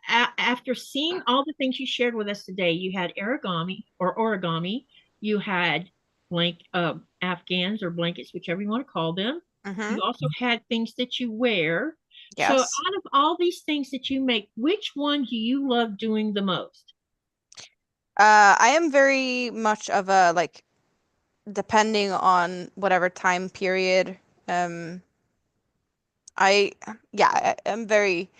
after seeing all the things you shared with us today, you had origami, you had afghans or blankets, whichever you want to call them. Mm-hmm. You also had things that you wear. So Yes. out of all these things that you make, which one do you love doing the most? I am very much of a like, depending on whatever time period. Um, I yeah, I am very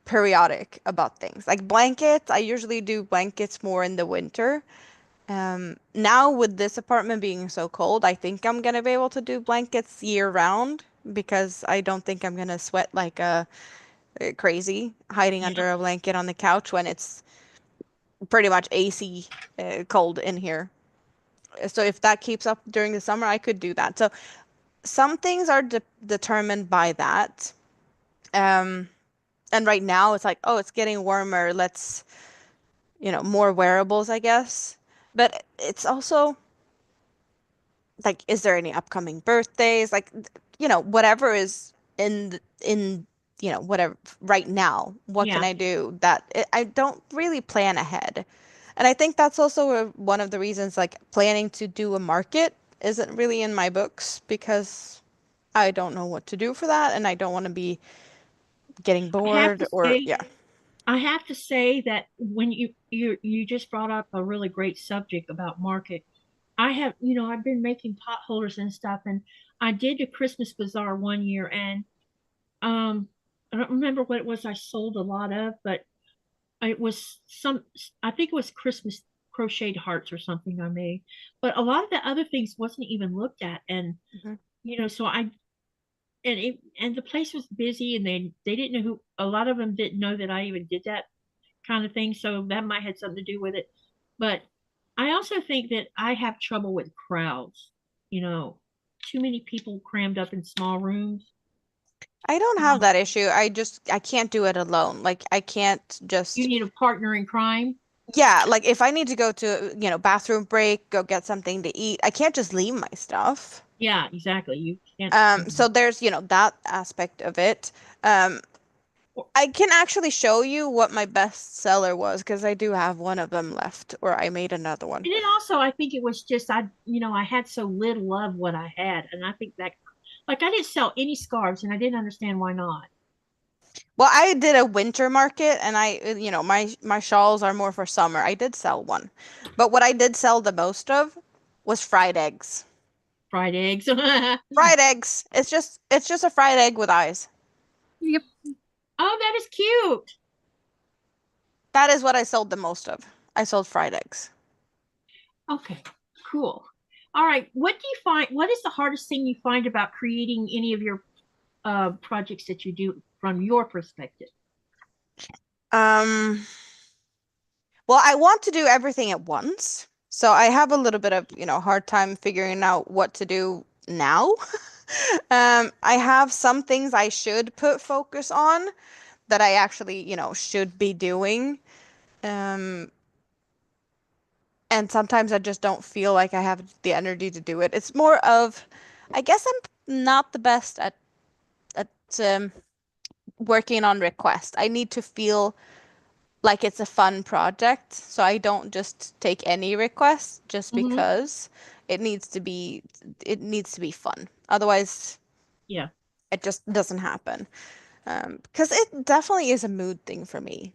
periodic about things. Like blankets, I usually do blankets more in the winter. Now with this apartment being so cold, I think I'm gonna be able to do blankets year round because I don't think I'm gonna sweat like crazy hiding Yeah. under a blanket on the couch when it's pretty much AC cold in here. So if that keeps up during the summer, I could do that. So some things are determined by that. Um, And right now it's like, oh, it's getting warmer. Let's, more wearables, I guess. But it's also like, is there any upcoming birthdays? Like, whatever is whatever right now, what can Yeah. I do that I don't really plan ahead. And I think that's also one of the reasons, like, planning to do a market isn't really in my books because I don't know what to do for that, and I don't want to be getting I have bored to or say, yeah. I have to say that when you just brought up a really great subject about market. I have, I've been making pot holders and stuff, and I did a Christmas bazaar one year, and um, I don't remember what it was I sold a lot of, but it was I think it was Christmas crocheted hearts or something I made, but a lot of the other things wasn't even looked at, and Mhm. so and the place was busy, and they didn't know who. A lot of them didn't know that I even did that kind of thing, so that might have something to do with it. But I also think that I have trouble with crowds. You know, too many people crammed up in small rooms. I don't have that issue. I can't do it alone. Like, I can't You just, need a partner in crime. yeah, like if I need to go to, bathroom break, go get something to eat, I can't just leave my stuff. Yeah, exactly. You can't. So there's, that aspect of it. Um, I can actually show you what my best seller was because I do have one of them left, or I made another one. And then also, I think it was just I had so little of what I had, and I think that, like, I didn't sell any scarves, and I didn't understand why not. Well, I did a winter market, and my shawls are more for summer. I did sell one, but what I did sell the most of was fried eggs. Fried eggs. Oh, Fried eggs. It's just a fried egg with eyes. Yep. that is cute. That is what I sold the most of. I sold fried eggs. Okay, cool. All right. What do you find? What is the hardest thing you find about creating any of your projects that you do from your perspective? Um, well, I want to do everything at once. So I have a little bit of, hard time figuring out what to do now. I have some things I should put focus on that I actually, should be doing. Um, and sometimes I just don't feel like I have the energy to do it. It's more of, I guess I'm not the best at working on request. I need to feel like it's a fun project, so I don't just take any request just Mm-hmm. because it needs to be fun. Otherwise, Yeah. it just doesn't happen. Because it definitely is a mood thing for me.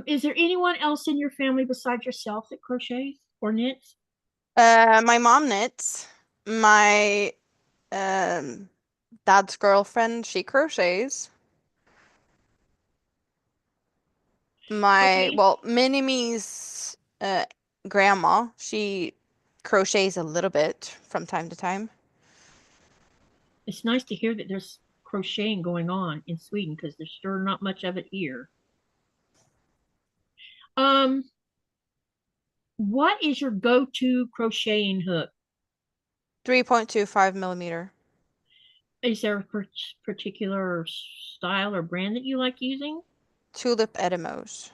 Is there anyone else in your family besides yourself that crochets or knits? My mom knits. My um dad's girlfriend, she crochets. Okay. Mini-Me's grandma, she crochets a little bit from time to time. It's nice to hear that there's crocheting going on in Sweden because there's sure not much of it here. Um, what is your go-to crocheting hook? 3.25 millimeter. Is there a particular style or brand that you like using? Tulip Edemos.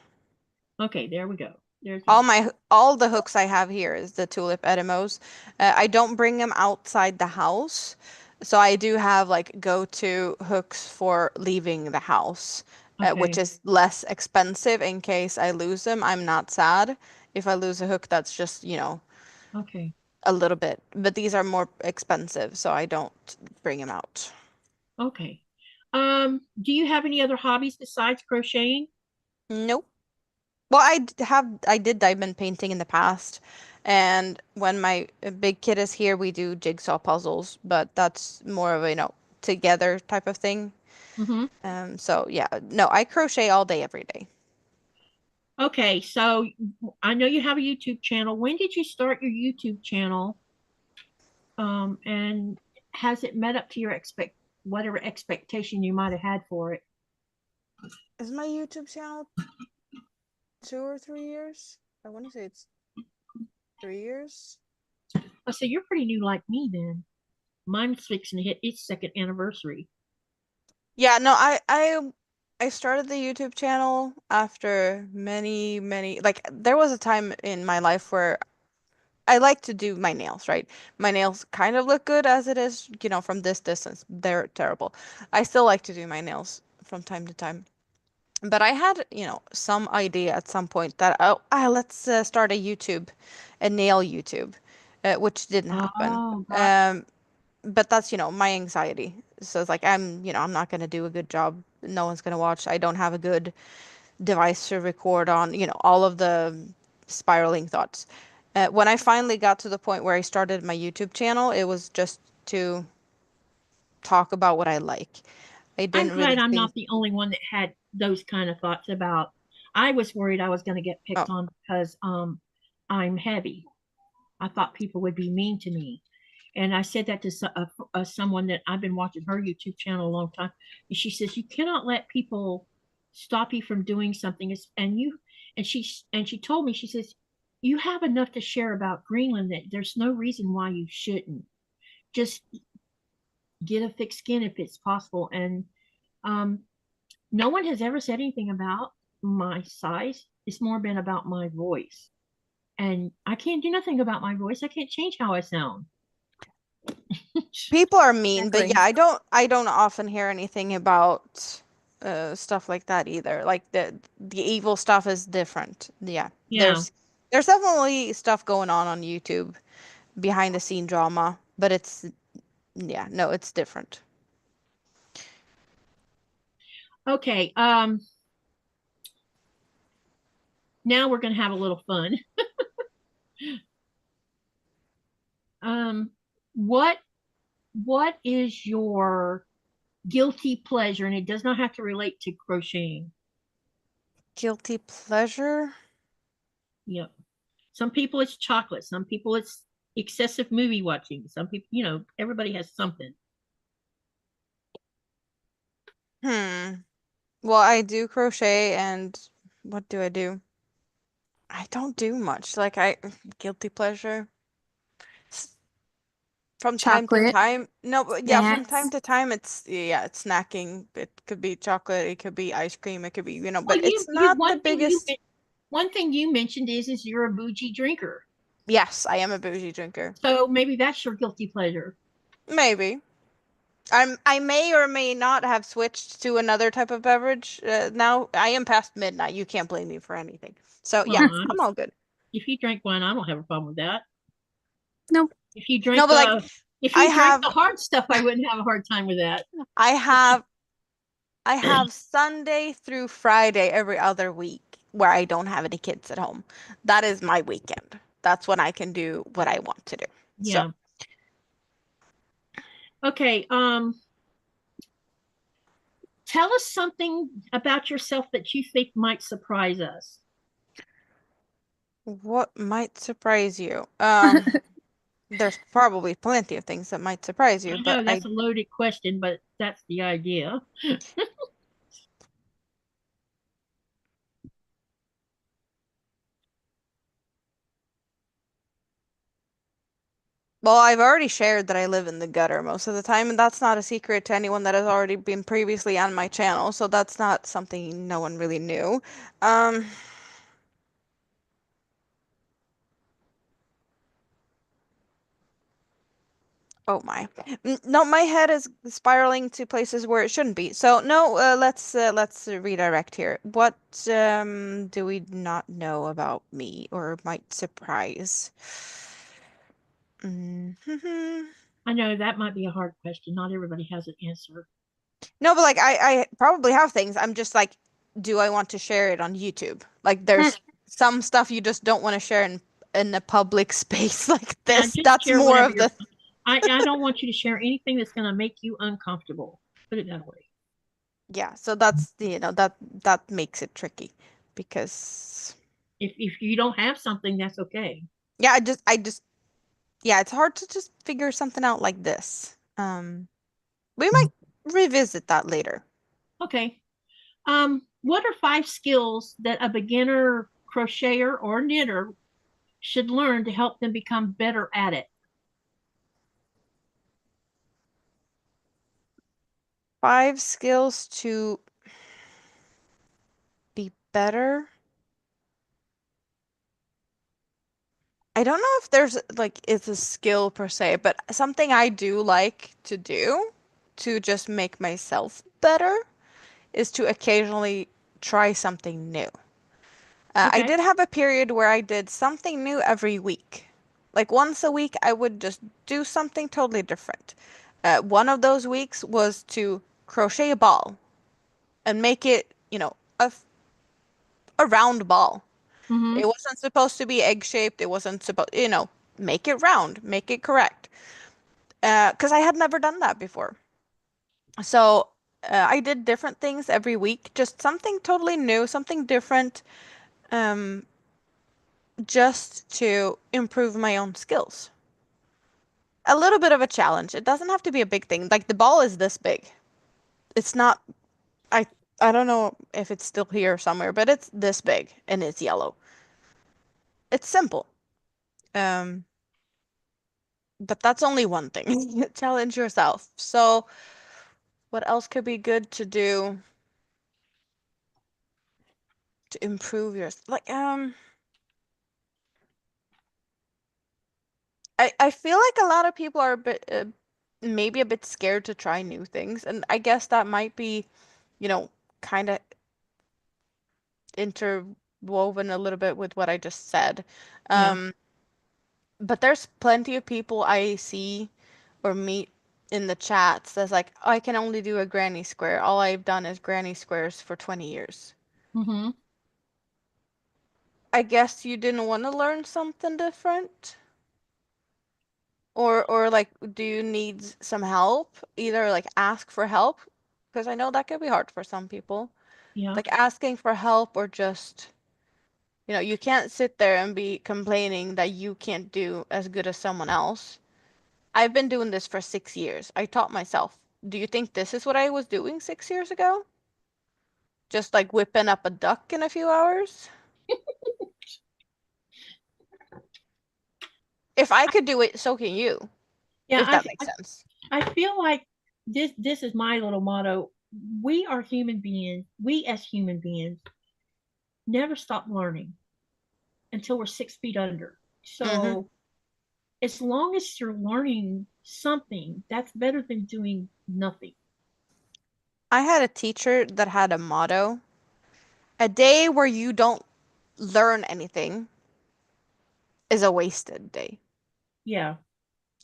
Okay, there we go. There's a All the hooks I have here is the Tulip Edemos. I don't bring them outside the house, so I do have like go-to hooks for leaving the house, which okay. is less expensive in case I lose them. I'm not sad if I lose a hook that's just, Okay. a little bit, but these are more expensive, so I don't bring them out. Okay. Do you have any other hobbies besides crocheting? Nope. Well, I did diamond painting in the past, and when my big kid is here, we do jigsaw puzzles, but that's more of a, together type of thing. Mm-hmm. So yeah, no, I crochet all day, every day. Okay, so I know you have a YouTube channel. When did you start your YouTube channel? And has it met up to your whatever expectation you might have had for it? Is my YouTube channel 2 or 3 years? I want to say it's 3 years. Oh, so you're pretty new like me then. Mine's fixing to hit its second anniversary. Yeah, no, I started the YouTube channel after many like there was a time in my life where I like to do my nails, right? My nails kind of look good as it is, you know, from this distance. They're terrible. I still like to do my nails from time to time. But I had, you know, some idea at some point that, oh, let's start a nail YouTube, which didn't happen. Oh, got Um, but that's, you know, my anxiety. So it's like I'm not gonna do a good job. No one's gonna watch. I don't have a good device to record on, you know, all of the spiraling thoughts. When I finally got to the point where I started my YouTube channel, it was just to talk about what I like. I I'm didn't glad really I'm think, not the only one that had those kind of thoughts about. I was worried I was going to get oh, picked on because I'm heavy. I thought people would be mean to me. And I said that to someone that I've been watching her YouTube channel a long time. And she says, you cannot let people stop you from doing something. And she told me, she says, you have enough to share about Greenland that there's no reason why you shouldn't. Just get a thick skin if it's possible. And um, no one has ever said anything about my size. It's more been about my voice. And I can't do nothing about my voice. I can't change how I sound. people are mean, but yeah, Exactly. I don't often hear anything about stuff like that either. Like the evil stuff is different. Yeah. Yeah. There's definitely stuff going on YouTube behind the scene drama, but it's yeah, no, it's different. Okay. Now we're gonna have a little fun. Um, what what is your guilty pleasure? And it does not have to relate to crocheting. Guilty pleasure? Yep. Some people it's chocolate. Some people it's excessive movie watching. Some people, everybody has something. Hmm. Well, I do crochet and what do I do? I don't do much. Like I guilty pleasure. S- From time to Chocolate, time. No, but yeah, from time snacks. to time it's snacking. It could be chocolate, it could be ice cream, it could be, Well, but it's not the biggest. one thing you mentioned is you're a bougie drinker. Yes, I am a bougie drinker. So maybe that's your guilty pleasure. Maybe. I may or may not have switched to another type of beverage. Now I am past midnight. You can't blame me for anything. So Well, yeah, I'm all good. if you drink wine, I don't have a problem with that. Nope. If you No, drink but like if I you drank have the hard stuff, I wouldn't have a hard time with that. I have I have Sunday through Friday every other week where I don't have any kids at home. That is my weekend. That's when I can do what I want to do. So, Yeah. Okay. Tell us something about yourself that you think might surprise us. what might surprise you? There's probably plenty of things that might surprise you, I but know that's a loaded question, but that's the idea. well, I've already shared that I live in the gutter most of the time, and that's not a secret to anyone that has already been previously on my channel, so that's not something no one really knew. Um, Oh my. No, my head is spiraling to places where it shouldn't be. So no, let's redirect here. What do we not know about me or might surprise? Mhm. I know that might be a hard question. Not everybody has an answer. No, but like I probably have things. I'm just like, do I want to share it on YouTube? Like Hmm. there's some stuff you just don't want to share in a public space like Yeah, this. just That's share more whatever of the I don't want you to share anything that's going to make you uncomfortable. Put it that way. yeah, so that's that makes it tricky because If you don't have something, that's okay. yeah, I just yeah, it's hard to just figure something out like this. We might revisit that later. Okay. What are 5 skills that a beginner crocheter or knitter should learn to help them become better at it? 5 skills to be better. I don't know if there's like it's a skill per se, but something I do like to do to just make myself better is to occasionally try something new. I Okay. did have a period where I did something new every week. Like once a week, I would just do something totally different. One of those weeks was to crochet a ball and make it, a round ball. Mm-hmm. It wasn't supposed to be egg-shaped. It wasn't supposed, make it round, make it correct. Because I had never done that before. So I did different things every week, just something totally new, something different, um, just to improve my own skills. A little bit of a challenge. It doesn't have to be a big thing. Like the ball is this big. It's not, I I don't know if it's still here somewhere, but it's this big and it's yellow. It's simple. Um, but that's only one thing. Challenge yourself. So what else could be good to do to improve your I feel like a lot of people are a bit maybe a bit scared to try new things, and I guess that might be, kind of interwoven a little bit with what I just said. Yeah. Um, but there's plenty of people I see or meet in the chats that's like, I can only do a granny square. All I've done is granny squares for 20 years. Mm-hmm. I guess you didn't want to learn something different? Or like, do you need some help? Either like ask for help, because I know that could be hard for some people. Yeah. Like asking for help or just, you can't sit there and be complaining that you can't do as good as someone else. I've been doing this for 6 years. I taught myself. Do you think this is what I was doing 6 years ago? Just like whipping up a duck in a few hours? If I could do it, so can you, Yeah. if that makes sense. I feel like this is my little motto. We are human beings. We as human beings never stop learning until we're 6 feet under. Hmm. So as long as you're learning something, that's better than doing nothing. I had a teacher that had a motto: a day where you don't learn anything is a wasted day. Yeah.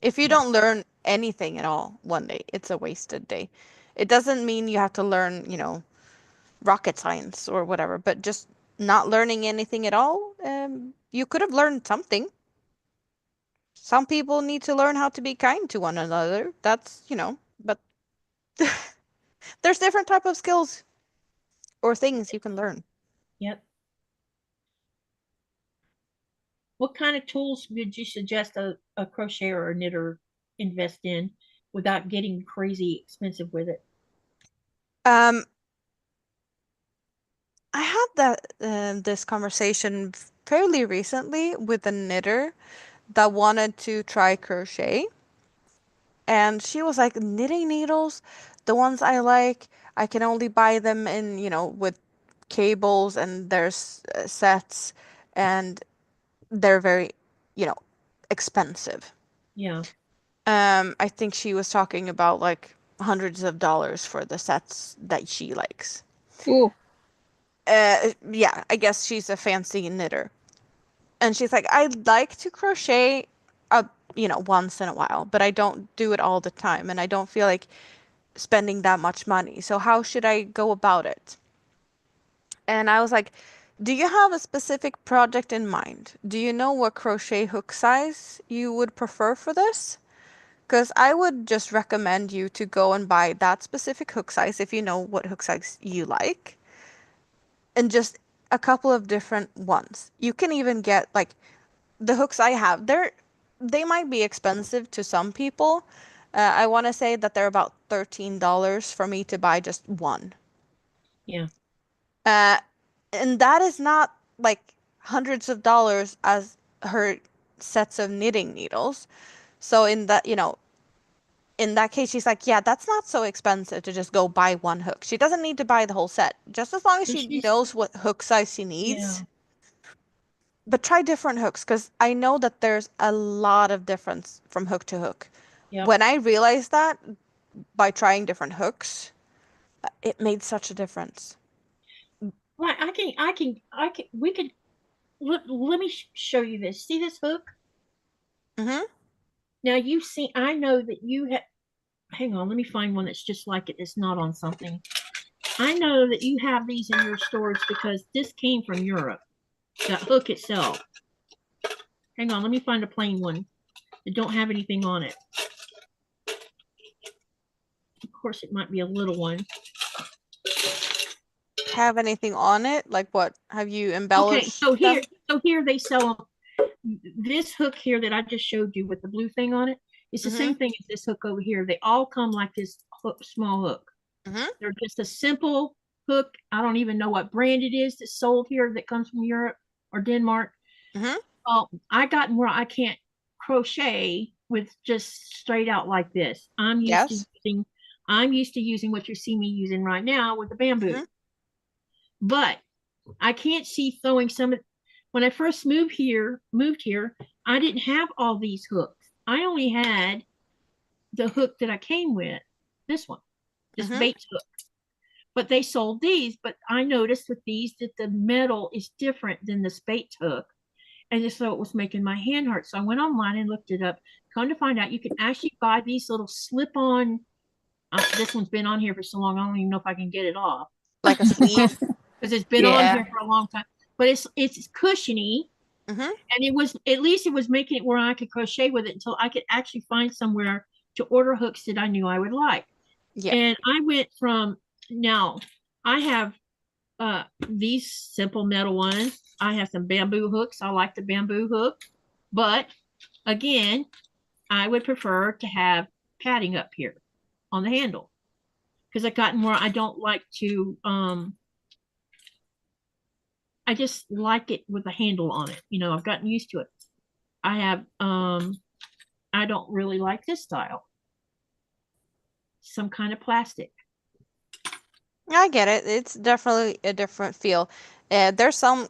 If you Yeah. don't learn anything at all one day, it's a wasted day. It doesn't mean you have to learn, rocket science or whatever, but just not learning anything at all, you could have learned something. Some people need to learn how to be kind to one another. That's, but there's different type of skills or things you can learn. Yep. What kind of tools would you suggest a crocheter or a knitter invest in without getting crazy expensive with it? Um, I had this conversation fairly recently with a knitter that wanted to try crochet. And she was like, knitting needles, the ones I like, I can only buy them in, with cables, and there's sets, and they're very, you know, expensive. Yeah. I think she was talking about like hundreds of dollars for the sets that she likes. Ooh. Yeah, I guess she's a fancy knitter. And she's like, I'd like to crochet once in a while, but I don't do it all the time, and I don't feel like spending that much money. So how should I go about it? And I was like, do you have a specific project in mind? Do you know what crochet hook size you would prefer for this? Because I would just recommend you to go and buy that specific hook size if you know what hook size you like, and just a couple of different ones. You can even get like the hooks I have. They might be expensive to some people. I want to say that they're about $13 for me to buy just one. Yeah. Uh, and that is not like hundreds of dollars as her sets of knitting needles. So in that, in that case, she's like, yeah, that's not so expensive to just go buy one hook. She doesn't need to buy the whole set, just as long as So she she's- knows what hook size she Yeah. needs. But try different hooks, because I know that there's a lot of difference from hook to hook. Yep. When I realized that by trying different hooks, it made such a difference. Right, we could, let me show you this. See this hook? Mm-hmm. Now you've seen, I know that you have, hang on, let me find one that's just like it. It's not on something. I know that you have these in your stores because this came from Europe, the hook itself. Hang on, let me find a plain one that don't have anything on it. Of course, it might be a little one. Have anything on it? Like what? Have you embellished? Okay, so here they sell this hook here that I just showed you with the blue thing on it. It's the same thing as this hook over here. They all come like this hook, small hook. They're just a simple hook. I don't even know what brand it is that's sold here that comes from Europe or Denmark. I got where I can't crochet with just straight out like this. I'm used to using what you see me using right now with the bamboo. But I can't see throwing some of, when I first moved here, I didn't have all these hooks. I only had the hook that I came with, this one, this Bates hook. But they sold these, but I noticed with these that the metal is different than the Bates hook. And so it was making my hand hurt. So I went online and looked it up. Come to find out, you can actually buy these little slip-on, this one's been on here for so long, I don't even know if I can get it off. Like a sleeve? Because it's been on here for a long time. But it's cushiony. And it was, at least it was making it where I could crochet with it until I could actually find somewhere to order hooks that I knew I would like. And I went from, now I have these simple metal ones. I have some bamboo hooks. I like the bamboo hook. But again, I would prefer to have padding up here on the handle. Because I've gotten more, I don't like to, I just like it with a handle on it. You know, I've gotten used to it. I have, I don't really like this style. Some kind of plastic. I get it. It's definitely a different feel. There's some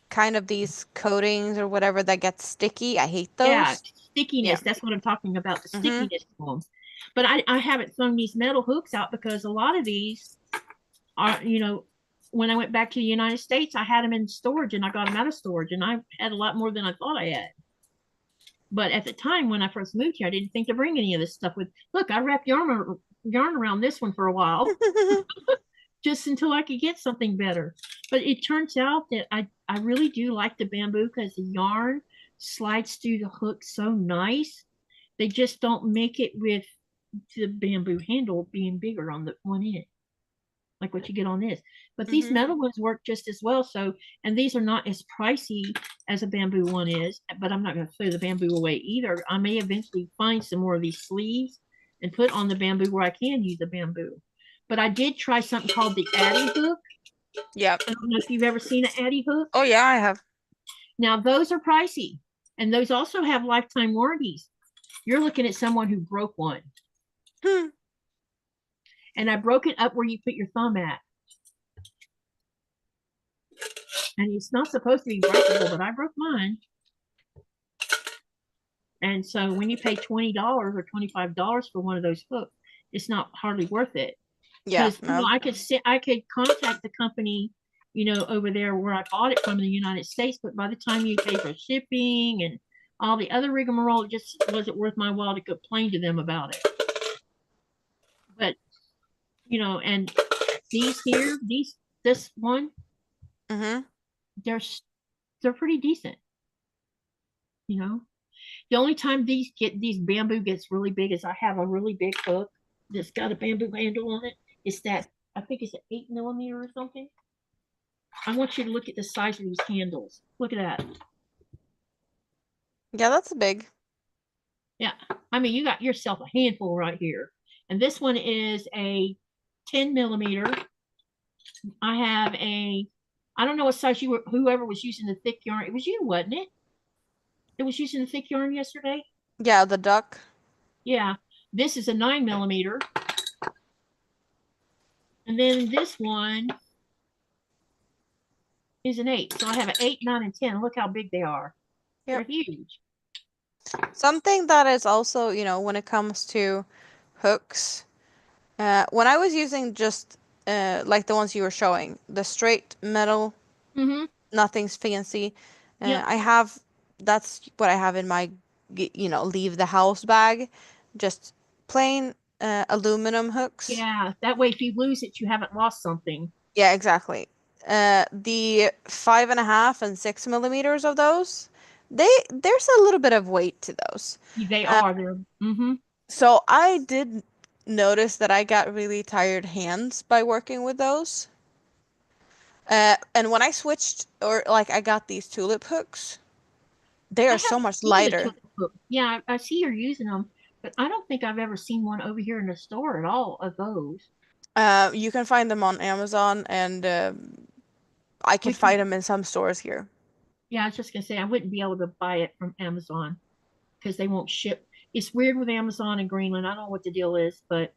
kind of these coatings or whatever that get sticky. I hate those. Yeah, stickiness. That's what I'm talking about, the stickiness of them. But I haven't thrown these metal hooks out because a lot of these are, you know, when I went back to the United States, I had them in storage and I got them out of storage and I had a lot more than I thought I had. But at the time when I first moved here, I didn't think to bring any of this stuff with. Look, I wrapped yarn around this one for a while, just until I could get something better. But it turns out that I really do like the bamboo because the yarn slides through the hook so nice. They just don't make it with the bamboo handle being bigger on the one end, like what you get on this. But these metal ones work just as well. So, and these are not as pricey as a bamboo one is, but I'm not going to throw the bamboo away either. I may eventually find some more of these sleeves and put on the bamboo where I can use the bamboo. But I did try something called the Andi hook. Yep. I don't know if you've ever seen an Andi hook. Oh yeah, I have. Now those are pricey, and those also have lifetime warranties. You're looking at someone who broke one. And I broke it up where you put your thumb at. And it's not supposed to be breakable, but I broke mine. And so when you pay $20 or $25 for one of those hooks, it's not hardly worth it. Yeah. You know, I could contact the company, you know, over there where I bought it from in the United States, but by the time you pay for shipping and all the other rigmarole, it just wasn't worth my while to complain to them about it. But, you know, and these here, this one, they're pretty decent. You know, the only time these bamboo gets really big is I have a really big hook that's got a bamboo handle on it. It's that, I think it's an 8 millimeter or something. I want you to look at the size of these handles. Look at that. Yeah, that's big. Yeah, I mean, you got yourself a handful right here. And this one is a 10 millimeter. I have a, I don't know what size whoever was using the thick yarn. It was you, wasn't it? It was using the thick yarn yesterday? Yeah, the duck. Yeah, This is a 9mm. And then this one is an 8. So I have an 8, 9, and 10. Look how big they are. Yep. They're huge. Something that is also, when it comes to hooks, when I was using just like the ones you were showing, the straight metal, nothing's fancy. Yep. That's what I have in my, leave the house bag, just plain aluminum hooks. Yeah, that way if you lose it, you haven't lost something. Yeah, exactly. The 5.5 and 6mm of those, there's a little bit of weight to those. They are. They're, So I did notice that I got really tired hands by working with those. And when I switched, or like I got these tulip hooks, they I are so haven't much seen the lighter. tulip hook. Yeah, I see you're using them, but I don't think I've ever seen one over here in the store at all of those. You can find them on Amazon, and I can find them in some stores here. Yeah, I was just gonna say I wouldn't be able to buy it from Amazon because they won't ship. It's weird with Amazon and Greenland. I don't know what the deal is, but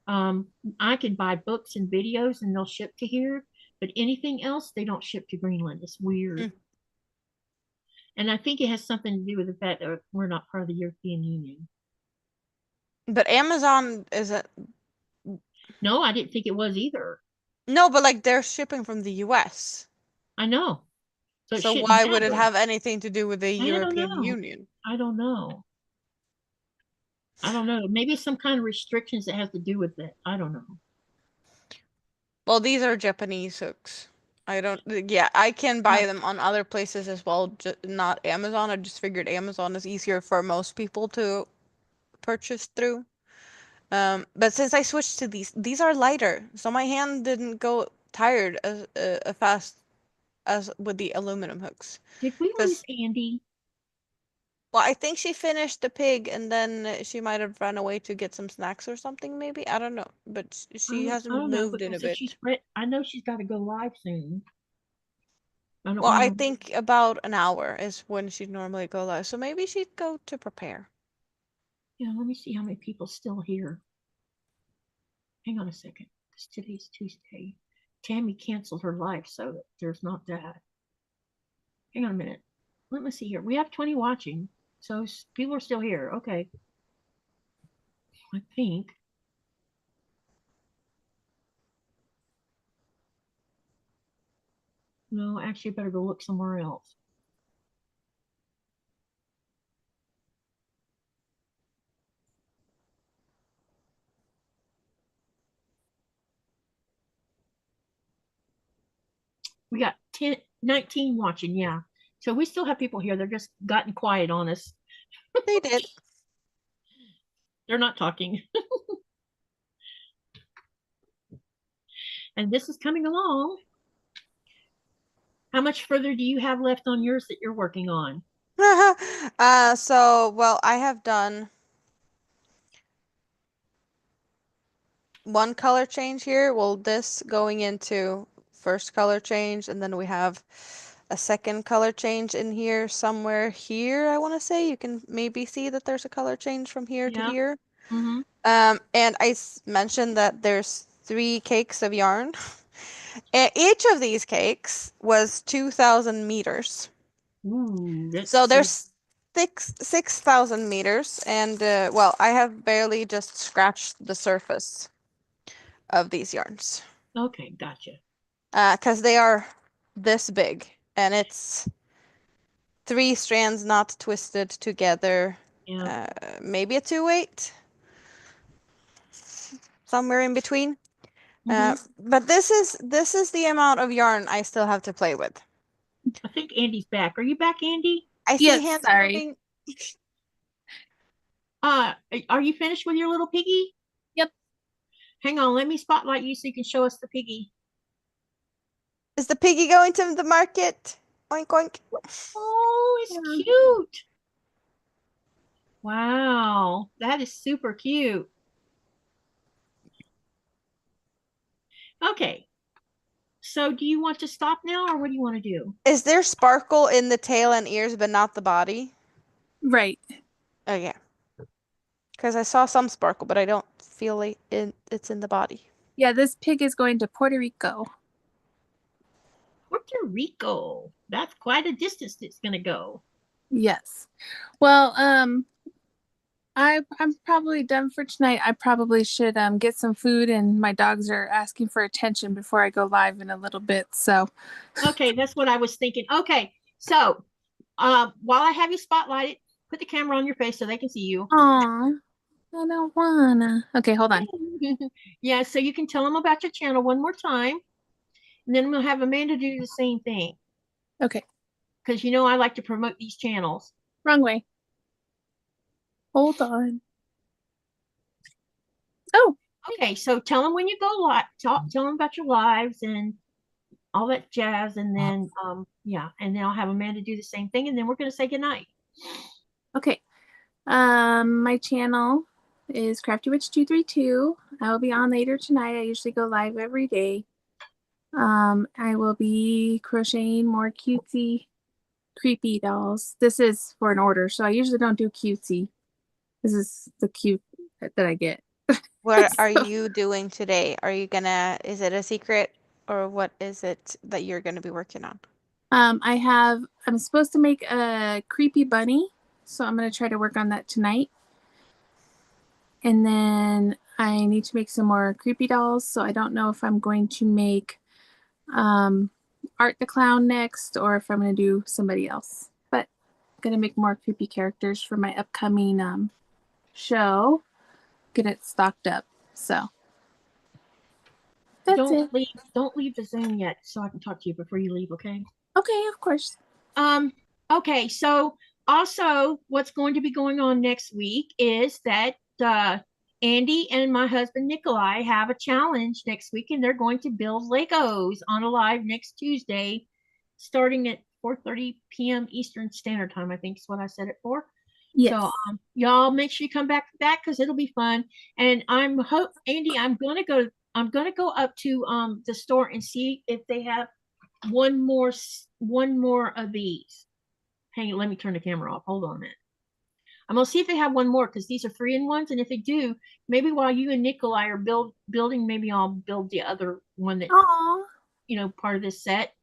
I can buy books and videos and they'll ship to here, but anything else they don't ship to Greenland. It's weird. And I think it has something to do with the fact that we're not part of the European Union. But Amazon isn't. No, I didn't think it was either. No, but like they're shipping from the US. I know. So why would it have anything to do with the European know. Union? I don't know. I don't know. Maybe some kind of restrictions that has to do with it. I don't know. Well, these are Japanese hooks. I can buy them on other places as well, not Amazon. I just figured Amazon is easier for most people to purchase through. But since I switched to these are lighter, so my hand didn't go tired as fast as with the aluminum hooks. Did we lose Andi? Well, I think she finished the pig and then she might have run away to get some snacks or something, maybe. I don't know, but she hasn't moved in a bit. I know she's got to go live soon. Well, I think about an hour is when she'd normally go live, so maybe she'd go to prepare. Yeah, let me see how many people still here. Hang on a second, because today's Tuesday. Tammy canceled her live, so there's not that. Hang on a minute. Let me see here. We have 20 watching, so people are still here. Okay. I think. No, actually, I better go look somewhere else. We got 19 watching, yeah. So we still have people here. They're just gotten quiet on us. They did. They're not talking. And this is coming along. How much further do you have left on yours that you're working on? Well, I have done one color change here. Well, this going into first color change, and then we have a second color change in here somewhere here. I want to say you can maybe see that there's a color change from here to here. And I mentioned that there's 3 cakes of yarn. And each of these cakes was 2,000 meters. So there's 6,000 meters, and well, I have barely just scratched the surface of these yarns. Okay, gotcha. Because they are this big, and it's 3 strands not twisted together. Yeah. Maybe a 2/8, somewhere in between. But this is the amount of yarn I still have to play with. I think Andi's back. Are you back, Andi? I see hands moving. Are you finished with your little piggy? Yep. Hang on, let me spotlight you so you can show us the piggy. Is the piggy going to the market? Oink, oink. Oh, it's cute. Wow, that is super cute. Okay. So do you want to stop now or what do you want to do? Is there sparkle in the tail and ears but not the body? Right. Oh, yeah. Because I saw some sparkle, but I don't feel like it's in the body. Yeah, this pig is going to Puerto Rico. Puerto Rico. That's quite a distance it's going to go. Yes. Well, I'm probably done for tonight. I probably should get some food, and my dogs are asking for attention before I go live in a little bit. So Okay, that's what I was thinking. Okay, so while I have you spotlighted, put the camera on your face so they can see you. aw, I don't wanna. Okay, hold on. Yeah, so you can tell them about your channel one more time, and then we'll have Amanda do the same thing. Okay, Because you know I like to promote these channels. wrong way. Hold on. Oh, Okay, so tell them when you go live. Tell them about your lives and all that jazz, and then yeah, and then I'll have Amanda do the same thing, and then we're gonna say goodnight. okay. My channel is Crafty Witch232. I will be on later tonight. I usually go live every day. I will be crocheting more cutesy, creepy dolls. This is for an order, so I usually don't do cutesy. This is the cute that I get. What are you doing today? Are you gonna, is it a secret or what is it that you're gonna be working on? I'm supposed to make a creepy bunny, so I'm gonna try to work on that tonight. And then I need to make some more creepy dolls, so I don't know if I'm going to make Art the Clown next or if I'm gonna do somebody else. But I'm gonna make more creepy characters for my upcoming show. Get it stocked up. So that's it. Don't leave the Zoom yet, so I can talk to you before you leave, okay? Okay, of course. Okay, so also what's going to be going on next week is that Andi and my husband Nikolai have a challenge next week, and they're going to build Legos on a live next Tuesday, starting at 4:30 p.m. Eastern Standard Time, I think is what I said it for. Yes. So y'all make sure you come back for that because it'll be fun. And Andi, I'm gonna go up to the store and see if they have one more of these. Hang on, let me turn the camera off. Hold on a minute. I'm gonna see if they have one more because these are 3-in-1s, and if they do, maybe while you and Nikolai are building, maybe I'll build the other one that part of this set,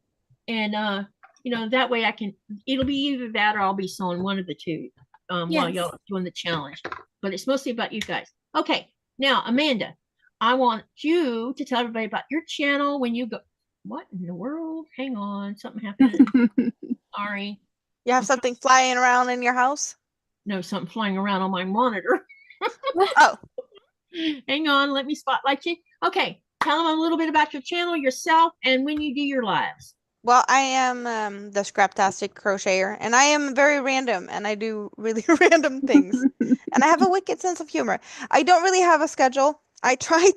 and that way it'll be either that or I'll be sewing one of the two while y'all are doing the challenge. But it's mostly about you guys. Okay, now Amanda, I want you to tell everybody about your channel when you go. What in the world? Hang on, something happened. Sorry. You have something flying around in your house? No, something flying around on my monitor. Oh. Hang on, let me spotlight you. Okay, tell them a little bit about your channel, yourself, and when you do your lives. Well, I am the Scraptastic Crocheter, and I am very random, and I do really random things. And I have a wicked sense of humor. I don't really have a schedule. I try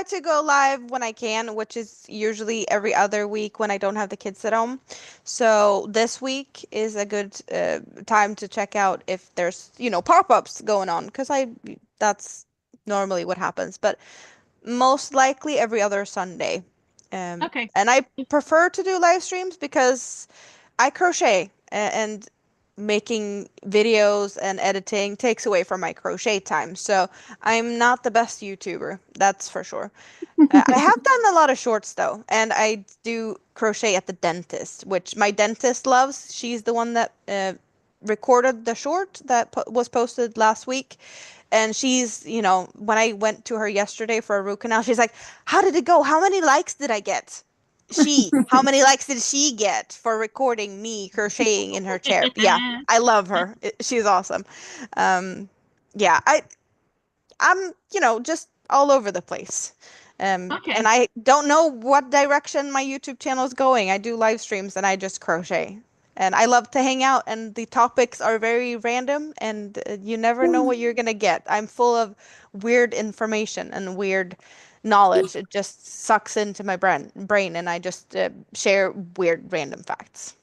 to go live when I can, which is usually every other week when I don't have the kids at home. So this week is a good time to check out if there's, pop-ups going on, because that's normally what happens. But most likely every other Sunday. Okay. And I prefer to do live streams because I crochet, and making videos and editing takes away from my crochet time. So I'm not the best YouTuber, that's for sure. I have done a lot of shorts though, and I do crochet at the dentist, which my dentist loves. She's the one that recorded the short that was posted last week. And she's, when I went to her yesterday for a root canal, she's like, how did it go? How many likes did I get? How many likes did she get for recording me crocheting in her chair? Yeah, I love her. She's awesome. Yeah, I'm, just all over the place. Okay. And I don't know what direction my YouTube channel is going. I do live streams and I just crochet. And I love to hang out, and the topics are very random, and you never know what you're going to get. I'm full of weird information and weird knowledge. It just sucks into my brain, and I just share weird random facts.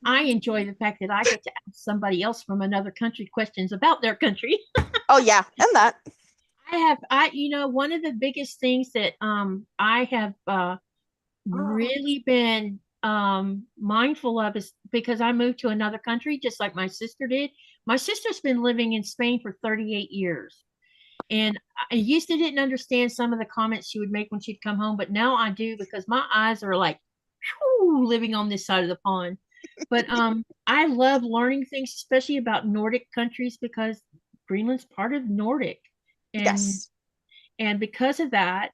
I enjoy the fact that I get to ask somebody else from another country questions about their country. Oh, yeah, and that. One of the biggest things that I have really been mindful of is because I moved to another country just like my sister did. My sister's been living in Spain for 38 years. And I used to didn't understand some of the comments she would make when she'd come home, but now I do because my eyes are like, whew, living on this side of the pond. But I love learning things, especially about Nordic countries, because Greenland's part of Nordic. And Yes. and because of that,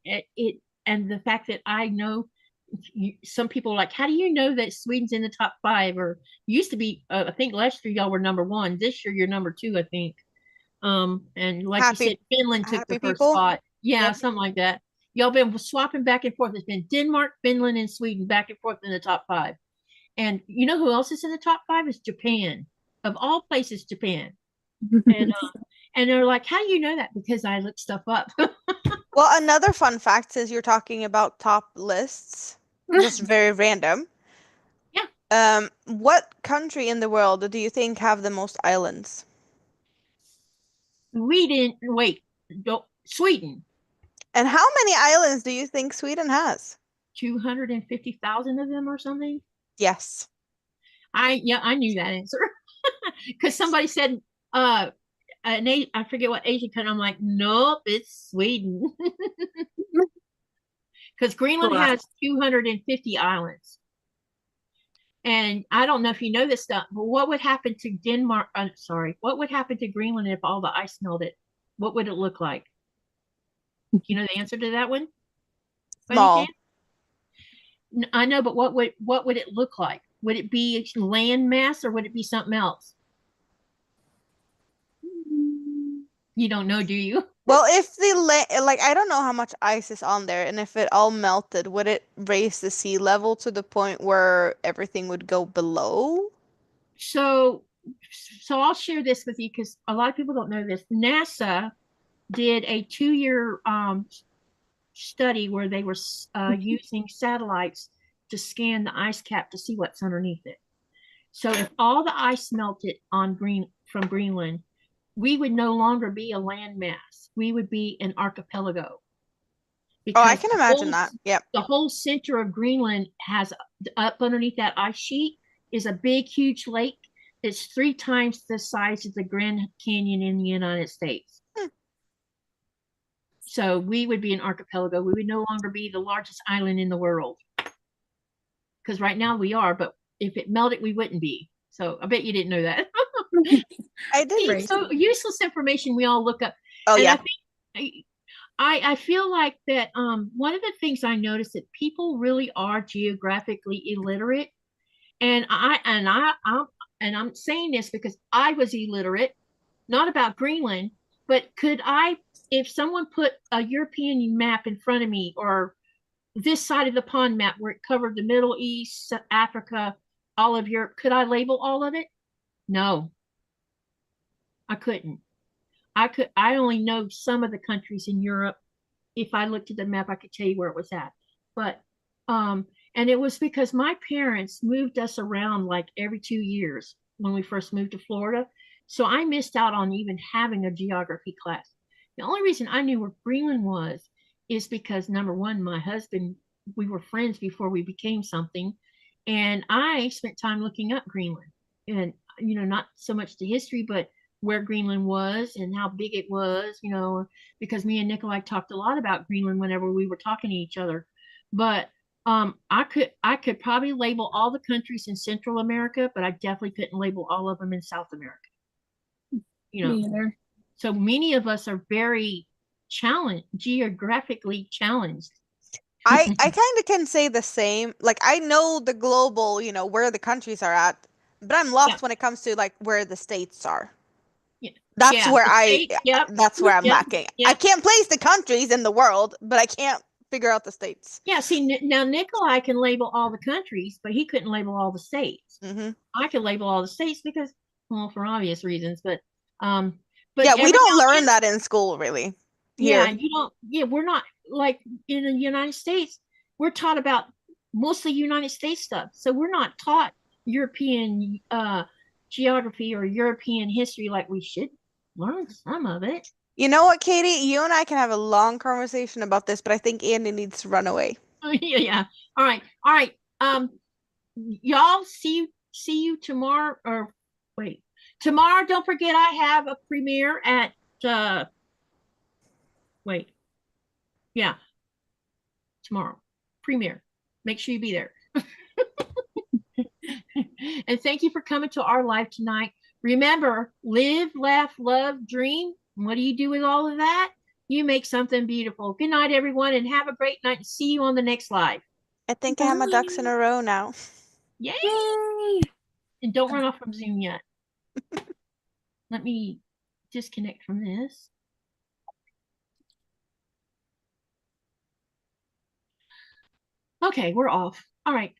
and the fact that I know some people are like, how do you know that Sweden's in the top 5? Or used to be, I think last year y'all were number 1. This year you're number 2, I think. And like you said, Finland took the Happy first people. spot. Yeah, Yep. something like that. Y'all been swapping back and forth. It's been Denmark, Finland, and Sweden back and forth in the top 5. And you know who else is in the top 5 is Japan. Of all places, Japan. And they're like, how do you know that? Because I look stuff up. Well, another fun fact, since you're talking about top lists, just very random. Yeah. What country in the world do you think have the most islands? Sweden. And how many islands do you think Sweden has? 250,000 of them or something. Yes. I knew that answer because somebody said I forget what Asian country. I'm like, nope, it's Sweden. Because Greenland has 250 islands. And I don't know if you know this stuff, but what would happen to Denmark? What would happen to Greenland if all the ice melted? What would it look like? Do you know the answer to that one? Small. I know, but what would it look like? Would it be land mass or would it be something else? You don't know, do you? Well, if I don't know how much ice is on there, and if it all melted, would it raise the sea level to the point where everything would go below? So I'll share this with you because a lot of people don't know this. NASA did a 2-year study where they were using satellites to scan the ice cap to see what's underneath it. So if all the ice melted from Greenland, we would no longer be a landmass. We would be an archipelago. Oh, I can imagine that. Yep. The whole center of Greenland has, up underneath that ice sheet, is a big, huge lake. It's 3 times the size of the Grand Canyon in the United States. So we would be an archipelago. We would no longer be the largest island in the world. Because right now we are, but if it melted, we wouldn't be. So I bet you didn't know that. I did. So useless information we all look up. Oh, and yeah. I feel like that one of the things I noticed that people really are geographically illiterate. And I'm saying this because I was illiterate, not about Greenland, but if someone put a European map in front of me, or this side of the pond map where it covered the Middle East, Africa, all of Europe, could I label all of it? No, I couldn't. I only know some of the countries in Europe. If I looked at the map, I could tell you where it was at. But and it was because my parents moved us around like every 2 years when we first moved to Florida. So I missed out on even having a geography class. The only reason I knew where Greenland was is because, number one, my husband, we were friends before we became something. And I spent time looking up Greenland. And, not so much the history, but where Greenland was and how big it was, because me and Nikolai talked a lot about Greenland whenever we were talking to each other. But I could probably label all the countries in Central America, but I definitely couldn't label all of them in South America. Me either. So many of us are very geographically challenged. I kind of can say the same. Like, I know the global, where the countries are at, but I'm lost when it comes to like where the states are. Yeah. That's where that's where I'm Yep. lacking. Yep. I can't place the countries in the world, but I can't figure out the states. Yeah, see, now Nikolai can label all the countries, but he couldn't label all the states. Mm-hmm. I could label all the states because, well, for obvious reasons, but yeah, we don't learn that in school, really. Here. Yeah, you don't. Yeah, we're not like in the United States. We're taught about mostly United States stuff, so we're not taught European geography or European history like we should learn some of it. You know what, Katie? You and I can have a long conversation about this, but I think Andi needs to run away. Yeah. All right. Y'all see you tomorrow, or wait. Tomorrow, don't forget, I have a premiere at, wait, yeah, tomorrow, premiere. Make sure you be there. And thank you for coming to our live tonight. Remember, live, laugh, love, dream. What do you do with all of that? You make something beautiful. Good night, everyone, and have a great night. See you on the next live. I think I have my ducks in a row now. Yay! Yay! And don't run off from Zoom yet. Let me disconnect from this. Okay, we're off. All right.